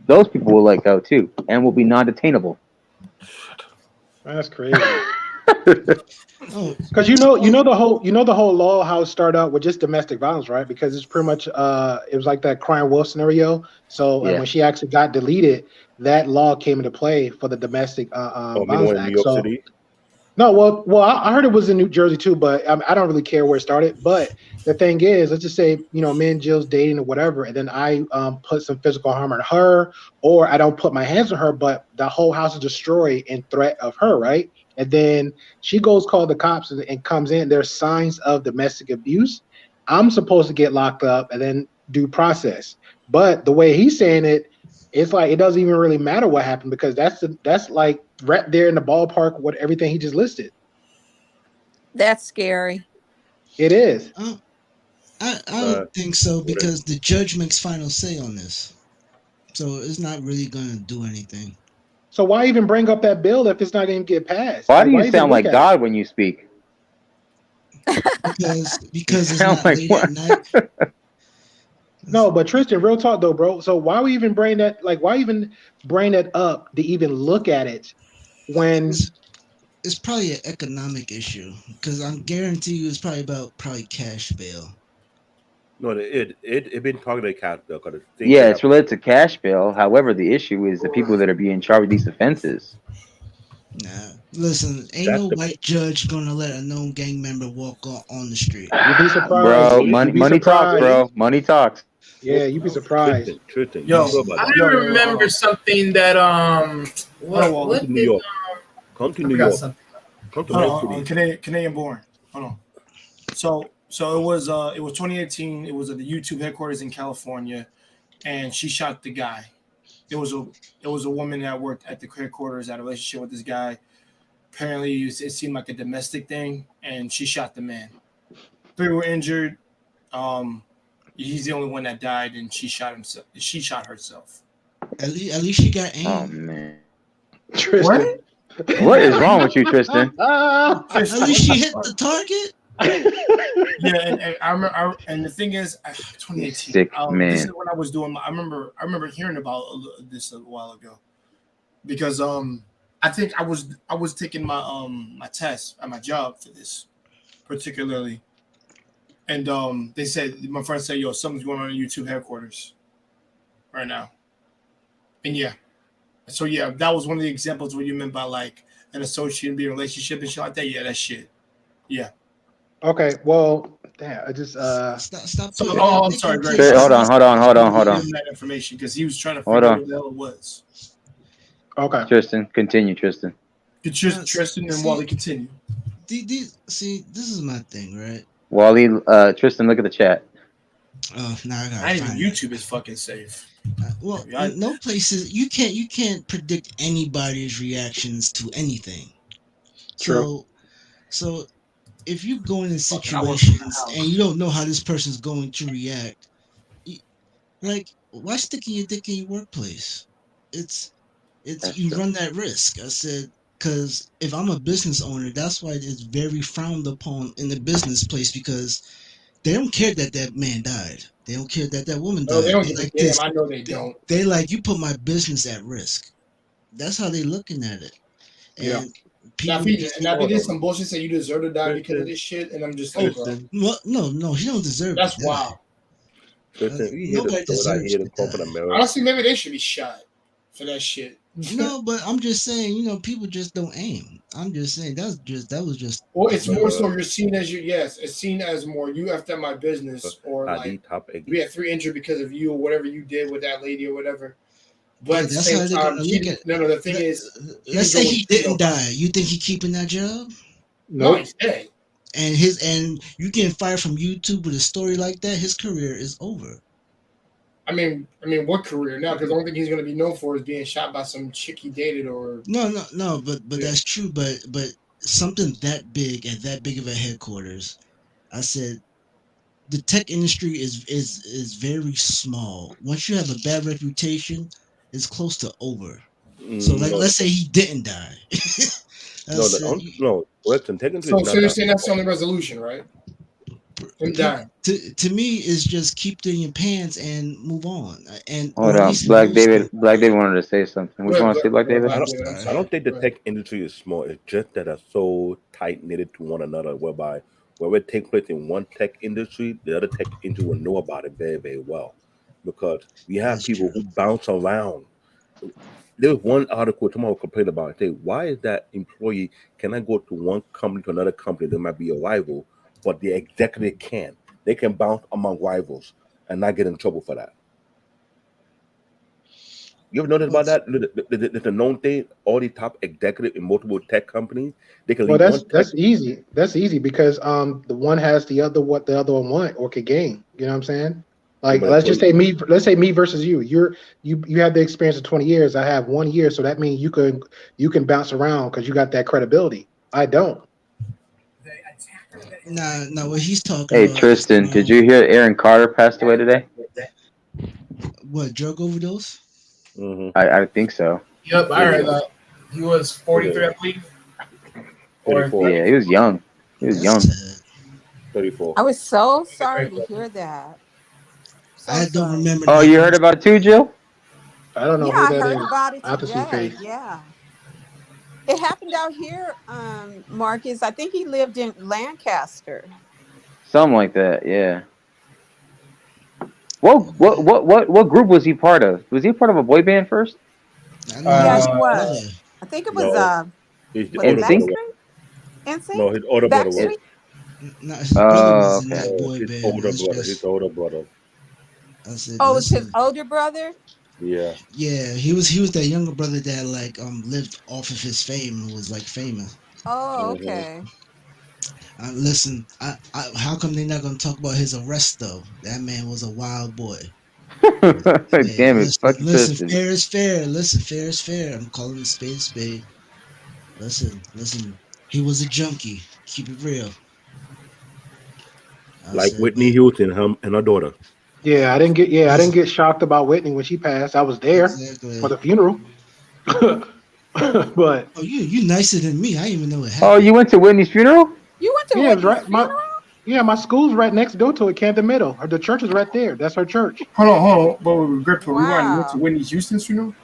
those people will let go too, and will be non-detainable. That's crazy. Because you know the whole law how it started out with just domestic violence, right? Because it's pretty much it was like that crying wolf scenario. So when she actually got deleted, that law came into play for the domestic violence act. New York City? No, well, I heard it was in New Jersey too, but I don't really care where it started. But the thing is, let's just say, me and Jill's dating or whatever, and then I put some physical harm on her, or I don't put my hands on her, but the whole house is destroyed in threat of her, right? And then she goes call the cops and comes in. There's signs of domestic abuse. I'm supposed to get locked up and then due process. But the way he's saying it, it's like it doesn't even really matter what happened because that's like right there in the ballpark with everything he just listed. That's scary. It is. I don't think so because the judge makes final say on this. So it's not really gonna do anything. So why even bring up that bill if it's not going to get passed? Why Like, do you why even sound look like at God when you speak? Because You it's sound not like late what? at night. No, but Tristan, real talk though, bro. So why we even bring that? Like, why even bring that up to even look at it when? It's probably an economic issue because I'm guarantee you it's probably about cash bail. No, it been targeted cash bill because the thing Yeah, they it's have. related to cash bail. However, the issue is the people that are being charged with these offenses. Nah, listen, ain't That's no the white judge gonna let a known gang member walk on the street. You'd be surprised. Bro, You'd be money talks, surprised. bro. Money talks. Yeah, you'd be surprised. Tristan, you Yo, sure about I that? remember something that Come to New did York. Come to I New forgot York. something. Come to Hold my on, city. Canadian born. Hold on. So it was 2018. It was at the YouTube headquarters in California, and she shot the guy. It was a woman that worked at the headquarters, had a relationship with this guy. Apparently, it seemed like a domestic thing, and she shot the man. 3 were injured. He's the only one that died, and she shot himself. She shot herself. At least she got aim. Oh man, Tristan. what is wrong with you, Tristan? At least she hit the target. Yeah, and I remember, and the thing is, 2018. Sick man. This is when I was doing. I remember hearing about this a while ago, because I think I was taking my my test at my job for this particularly, and they said, my friend said, "Yo, something's going on in YouTube headquarters right now," and yeah, so yeah, that was one of the examples what you meant by like an associate and be a relationship and shit like that. Yeah, that shit. Yeah. Okay, well, damn, I just Stop. So, I'm sorry, Greg. Hold on. That information because he was trying to figure out what the hell it was. Okay. Tristan, continue, Tristan. Tristan and Wally continue. See, this is my thing, right? Wally, Tristan, look at the chat. Oh, now I gotta Not even find YouTube is fucking safe. Well, no places you can't predict anybody's reactions to anything. True. So if you go into situations and you don't know how this person's going to react, like why sticking your dick in your workplace? It's you run that risk. I said because if I'm a business owner, that's why it's very frowned upon in the business place because they don't care that man died. They don't care that woman died. Oh, they don't They give a like damn. this. I know they don't. They like you put my business at risk. That's how they looking at it. And Now, people if he did some bullshit, say you deserve to die because of this shit, and I'm just like, bro, well, no, he don't deserve. that's to die. wild. Tristan, you hear the story I hear the corporate America. Honestly, maybe they should be shot for that shit. No, but I'm just saying, people just don't aim. I'm just saying that was just. Well, it's more so you're seen as it's seen as more you effed up my business, or like we had 3 injured because of you or whatever you did with that lady or whatever. But at the same time, the thing is, let's say he didn't die. You think he keeping that job? No, he's dead. And you getting fired from YouTube with a story like that, his career is over. I mean, what career now? Because the only thing he's going to be known for is being shot by some chick he dated, or no. But that's true. But something that big at that big of a headquarters, I said, the tech industry is very small. Once you have a bad reputation, it's close to over. So let's say he didn't die. No. Listen, technically, so you're saying that's the only resolution, right? Him dying. To me, is just keep it in your pants and move on. And hold on, Black David wanted to say something. What you want to say, Black David? I don't think the tech industry is small. It's just that are so tight knitted to one another, whereby where it takes place in one tech industry, the other tech industry will know about it very, very well, because we have people who bounce around. There was one article tomorrow complained about it. Say, why is that employee cannot go to one company to another company that might be a rival, but the executive can? They can bounce among rivals and not get in trouble for that. You ever notice about that? It's a known thing. All the top executive in multiple tech companies, they can leave one. That's easy. That's easy because the one has the other what the other one want or could gain. You know what I'm saying? Like let's say me versus you. You have the experience of 20 years. I have 1 year, so that means you can bounce around because you got that credibility. I don't. Nah, what he's talking Hey, about. Tristan, did you hear Aaron Carter passed away today? What, drug overdose? I think so. Yep, I heard that. He was 43, I believe. 34. Yeah, he was young. He was young. 34. I was so sorry to hear that. So I don't sorry. remember. Oh, you heard about it too, Jill? I don't know Yeah, who I that heard is. about it I have to see today. face. Yeah. It happened out here, Marcus. I think he lived in Lancaster. Something like that. Yeah. What group was he part of? Was he part of a boy band first? I know he Yeah, was he a brother. was. I think it was No, he's the was it older brother. Backstreet? No, NSYNC? his older brother was. Backstreet? No, his brother Oh, was in okay. that boy His band. older It's brother. His just older brother. I said, Oh, it was his listen. older brother? Yeah. Yeah, he was that younger brother that like lived off of his fame and was like famous. Oh, okay. Listen, how come they're not gonna talk about his arrest though? That man was a wild boy. Hey, Damn it, fucking listen, Tristan. fair is fair. Listen, fair is fair. I'm calling a spade a spade. Listen. He was a junkie. Keep it real. I Like said, Whitney but Houston, and her daughter. Yeah, I didn't get. Yeah, I didn't listen, get shocked about Whitney when she passed. I was there for exactly. the funeral, but Oh, you nicer than me. I didn't even know it Oh, happened. you went to Whitney's funeral? You went to yeah, it was Whitney's right. funeral? My school's right next door to it, Camden Middle. The church is right there. That's her church. Hold on. But Grip, rewind. You went to Wow. Whitney Houston's funeal?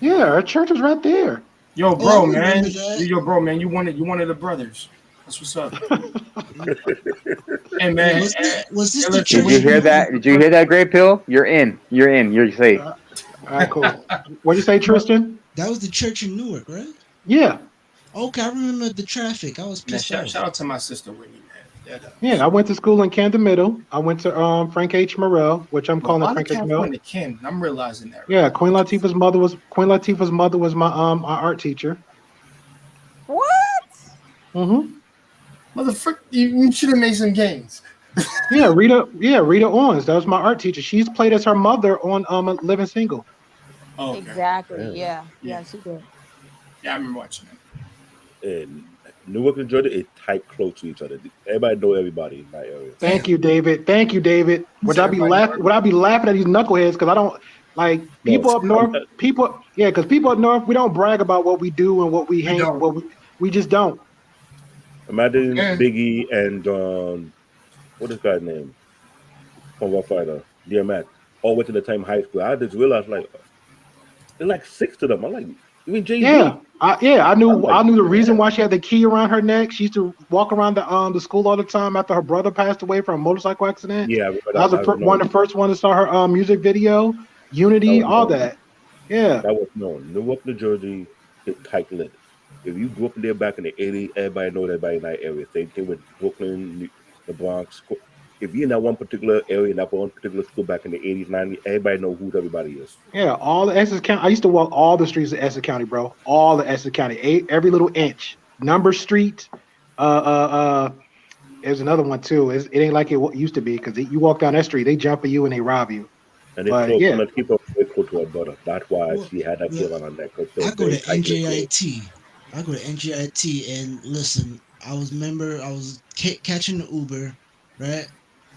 Yeah, her church is right there. Yo, Oh, I bro, remember man. that. Yo, bro, man. You wanted the brothers. That's what's up. Hey, Wait, man. was this Hey, the listen, Did church? you hear Whitney. that? Did you hear that, Great Pill? You're in. You're in. You're safe. All right, cool. What'd you say, Tristan? That was the church in Newark, right? Yeah, Okay, I remember the traffic. I was Man, pissed shout off. out to my sister Whitney, man. yeah. I went to school in Camden Middle. I went to Frank H. Morrell, which I'm Bro, a calling lot of Frank H. cats Morrell. went to Ken. I'm realizing that. Right Yeah, now. Queen Latifah's mother was my art teacher. What? Mm-hmm. Motherfucker, you should have made some games. Yeah, Rita Owens. That was my art teacher. She's played as her mother on Living Single. Oh, okay. Exactly. Damn. Yeah, she did. Yeah, I remember watching that. And Newark and Georgia is tight, close to each other. Everybody know everybody in that area. Thank you, David. Would I be laughing at these knuckleheads because I don't like people up north? Because people up north, we don't brag about what we do and what we hate. We just don't. Imagine Yeah. Biggie and what is guy's name? From Rough Rider, DMX. All went to the same high school. I just realized there's like 6 of them. I'm like, even Jay-Z. Yeah, I knew like, the reason why she had the key around her neck. She used to walk around the school all the time after her brother passed away from a motorcycle accident. Yeah, That was one of the first ones that saw her music video, Unity, all that. Yeah, that was known. Newark, New Jersey is tight lit. If you grew up there back in the 80s, everybody knows everybody in that area. Same thing with Brooklyn, the Bronx. If you're in that one particular area, in that one particular school back in the 80s, 90s, everybody know who everybody is. yeah. All the Essex County. I used to walk all the streets of Essex County, bro. All the Essex County, every little inch. Number Street. There's another one too. It ain't like it used to be because you walk down that street, they jump at you and they rob you. And it's But close. yeah, Let's keep her very close to her brother. That's why Well, she had that well, feel on her neck. I go to NJIT. I go to NJIT, and listen, I was catching the Uber, right?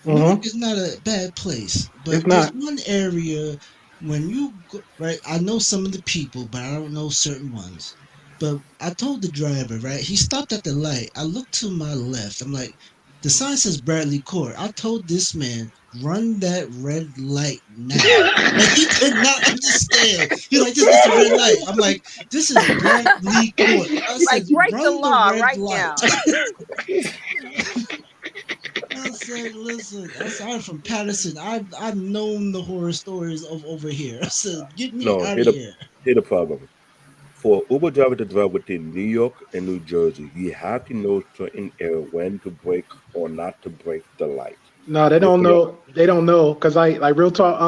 Newark is not a bad place, but It's there's not. one area when you go, right. I know some of the people, but I don't know certain ones. But I told the driver, right? He stopped at the light. I looked to my left. I'm like, the sign says Bradley Court. I told this man, run that red light now. And he could not understand. He's like, this is a red light. I'm like, this is Bradley Court. I said, Like, break the run the law red right light. now. I said, listen, I'm from Patterson. I've known the horror stories of over here. I said, get me out of here. Here's the problem. For Uber driver to drive within New York and New Jersey, you have to know certain area when to break or not to break the light. No, they don't know. They don't know because I like real talk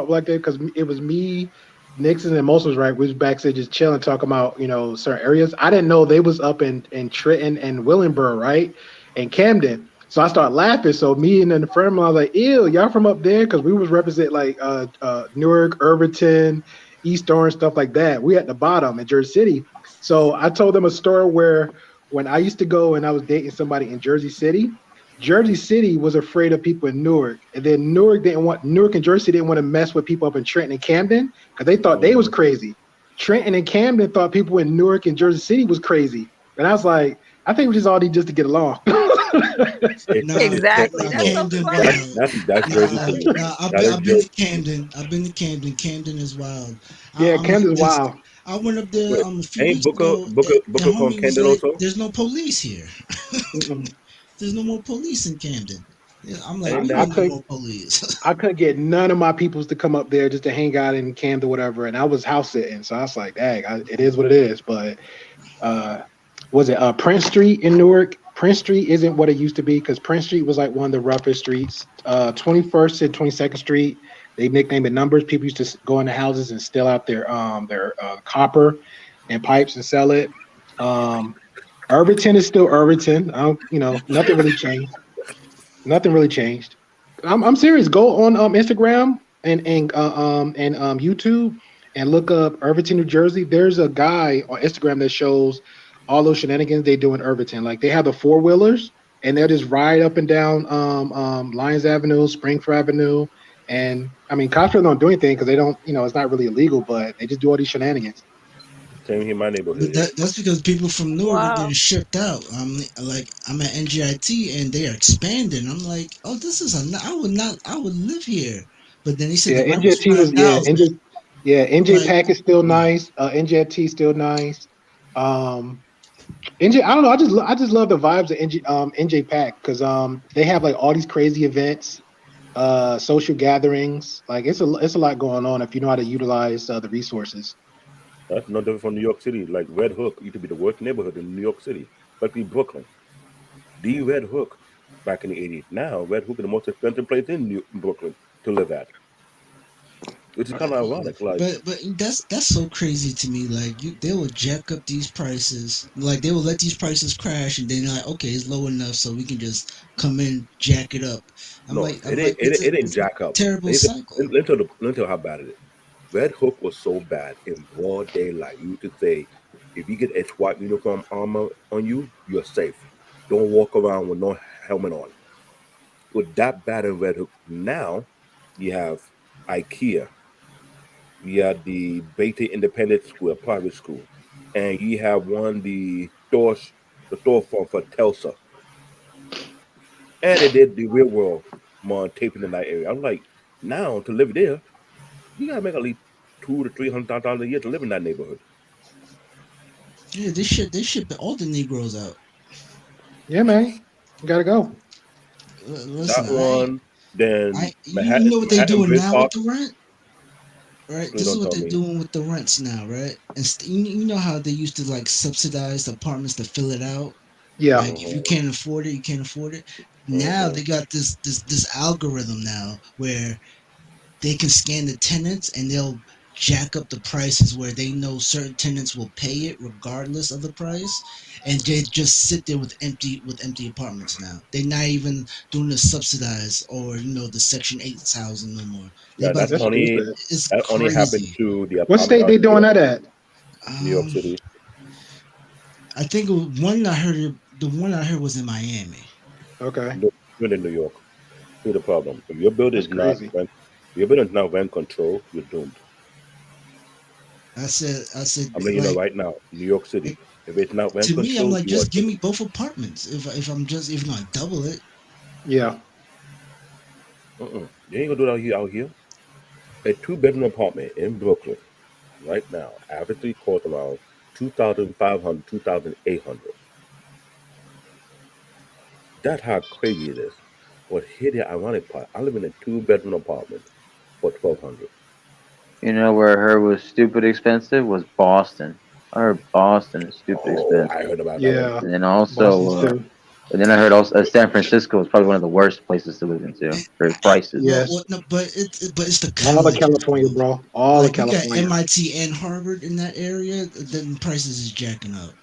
like that because it was me, Nixon, and most was right. We was backstage just chilling, talking about certain areas. I didn't know they was up in Trenton and Willingboro, right, and Camden. So I started laughing. So me and then the friend of mine, I was like, "Ew, y'all from up there?" Because we was represent like Newark, Irvington, East Orange, stuff like that. We at the bottom in Jersey City. So I told them a story where when I used to go and I was dating somebody in Jersey City. Jersey City was afraid of people in Newark, and then Newark and Jersey didn't want to mess with people up in Trenton and Camden because they thought they was crazy. Trenton and Camden thought people in Newark and Jersey City was crazy, and I was like, I think we just all need just to get along. Exactly. That's so Camden crazy. wild. That's Jersey City. I've That is been Jersey. to Camden. I've been to Camden. Camden is wild. Yeah, I'm like Camden's this. wild. I went up there Wait, a few ain't weeks ago, and Booker from homie was Camden like, also? "There's no police here. Mm-mm. There's no more police in Camden." Yeah, I'm like, Ain't "We that I need no couldn't more police." I couldn't get none of my peoples to come up there just to hang out in Camden, whatever, and I was house sitting, so I was like, dang, it is what it is. But uh, was it Prince Street in Newark? Prince Street isn't what it used to be because Prince Street was like one of the roughest streets. 21st and 22nd Street, they nicknamed it numbers. People used to go into houses and steal out their copper and pipes and sell it. Um, Irvington is still Irvington. I don't, nothing really changed. Nothing really changed. I'm serious. Go on Instagram and YouTube and look up Irvington, New Jersey. There's a guy on Instagram that shows all those shenanigans they do in Irvington. Like they have the four wheelers and they'll just ride up and down Lyons Avenue, Springfield Avenue, and I mean cops really don't do anything because they don't, it's not really illegal, but they just do all these shenanigans. Same here in my neighborhood. But that's because people from Newark are Wow. getting shipped out. I'm at NGIT and they are expanding. I'm like, oh, this is I would live here. But then he said Yeah, the rent was NJT was $5,000. I'm NJ like, Pack is still nice. NJT still nice. NJ, I don't know. I just love the vibes of NJ Pack because they have like all these crazy events, social gatherings. Like it's a lot going on if you know how to utilize the resources. That's no different from New York City. Like Red Hook used to be the worst neighborhood in New York City, especially Brooklyn. The Red Hook back in the 80s. Now, Red Hook is the most expensive place in Brooklyn to live at, which is kind of ironic. Like, but that's so crazy to me. Like they will jack up these prices. Like they will let these prices crash, and then like, okay, it's low enough, so we can just come in, jack it up. I'm no, like, it ain't it's a jack up. terrible cycle. Let me tell you how bad it is. Red Hook was so bad in broad daylight. You could say, if you get a SWAT uniform armor on you, you're safe. Don't walk around with no helmet on. With that bad in Red Hook, now you have IKEA, you have the Beta Independent School, a private school, and you have the storefront for Telsa, and they did the real world on taping in that area. I'm like, now to live there, you gotta make at least $200,000 to $300,000 a year to live in that neighborhood. Yeah, they ship all the Negroes out. Yeah, man, you gotta go. Listen, That one, then you know what they're Manhattan doing Bridge now with Park. the rent, right? Please This is don't what tell they're me. doing with the rents now, right? And you know how they used to like subsidize the apartments to fill it out. Yeah. Like if you can't afford it, you can't afford it. Now they got this algorithm now where they can scan the tenants and they'll jack up the prices where they know certain tenants will pay it regardless of the price, and they just sit there with empty apartments now. They're not even doing the subsidized or the Section 8 housing no more. They Yeah, about to That's go. stupid. It's that only happened crazy. to the What apartment state out they doing here, that at? New York Um, City. I think the one I heard was in Miami. Okay, No, even in New York. Here's the problem: if your building that's is not crazy. rent, if your building is not rent control, you're doomed. I said, I'm letting you know like, right now, New York City. If it's not rent to me, I'm control, like, you are just give me doomed. both apartments. If I'm just even gonna double it. Yeah, You ain't gonna do that here out here. A two-bedroom apartment in Brooklyn right now, averagely costs around 2,500, 2,800. That's how crazy it is. But here the ironic part, I live in a two-bedroom apartment for 1,200. You know where I heard was stupid expensive was Boston. I heard Boston is stupid Oh, I expensive. heard about that one. yeah. And then Boston's also, too. and then I heard also San Francisco is probably one of the worst places to live in too for prices. Yes. No, but it's the All of colleges, California, bro. bro. All of Like you got California. MIT and Harvard in that area, then prices is jacking up.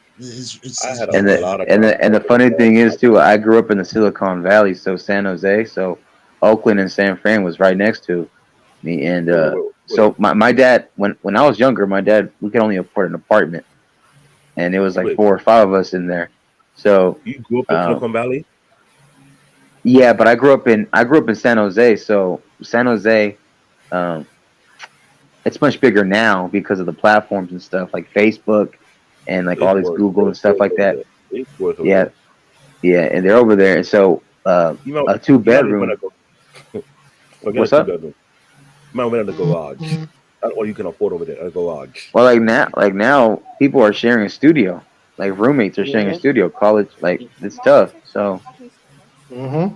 I It's had a And really the lot of and the funny thing is too, I grew up in the Silicon Valley, so San Jose, so Oakland and San Fran was right next to me, and wait, so my dad when I was younger, my dad we could only afford an apartment, and it was like wait. four or five of us in there. So You grew up in um, Silicon Valley? Yeah, but I grew up in San Jose, so San Jose, it's much bigger now because of the platforms and stuff like Facebook and like all this Google and stuff like that. It's worth Yeah, and they're over there, and so a 2-bedroom. What's up? You might rent a garage. That's all you can afford over there, a garage. Well, like now, people are sharing a studio. Like roommates are sharing a studio. College, like it's tough. So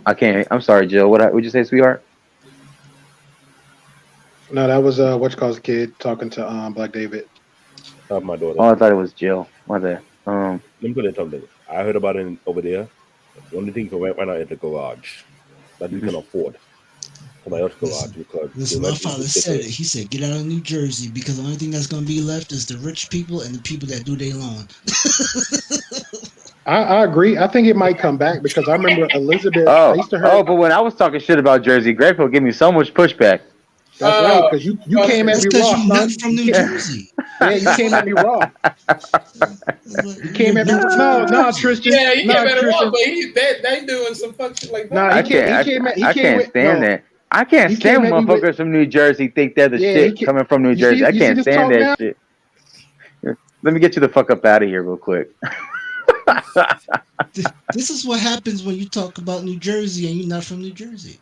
I can't. I'm sorry, Jill. What would you say, sweetheart? No, that was what you call the kid talking to Black David. My daughter. Oh, I thought it was Jill. My bad. Let me put it something. I heard about it over there. The only thing you can rent right now is the garage that you can afford. Somebody else's garage because listen, my father said it. He said, "Get out of New Jersey because the only thing that's going to be left is the rich people and the people that do their lawn." I agree. I think it might come back because I remember Elizabeth. I used to hear. But when I was talking shit about Jersey, Grayfield gave me so much pushback. That's right, because you came at me raw, you're not from New Jersey. Yeah, you came at me raw. You came at me. No, Tristan. Yeah, you came at him Tristan. raw, but they doing some fuck shit like that. Nah, I can't stand that. I can't stand when motherfuckers from New Jersey think they're the shit coming from New Jersey. I can't stand that shit. Let me get you the fuck up out of here real quick. This is what happens when you talk about New Jersey and you're not from New Jersey.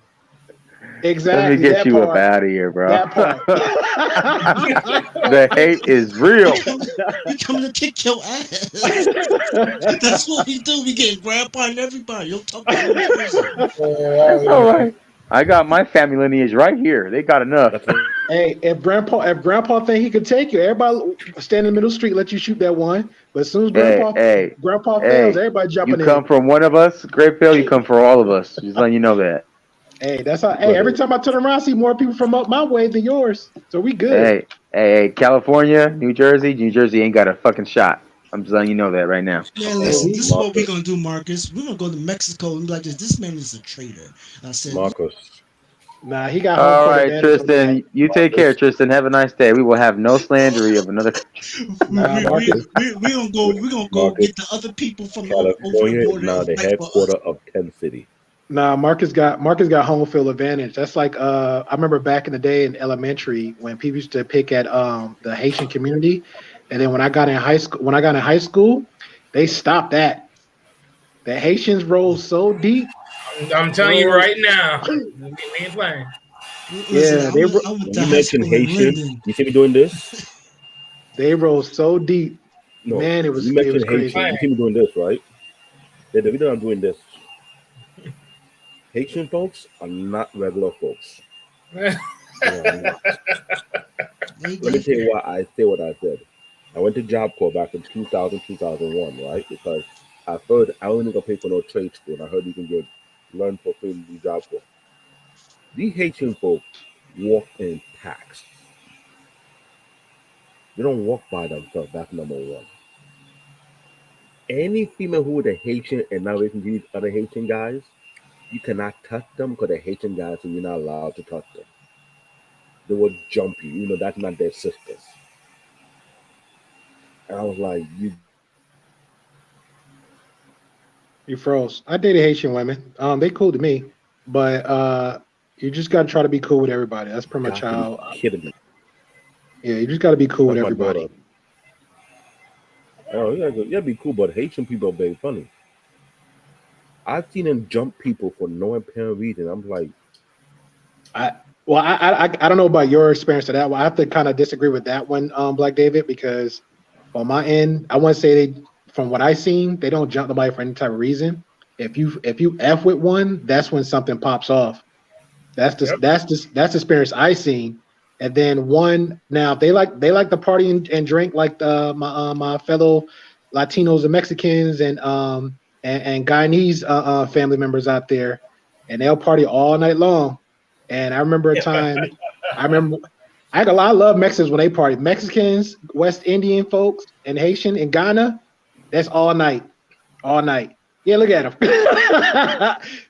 Exactly. Let me get you up out of here, bro. That part. The hate is real. We coming to kick your ass. That's what we do. We get grandpa and everybody. You'll talk about New Jersey. That's all right. I got my family lineage right here. They got enough. Hey, if grandpa think he could take you, everybody stand in the middle of the street, let you shoot that one. But as soon as grandpa fails, everybody jumping in. You come from one of us, Grayfield, you come for all of us. Just letting you know that. Hey, that's how. Hey, every time I turn around, I see more people from up my way than yours. So we good. Hey, California, New Jersey ain't got a fucking shot. I'm just letting you know that right now. Yeah, listen, this is what we're gonna do, Marcus. We're gonna go to Mexico and be like, this man is a traitor. I said, Marcus. Nah, he got. All right, Tristan. You take care, Tristan. Have a nice day. We will have no slandery of another. We're gonna go get the other people from California is now the headquarters of 10 City. Nah, Marcus got home field advantage. That's like I remember back in the day in elementary when people used to pick at the Haitian community, and then when I got in high school, they stopped that. The Haitians rolled so deep. I'm telling you right now, we ain't playing. Yeah, you mentioned Haitian. You see me doing this? They rolled so deep. No, man, it was crazy. Haitian. You see me doing this, right? The reason I'm doing this. Haitian folks are not regular folks. Let me tell you why I say what I said. I went to Job Corps back in 2000, 2001, right? Because I heard I only gonna pay for no trade school, and I heard you can learn for free in the Job Corps. These Haitian folks walk in packs. They don't walk by themselves. That's number one. Any female who is a Haitian and not listening to these other Haitian guys, you cannot touch them because they're Haitian guys and you're not allowed to touch them. They will jump you. You know, that's not their sisters. And I was like, You froze. I dated Haitian women. They cool to me, but you just gotta try to be cool with everybody. That's pretty much how. Kidding me. Yeah, you just gotta be cool with everybody. Oh, yeah, be cool, but Haitian people are very funny. I've seen them jump people for no apparent reason. I'm like, I don't know about your experience of that one. I have to kind of disagree with that one, Black David, because on my end, I want to say from what I've seen, they don't jump nobody for any type of reason. If you F with one, that's when something pops off. That's the experience I seen. And then one, now they like to party and drink like my fellow Latinos and Mexicans and Guyanese family members out there, and they'll party all night long. And I remember a time, I love Mexicans when they party. Mexicans, West Indian folks, and Haitian in Ghana, that's all night. Yeah, look at them.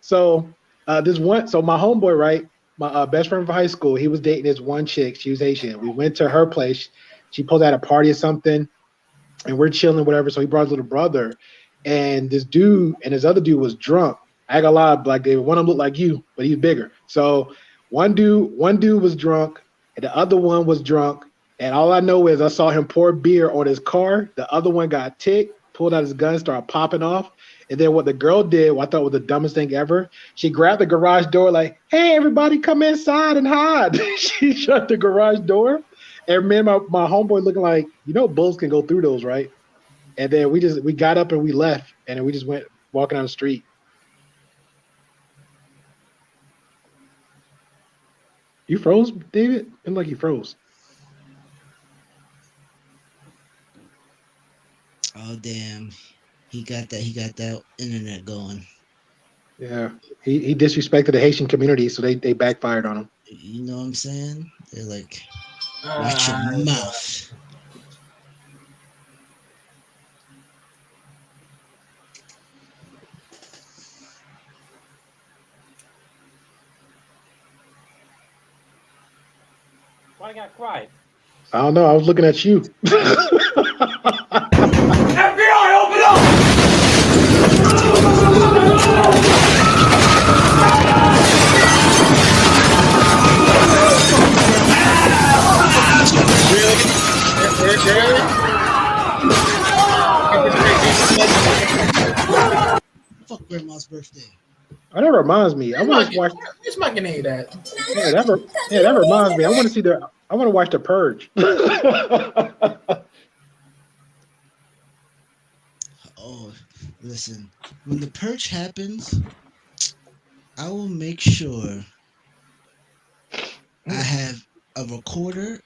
So my homeboy, right? My best friend from high school, he was dating this one chick. She was Haitian. We went to her place. She pulled out a party or something, and we're chilling, whatever. So he brought his little brother, and this dude and his other dude was drunk. I ain't gonna lie, Black David. One of them looked like you, but he's bigger. So one dude was drunk, and the other one was drunk. And all I know is I saw him pour beer on his car. The other one got ticked, pulled out his gun, started popping off. And then what the girl did, what I thought was the dumbest thing ever, she grabbed the garage door like, "Hey, everybody, come inside and hide." She shut the garage door, and me and my homeboy looking like, bulls can go through those, right? And then we got up and we left, and then we just went walking down the street. You froze, David? It looked like you froze. Oh damn. He got that internet going. Yeah. He disrespected the Haitian community, so they backfired on him. You know what I'm saying? They're like, watch your mouth. Why I got quiet? I don't know. I was looking at you. FBI, open up! Fuck grandma's birthday. Oh, that reminds me. I want to watch. Where's my grenade at? Yeah, that reminds me. I want to watch The Purge. Oh, listen. When The Purge happens, I will make sure I have a recorder.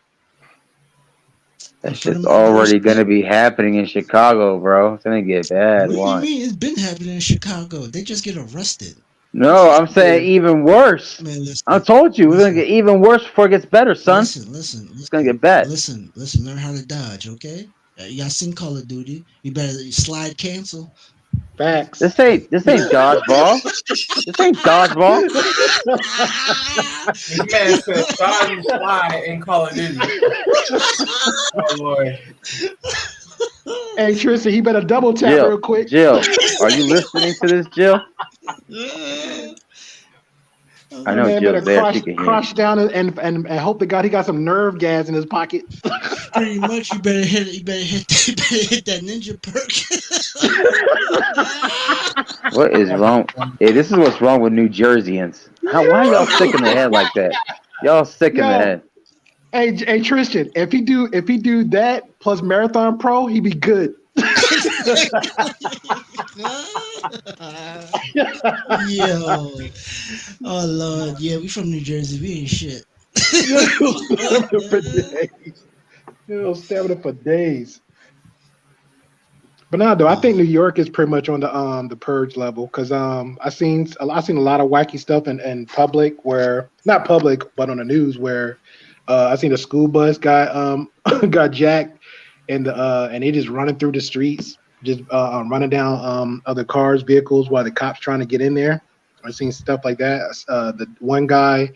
That shit's already gonna be happening in Chicago, bro. It's gonna get bad. What do you mean? It's been happening in Chicago. They just get arrested. No, I'm saying even worse. Man, listen, I told you, we're gonna get even worse before it gets better, son. Listen. It's gonna get bad. Listen. Learn how to dodge, okay? Y'all seen Call of Duty? You better slide cancel. Facts. This ain't dodgeball. This ain't dodgeball. This man said dodge and slide in Call of Duty. Oh Lord. Hey Tristan, he better double tap real quick. Jill, are you listening to this, Jill? I know Jill's there. She can hear. Crush down and hope to God he got some nerve gas in his pocket. Pretty much, you better hit that ninja perk. What is wrong? Hey, this is what's wrong with New Jerseyans. Why are y'all sick in the head like that? Y'all sick in the head. Hey Tristan, if he do that plus Marathon Pro, he be good. Yo, oh Lord, yeah, we from New Jersey, we ain't shit. Stamina for days. But no, though I think New York is pretty much on the purge level because I seen a lot of wacky stuff in public where not public but on the news where I seen a school bus got jacked and they just running through the streets, just running down other cars, vehicles while the cops trying to get in there. I've seen stuff like that. The one guy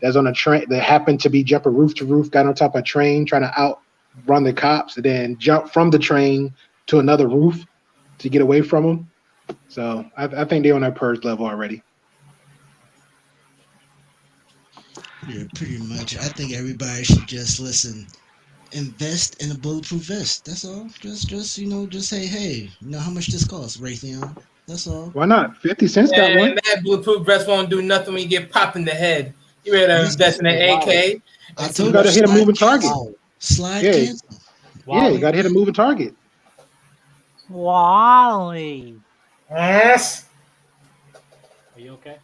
that's on a train that happened to be jumping roof to roof, got on top of a train trying to outrun the cops, and then jump from the train to another roof to get away from them. So I think they're on that purge level already. Yeah, pretty much. I think everybody should just invest in a bulletproof vest. That's all. Just say, hey, how much this costs, Raytheon? That's all. Why not? 50 cents got one. That bulletproof vest won't do nothing when you get popped in the head. You better invest in an AK. I told you gotta hit a moving target. Slide cancel. Yeah, you gotta hit a moving target. Wally. Yes. Are you okay?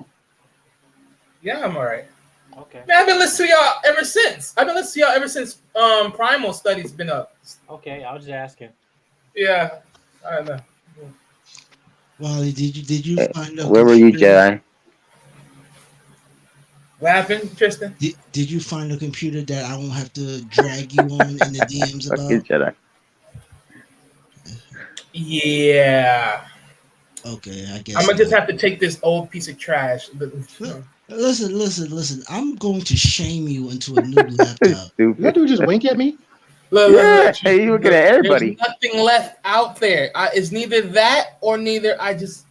Yeah, I'm all right. Okay. Man, I've been listening to y'all ever since. Primal Study's been up. Okay, I was just asking. Yeah, I don't know. Wally, did you find out? Where were you, Jedi? What happened, Tristan? Did you find a computer that I won't have to drag you on in the DMs about? Fuck you, Jedi. Yeah. Okay, I guess I'm gonna just have to take this old piece of trash. Listen. I'm going to shame you into a new laptop. That dude just wink at me. Look, Hey, you looking at everybody. There's nothing left out there. It's neither that or neither. I just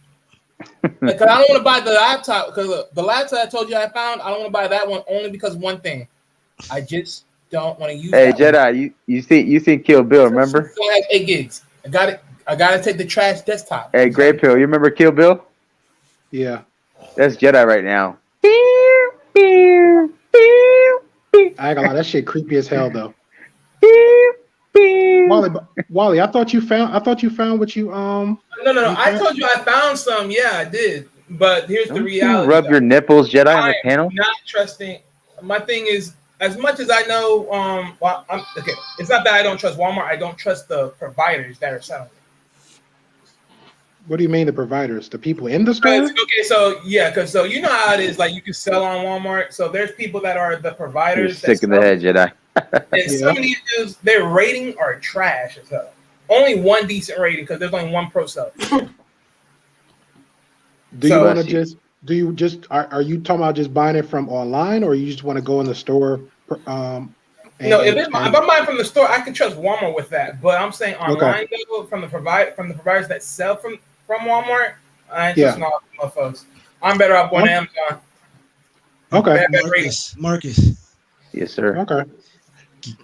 Because I don't want to buy the laptop. Because the laptop I told you I found, I don't want to buy that one only because one thing. I just don't want to use. Hey, that Jedi, one. you see Kill Bill? Remember? It still has 8 gigs. I got it. I gotta take the trash desktop. Hey, Grey Pill, you remember Kill Bill? Yeah. That's Jedi right now. I ain't gonna lie, that shit creepy as hell though. Wally, I thought you found what you No. I told you I found some. Yeah, I did. But here's the reality. You rub your nipples, Jedi, on the panel. Not trusting. My thing is, as much as I know, well, okay. It's not that I don't trust Walmart. I don't trust the providers that are selling it. What do you mean the providers? The people in the store? Okay, so yeah, because so you know how it is. Like you can sell on Walmart. So there's people that are the providers. You're sick in the head, Jedi. And some of these dudes, their rating are trash as hell. Only one decent rating because there's only one pro seller. Do you just are you talking about just buying it from online, or you just want to go in the store? If I'm buying from the store, I can trust Walmart with that. But I'm saying online though, from the providers that sell from Walmart, I ain't trusting all my folks. I'm better off going to Amazon. Okay, Marcus. Yes, sir. Okay.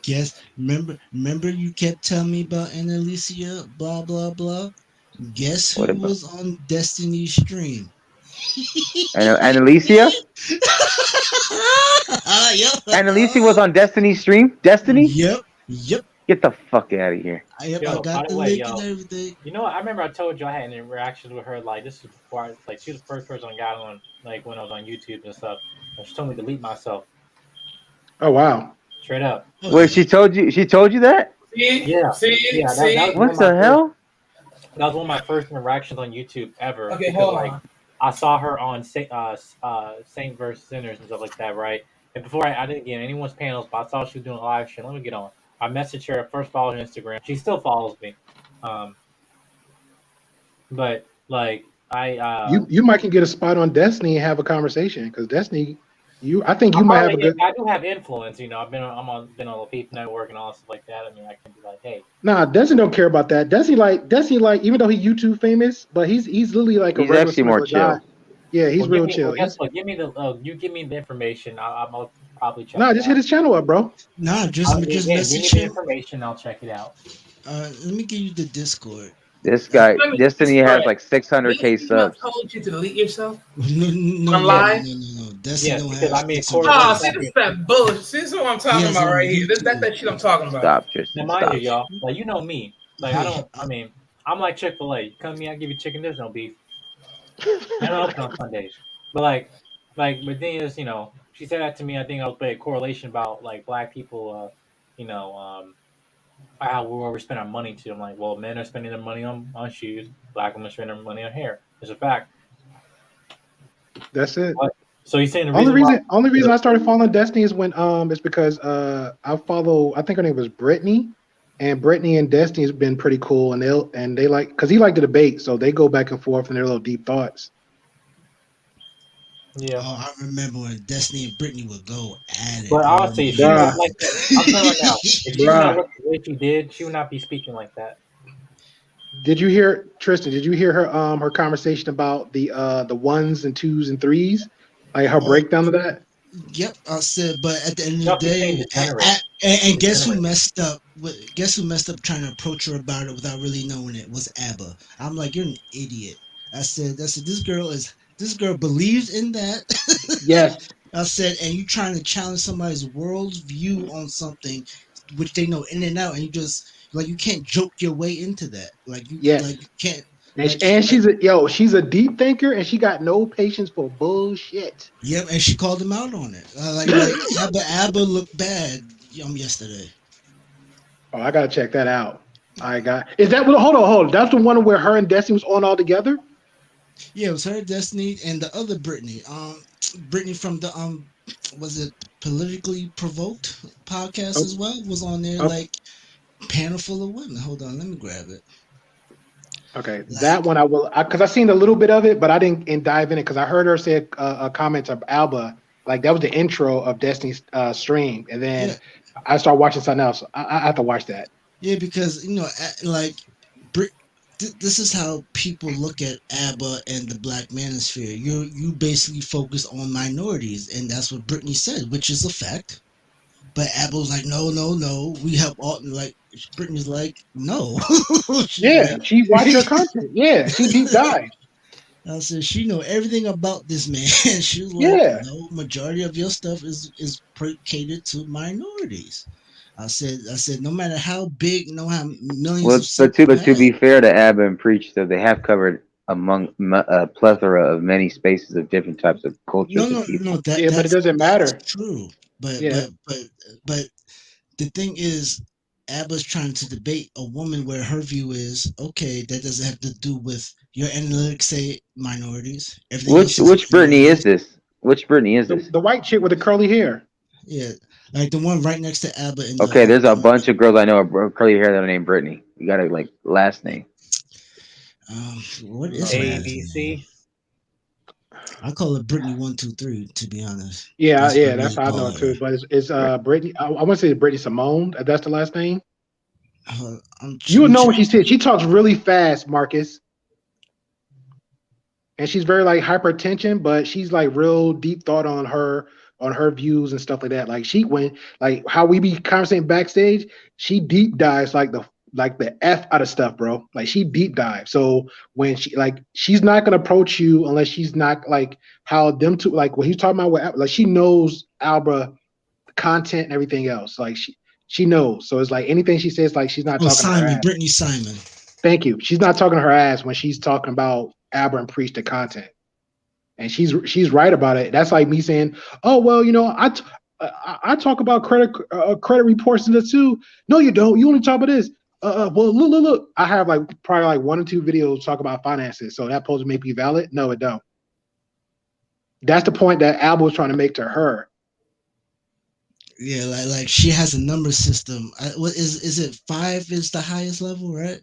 Guess remember you kept telling me about Annalicia, blah blah blah. Guess who was on Destiny's stream? Annalicia? Annalicia was on Destiny's stream? Destiny? Yep. Get the fuck out of here. I got the link and everything. You know what? I remember I told you I had interactions with her. Like, this is before she was the first person I got on, like, when I was on YouTube and stuff. And she told me to delete myself. Oh, wow. Straight up. Wait, she told you that? Yeah. What the hell? That was one of my first interactions on YouTube ever. Okay, because, hold like, on. I saw her on Saint vs. Sinners and stuff like that, right? And before I didn't get anyone's panels, but I saw she was doing a live stream. Let me get on. I messaged her, first followed her on Instagram. She still follows me. But like you might can get a spot on Destiny and have a conversation, because Destiny, I think you might have a good. I do have influence, you know. Been on the Peep Network and all stuff like that. I mean, I can be like, hey. Nah, Destiny don't care about that. Destiny like even though he's YouTube famous, but he's literally like he's actually more chill. Guy. Yeah, he's real chill. Well, guess what? Give me the information. I'll probably check. Nah, just hit his channel up, bro. Nah, just message him. him. Information. I'll check it out. Let me give you the Discord. This guy, Destiny has like 600K subs. I told you to delete yourself. No. Destiny don't have. See, this is that bullshit. See, this is what I'm talking about right here. That's that shit I'm talking about. Stop, Tristan. Now, mind you, y'all, like, you know me. Like, I'm like Chick-fil-A. You come to me, I give you chicken. There's no beef. I don't open on Sundays. But but the thing is, you know, she said that to me. I think I was playing a correlation about like black people, how we spend our money to. I'm like, well, men are spending their money on shoes. Black women are spending their money on hair. It's a fact. That's it. So you're saying only reason I started following Destiny is when it's because I think her name was Brittany, and Brittany and Destiny has been pretty cool, and they like, because he liked the debate, so they go back and forth in their little deep thoughts. Yeah. Oh, I remember when Destiny and Brittany would go at it. But honestly, if she was like that, I'm telling you now, if she's not what she did, she would not be speaking like that. Did you hear, Tristan? Did you hear her conversation about the ones and twos and threes, like her breakdown of that? Yep, I said. But at the end of the day, and guess who messed up? Guess who messed up trying to approach her about it without really knowing it was Abba. I'm like, you're an idiot. I said this girl believes in that. Yes. I said, and you trying to challenge somebody's world's view on something which they know in and out, and you just like, you can't joke your way into that. Like you can't. And she's a deep thinker, and she got no patience for bullshit. Yep, and she called him out on it. Abba looked bad yesterday. Oh, I gotta check that out. Is that hold on? That's the one where her and Destiny was on all together? Yeah, it was her, Destiny, and the other Brittany. Brittany from the was it Politically Provoked podcast as well, was on there, like panel full of women. Hold on, let me grab it. Okay, that one I will, because I seen a little bit of it, but I didn't dive in it because I heard her say a comment of Alba, like that was the intro of Destiny's stream, and then I started watching something else. I have to watch that. Yeah, because like this is how people look at ABBA and the Black Manosphere. You basically focus on minorities, and that's what Brittany said, which is a fact. But ABBA was like, no, we have all like. Brittany's like, no. Yeah, she watched your content. Yeah, she deep dive. I said she know everything about this man. She was like, Yeah. no, majority of your stuff is catered to minorities. I said, no matter how big, no how millions Well, of subs you but to have. be fair to Abba and Preach, though, they have covered among a plethora of many spaces of different types of cultures and people. Yeah, but it doesn't That's matter. true. But Yeah. but the thing is, Abba's trying to debate a woman where her view is okay. That doesn't have to do with your analytics say minorities. Everything else says Which Brittany is minorities. this? Which Brittany is this? The white chick with the curly hair. Yeah, like the one right next to Abba in the. Okay, there's a bunch of girls I know with curly hair that are named Brittany. You got to like last name. What is ABC? I call it Brittany 123. To be honest. Yeah, That's what I that's really how I know call it her. too. But it's Brittany. I want to say Brittany Simone. That's the last name. You would know what she said. She talks really fast, Marcus. And she's very like hypertension, but she's like real deep thought on her views and stuff like that. Like she went like how we be conversating backstage, she deep dives like the F out of stuff, bro. Like she deep dives. So when she's not gonna approach you unless she's not like how them two like what he's talking about with like she knows Alba content and everything else. Like she knows. So it's like anything she says, like she's not talking to her ass. Brittany Simon. Thank you. She's not talking to her ass when she's talking about Albert and Preach the content, and she's right about it. That's like me saying, "Oh well, I talk about credit reports and that too." No, you don't. You only talk about this. Well, look. I have like probably like 1 or 2 videos talk about finances, so that supposed to make me valid? No, it don't. That's the point that Albert was trying to make to her. Yeah, like she has a number system. What is it? 5 is the highest level, right?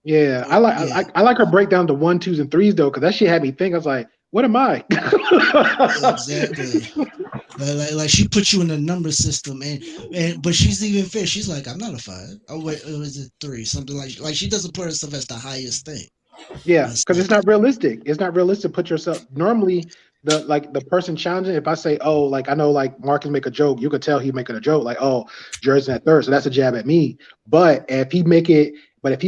Yeah, I like her breakdown to 1, 2s, and 3s though, because that shit had me think. I was like, what am I? Exactly. Like she put you in a number system, and but she's even fair. She's like, I'm not a 5. Oh wait, is it 3? Something like she doesn't put herself as the highest thing. Yeah, because it's not realistic. It's not realistic to put yourself. Normally, the person challenging. If I say, oh, like I know, like Marcus make a joke, you could tell he making a joke, like, oh, Jersey at third, so that's a jab at me. But if he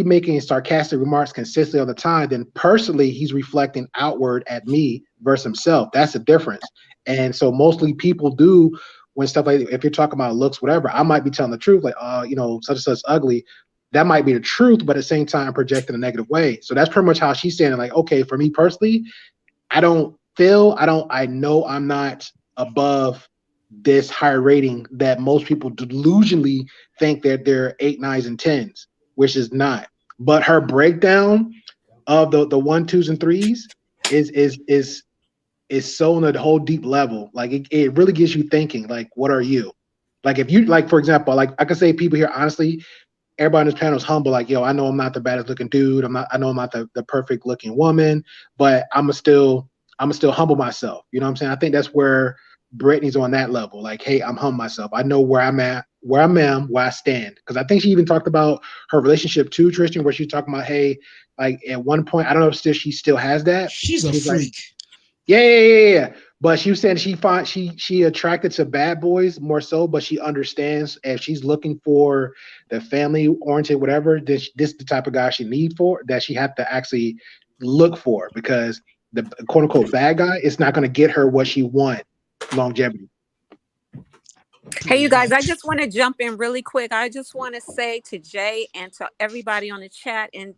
making sarcastic remarks consistently all the time, then personally he's reflecting outward at me versus himself. That's the difference. And so mostly people do when stuff like if you're talking about looks, whatever, I might be telling the truth, like, such and such ugly. That might be the truth, but at the same time projecting a negative way. So that's pretty much how she's saying it. Like, okay, for me personally, I know I'm not above this higher rating that most people delusionally think that they're 8, 9s, and 10s, which is not. But her breakdown of the 1, 2s, and 3s is so on a whole deep level. Like it really gets you thinking, like, what are you? Like if you like, for example, like I could say people here honestly, everybody on this panel is humble. Like, yo, I know I'm not the baddest looking dude. I know I'm not the perfect looking woman, but I'm still humble myself. You know what I'm saying? I think that's where Brittany's on that level. Like, hey, I'm humble myself. I know where I'm at, where I stand. Because I think she even talked about her relationship too, Tristan, where she's talking about, hey, like at one point, I don't know if she still has that. She's a freak. Like, yeah. But she was saying she attracted to bad boys more so, but she understands if she's looking for the family oriented whatever, this is the type of guy she have to actually look for, because the quote unquote bad guy is not going to get her what she want, longevity. Hey, you guys, I just want to jump in really quick. I just want to say to Jay and to everybody on the chat and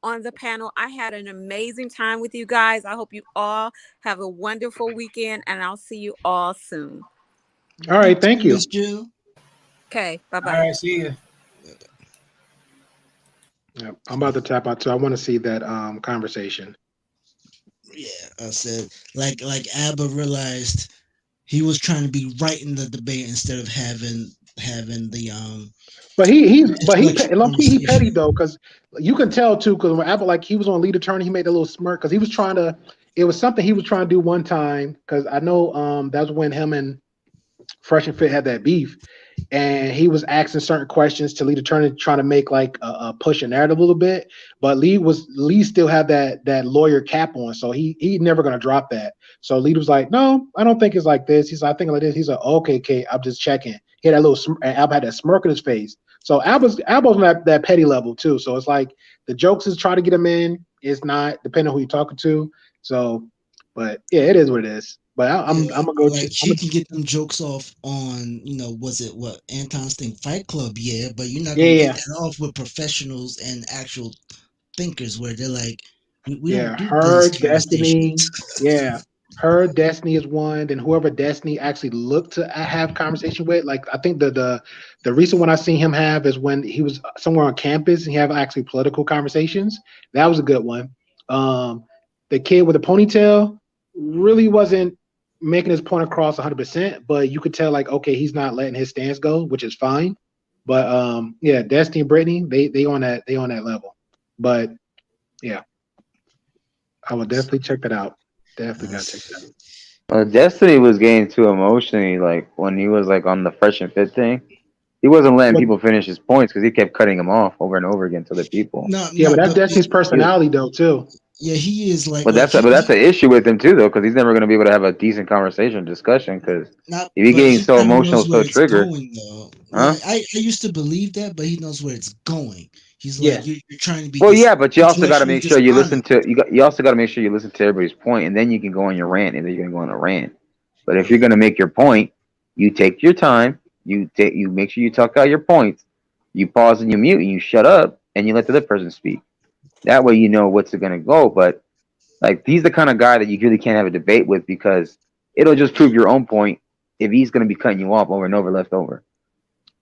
on the panel, I had an amazing time with you guys. I hope you all have a wonderful weekend, and I'll see you all soon. All right, thank you. Okay, bye-bye. All right, see you. Yeah, I'm about to tap out too. I want to see that conversation. Yeah, I said like Abba realized he was trying to be right in the debate instead of having the But he petty though, because you can tell too, because when Apple, like, he was on lead attorney, he made a little smirk because he was trying to. It was something he was trying to do one time, because I know that's when him and Fresh and Fit had that beef, and he was asking certain questions to lead attorney, trying to make like a push a narrative a little bit. But Lee still had that lawyer cap on, so he never gonna drop that. So Lee was like, no, I don't think it's like this. He's like, I think like this. He's like, okay, Kate, I'm just checking. He had that little, and Ab had that smirk on his face. So Ab's on that petty level too. So it's like the jokes is trying to get him in. It's not depending on who you're talking to. So, but yeah, it is what it is. But I'm gonna go. Like she can get them jokes off on, was it what Anton's thing, Fight Club? Yeah, but you're not gonna get that off with professionals and actual thinkers where they're like, we don't do her these Destiny. conversations. Her Destiny is one. Then whoever Destiny actually looked to have conversation with, like I think the recent one I seen him have is when he was somewhere on campus and he have actually political conversations. That was a good one. The kid with the ponytail really wasn't making his point across 100%, but you could tell like, okay, he's not letting his stance go, which is fine. But yeah, Destiny and Brittany, they on that level. But yeah, I will definitely check that out. Definitely gotta check that out. Destiny was getting too emotionally, like when he was like on the fresh and fit thing. He wasn't letting people finish his points because he kept cutting them off over and over again to the people. But that's Destiny's personality though too. Yeah, he is like. But that's an issue with him too, though, because he's never going to be able to have a decent conversation, discussion. Because if you're getting so emotional, so triggered, I used to believe that, but he knows where it's going. He's like, you're trying to be. Well, yeah, but you also got to make sure you listen to you also got to make sure you listen to everybody's point, and then you can go on your rant, and then you're going to go on a rant. But if you're going to make your point, you take your time. You make sure you talk out your points. You pause and you mute and you shut up and you let the other person speak. That way you know what's going to go. But like he's the kind of guy that you really can't have a debate with because it'll just prove your own point if he's going to be cutting you off over and over, left over.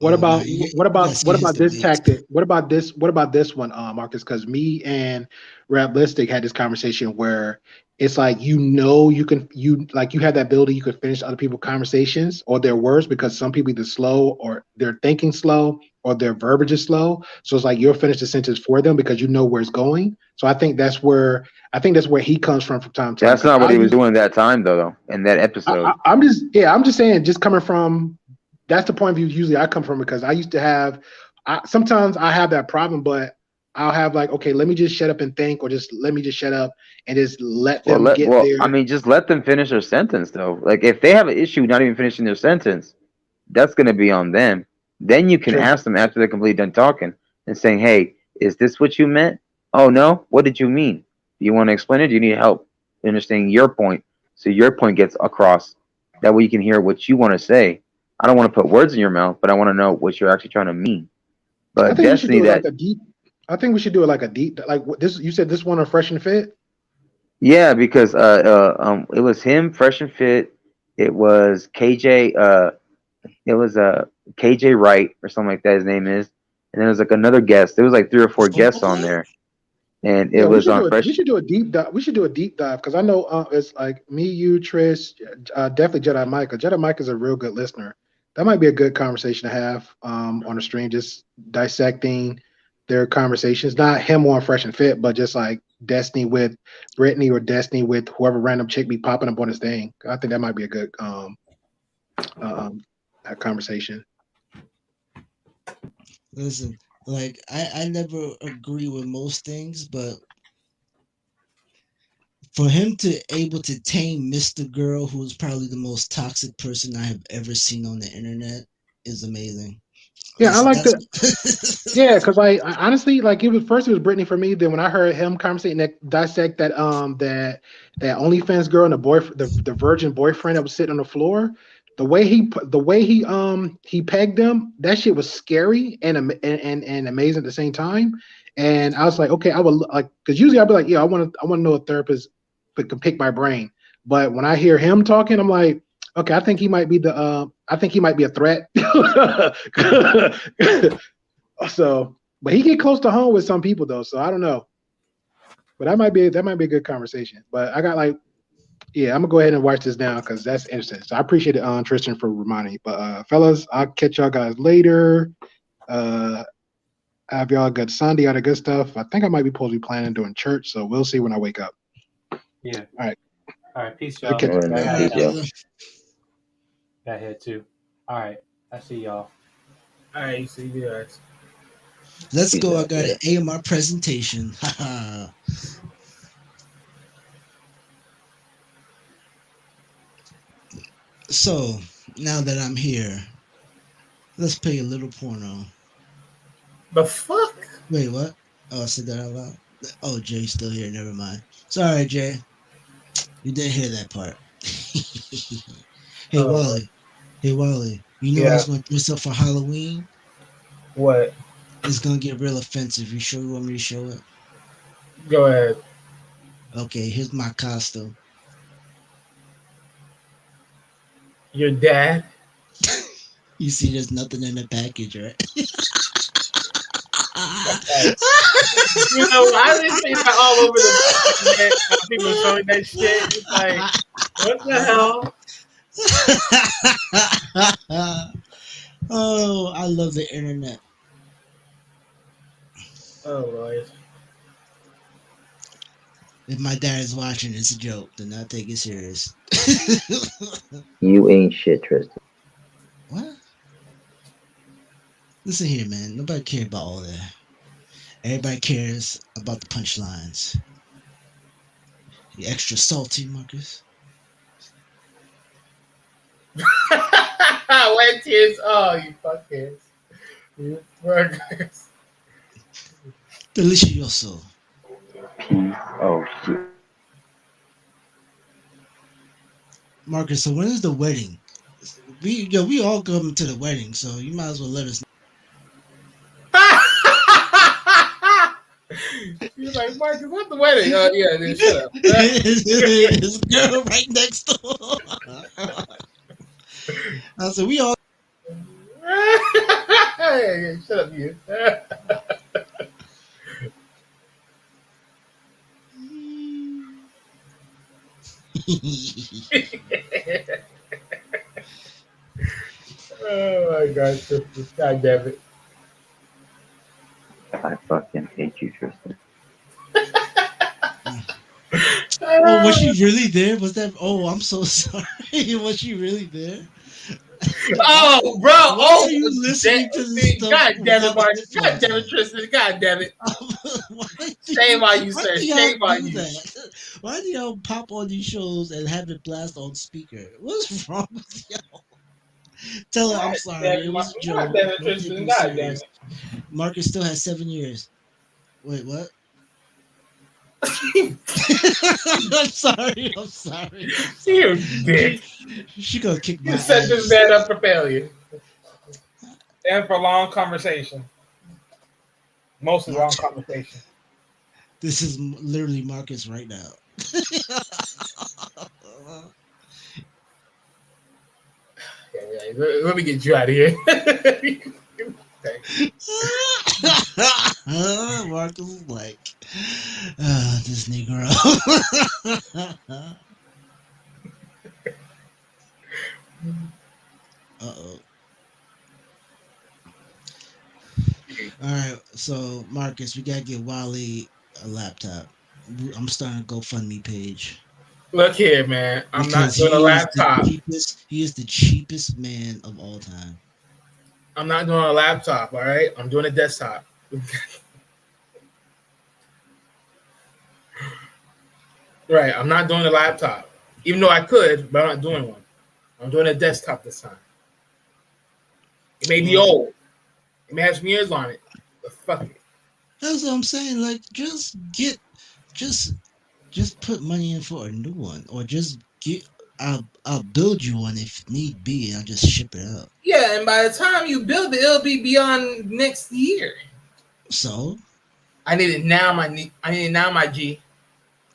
What about this tactic? What about this one, Marcus? Because me and Raplistic had this conversation where it's like you have that ability you could finish other people's conversations or their words because some people either slow or they're thinking slow or their verbiage is slow. So it's like you'll finish the sentence for them because you know where it's going. So I think that's where he comes from time to time. That's not what he was doing that time though. In that episode, I'm just saying, just coming from. That's the point of view usually I come from because I used to have sometimes I have that problem, but I'll have like, okay, let me just shut up and think, or just let me just shut up and just let them get there. I mean, just let them finish their sentence though. Like if they have an issue not even finishing their sentence, that's gonna be on them. Then you can ask them after they're completely done talking and saying, hey, is this what you meant? Oh no, what did you mean? Do you want to explain it? Do you need help understanding your point so your point gets across? That way you can hear what you want to say. I don't want to put words in your mouth, but I want to know what you're actually trying to mean. But I think we should do it like a deep, like this. You said this one on Fresh and Fit. Yeah, because it was him, Fresh and Fit. It was KJ. It was KJ Wright or something like that. His name is, and then there was like another guest. There was like 3 or 4 guests on there, and it was on Fresh. We should do a deep dive. We should do a deep dive because I know it's like me, you, Trish, definitely Jedi Micah. Jedi Micah is a real good listener. That might be a good conversation to have on the stream, just dissecting their conversations. Not him on Fresh and Fit, but just like Destiny with Brittany or Destiny with whoever random chick be popping up on his thing. I think that might be a good conversation. Listen, like I never agree with most things, but for him to able to tame Mr. Girl, who is probably the most toxic person I have ever seen on the internet, is amazing. Yeah, I like that. Yeah, because I honestly like it was Brittany for me. Then when I heard him conversate and dissect that that OnlyFans girl and the virgin boyfriend that was sitting on the floor, the way he pegged them, that shit was scary and amazing at the same time. And I was like, okay, I would like because usually I'd be like, yeah, I want to know a therapist that can pick my brain. But when I hear him talking, I'm like, okay, I think he might be a threat. So, but he get close to home with some people though, so I don't know. But that might be a good conversation. But I got like, yeah, I'm gonna go ahead and watch this now because that's interesting. So I appreciate it, Tristan, for reminding me. But fellas, I'll catch y'all guys later. Have y'all a good Sunday, all the good stuff. I think I might be supposed to be planning doing church, so we'll see when I wake up. Yeah. All right. Peace, y'all. Peace, y'all. Got here too. All right. I see y'all. All right, so you guys. Let's go. I got an A in my presentation. So now that I'm here, let's play a little porno. The fuck? Wait, what? Oh, I said that out loud. Oh, Jay's still here. Never mind. Sorry, Jay. You didn't hear that part. Hey, Wally. Hey, Wally. You know I was going to dress up for Halloween? What? It's going to get real offensive. You sure you want me to show it? Go ahead. Okay, here's my costume. Your dad? You see, there's nothing in the package, right? You know, I just see that all over the internet. People showing that shit. It's like, what the hell? Oh, I love the internet. Oh, Lord. If my dad is watching, it's a joke. Do not take it serious. You ain't shit, Tristan. What? Listen here, man. Nobody cares about all that. Everybody cares about the punchlines. You extra salty, Marcus. Wet tears. Oh, you fuckers. You fuckers. Delicioso. Oh, shit. Marcus, so when is the wedding? We all come to the wedding, so you might as well let us know. You're like, Marcus, what's the wedding? Oh, yeah, then shut up. This girl right next door. I said, we all. Hey, shut up, you. Oh my God, Tristan. God damn it. I fucking hate you, Tristan. Oh, was she really there? Was that? Oh, I'm so sorry. Was she really there? Oh, bro. Why are you listening to this stuff? God damn it, Marcus. God damn it, Tristan. God damn it. Shame on you, sir. Shame on you. Why do y'all pop on these shows and have it blast on speaker? What's wrong with y'all? Tell her I'm sorry. It was a joke. God damn it, Tristan. God damn it. Marcus still has 7 years. Wait, what? I'm sorry. You dick. She gonna kick my ass. You set this man up for failure. And for long conversation. Mostly long conversation. This is literally Marcus right now. Yeah, let me get you out of here. Marcus is like, this Negro. Uh-oh. All right, so Marcus, we gotta get Wally a laptop. I'm starting a GoFundMe page. Look here, man. I'm not doing a laptop. He is the cheapest man of all time. I'm not doing a laptop, all right? I'm doing a desktop. Right, I'm not doing a laptop. Even though I could, but I'm not doing one. I'm doing a desktop this time. It may be old. It may have some years on it. But fuck it. That's what I'm saying. Like, just put money in for a new one, or just get. I'll build you one if need be, and I'll just ship it out. Yeah, and by the time you build it, it'll be beyond next year. So I need it now, my G.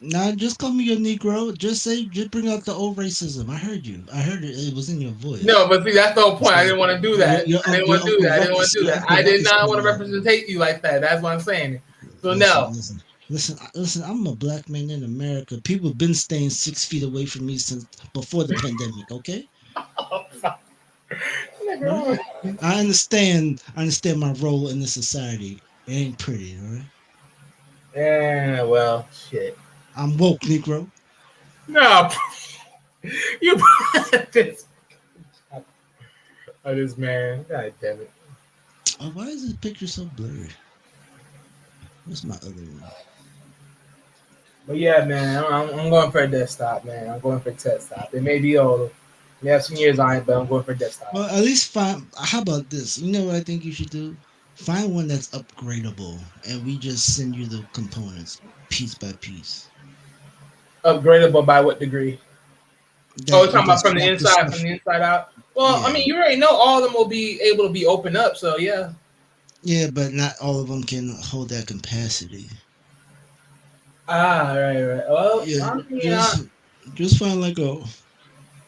Nah, just call me your Negro. Just bring out the old racism. I heard you. I heard it. It was in your voice. No, but see, that's the whole point. I didn't want to do that. I didn't want to do that. I did not want to represent you like that. That's what I'm saying. So no. Listen. I'm a black man in America. People have been staying 6 feet away from me since before the pandemic. Okay. I understand my role in this society. It ain't pretty, all right? Yeah, well, shit. I'm woke, Negro. No, you this. Oh, this man. God damn it. Oh, why is this picture so blurry? What's my other one? But yeah, man, I'm going for a desktop, man. I'm going for desktop. It may be old. We have some years on it, but I'm going for desktop. Well, at least find. How about this? You know what I think you should do? Find one that's upgradable, and we just send you the components piece by piece. Upgradable by what degree? Oh, That you're you talking can about swap the from stuff. the inside out. Well, I Yeah, mean, you already know all of them will be able to be opened up. So yeah. yeah, but not all of them can hold that capacity. Ah, right. Well, Yeah, I mean, just find like a like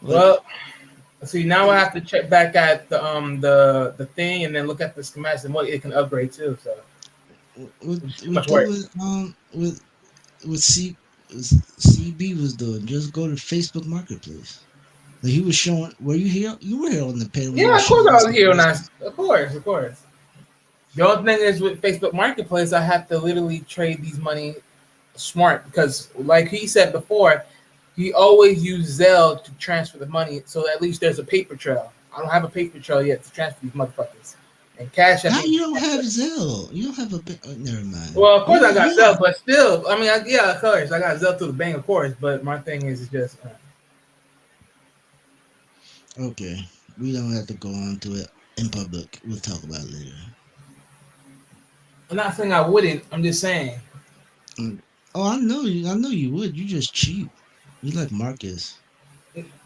well, see, now I have to check back at the thing and then look at the schematics and what it can upgrade to. So it's too with much work. with CB was doing. Just go to Facebook Marketplace. Like he was showing. Were you here? You were here on the panel when he Yeah, was of course showing I us was the here when I. prices. Of course, of course. The only thing is with Facebook Marketplace, I have to literally trade these money smart because, like he said before, he always used Zelle to transfer the money, so at least there's a paper trail. I don't have a paper trail yet to transfer these motherfuckers. And Cash App. How you don't have Zelle? You don't have a. Never mind. Well, of course I got You Zelle, but still, I mean, yeah, of course I got Zelle through the bank, of course. But my thing is just. Okay, we don't have to go on to it in public. We'll talk about it later. I'm not saying I wouldn't. I'm just saying. Oh, I know you. I know you would. You just cheap. You like Marcus.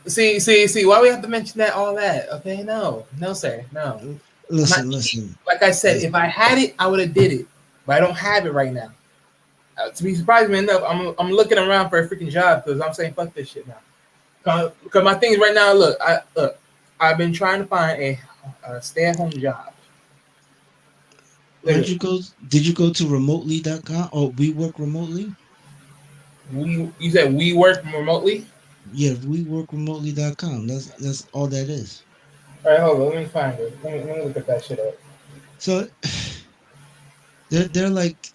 See. Why we have to mention that? All that? Okay, no, sir, no. I'm not cheap. Listen. Like I said, if I had it, I would have did it, but I don't have it right now. To be surprisingly enough, I'm looking around for a freaking job because I'm saying fuck this shit now. Because my thing is right now, I've been trying to find a stay-at-home job. Did you go? Did you go to remotely.com or we work remotely? You said we work remotely? Yeah, we work remotely.com. That's all that is. All right, hold on. Let me find it. Let me look at that shit up. So they're like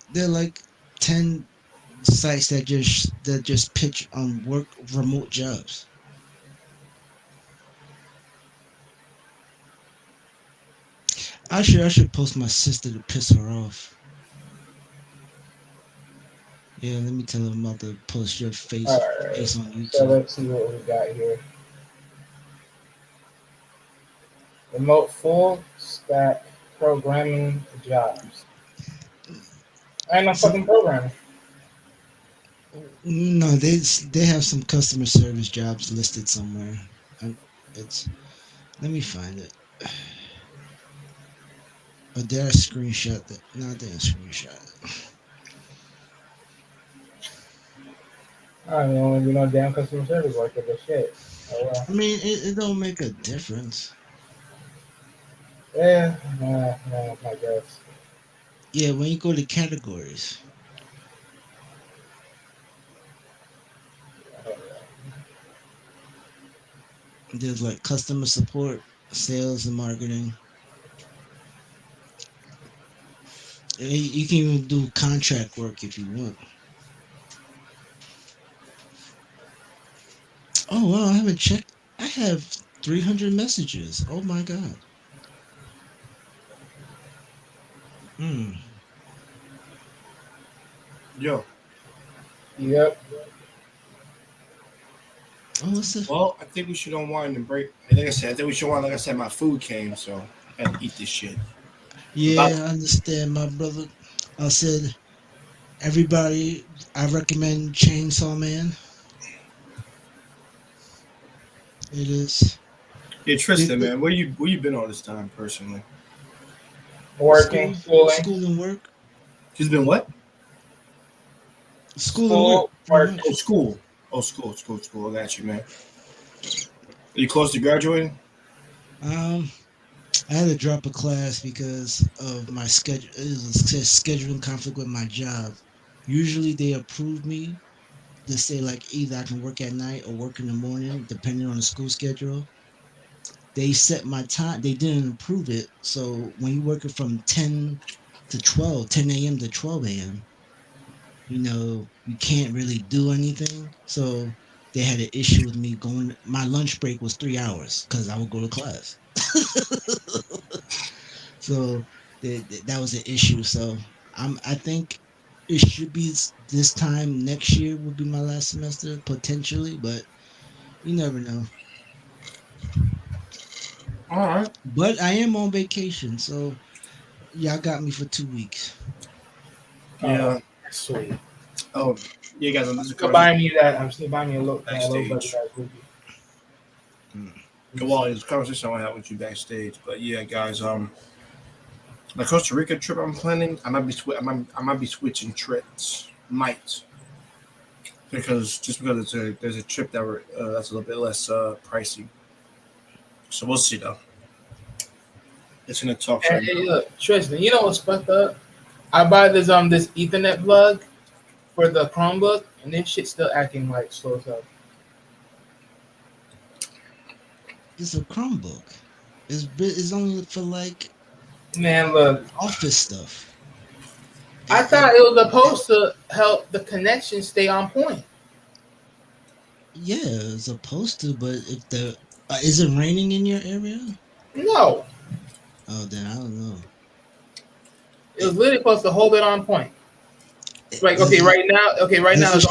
10 sites that just pitch on work remote jobs. I should post my sister to piss her off. Yeah, let me tell them about to post your face All right. on So YouTube. let's see what we got here. Remote full stack programming jobs. I ain't no fucking programming. No, they have some customer service jobs listed somewhere. It's let me find it. But did I screenshot that? No, I didn't screenshot it. I don't know, you know, damn customer service worker, but shit. Oh well. I mean, it don't make a difference. Yeah, I guess. Yeah, when you go to categories, there's like customer support, sales, and marketing. You can even do contract work if you want. Oh wow, I haven't checked. I have 300 messages. Oh my god. Hmm. Yo. Yep. Oh, what's the? Well, I think we should unwind and break. Like I said, I think we should unwind. Like I said, my food came, so I gotta eat this shit. Yeah, I understand, my brother. I said, everybody, I recommend Chainsaw Man. It is. Yeah, Tristan, man, where you been all this time, personally? Working, school and work. She's been what? School and work. Pretty much. Oh, school. Oh, school. I got you, man. Are you close to graduating? I had to drop a class because of my schedule. It was a scheduling conflict with my job. Usually they approve me to say like either I can work at night or work in the morning, depending on the school schedule. They set my time. They didn't approve it. So when you're working from 10 to 12, 10 a.m. to 12 a.m., you can't really do anything. So they had an issue with me going. My lunch break was 3 hours because I would go to class. So that was an issue. So I think it should be this time next year will be my last semester potentially, but you never know. All right. But I am on vacation, so y'all got me for 2 weeks. Yeah. Sweet. Oh, yeah, guys. This is Still buying me that. I'm still buying me a low backstage. budget ass movie. Well, it's a conversation I want to have with you backstage, but yeah, guys. The Costa Rica trip I'm planning, I might be switching trips, because there's a trip that's a little bit less pricey. So we'll see though. It's in the talks right Hey, now. look, Tristan, you know what's fucked up? I buy this Ethernet plug for the Chromebook, and this shit's still acting like slow as hell. It's a Chromebook. It's only for like look, office stuff. I thought it was supposed to help the connection stay on point. Yeah, it's supposed to, but if the is it raining in your area? No. Oh, then I don't know. It was literally supposed to hold it on point. Right now it's on my. Okay, now it's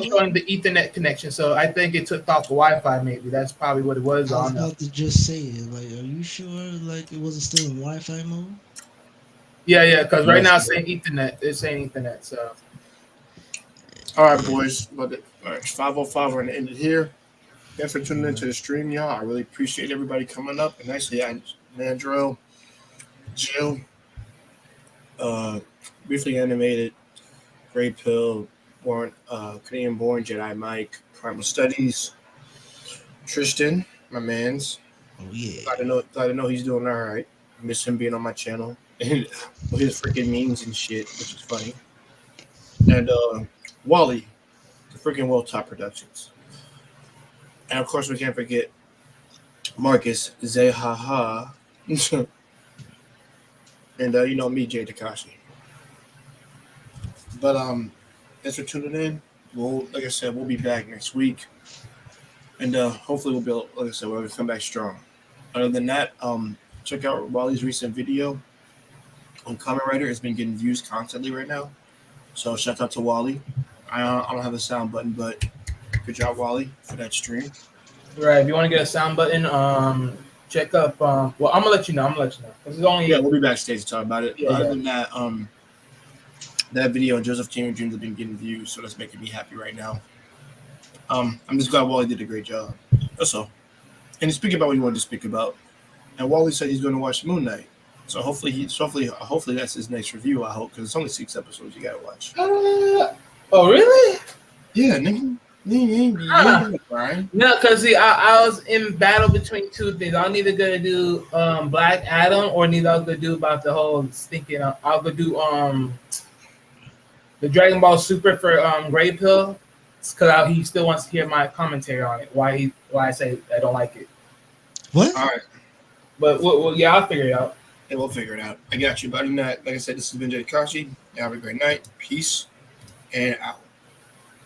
showing the Ethernet connection. So I think it took off the Wi-Fi. Maybe that's probably what it was. I was about to just say it. Like, are you sure? Like, it wasn't still in Wi-Fi mode? Yeah. Because right now it's saying Ethernet. It's saying Ethernet. So. All right, boys. But it's 5:05. We're gonna end it here. Thanks for tuning into the stream, y'all. I really appreciate everybody coming up. And actually, Mandrell, Jill, briefly animated, Gray Pill, Canadian Born, Jedi Mike, Primal Studies, Tristan, my man's. Oh yeah. Glad to know he's doing all right. I miss him being on my channel and with his freaking memes and shit, which is funny. And Wally, the freaking World Top Productions. And of course, we can't forget Marcus Zehaha. And you know me, Jay Takashi. But thanks for tuning in. Like I said, we'll be back next week, and hopefully we'll be, like I said, we'll come back strong. Other than that, check out Wally's recent video on Kamen Rider. It's been getting views constantly right now, so shout out to Wally. I don't have a sound button, but good job, Wally, for that stream. Right. If you want to get a sound button, check up. Well, I'm gonna let you know. Because it's only we'll be backstage to talk about it. Other than that, that video on Joseph King Dreams have been getting views, so that's making me happy right now. I'm just glad Wally did a great job. That's all. And speaking about what you wanted to speak about, and Wally said he's going to watch Moon Knight. So hopefully that's his next review. I hope, because it's only 6 episodes you gotta watch. Oh really? Yeah, nigga. Brian. No, because I was in battle between two things. I'm either gonna do Black Adam or neither I was gonna do about the whole stinking. I'll go do the Dragon Ball Super for Gray Pill, because he still wants to hear my commentary on it. Why I say I don't like it. What? All right. But yeah, I'll figure it out. Yeah, we'll figure it out. I got you. But other than that, like I said, this has been Jay Takashi. Have a great night. Peace and out.